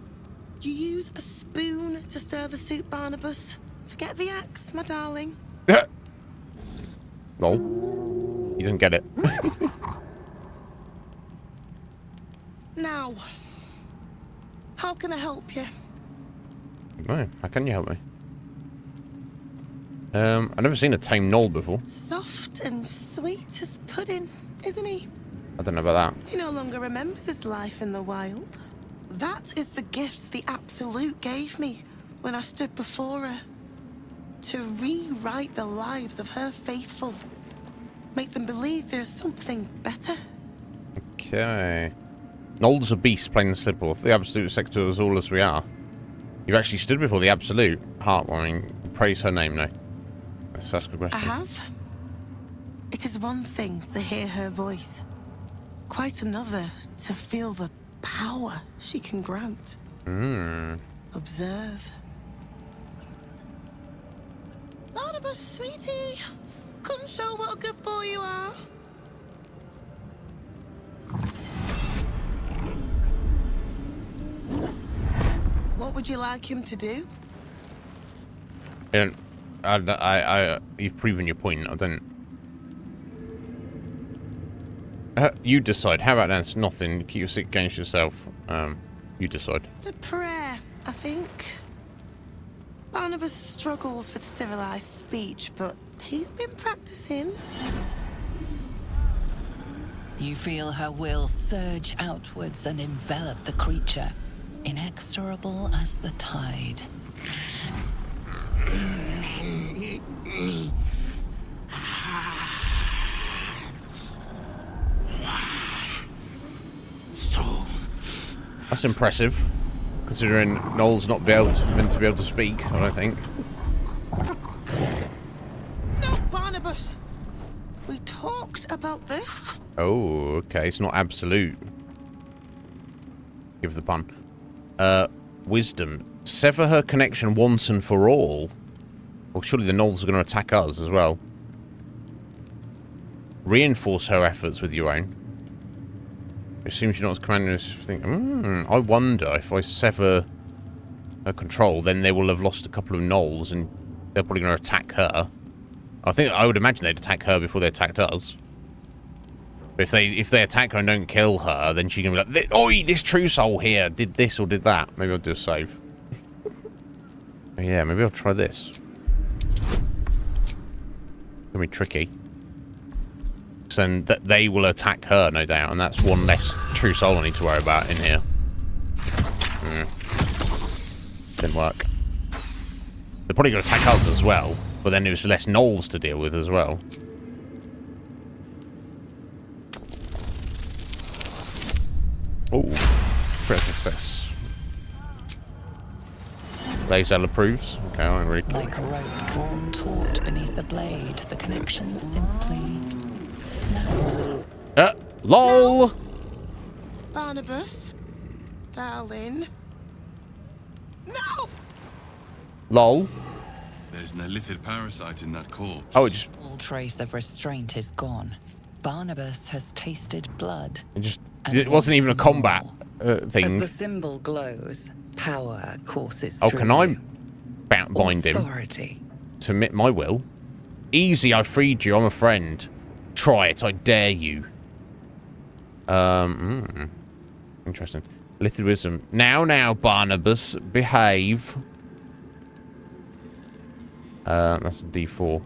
You use a spoon to stir the soup, Barnabas. Forget the axe, my darling. Lol. He doesn't get it. Now, how can I help you? No, how can you help me? I've never seen a tame knoll before. Soft and sweet as pudding, isn't he? I don't know about that. He no longer remembers his life in the wild. That is the gift the Absolute gave me when I stood before her. To rewrite the lives of her faithful. Make them believe there's something better. Okay. Knoll's a beast, plain and simple. The Absolute sector is all as we are. You've actually stood before the Absolute. Heartwarming. Praise her name now. Let's ask a question. I have. It is one thing to hear her voice. Quite another to feel the power she can grant. Observe. Barnabas, sweetie. Come show what a good boy you are. What would you like him to do? You've proven your point. I don't. You decide. How about that? It's nothing. Keep your sick against yourself. You decide. The prayer, I think. Barnabas struggles with civilized speech, but he's been practicing. You feel her will surge outwards and envelop the creature, inexorable as the tide. That's impressive, considering Noel's not meant to be able to speak, I don't think. No, Barnabas. We talked about this. Oh, okay. It's not absolute. Give the pun. Wisdom. Sever her connection once and for all. Well, surely the Knolls are going to attack us as well. Reinforce her efforts with your own. It seems you're not as commanding as think. I wonder if I sever her control, then they will have lost a couple of Knolls and they're probably going to attack her. I would imagine they'd attack her before they attacked us. But if they attack her and don't kill her, then she can be like, "Oi, this true soul here did this or did that." Maybe I'll do a save. Yeah, maybe I'll try this. It's gonna be tricky. Because then they will attack her, no doubt, and that's one less true soul I need to worry about in here. Didn't work. They're probably going to attack us as well, but then there's less gnolls to deal with as well. Oh, critical success. Lazel approves. Okay, I don't really care. Like a rope drawn taut beneath the blade, the connection simply snaps. LOL! Barnabas, darling. No! LOL. There's an illithid parasite in that corpse. Oh, it just... All trace of restraint is gone. Barnabas has tasted blood. It wasn't even a combat thing. As the symbol glows, power courses Oh, through can I you. bind him? Authority. Submit my will. Easy, I freed you. I'm a friend. Try it, I dare you. Interesting. Illithid wisdom. Now, Barnabas, behave. That's a D4.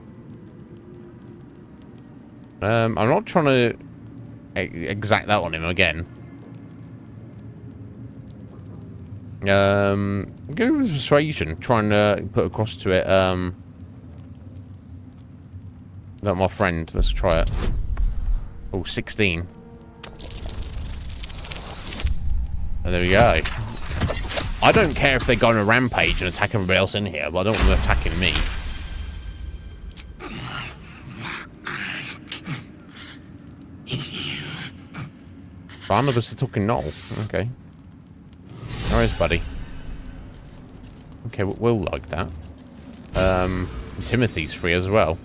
I'm not trying to exact that on him again. Go with persuasion. Trying to put across to it. Not my friend. Let's try it. Oh, 16. And there we go. I don't care if they go on a rampage and attack everybody else in here, but I don't want them attacking me. Barnabas is talking Knoll. Okay. Where is buddy? Okay, we'll like that. Timothy's free as well.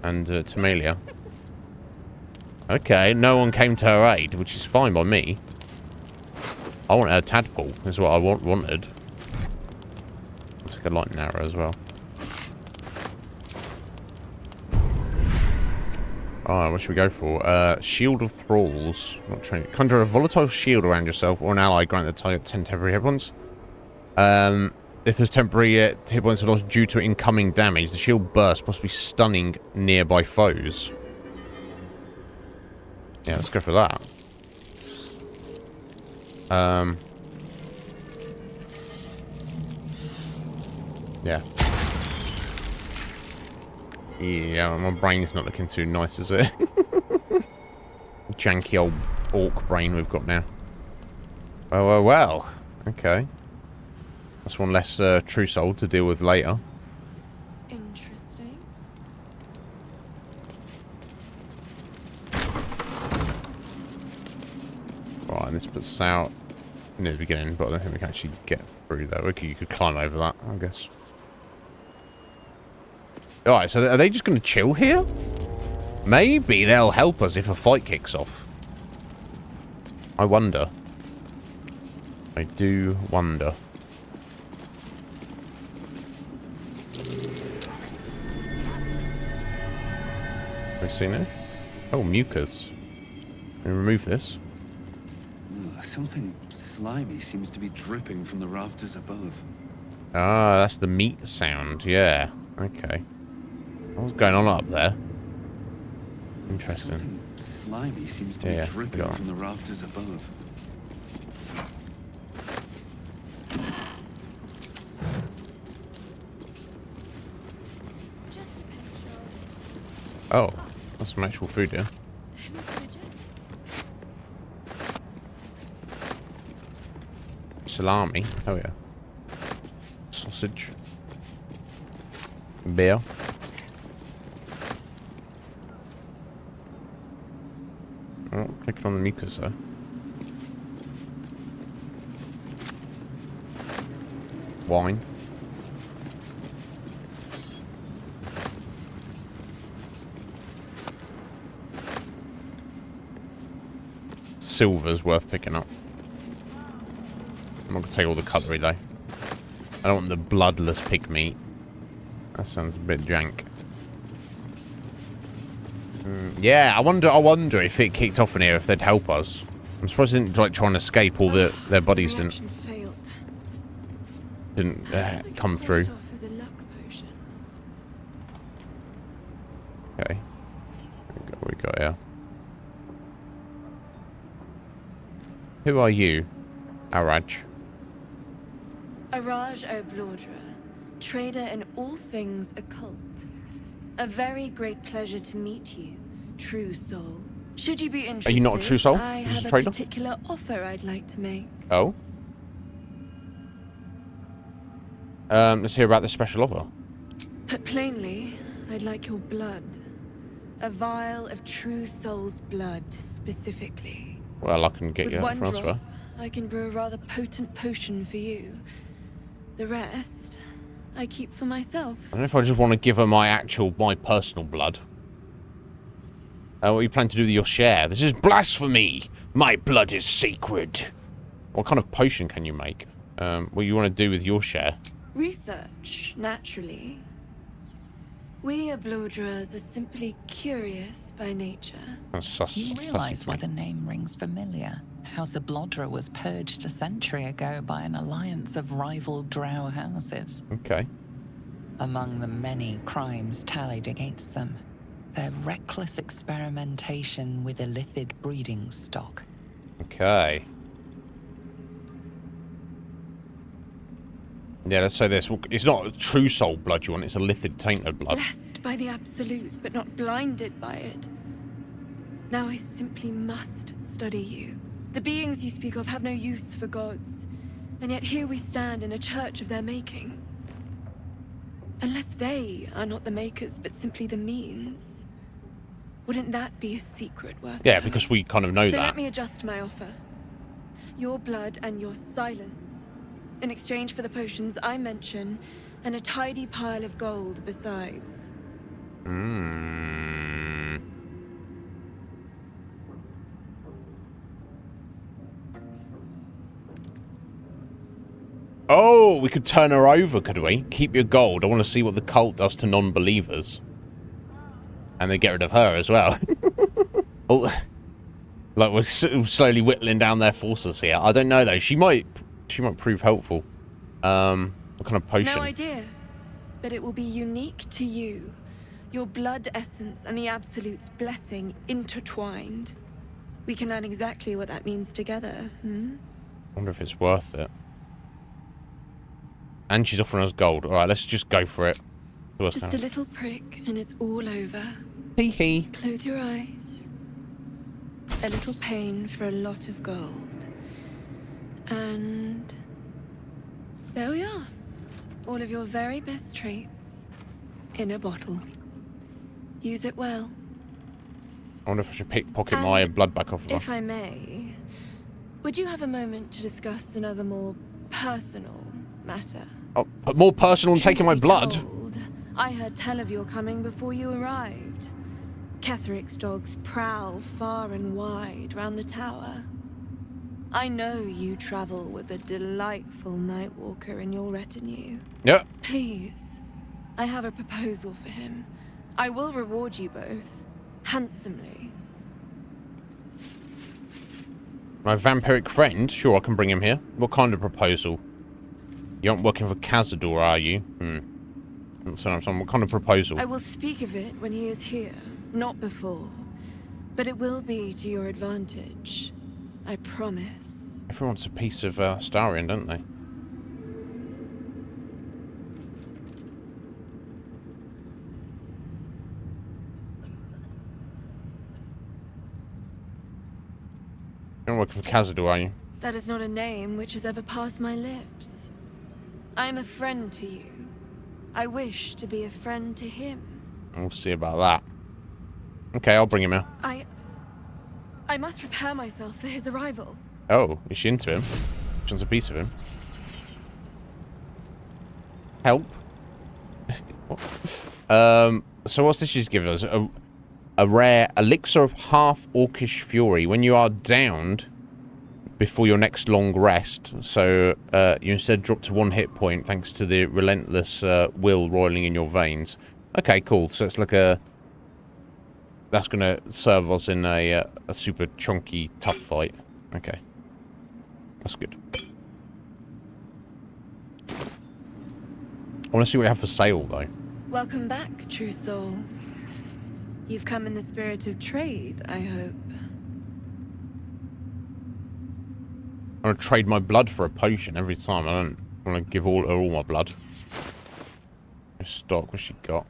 And Tamalia. Okay, no one came to her aid, which is fine by me. I want her tadpole, is what I wanted. Let's take a lightning arrow as well. Alright, what should we go for? Shield of Thralls. Not trained. Conjure a volatile shield around yourself or an ally, grant the target 10 temporary hit points. If there's temporary hit points are lost due to incoming damage, the shield bursts, possibly stunning nearby foes. Yeah, let's go for that. Yeah. Yeah, my brain's not looking too nice, is it? Janky old orc brain we've got now. Well. Okay. That's one less true soul to deal with later. Interesting. Right, and this puts out near the beginning, but I don't think we can actually get through that. Okay, you could climb over that, I guess. Alright, so are they just going to chill here? Maybe they'll help us if a fight kicks off. I wonder. I do wonder. Have we seen it? Oh, mucus. Can we remove this? Something slimy seems to be dripping from the rafters above. Ah, that's the meat sound. Yeah. Okay. What's going on up there? Interesting. Something slimy seems to be dripping from the rafters above. Oh, that's some actual food here. Salami. Oh yeah. Sausage. Beer. Oh, clicking on the mucus though. Wine. Silver's worth picking up. I'm not gonna take all the cutlery though. I don't want the bloodless pig meat. That sounds a bit jank. Yeah, I wonder if it kicked off in here, if they'd help us. I'm surprised they didn't like try and escape. All their bodies didn't come through. Okay, Who are you, Araj? Araj Baldur, trader in all things occult. A very great pleasure to meet you, true soul. Should you be interested, are you not a true soul? I have a particular offer I'd like to make. Oh? Let's hear about the special offer. Put plainly, I'd like your blood. A vial of true soul's blood, specifically. Well, I can get you one from elsewhere. drop, I can brew a rather potent potion for you. The rest, I keep for myself. I don't know if I just want to give her my personal blood. What you plan to do with your share? This is blasphemy! My blood is sacred! What kind of potion can you make? What you want to do with your share? Research, naturally. We Balduras are simply curious by nature. You realize why the name rings familiar? House of Baldur was purged a century ago by an alliance of rival drow houses. Okay. Among the many crimes tallied against them, their reckless experimentation with illithid breeding stock. Okay. Yeah, let's say this. It's not true soul blood you want, it's illithid tainted blood. Blessed by the absolute, but not blinded by it. Now I simply must study you. The beings you speak of have no use for gods, and yet here we stand in a church of their making. Unless they are not the makers, but simply the means, wouldn't that be a secret worth? Yeah, because we kind of know So that. let me adjust my offer. Your blood and your silence, in exchange for the potions I mention, and a tidy pile of gold besides. Oh, we could turn her over, could we? Keep your gold. I want to see what the cult does to non-believers. And then get rid of her as well. Oh, like we're slowly whittling down their forces here. I don't know though. She might prove helpful. What kind of potion? No idea, but it will be unique to you. Your blood essence and the Absolute's blessing intertwined. We can learn exactly what that means together. I wonder if it's worth it. And she's offering us gold. All right, let's just go for it. Just a little prick and it's all over. Hee hee. Close your eyes. A little pain for a lot of gold. And there we are. All of your very best traits in a bottle. Use it well. I wonder if I should pickpocket my blood back off of her. If I may, would you have a moment to discuss another more personal matter? Oh, but more personal than taking my blood. I heard tell of your coming before you arrived. Ketheric's dogs prowl far and wide round the tower. I know you travel with a delightful Nightwalker in your retinue. Yeah. Please, I have a proposal for him. I will reward you both, handsomely. My vampiric friend? Sure, I can bring him here. What kind of proposal? You aren't working for Cazador, are you? What kind of proposal? I will speak of it when he is here, not before. But it will be to your advantage. I promise. Everyone wants a piece of Starion, don't they? You're not working for Cazador, are you? That is not a name which has ever passed my lips. I am a friend to you. I wish to be a friend to him. We'll see about that. Okay, I'll bring him here. I must prepare myself for his arrival. Oh, is she into him? She wants a piece of him. Help. So what's this she's given us? A rare elixir of half-orcish fury. When you are downed before your next long rest, so you instead drop to 1 hit point thanks to the relentless will roiling in your veins. Okay, cool. So it's like a... That's going to serve us in a super chunky, tough fight. Okay. That's good. I want to see what we have for sale, though. Welcome back, true soul. You've come in the spirit of trade, I hope. I want to trade my blood for a potion every time. I don't want to give all my blood. Stock, what's she got?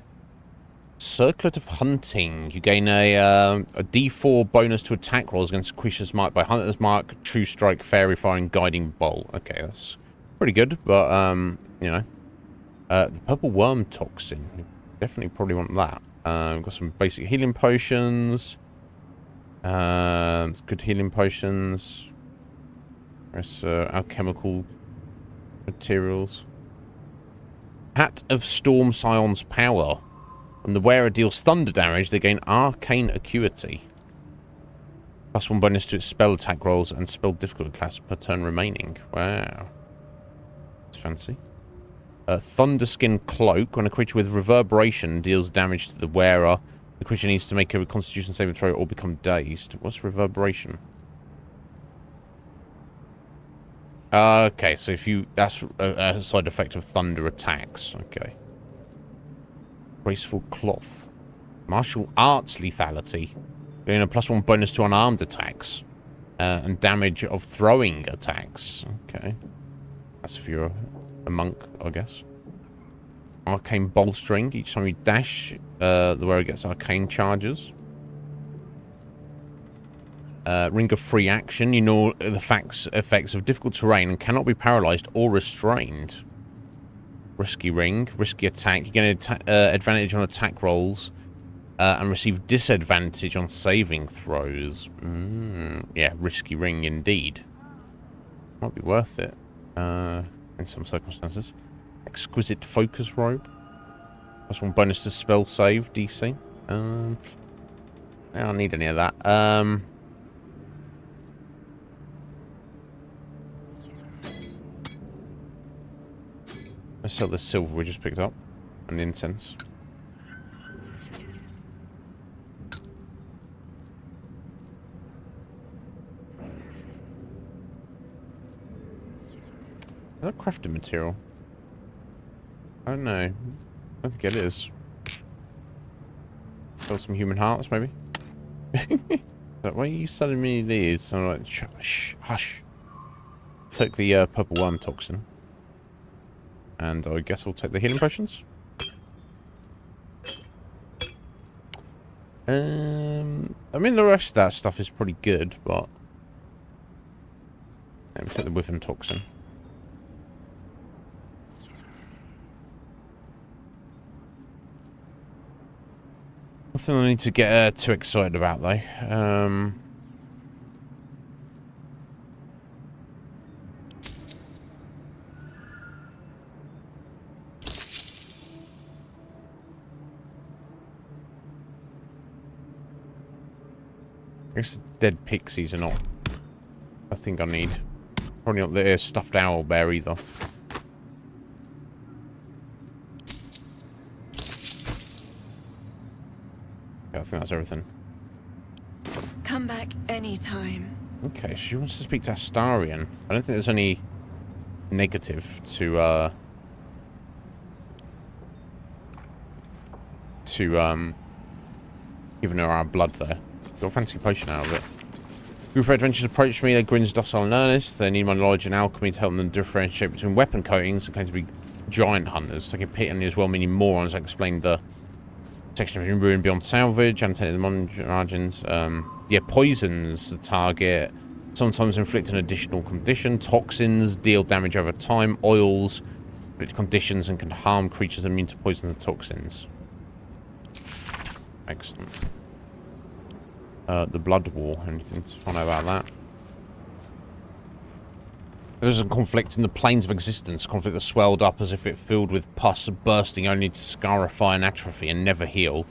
Circlet of Hunting. You gain a D4 bonus to attack rolls against Creature's Mark by Hunter's Mark, True Strike, Fairy Fire, and Guiding Bolt. Okay, that's pretty good, but, you know. The Purple Worm Toxin. You definitely probably want that. We've got some basic healing potions. It's good healing potions. There's alchemical materials. Hat of Storm Scion's Power. When the wearer deals thunder damage, they gain arcane acuity. +1 bonus to its spell attack rolls and spell difficulty class per turn remaining. Wow. That's fancy. Thunderskin Cloak. When a creature with reverberation deals damage to the wearer, the creature needs to make a Constitution saving throw or become dazed. What's reverberation? Okay, so if you... That's a side effect of thunder attacks. Okay. Graceful Cloth. Martial Arts Lethality. Gain a +1 bonus to unarmed attacks. And damage of throwing attacks. Okay. That's if you're a monk, I guess. Arcane Bolstering. Each time you dash, the wearer gets arcane charges. Ring of Free Action. You know the effects of difficult terrain and cannot be paralyzed or restrained. Risky Ring. Risky Attack. You get an advantage on attack rolls and receive disadvantage on saving throws. Yeah, Risky Ring indeed. Might be worth it in some circumstances. Exquisite Focus Robe. +1 bonus to spell save DC. I don't need any of that. Let's sell the silver we just picked up. And the incense. Is that crafting material? I don't know. I don't think it is. Sell some human hearts, maybe? Why are you selling me these? I'm like, shh, hush. Take the purple worm toxin. And I guess I'll take the healing potions. I mean, the rest of that stuff is pretty good, but... Let me take the Wyvern Toxin. Nothing I need to get too excited about, though. I guess dead pixies are not a thing I need. Probably not the stuffed owl bear either. Yeah, I think that's everything. Come back anytime. Okay, she wants to speak to Astarion. I don't think there's any negative to giving her our blood there. Got a fancy potion out of it. Group of adventurers approach me. Their grins docile and earnest. They need my knowledge in alchemy to help them differentiate between weapon coatings and claim to be giant hunters. Taking pity on as well-meaning morons. I explained the section between ruin beyond salvage, annotated the margins. Yeah, poisons the target. Sometimes inflict an additional condition. Toxins deal damage over time. Oils inflict conditions and can harm creatures immune to poisons and toxins. Excellent. The Blood War. Anything to find out about that? There's a conflict in the planes of existence. A conflict that swelled up as if it filled with pus, bursting only to scarify and atrophy and never heal.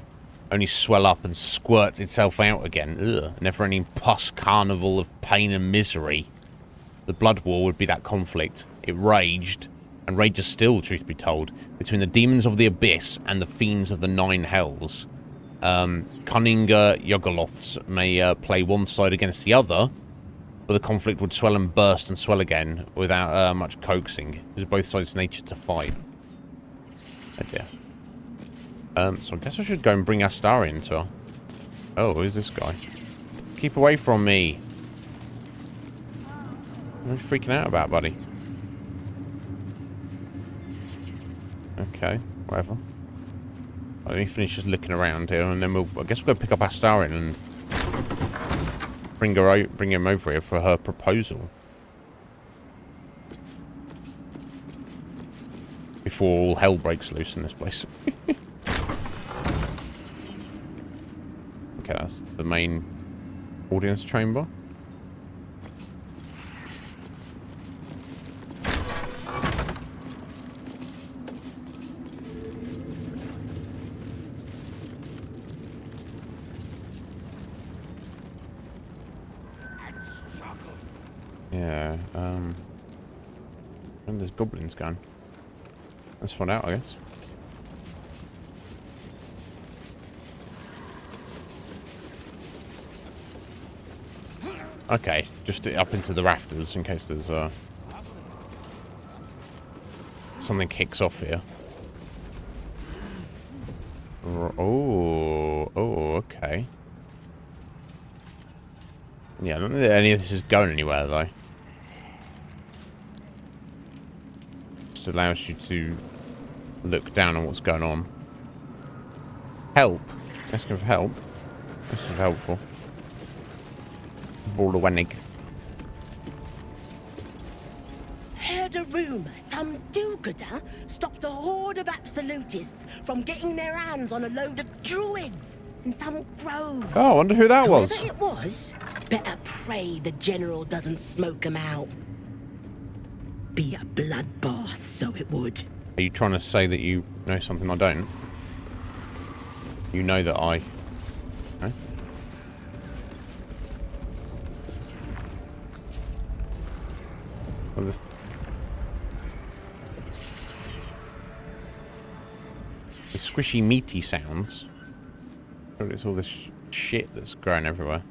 Only swell up and squirt itself out again. Ugh. Never-ending pus carnival of pain and misery. The Blood War would be that conflict. It raged, and rages still, truth be told, between the demons of the abyss and the fiends of the nine hells. Cunning Yogoloths may play one side against the other, but the conflict would swell and burst and swell again without much coaxing. It was both sides' nature to fight. Oh dear. So I guess I should go and bring Astarion to her. Oh, who's this guy? Keep away from me. What are you freaking out about, buddy? Okay, whatever. Let me finish just looking around here, and then I guess we'll go pick up Astarion and bring him over here for her proposal. Before all hell breaks loose in this place. Okay, that's the main audience chamber. Yeah, and there's goblins going. Let's find out, I guess. Okay, just up into the rafters in case there's something kicks off here. Oh, okay. Yeah, I don't think any of this is going anywhere though. Just allows you to look down on what's going on. Help. Asking for help. This is helpful. Baldur Wennig. Heard a rumour some do-gooder stopped a horde of absolutists from getting their hands on a load of druids in some grove. Oh, I wonder who that was. Whoever it was, better pray the general doesn't smoke 'em out. Be a bloodbath, so it would. Are you trying to say that you know something I don't? You know that I... Okay. Well, this... The squishy meaty sounds. Oh, it's all this shit that's growing everywhere.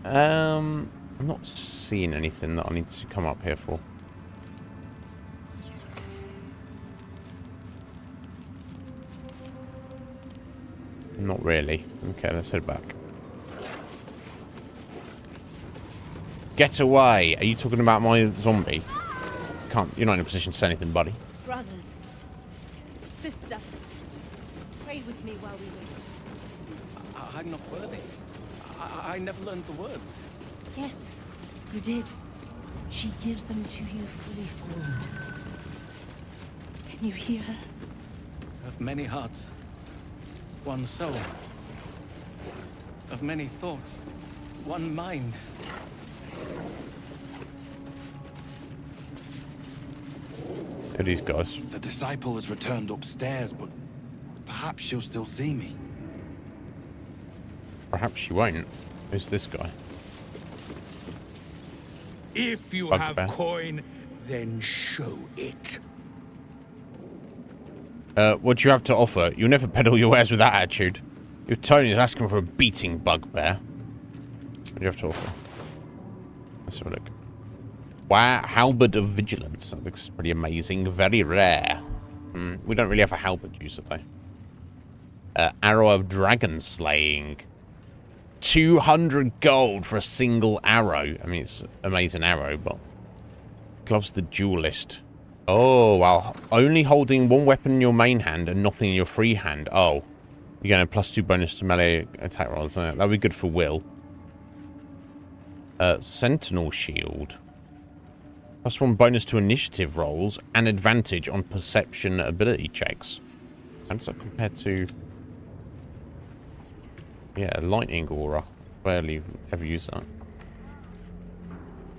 I'm not seeing anything that I need to come up here for. Not really. Okay, let's head back. Get away! Are you talking about my zombie? You're not in a position to say anything, buddy. Brothers, sister, pray with me while we wait. I'm not worthy. I never learned the words. Yes, you did. She gives them to you fully formed. Can you hear her? Of many hearts, one soul. Of many thoughts, one mind. Who are these guys? The disciple has returned upstairs, but perhaps she'll still see me. Perhaps she won't. Who's this guy? If you Bugbear. have coin, then show it. What do you have to offer? You'll never peddle your wares with that attitude. Your tone is asking for a beating, Bugbear. What do you have to offer? Let's have a look. Wow, halberd of vigilance. That looks pretty amazing. Very rare. We don't really have a halberd user though. Arrow of dragon slaying. 200 gold for a single arrow. I mean, it's an amazing arrow, but... Gloves the duelist. Oh, wow. Only holding one weapon in your main hand and nothing in your free hand. Oh. You're getting a +2 bonus to melee attack rolls. That'll be good for Will. Sentinel shield. +1 bonus to initiative rolls and advantage on perception ability checks. How does that compare to... Yeah, lightning aura. Barely ever use that.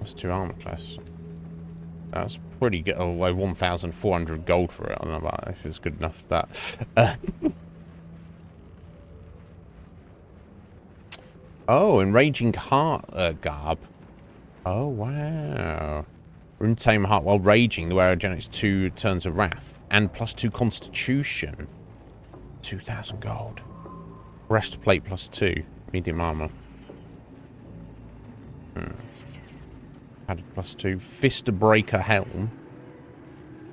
+2 armor class. That's pretty good. Oh, 1,400 gold for it. I don't know about if it's good enough for that. Oh, enraging heart garb. Oh, wow. Rune-tame heart while raging. The wearer generates 2 turns of wrath. And +2 constitution. 2,000 gold. Breastplate +2. Medium armor. Added +2. Fist breaker helm.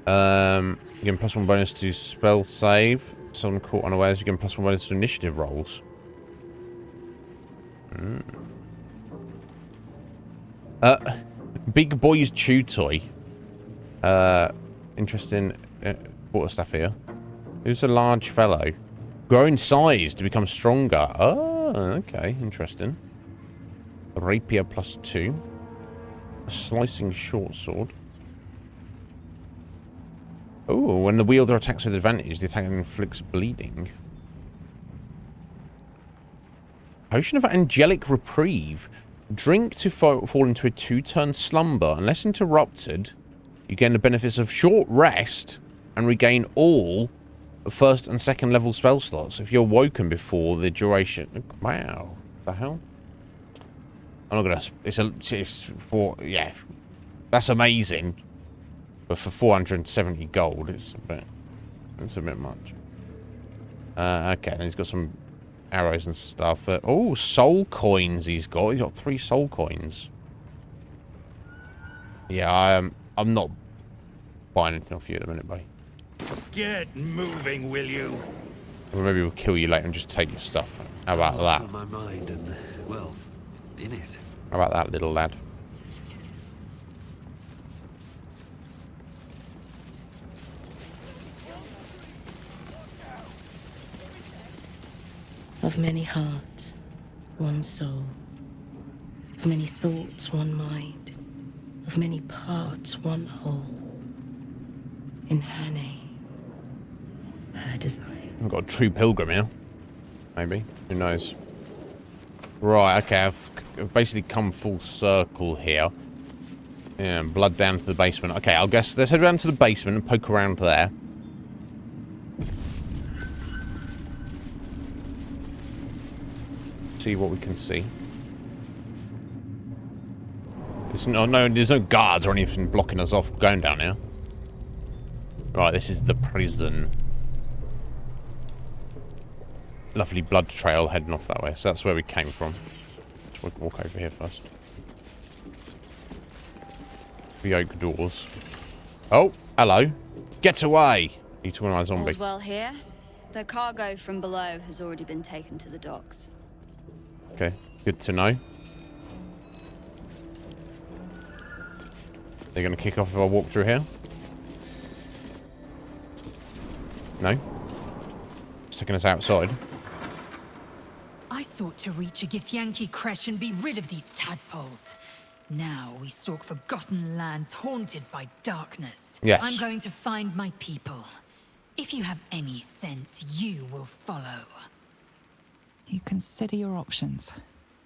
You get +1 bonus to spell save. Someone caught unawares, you get +1 bonus to initiative rolls. Big Boy's Chew Toy. Interesting water stuff here. Who's a large fellow? Grow in size to become stronger. Oh, okay. Interesting. A rapier +2. A slicing short sword. Oh, when the wielder attacks with advantage, the attacker inflicts bleeding. Potion of Angelic Reprieve. Drink to fall into a 2-turn slumber. Unless interrupted, you gain the benefits of short rest and regain all first and second level spell slots if you're woken before the duration. Wow. What the hell? I'm not gonna... It's for... Yeah. That's amazing. But for 470 gold, it's a bit much. Okay, then he's got some arrows and stuff. Oh, soul coins he's got. He's got 3 soul coins. Yeah, I'm not buying anything off you at the minute, buddy. Get moving, will you? Or maybe we'll kill you later and just take your stuff. How about that? On my mind and, well, in it. How about that, little lad? Of many hearts, one soul. Of many thoughts, one mind. Of many parts, one whole. In her name, her design. I've got a true pilgrim here. Maybe. Who knows? Right, okay, I've basically come full circle here. Yeah, blood down to the basement. Okay, I'll guess let's head around to the basement and poke around there. See what we can see. There's no guards or anything blocking us off going down here. Right, this is the prison. Lovely blood trail heading off that way. So that's where we came from. Let's walk over here first. The oak doors. Oh, hello. Get away! You talking about zombie? All's well here. The cargo from below has already been taken to the docks. Okay, good to know. They're going to kick off if I walk through here? No? Just taking us outside. I sought to reach a Githyanki creche and be rid of these tadpoles. Now we stalk forgotten lands haunted by darkness. Yes. I'm going to find my people. If you have any sense, you will follow. You consider your options,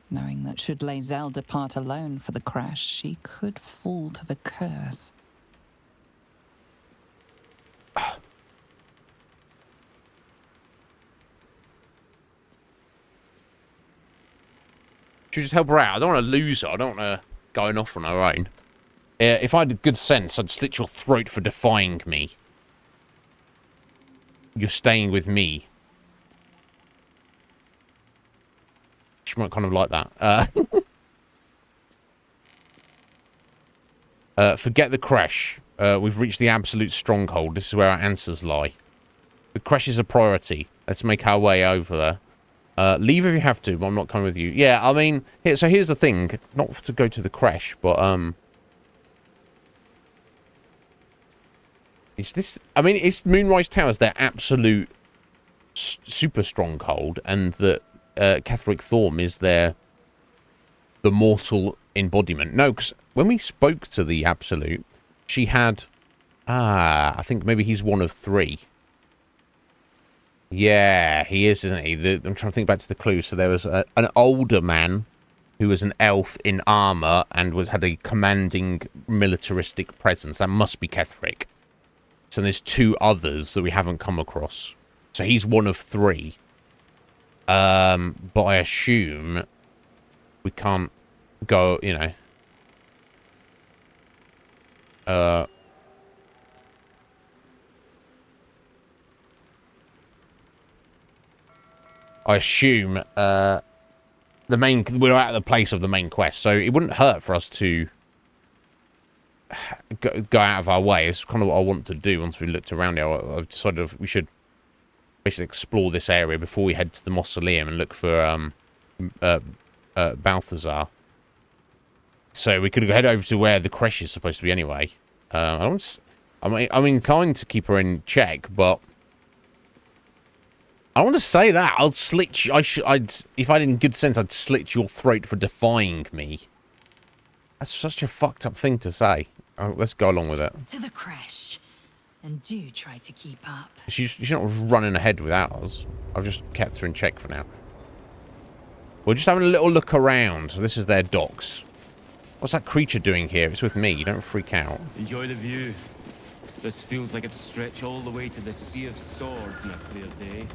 knowing that should Lae'zel depart alone for the crash, she could fall to the curse. Should we just help her out? I don't want to lose her. I don't want her going off on her own. If I had good sense, I'd slit your throat for defying me. You're staying with me. She might kind of like that. Forget the creche. We've reached the absolute stronghold. This is where our answers lie. The creche is a priority. Let's make our way over there. Leave if you have to, but I'm not coming with you. Yeah, I mean, so here's the thing. Not to go to the creche, but, is this... I mean, it's Moonrise Towers, their absolute super stronghold, and that Ketheric Thorm is the mortal embodiment. No, because when we spoke to the Absolute, she had... I think maybe he's one of 3. Yeah, he is, isn't he? I'm trying to think back to the clues. So there was an older man who was an elf in armor and had a commanding militaristic presence. That must be Ketheric. So there's 2 others that we haven't come across. So he's one of 3. But I assume we can't go, you know. I assume we're at the place of the main quest, so it wouldn't hurt for us to go out of our way. It's kind of what I want to do once we looked around here. I've decided we should basically explore this area before we head to the mausoleum and look for Balthazar. So we could head over to where the creche is supposed to be anyway. I'm inclined to keep her in check, but I want to say that I'll slit. If I had in good sense, I'd slit your throat for defying me. That's such a fucked up thing to say. Let's go along with it. To the creche, and do try to keep up. She's not running ahead without us. I've just kept her in check for now. We're just having a little look around. So this is their docks. What's that creature doing here? It's with me. You don't freak out. Enjoy the view. This feels like it'd stretch all the way to the Sea of Swords on a clear day.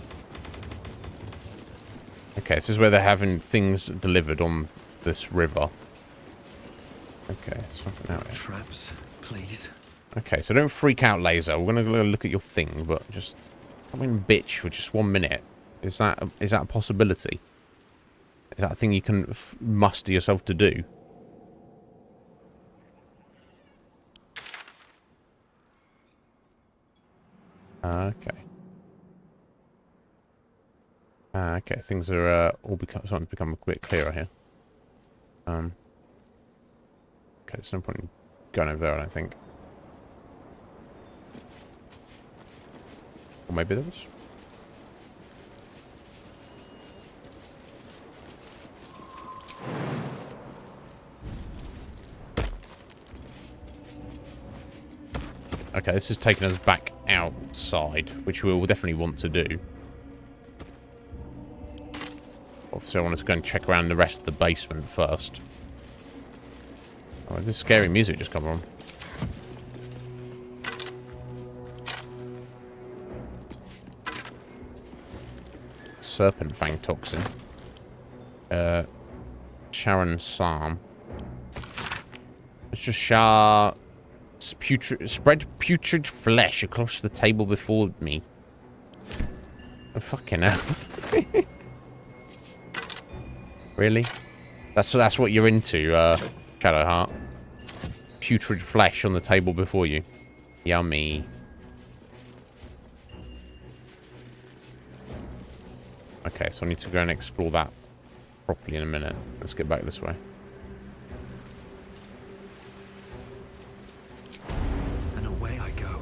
Okay, this is where they're having things delivered on this river. Okay, it's nothing out here. Traps, please. Okay, so don't freak out, Laser. We're gonna go look at your thing, but just come in, bitch, for just 1 minute. Is that a possibility? Is that a thing you can muster yourself to do? Okay. Okay, things are all starting to become a bit clearer here. Okay, there's no point in going over there, I don't think. Or maybe there is. Okay, this is taking us back outside, which we will definitely want to do. Obviously, I want to go and check around the rest of the basement first. Oh, this scary music just come on. Serpent Fang Toxin. Sharon Psalm. It's just spread putrid flesh across the table before me. Oh, fucking hell. Really? That's what you're into, Shadowheart. Putrid flesh on the table before you. Yummy. Okay, so I need to go and explore that properly in a minute. Let's get back this way. And away I go.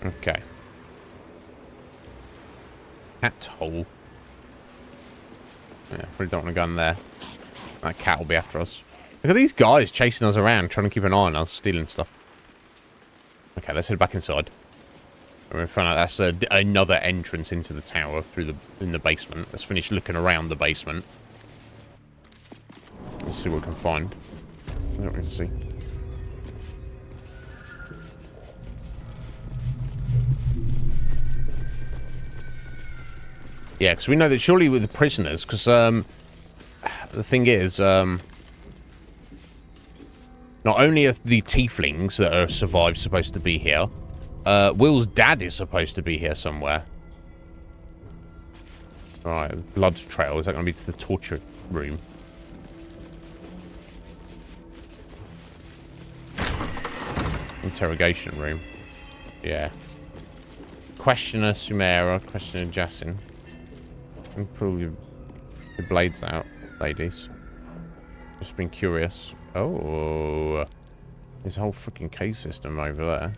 Okay. Cat hole. Yeah, probably don't want to go in there. That cat will be after us. Look at these guys chasing us around, trying to keep an eye on us, stealing stuff. Okay, let's head back inside. We're going to find out that's another entrance into the tower in the basement. Let's finish looking around the basement. Let's see what we can find. Let's see. Yeah, because we know that surely with the prisoners, because the thing is, not only are the tieflings that are survived supposed to be here, Will's dad is supposed to be here somewhere. Alright, blood trail. Is that going to be to the torture room? Interrogation room. Yeah. Questioner Sumera, questioner Jassin. And pull your blades out, ladies. Just been curious. Oh, there's a whole freaking cave system over there.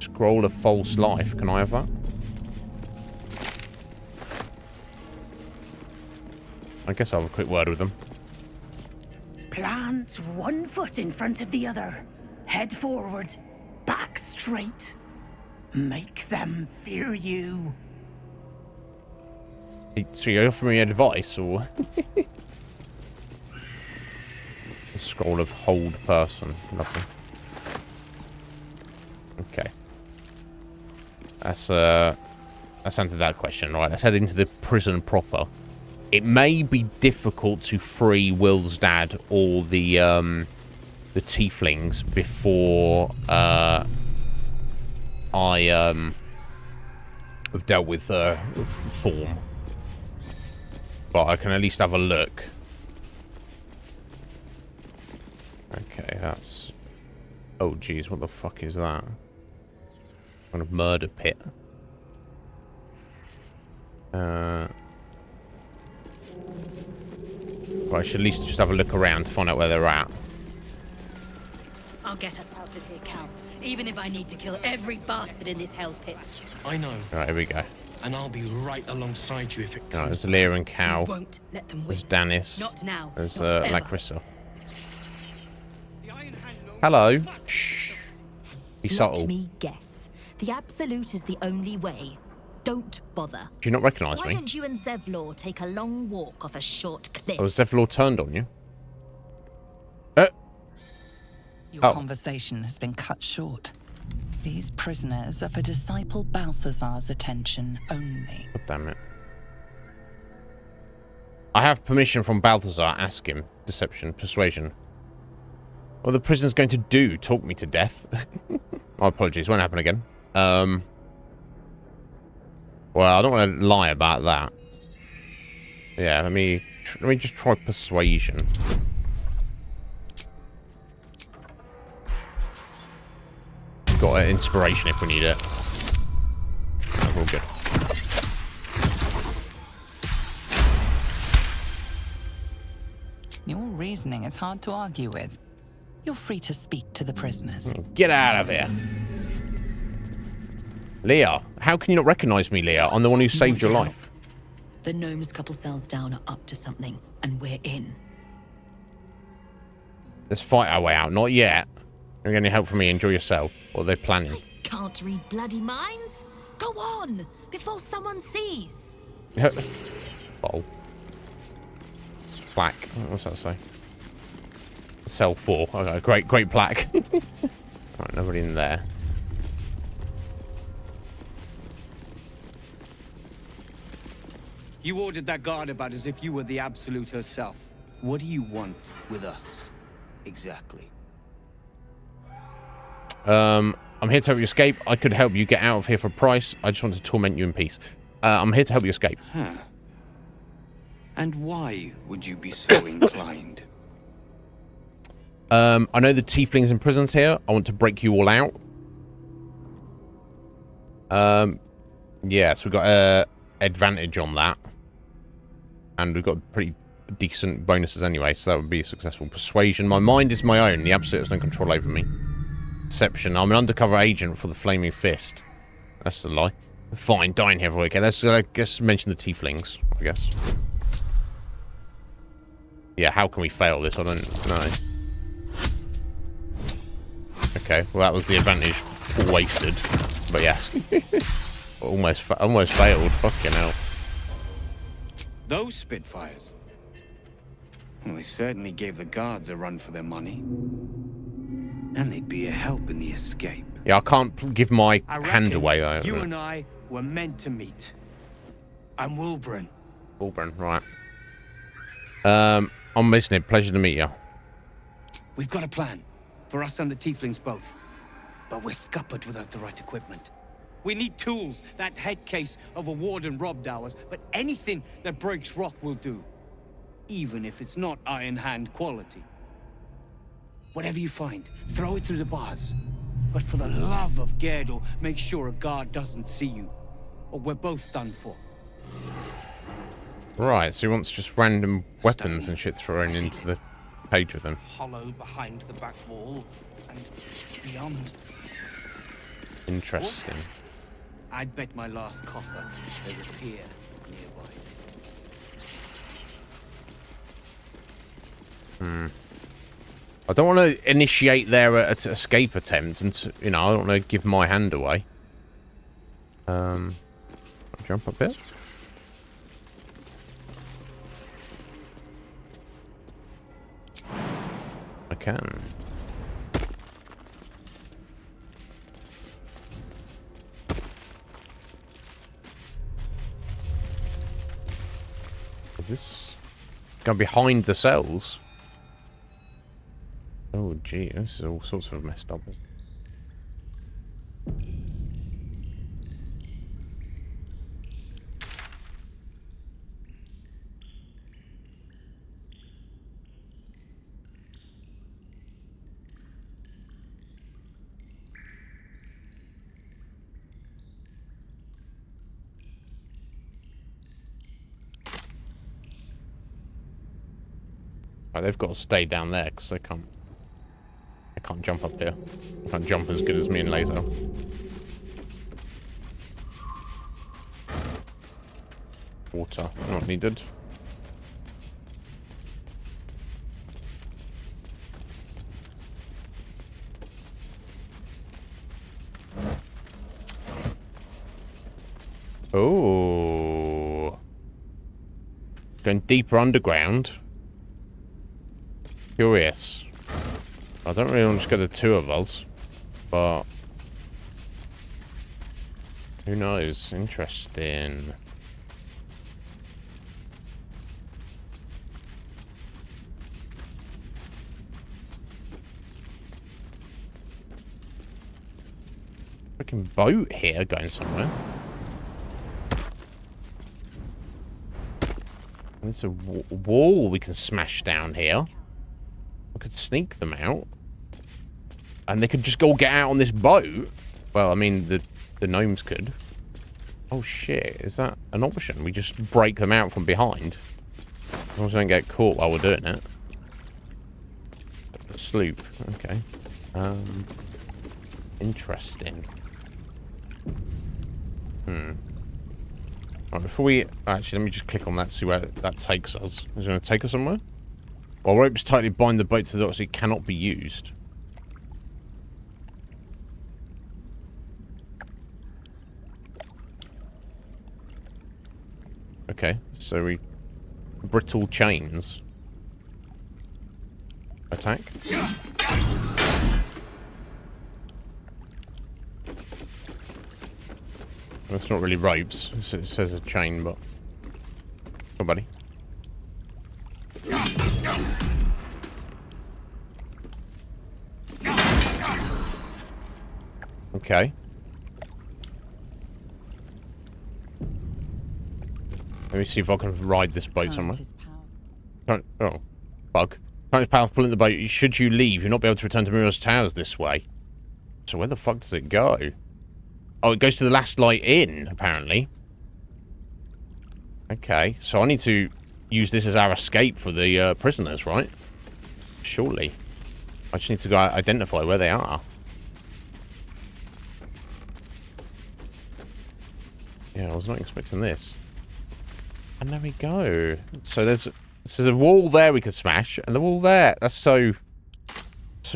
Scroll of false life. Can I have that? I guess I'll have a quick word with them. Plant one foot in front of the other. Head forward. Back straight. Make them fear you. So you offer me advice, or a scroll of hold person? Lovely. Okay. That's answered that question, right? Let's head into the prison proper. It may be difficult to free Will's dad or the tieflings before I have dealt with Thorm. But I can at least have a look. Okay, that's... Oh, geez, what the fuck is that? Kind of murder pit. Well, I should at least just have a look around to find out where they're at. I'll get us out of here, Cal. Even if I need to kill every bastard in this hell's pit. I know. Alright, here we go. And I'll be right alongside you if it comes. Alright, there's Leah and Cal. We won't let them win. There's Danis. Not now. There's not ever. Lacrissa. Hello. Shh. Be subtle. Let me guess. The Absolute is the only way. Don't bother. Do you not recognise Why me? don't you and Zevlor take a long walk off a short cliff? Oh, Zevlor turned on you? Your conversation has been cut short. These prisoners are for Disciple Balthazar's attention only. God damn it. I have permission from Balthazar. Ask him. Deception. Persuasion. What are the prisoners going to do? Talk me to death? My apologies. Won't happen again. Well, I don't want to lie about that. Yeah, let me just try persuasion. Got an inspiration if we need it. We're all good. Your reasoning is hard to argue with. You're free to speak to the prisoners. Get out of here. Leah, how can you not recognize me, Leah? I'm the one who saved your life. The gnomes couple cells down are up to something, and we're in. Let's fight our way out. Not yet. You're getting any help from me? Enjoy yourself. What are they planning? Can't read bloody minds? Go on, before someone sees. Bottle. Plaque. What's that say? Cell 4. Okay, great plaque. Right, nobody in there. You ordered that guard about as if you were the Absolute herself. What do you want with us, exactly? I'm here to help you escape. I could help you get out of here for a price. I just want to torment you in peace. I'm here to help you escape. Huh. And why would you be so inclined? I know the tieflings in prisons here. I want to break you all out. Yeah, so we've got advantage on that. And we've got pretty decent bonuses anyway, so that would be a successful. Persuasion. My mind is my own. The Absolute has no control over me. Deception. I'm an undercover agent for the Flaming Fist. That's a lie. Fine, dying here for a week. Let's mention the tieflings, I guess. Yeah, how can we fail this? I don't know. Okay, well that was the advantage wasted. But yes. almost failed. Fucking hell. Those Spitfires? Well, they certainly gave the guards a run for their money. And they'd be a help in the escape. Yeah, I can't give my hand away though. You and I were meant to meet. I'm Wilburn. Wilburn, right. I'm Iznib. Pleasure to meet you. We've got a plan. For us and the tieflings both. But we're scuppered without the right equipment. We need tools. That head case of a warden robbed ours. But anything that breaks rock will do. Even if it's not Iron Hand quality. Whatever you find, throw it through the bars. But for the love of Gerdor, make sure a guard doesn't see you. Or we're both done for. Right, so he wants just random weapons and shit thrown into the page with them. Hollow behind the back wall and beyond. Interesting. I'd bet my last copper there's a pier nearby. I don't want to initiate their escape attempt, and you know, I don't want to give my hand away. Jump up here. I can. Is this going behind the cells? Oh, gee, this is all sorts of messed up. Right, they've got to stay down there because they can't jump up here. They can't jump as good as me and Laser. Water, not needed. Oh, going deeper underground. Curious. I don't really want to go the two of us, but who knows? Interesting. Freaking boat here going somewhere. There's a wall we can smash down here. We could sneak them out. And they could just go get out on this boat. Well, I mean, the gnomes could. Oh, shit. Is that an option? We just break them out from behind. As long as we don't get caught while we're doing it. A sloop. Okay. Interesting. Right, before we... Actually, let me just click on that, see where that takes us. Is it going to take us somewhere? While ropes tightly bind the boat to the docks, it cannot be used. Okay, so we... Brittle chains. Attack. Well, it's not really ropes. It says a chain, but... Oh, buddy. Okay. Let me see if I can ride this boat somewhere. Oh, bug. Current power pulling the boat. Should you leave, you'll not be able to return to Muriel's Towers this way. So where the fuck does it go? Oh, it goes to the last light in, apparently. Okay, so I need to use this as our escape for the prisoners, right? Surely. I just need to go identify where they are. Yeah, I was not expecting this. And there we go. So there's a wall there we could smash, and the wall there. That's so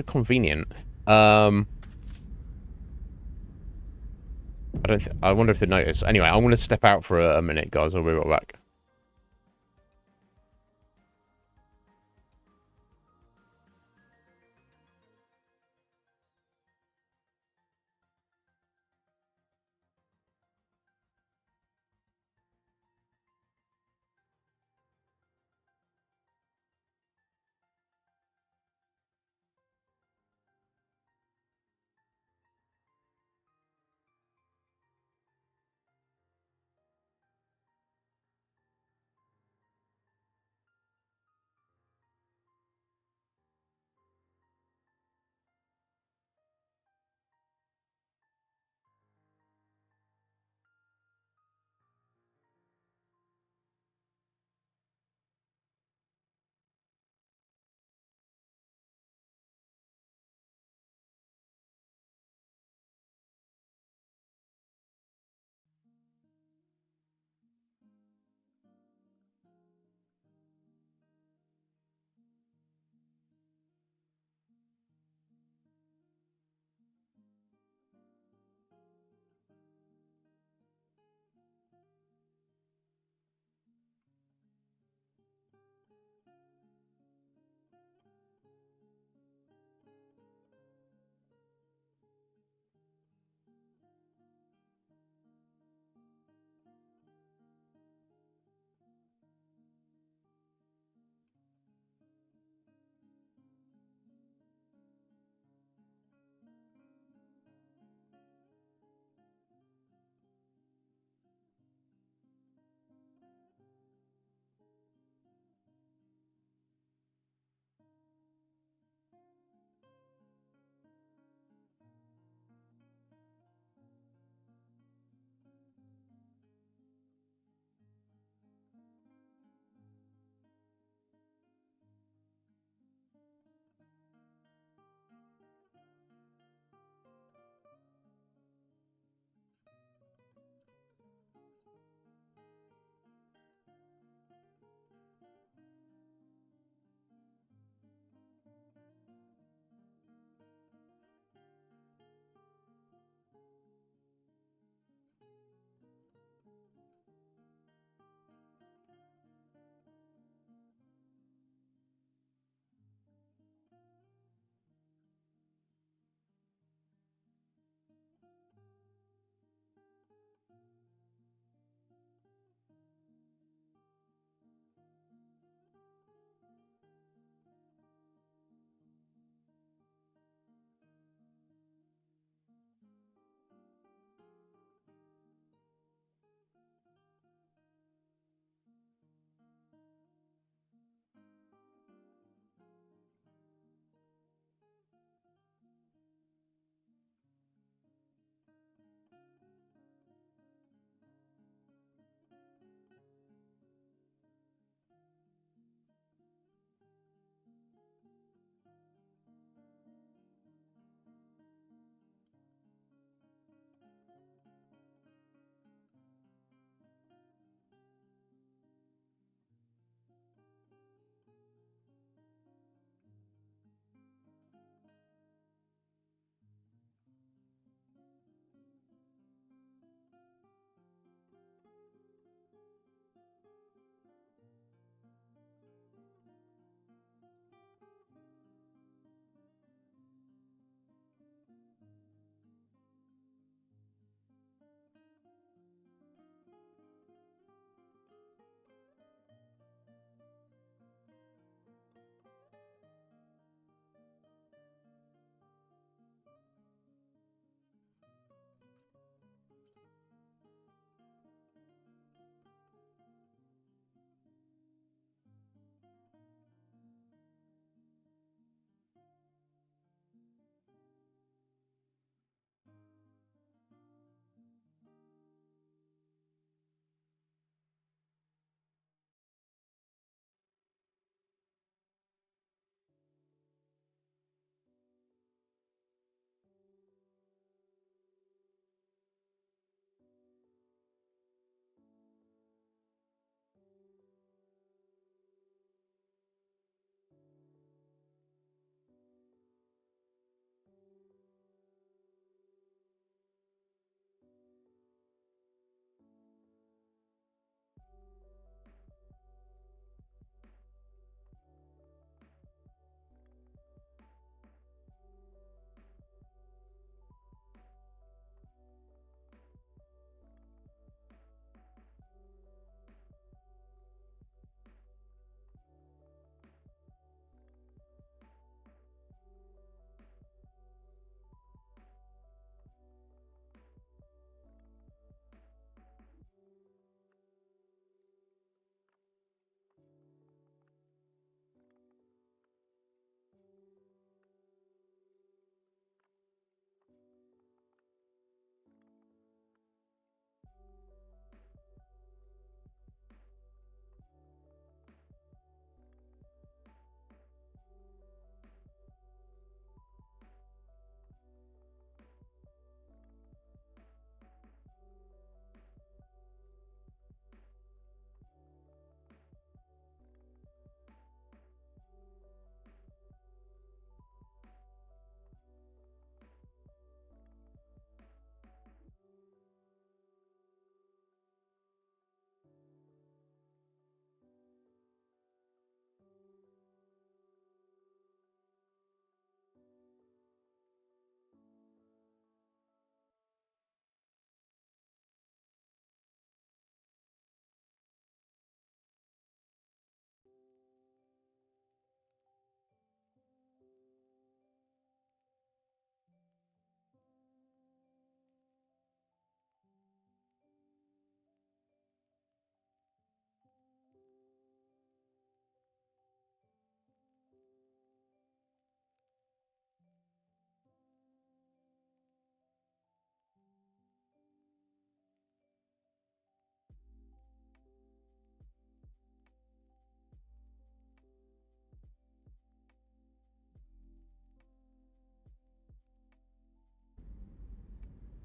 convenient. I wonder if they notice. Anyway, I'm going to step out for a minute, guys. I'll be right back.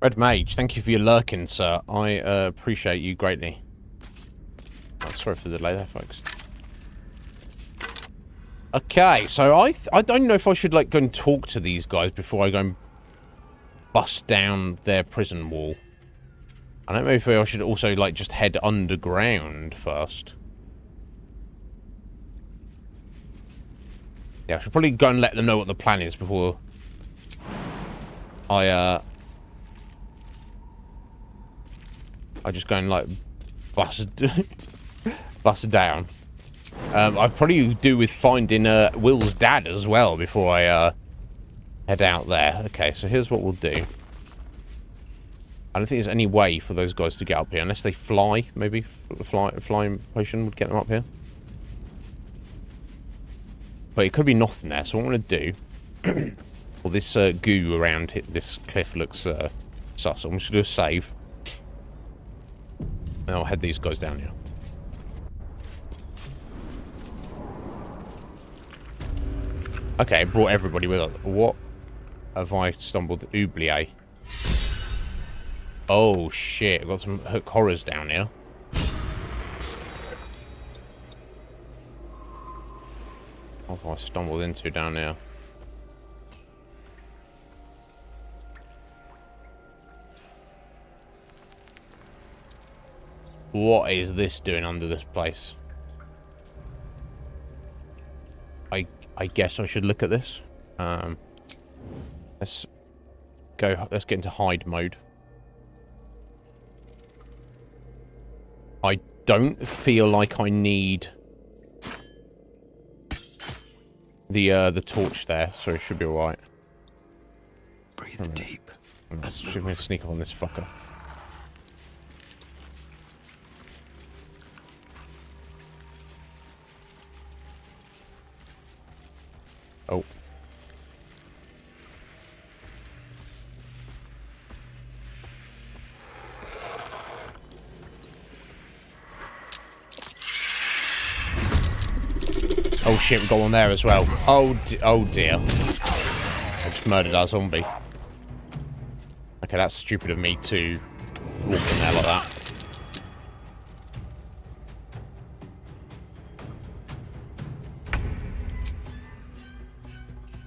Red Mage, thank you for your lurking, sir. I appreciate you greatly. Oh, sorry for the delay there, folks. Okay, so I don't know if I should, like, go and talk to these guys before I go and bust down their prison wall. I don't know if I should also, like, just head underground first. Yeah, I should probably go and let them know what the plan is before I just go and, like, bust down. I'd probably do with finding Will's dad as well before I head out there. Okay, so here's what we'll do. I don't think there's any way for those guys to get up here unless they fly. Maybe flying potion would get them up here. But it could be nothing there. So what I'm going to do, well, this goo around this cliff looks sus. I'm just going to do a save. And I'll head these guys down here. Okay, brought everybody with us. What have I stumbled? Oublié. Oh shit, I've got some hook horrors down here. What have I stumbled into down here? What is this doing under this place? I guess I should look at this. Let's get into hide mode. I don't feel like I need the torch there, so it should be alright. Breathe deep. Let's sneak up on this fucker. Oh. Oh shit, we got one there as well. Oh dear. I just murdered our zombie. Okay, that's stupid of me to walk in there like that.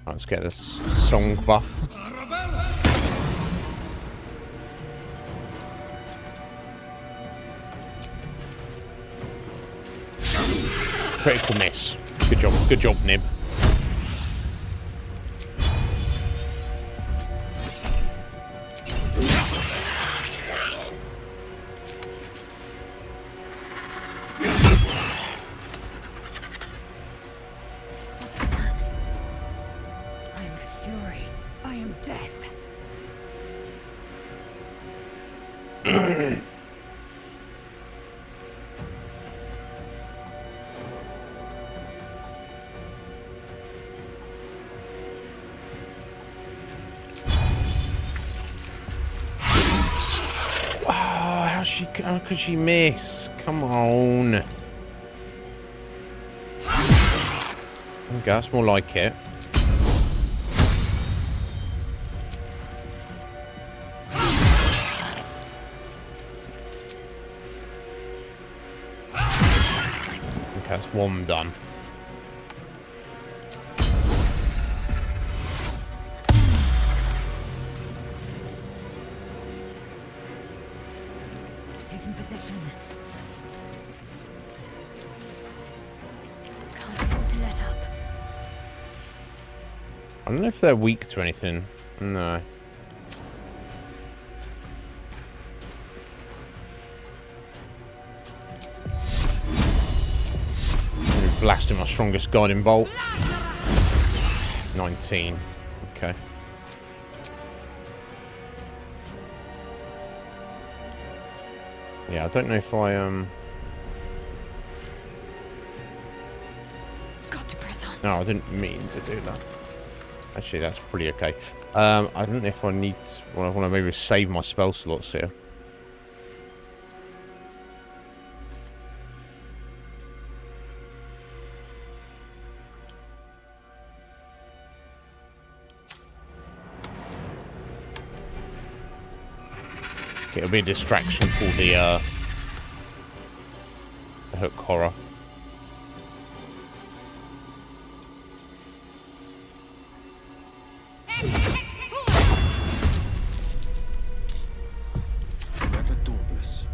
Let's get this song buff. Critical miss. Good job, Nib. How could she miss? Come on. Okay, that's more like it. Okay, that's one done. Taking position. Can't afford to let up. I don't know if they're weak to anything. No. Blasting my strongest guiding bolt. 19. Okay. Yeah, I don't know if I Got to press on. No, I didn't mean to do that. Actually, that's pretty okay. I don't know if I need. Well, I want to maybe save my spell slots here. hook. It'll be a distraction for the hook horror. Forever dauntless.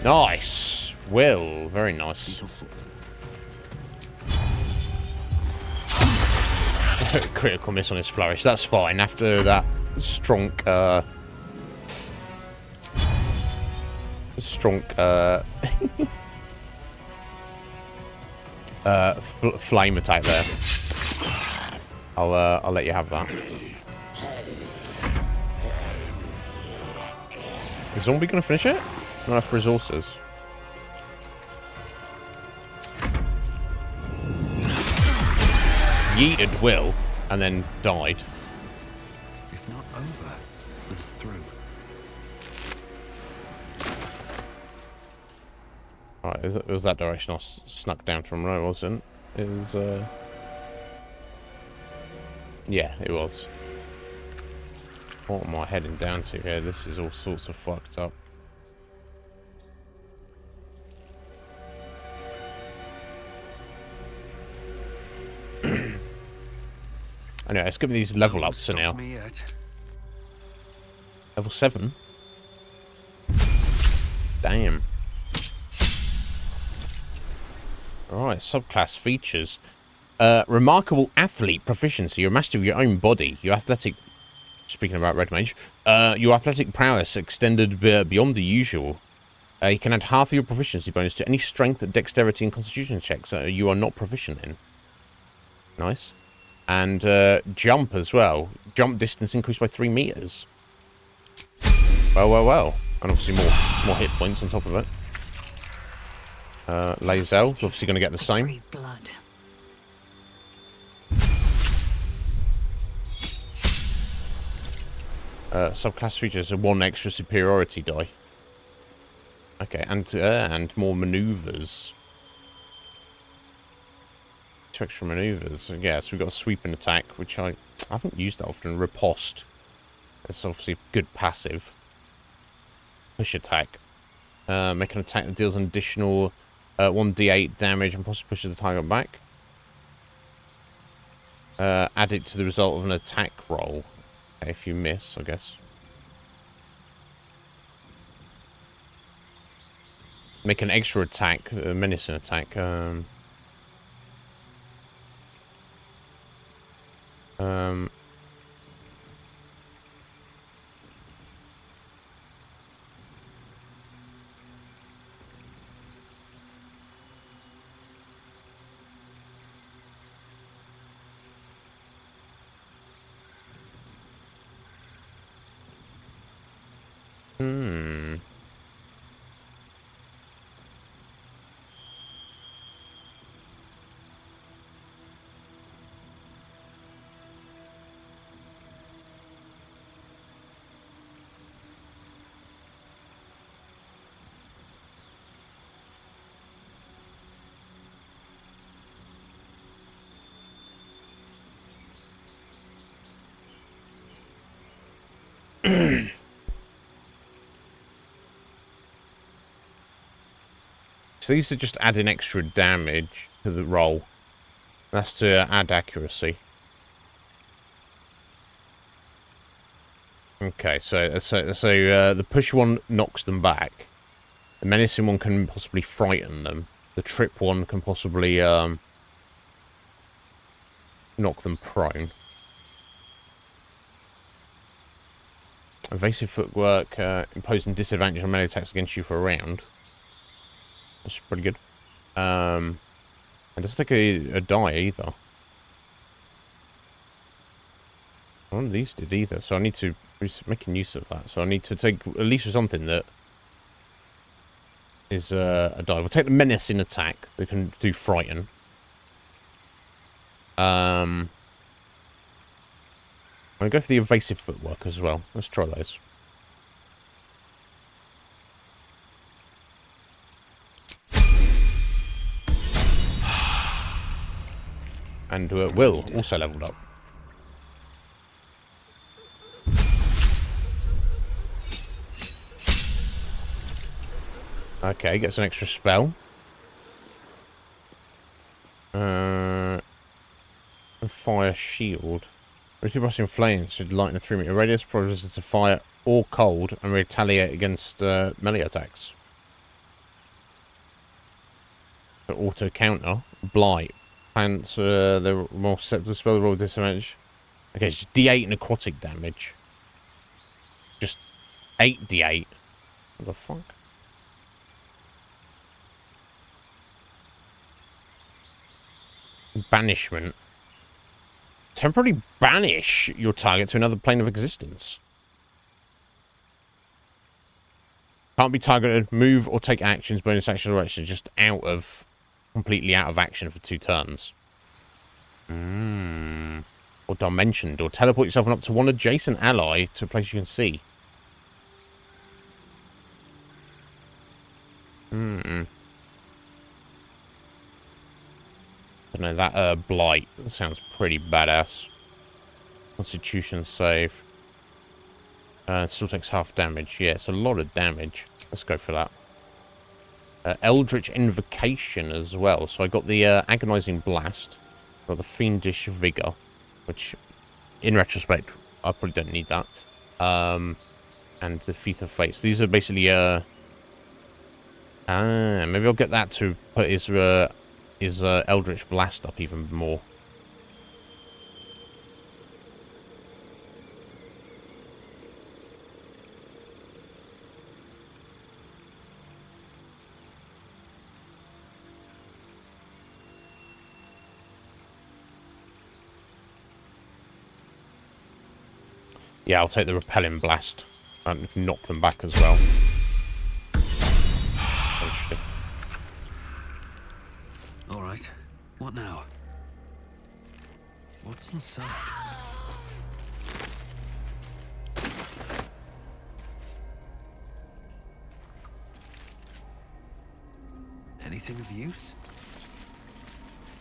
Nice. Will. Very nice. Critical miss on his flourish. That's fine. After that strong, flame attack there. I'll let you have that. Is zombie gonna finish it? Not enough resources. Yeeted Will and then died. If not over, then through. Alright, it was that direction I snuck down from. No, it wasn't. It was, yeah, it was. What am I heading down to here? This is all sorts of fucked up. Anyway, let's give me these level ups now. Level 7? Damn. Alright, subclass features. Remarkable athlete proficiency. You're a master of your own body. Your athletic... Speaking about Red Mage. Your athletic prowess extended beyond the usual. You can add half of your proficiency bonus to any strength, dexterity, and constitution checks you are not proficient in. Nice. And jump as well. Jump distance increased by 3 meters. Well, well, well. And obviously more hit points on top of it. Lae'zel, obviously going to get the same. Subclass features a 1 extra superiority die. Okay, and more maneuvers. 2 extra maneuvers. Yeah, so we've got a sweeping attack, which I haven't used that often. Riposte. That's obviously a good passive. Push attack. Make an attack that deals an additional 1d8 damage and possibly pushes the target back. Add it to the result of an attack roll. Okay, if you miss, I guess. Make an extra attack, a menacing attack. So these are just adding extra damage to the roll. That's to add accuracy. Okay, so the push one knocks them back. The menacing one can possibly frighten them. The trip one can possibly knock them prone. Evasive footwork, imposing disadvantage on melee attacks against you for a round. That's pretty good. It doesn't take a die either. None of these did either, so I need to be making use of that. So I need to take at least something that is a die. We'll take the menacing attack. They can do frighten. I'm going to go for the evasive footwork as well. Let's try those. And Will also leveled up. Okay, gets an extra spell. And fire shield. Receive busting flames should lighten a 3-meter radius, probably resistant to fire or cold, and retaliate against melee attacks. So auto counter. Blight. Plants, they're more susceptible to spell roll disadvantage. Okay, it's D8 necrotic damage. Just 8 D8. What the fuck? Banishment. Temporarily banish your target to another plane of existence. Can't be targeted, move or take actions, bonus action or action, just completely out of action for 2 turns. Or dimensioned, or teleport yourself up to one adjacent ally to a place you can see. I don't know, that blight sounds pretty badass. Constitution save. Still takes half damage. Yeah, it's a lot of damage. Let's go for that. Eldritch Invocation as well. So I got the Agonizing Blast. Got the Fiendish Vigor, which, in retrospect, I probably don't need that. And the Feast of Fates. These are basically maybe I'll get that to put his Eldritch Blast up even more. Yeah, I'll take the Repelling Blast and knock them back as well. All right. What now? What's inside? Anything of use?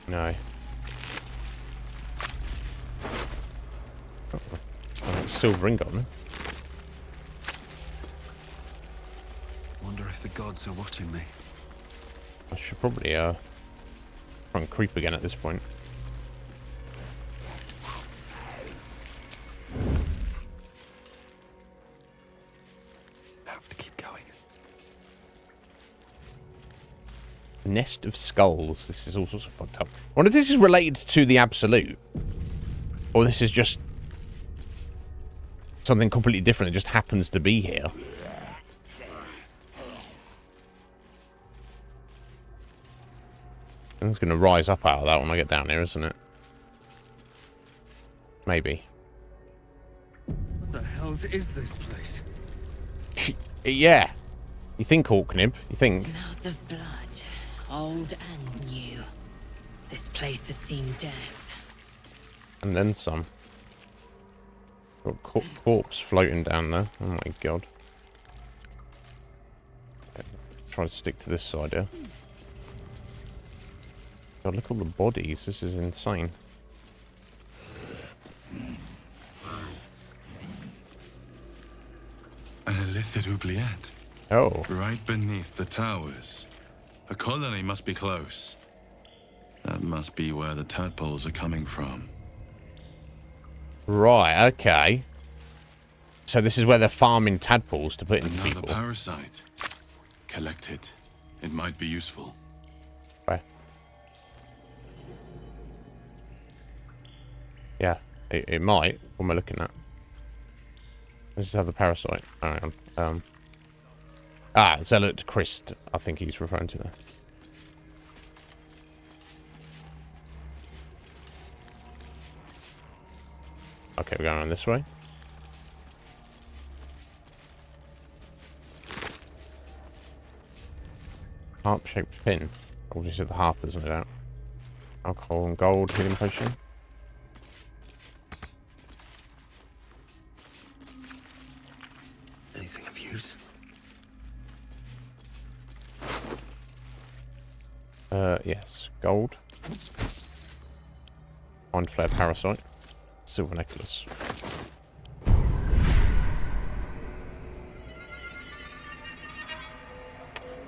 No. Silver ingot, man. Wonder if the gods are watching me. I should probably try and creep again at this point. Have to keep going. Nest of Skulls. This is all sorts of fucked up. I wonder if this is related to the Absolute, or this is just something completely different that just happens to be here. And it's going to rise up out of that when I get down here, isn't it? Maybe. What the hell's is this place? Yeah. You think, Orknib? You think? Smells of blood, old and new. This place has seen death. And then some. Got corpse floating down there. Oh my god. Okay, try to stick to this side here. God, look at all the bodies. This is insane. An illithid oubliette. Oh. Right beneath the towers. A colony must be close. That must be where the tadpoles are coming from. Right, okay. So this is where they're farming tadpoles to put into Another people. parasite. Collect it. It might be useful. Right. Yeah, it might. What am I looking at? Let's just have the parasite. Hang on. Zealot Christ, I think he's referring to there. Okay, we're going around this way. Harp-shaped pin. Obviously the harpers, no doubt. Alcohol and gold healing potion. Anything of use? Yes. Gold. Mind Flare Parasite. Silver Necklace.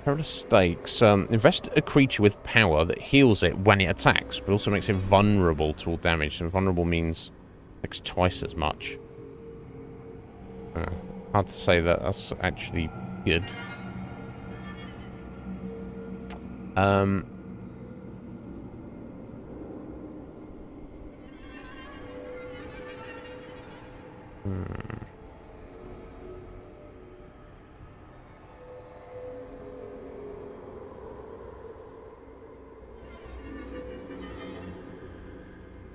Perilous Stakes. Invest a creature with power that heals it when it attacks, but also makes it vulnerable to all damage. And vulnerable means takes twice as much. Hard to say that that's actually good.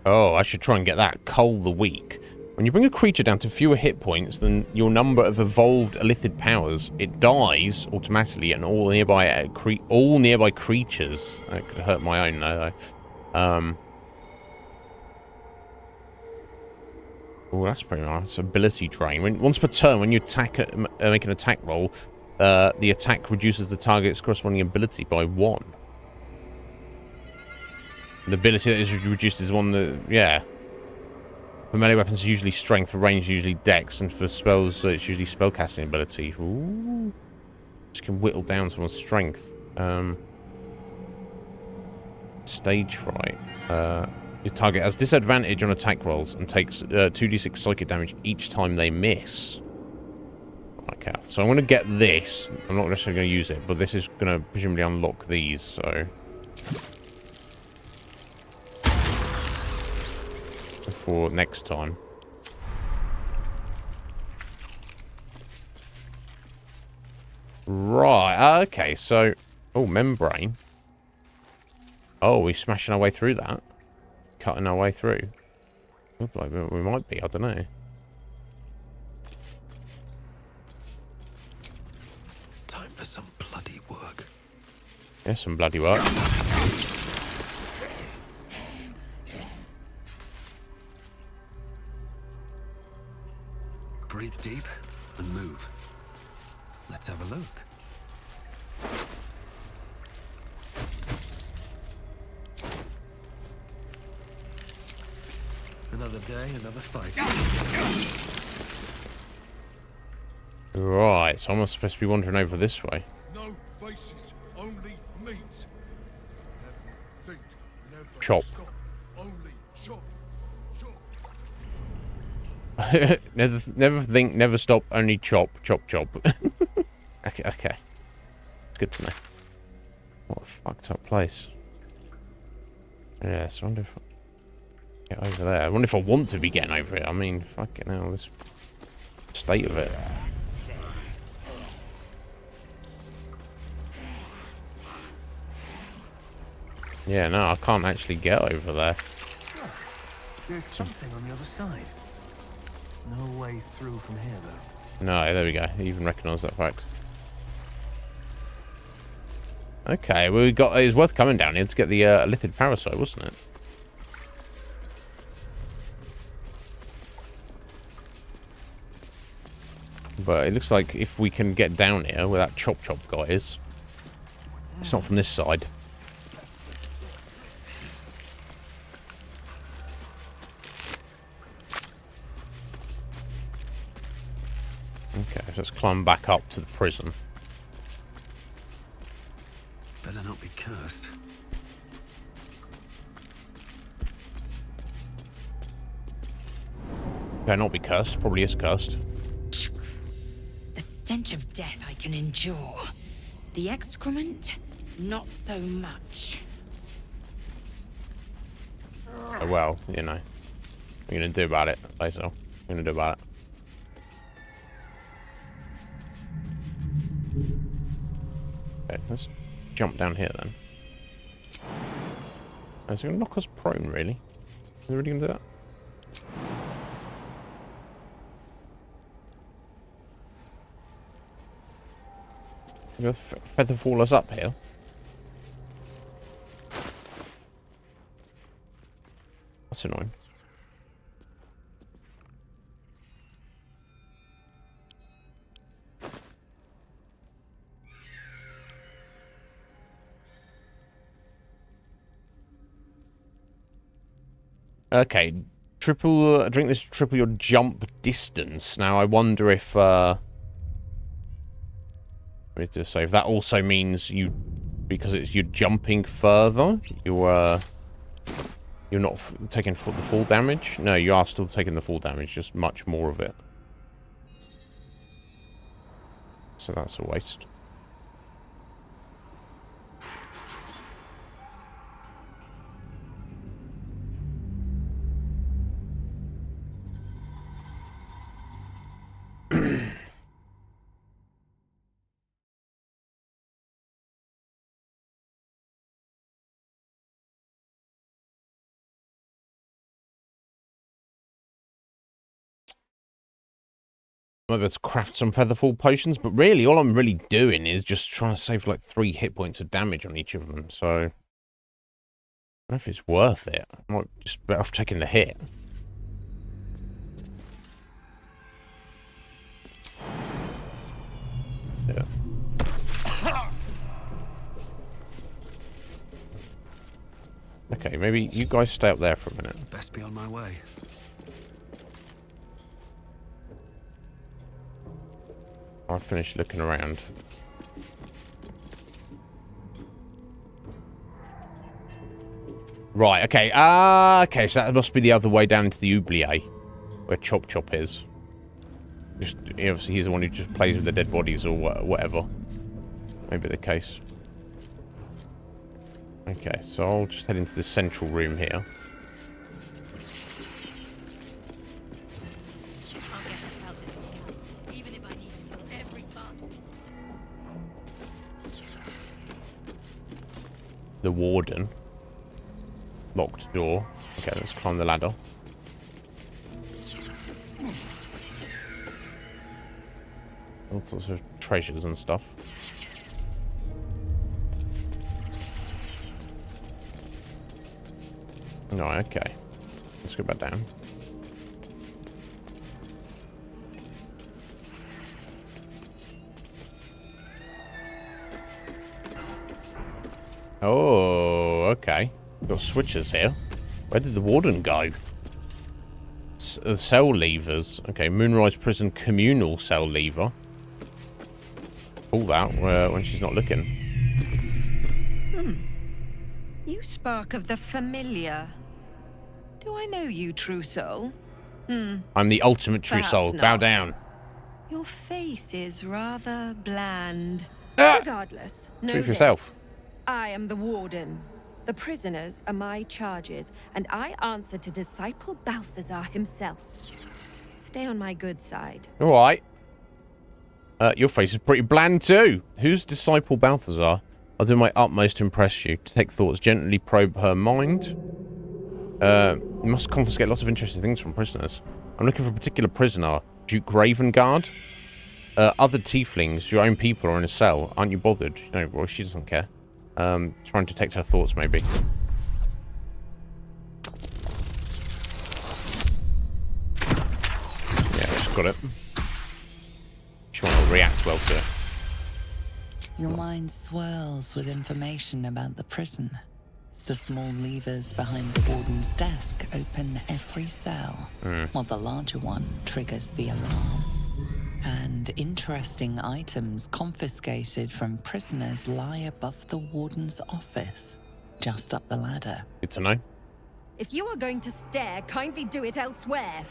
Oh, I should try and get that. Cull the Weak. When you bring a creature down to fewer hit points than your number of evolved Illithid powers, it dies automatically, and all nearby creatures. That could hurt my own though. Oh, that's pretty nice. Ability drain. Once per turn, when you attack, make an attack roll, the attack reduces the target's corresponding ability by 1. The ability that is reduced is one that, yeah. For melee weapons, it's usually strength. For range, usually dex. And for spells, it's usually spellcasting ability. Ooh. Just can whittle down someone's strength. Stage fright. Your target has disadvantage on attack rolls and takes 2d6 psychic damage each time they miss. Okay, so I'm going to get this. I'm not necessarily going to use it, but this is going to presumably unlock these, so... for next time. Right, okay, so... Oh, membrane. Oh, we're smashing our way through that. Cutting our way through. Looks like we might be, I don't know. Time for some bloody work. Yeah, some bloody work. Breathe deep and move. Let's have a look. Another day, another fight. Right, so I'm supposed to be wandering over this way. No faces, only meat. Never think, never Chop. stop. Only chop, chop. Never think, never stop, only chop, chop, chop. Okay. It's good to know. What a fucked up place. Yeah, so I wonder if I get over there. I wonder if I want to be getting over it. I mean, fucking hell, this state of it. Yeah, no, I can't actually get over there. There's something on the other side. No way through from here, though. No, there we go. I even recognise that fact. Okay, well, it was worth coming down here to get the Illithid Parasite, wasn't it? But it looks like if we can get down here where that Chop Chop guy is, it's not from this side. Okay, so let's climb back up to the prison. Better not be cursed. Better not be cursed. Probably is cursed. The stench of death I can endure. The excrement, not so much. Oh, well, you know. What are you going to do about it, Basil? What are you going to do about it? Okay, let's jump down here then. Is it going to knock us prone, really? Is it really going to do that? You gonna feather fall us up here? That's annoying. Okay. Drink this to triple your jump distance. Now, I wonder if, let me just say, if that also means you, because you're jumping further, you're not taking the full damage. No, you are still taking the full damage, just much more of it. So that's a waste. Maybe let's craft some featherfall potions, but really all I'm really doing is just trying to save like 3 hit points of damage on each of them, so I don't know if it's worth it. I might just better off taking the hit. Yeah. Okay, maybe you guys stay up there for a minute. Best be on my way. I'll finish looking around. Right, okay. Okay, so that must be the other way down into the oubliette, where Chop Chop is. Just, obviously, he's the one who just plays with the dead bodies or whatever. Maybe the case. Okay, so I'll just head into the central room here. The warden. Locked door. Okay, let's climb the ladder. All sorts of treasures and stuff. No, okay. Let's go back down. Oh, okay. Got switches here. Where did the warden go? Cell levers. Okay, Moonrise Prison communal cell lever. Pull that when she's not looking. You spark of the familiar. Do I know you, true soul? I'm the ultimate true soul. Bow down. Your face is rather bland. Ah! Regardless, know Speak for this. yourself. I am the warden. The prisoners are my charges, and I answer to Disciple Balthazar himself. Stay on my good side. All right. Your face is pretty bland too. Who's Disciple Balthazar? I'll do my utmost to impress you. To take thoughts, gently probe her mind. You must confiscate lots of interesting things from prisoners. I'm looking for a particular prisoner. Duke Ravengard. Other tieflings, your own people, are in a cell. Aren't you bothered? No, boy, she doesn't care. Try and detect her thoughts, maybe. Yeah, she's got it. She won't react well to it. Your mind swirls with information about the prison. The small levers behind the warden's desk open every cell, while the larger one triggers the alarm. And interesting items confiscated from prisoners lie above the warden's office, just up the ladder. Good to know. If you are going to stare, kindly do it elsewhere.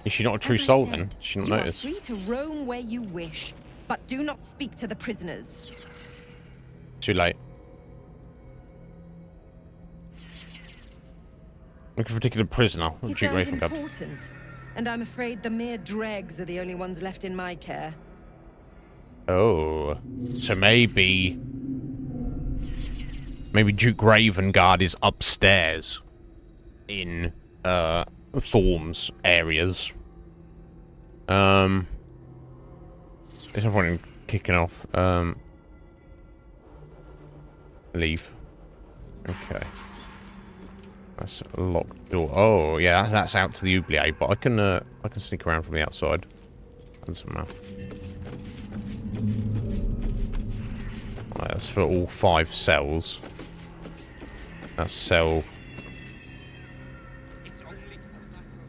Is she not a true As I soul said, then? Did she not you notice? are free to roam where you wish, but do not speak to the prisoners. Too late. Looking for a particular prisoner. He Duke sounds Ravengard. important, and I'm afraid the mere dregs are the only ones left in my care. Oh. So maybe Duke Ravengard is upstairs in Thorm's areas. There's no point in kicking off. Leave. Okay. That's a locked door. Oh, yeah, that's out to the oubliette, but I can sneak around from the outside. And somehow. Right, that's for all 5 cells. That's cell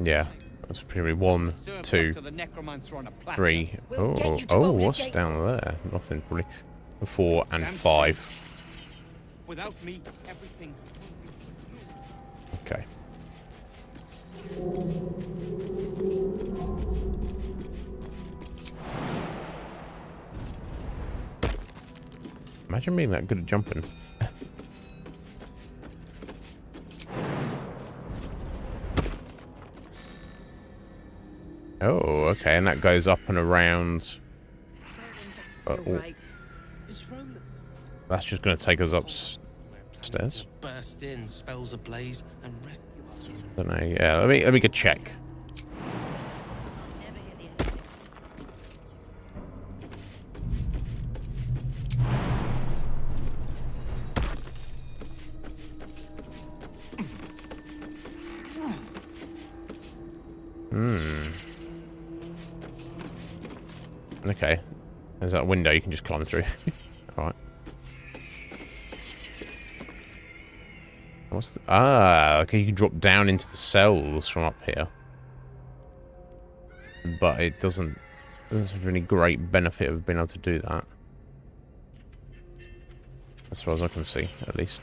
Yeah, that's probably 1, 2, 3. Oh, what's down there? Nothing, probably. 4 and 5. Without me, everything. Okay. Imagine being that good at jumping. Oh, okay, and that goes up and around. Oh. That's just going to take us upstairs. Burst in, spells ablaze, and I don't know. Yeah, let me get check. Okay. There's that window you can just climb through. Alright. What's the... Ah, okay, you can drop down into the cells from up here. But it doesn't have any great benefit of being able to do that. As far as I can see, at least.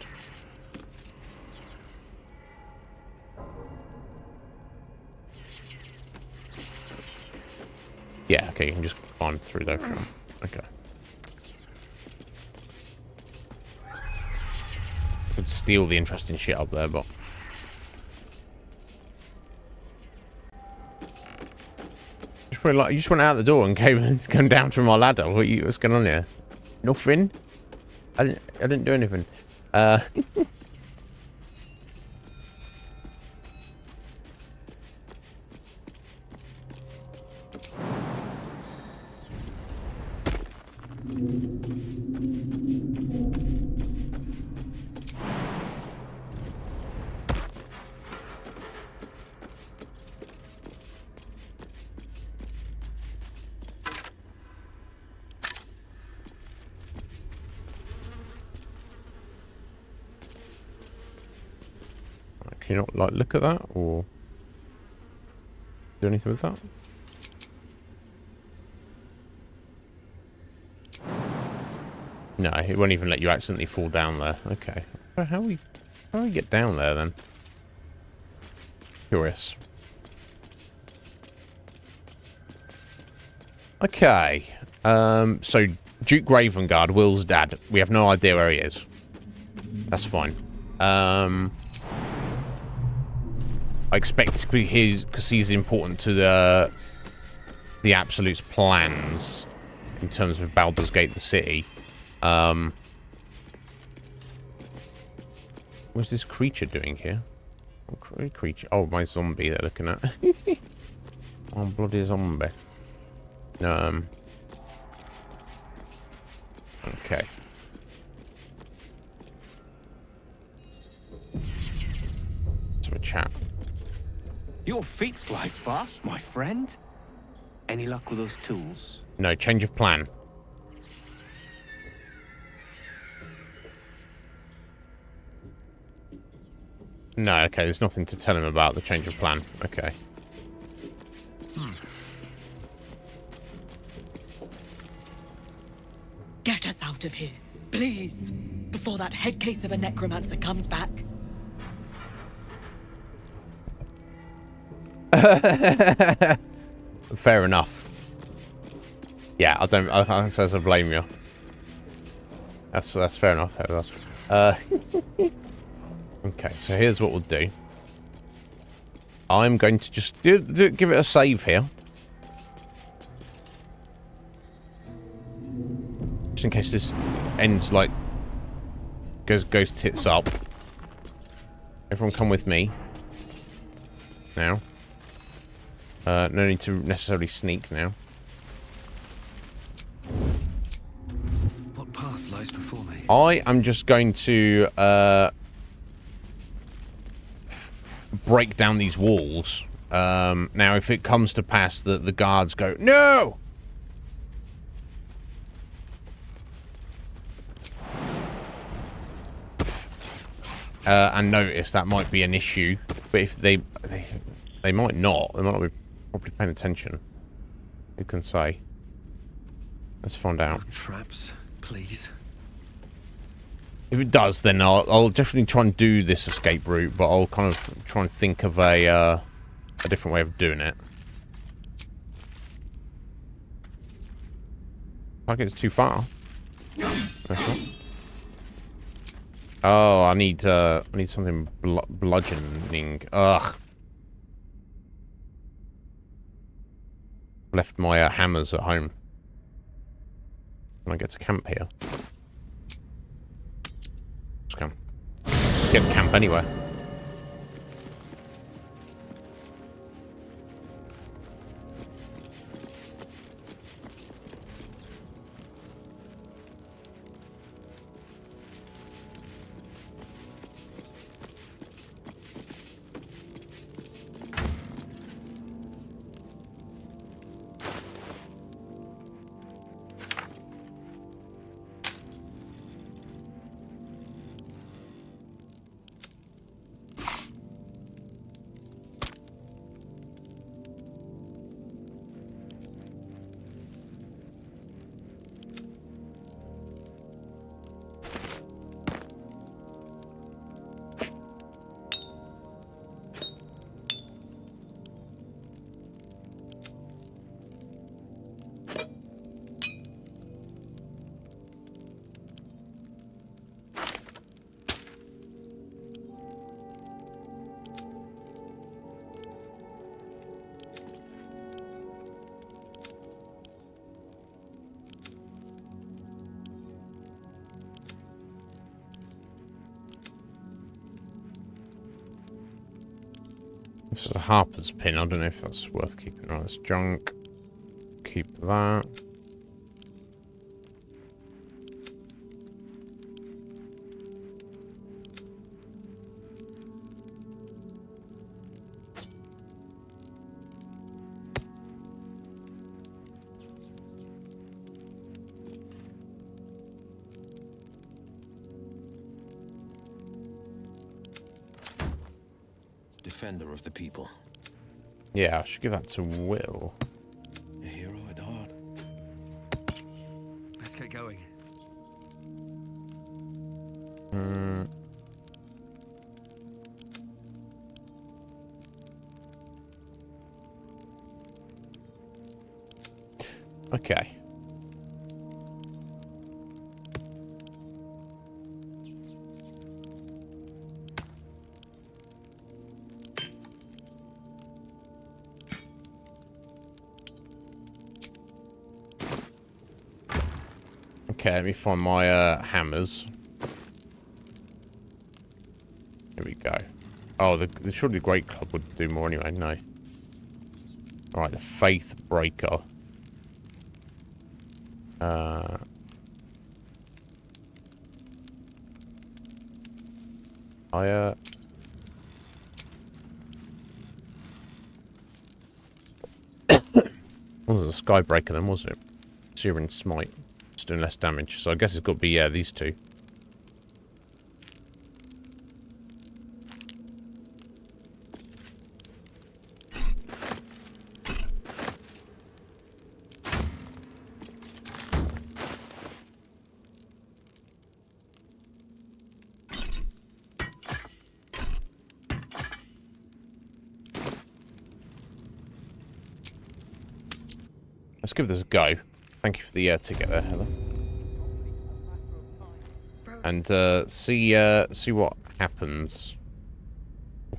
Yeah, okay, you can just climb through there. Okay. Could steal the interesting shit up there, but... You just went out the door and came down through my ladder. What's going on here? Nothing? I didn't do anything. Can you not, like, look at that, or do anything with that? No, it won't even let you accidentally fall down there. Okay. How do we get down there, then? Curious. Okay. So, Duke Ravengard, Will's dad. We have no idea where he is. That's fine. I expect because he's important to the Absolute's plans in terms of Baldur's Gate, the city. What's this creature doing here? What creature? Oh, my zombie they're looking at. Oh, bloody zombie. Okay. Let's have a chat. Your feet fly fast, my friend. Any luck with those tools? No, change of plan. No, okay, there's nothing to tell him about the change of plan. Okay. Get us out of here, please, before that head case of a necromancer comes back. Fair enough. Yeah, I don't blame you. That's fair enough. Okay, so here's what we'll do. I'm going to just give it a save here. Just in case this ends like goes tits up. Everyone come with me. Now. No need to necessarily sneak now. What path lies before me? I am just going to break down these walls. Now, if it comes to pass that the guards go, no! And notice that might be an issue, but if they They might not. They might not be properly paying attention. Who can say? Let's find out. No traps, please. If it does, then I'll definitely try and do this escape route, but I'll kind of try and think of a different way of doing it. Like it's too far. Oh, I need something bludgeoning. Ugh. Left my hammers at home. When I get to camp here. Just come. Get to camp anywhere. This is a Harper's pin. I don't know if that's worth keeping. Oh, it's junk. Keep that. Defender of the people. Yeah, I should give that to Will. A hero at heart. Let's get going. Okay. Okay, let me find my hammers. Here we go. Oh, surely the Great Club would do more anyway, no. Alright, the Faith Breaker. Well, there's a Skybreaker then, wasn't it? Searing Smite. It's doing less damage, so I guess it's got to be, yeah, these two. Let's give this a go. Thank you for the ticket there, Heather. And see what happens.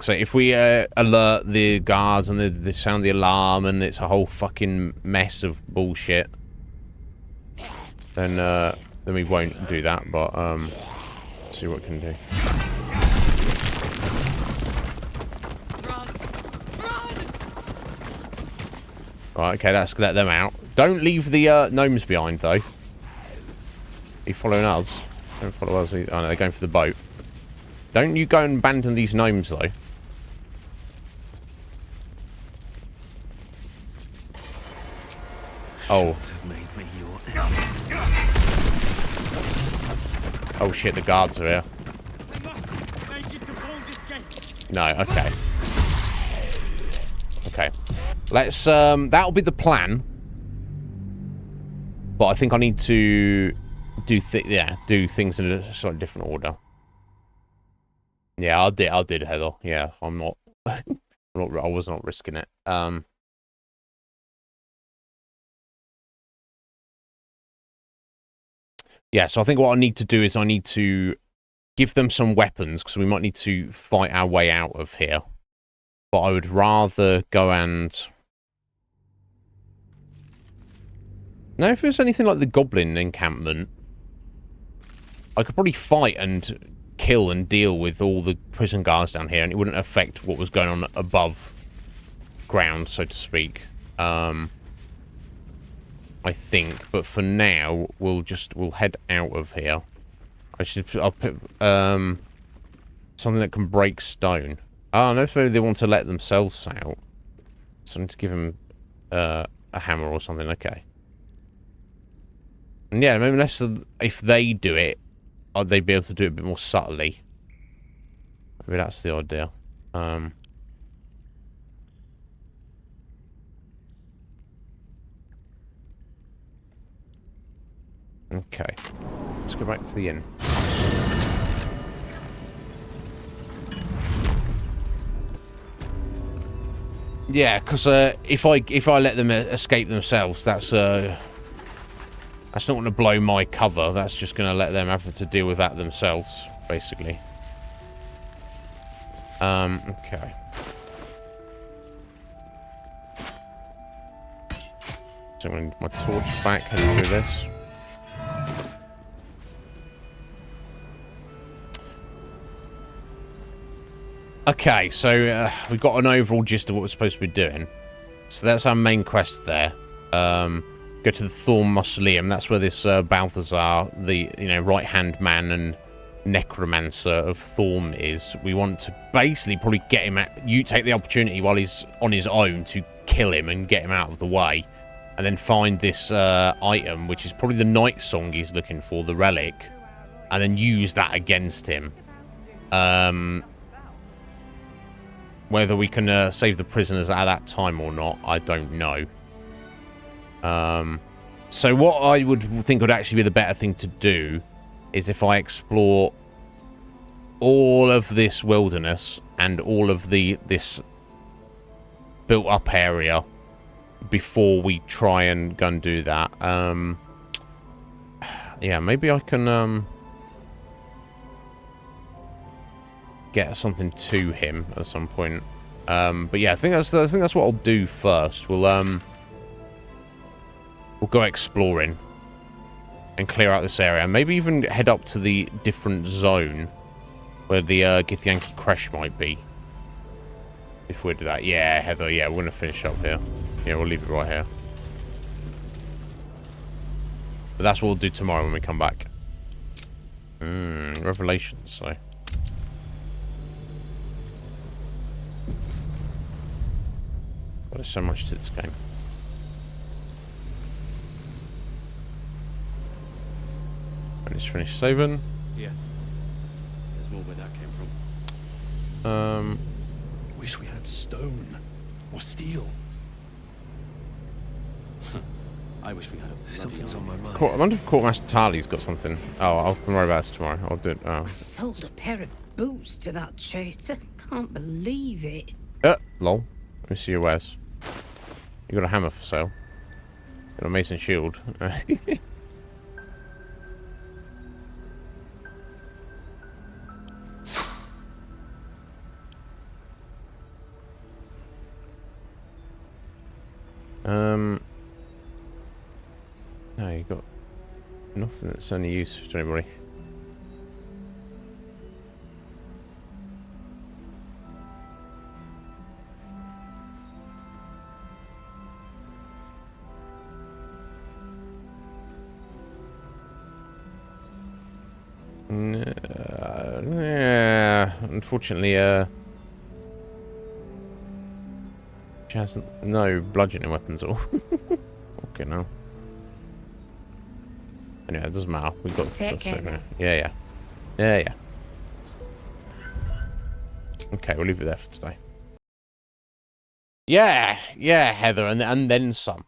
So if we alert the guards and they sound the alarm and it's a whole fucking mess of bullshit, then we won't do that. But see what we can do. Right, okay, let's let them out. Don't leave the gnomes behind, though. Are you following us? Don't follow us. Oh, no, they're going for the boat. Don't you go and abandon these gnomes, though. Oh. Oh, shit, the guards are here. No, okay. Okay. Let's, that'll be the plan. But I think I need to do things in a slightly different order. Yeah, I did, Heather. Yeah, I'm not, I was not risking it. Yeah, so I think what I need to do is I need to give them some weapons, because we might need to fight our way out of here. But I would rather go and... No, if there's anything like the goblin encampment, I could probably fight and kill and deal with all the prison guards down here, and it wouldn't affect what was going on above ground, so to speak. I think, but for now, we'll head out of here. I'll put something that can break stone. Oh, no, maybe they want to let themselves out. So I need to give them a hammer or something. Okay. And yeah, maybe if they do it, they'd be able to do it a bit more subtly. Maybe that's the idea. Okay, let's go back to the inn. Yeah, because if I let them escape themselves, that's not going to blow my cover. That's just going to let them have to deal with that themselves, basically. Okay. So I'm going to need my torch back heading through this. Okay, so we've got an overall gist of what we're supposed to be doing. So that's our main quest there. Go to the Thorn Mausoleum. That's where this Balthazar, the right-hand man and necromancer of Thorn is. We want to basically probably get him at... You take the opportunity while he's on his own to kill him and get him out of the way. And then find this item, which is probably the Night Song he's looking for, the relic. And then use that against him. Whether we can save the prisoners at that time or not, I don't know. So what I would think would actually be the better thing to do is if I explore all of this wilderness and all of this built-up area before we try and go and do that. Yeah, maybe I can get something to him at some point. But yeah, I think that's what I'll do first. We'll go exploring and clear out this area. Maybe even head up to the different zone where the Githyanki Crash might be. If we do that. Yeah, Heather, yeah, we're going to finish up here. Yeah, we'll leave it right here. But that's what we'll do tomorrow when we come back. Revelations, so... But there's so much to this game. I just finished saving. Yeah. There's more where that came from. Wish we had stone or steel. I wish we had a Something's on my mind. I wonder if Courtmaster Tali's got something. Oh, I'll worry about this tomorrow. I'll do it. Oh. Sold a pair of boots to that traitor. Can't believe it. Lol. Let me see your wares. You got a hammer for sale. Got a mason shield. No, you got nothing that's any use to anybody. Yeah, unfortunately, she has no bludgeoning weapons at all. Okay, no. Anyway, it doesn't matter. We've got this. Yeah. Okay, we'll leave it there for today. Yeah, Heather, and then some.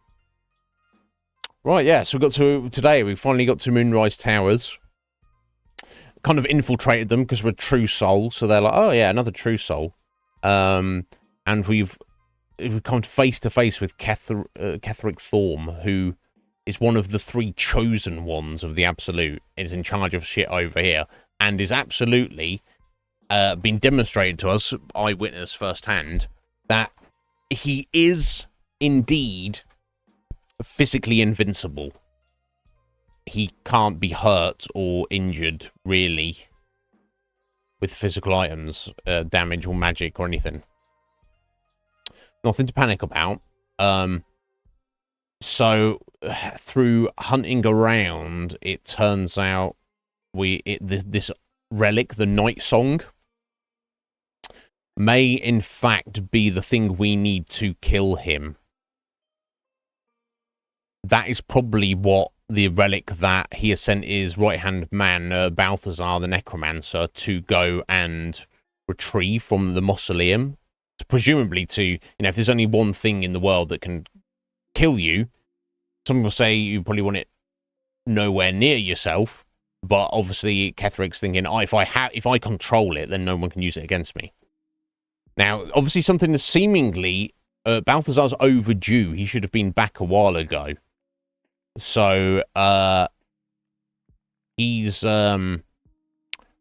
Right, yeah, so we got to, today, we finally got to Moonrise Towers. Kind of infiltrated them because we're true soul, so they're like, oh yeah, another true soul. And we've come face to face with Ketheric Thorm, who is one of the 3 chosen ones of the Absolute, is in charge of shit over here, and is absolutely been demonstrated to us, eyewitness firsthand, that he is indeed physically invincible. He can't be hurt or injured, really, with physical items, damage or magic or anything. Nothing to panic about. So, through hunting around, it turns out this relic, the Night Song, may in fact be the thing we need to kill him. That is probably what the relic that he has sent his right-hand man, Balthazar the Necromancer, to go and retrieve from the mausoleum. Presumably to, if there's only one thing in the world that can kill you, some will say you probably want it nowhere near yourself, but obviously Ketheric's thinking, if I control it, then no one can use it against me. Now, obviously something that's seemingly, Balthazar's overdue. He should have been back a while ago. So, he's,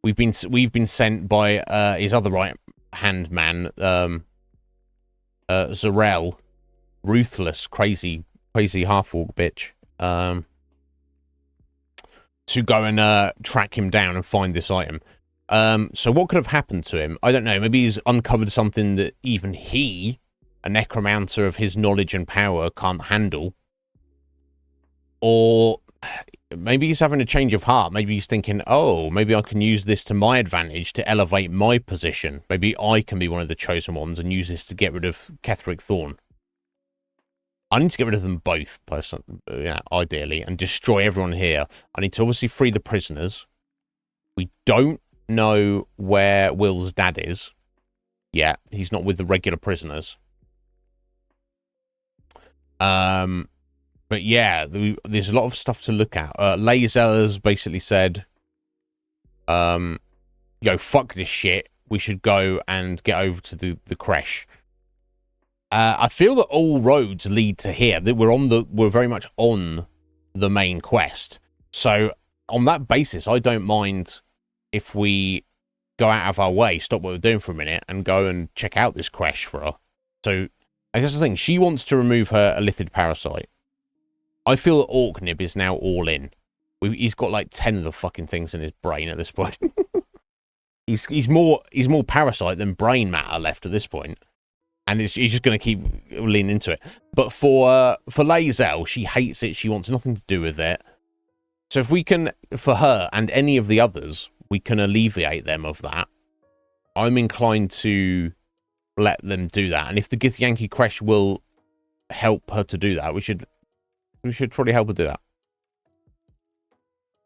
we've been sent by, his other right-hand man, Zarel, ruthless, crazy half-orc bitch, to go and, track him down and find this item. So what could have happened to him? I don't know. Maybe he's uncovered something that even he, a necromancer of his knowledge and power, can't handle. Or maybe he's having a change of heart. Maybe he's thinking, oh, maybe I can use this to my advantage to elevate my position. Maybe I can be one of the chosen ones and use this to get rid of Ketheric Thorn. I need to get rid of them both, ideally, and destroy everyone here. I need to obviously free the prisoners. We don't know where Will's dad is yet. He's not with the regular prisoners. But yeah, there's a lot of stuff to look at. Lae'zel has basically said, yo, fuck this shit. We should go and get over to the creche. I feel that all roads lead to here. That we're very much on the main quest. So on that basis, I don't mind if we go out of our way, stop what we're doing for a minute, and go and check out this creche for her. So I guess the thing, she wants to remove her Elithid parasite. I feel that Orknib is now all in. He's got like 10 of the fucking things in his brain at this point. he's more parasite than brain matter left at this point. And he's just going to keep leaning into it. But for Lae'zel, she hates it. She wants nothing to do with it. So if we can, for her and any of the others, we can alleviate them of that, I'm inclined to let them do that. And if the Githyanki Creche will help her to do that, we should probably help her do that.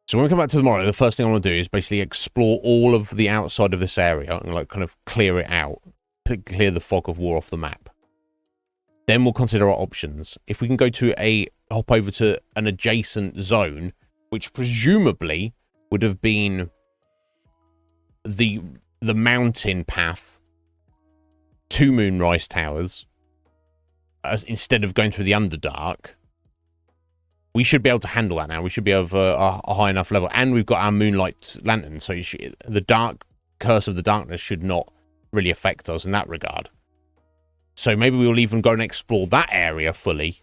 So when we come back to tomorrow, the first thing I want to do is basically explore all of the outside of this area and like kind of clear it out. Clear the fog of war off the map. Then we'll consider our options. If we can hop over to an adjacent zone, which presumably would have been the mountain path to Moonrise Towers, instead of going through the Underdark, we should be able to handle that now. We should be able a high enough level, and we've got our Moonlight Lantern, so the dark curse of the darkness should not really affect us in that regard. So maybe we'll even go and explore that area fully.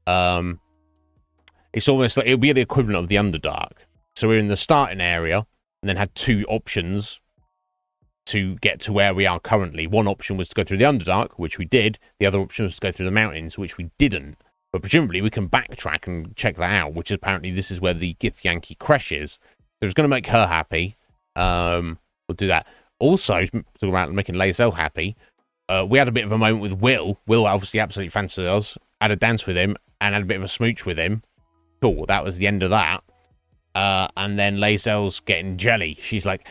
It's almost like it'll be the equivalent of the Underdark. So we're in the starting area and then had 2 options to get to where we are currently. One option was to go through the Underdark, which we did. The other option was to go through the mountains, which we didn't. But presumably we can backtrack and check that out, which apparently this is where the Githyanki Creche is. So it's going to make her happy. We'll do that. Also, talking about making Lae'zel happy, we had a bit of a moment with Will. Will obviously absolutely fancied us. Had a dance with him and had a bit of a smooch with him. Cool, that was the end of that. And then Lae'zel's getting jelly. She's like,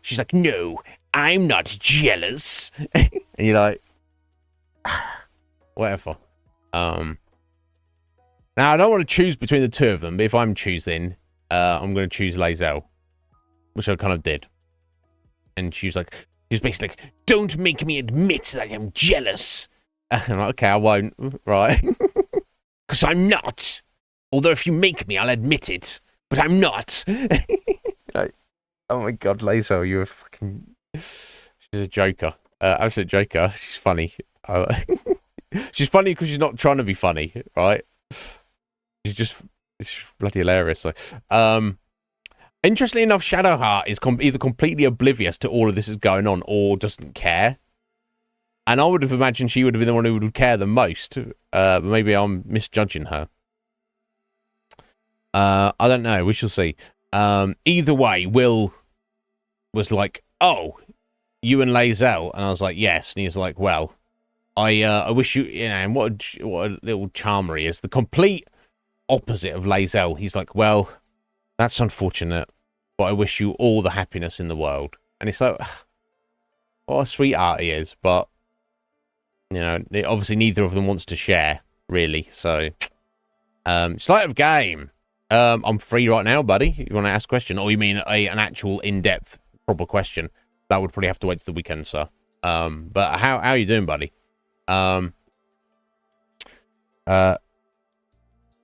she's like, no, I'm not jealous. And you're like, whatever. Now, I don't want to choose between the two of them, but if I'm choosing, I'm going to choose Lae'zel, which I kind of did. And she was basically like, don't make me admit that I'm jealous. And I'm like, okay, I won't, right? Because I'm not. Although if you make me, I'll admit it. But I'm not. Like, oh my God, Lae'zel, you're a fucking... She's a joker. Absolute joker. She's funny. She's funny because she's not trying to be funny, right? She's bloody hilarious. So, interestingly enough, Shadowheart is either completely oblivious to all of this is going on or doesn't care. And I would have imagined she would have been the one who would care the most. But maybe I'm misjudging her. I don't know. We shall see. Either way, Will was like, oh, you and Lae'zel? And I was like, yes. And he's like, well, I wish you know, and what a little charmer he is. The complete opposite of Lae'zel. He's like, well, that's unfortunate, but I wish you all the happiness in the world. And it's like, what a sweetheart he is, but, you know, obviously neither of them wants to share, really, so, sleight of game. I'm free right now, buddy. You want to ask a question? Or you mean an actual in-depth, proper question? That would probably have to wait till the weekend, sir. But how are you doing, buddy?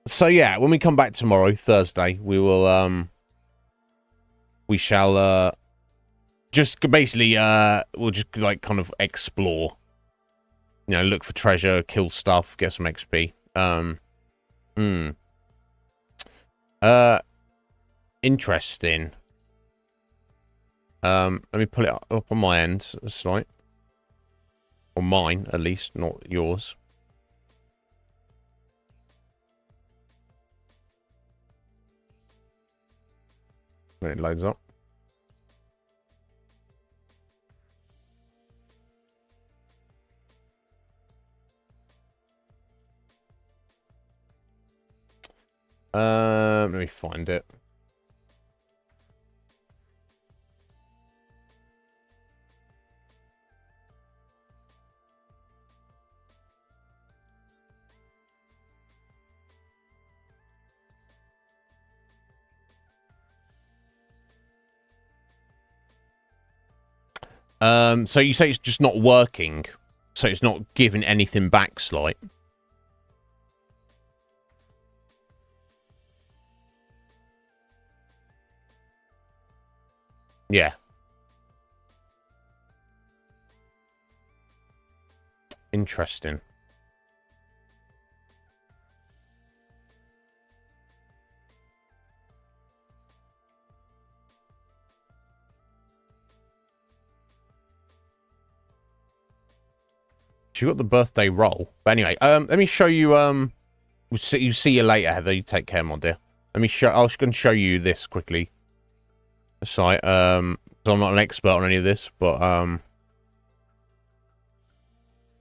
So yeah, when we come back tomorrow, Thursday, we will, we shall, just basically, we'll just, like, kind of explore. You know, look for treasure, kill stuff, get some XP. Interesting. Let me pull it up on my end, a slight. Or mine, at least, not yours. When it loads up. Let me find it. So you say it's just not working, so it's not giving anything back, Slight. Yeah. Interesting. You got the birthday roll. But anyway, let me show you, we'll see you later, Heather. You take care, my dear. Let me show, I was going to show you this quickly. The site, so I'm not an expert on any of this, but, here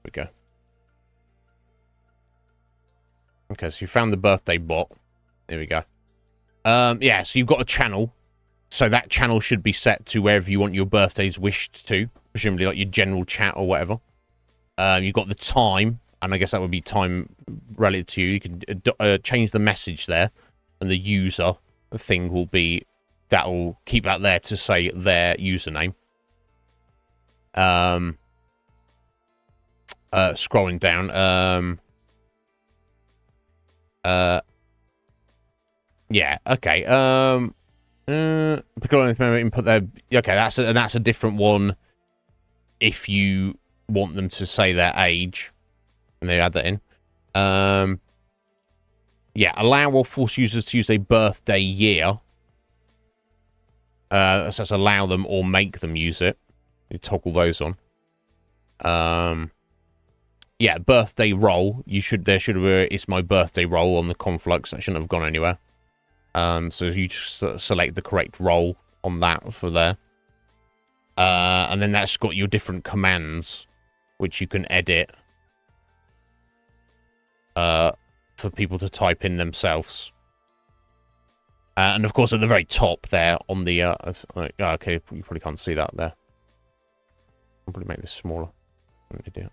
we go. Okay, so you found the birthday bot. There we go. Yeah, so you've got a channel. So that channel should be set to wherever you want your birthdays wished to. Presumably like your general chat or whatever. You've got the time, and I guess that would be time relative to you. You can change the message there, and the user thing will be, that will keep that there to say their username. Scrolling down. Yeah, okay. Input there. Okay, that's a different one. If you want them to say their age, and they add that in. Yeah, allow or force users to use a birthday year. So that's allow them or make them use it. You toggle those on. Yeah, birthday roll. There should have it's my birthday roll on the conflux. That shouldn't have gone anywhere. So you just select the correct roll on that for there. And then that's got your different commands, which you can edit for people to type in themselves. And of course, at the very top there on the... okay, you probably can't see that there. I'll probably make this smaller. What did I do?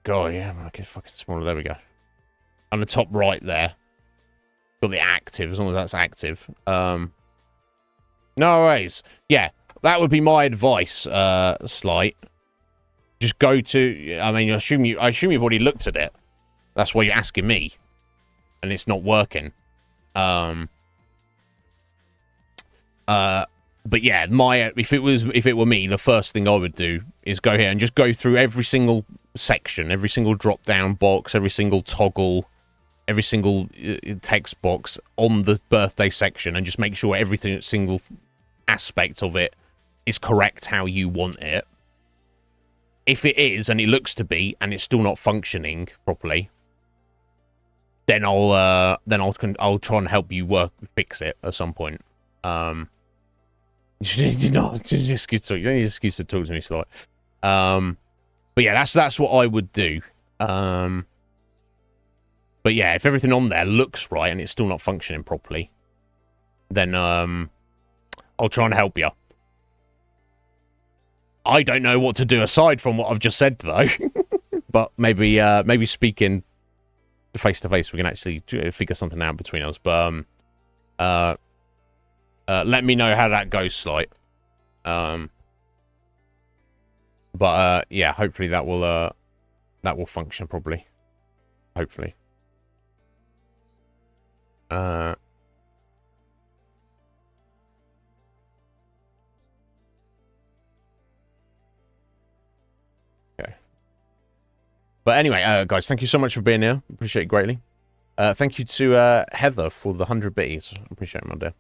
God, yeah, okay, fucking smaller. There we go. On the top right there. Got the active, as long as that's active. No worries. Yeah, that would be my advice, Slight. Just go to, I mean, I assume you've already looked at it. That's why you're asking me. And it's not working. But yeah, if it were me, the first thing I would do is go here and just go through every single section, every single drop down box, every single toggle, every single text box on the birthday section, and just make sure every single aspect of it is correct how you want it. If it is, and it looks to be, and it's still not functioning properly, then I'll try and help you fix it at some point. You don't need an excuse to talk to me, Slight. But yeah, that's what I would do. But yeah, if everything on there looks right and it's still not functioning properly, then I'll try and help you. I don't know what to do aside from what I've just said, though. But maybe speaking face to face, we can actually figure something out between us. But let me know how that goes, Slight. But yeah, hopefully that will function properly. Hopefully. Okay. But anyway, guys, thank you so much for being here. Appreciate it greatly. Thank you to Heather for the 100 bitties. Appreciate it, my dear.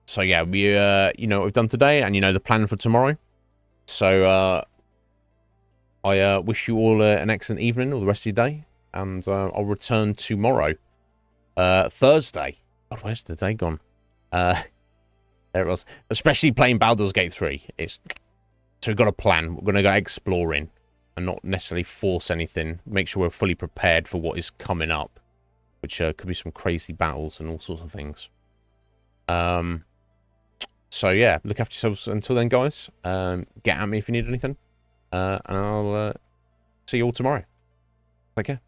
So yeah, we you know what we've done today, and you know the plan for tomorrow. So I wish you all an excellent evening or the rest of your day, and I'll return tomorrow, Thursday. God, where's the day gone? There it was. Especially playing Baldur's Gate 3. So we've got a plan. We're gonna go exploring and not necessarily force anything. Make sure we're fully prepared for what is coming up, which could be some crazy battles and all sorts of things. So yeah, look after yourselves until then, guys. Get at me if you need anything. And I'll see you all tomorrow. Take care.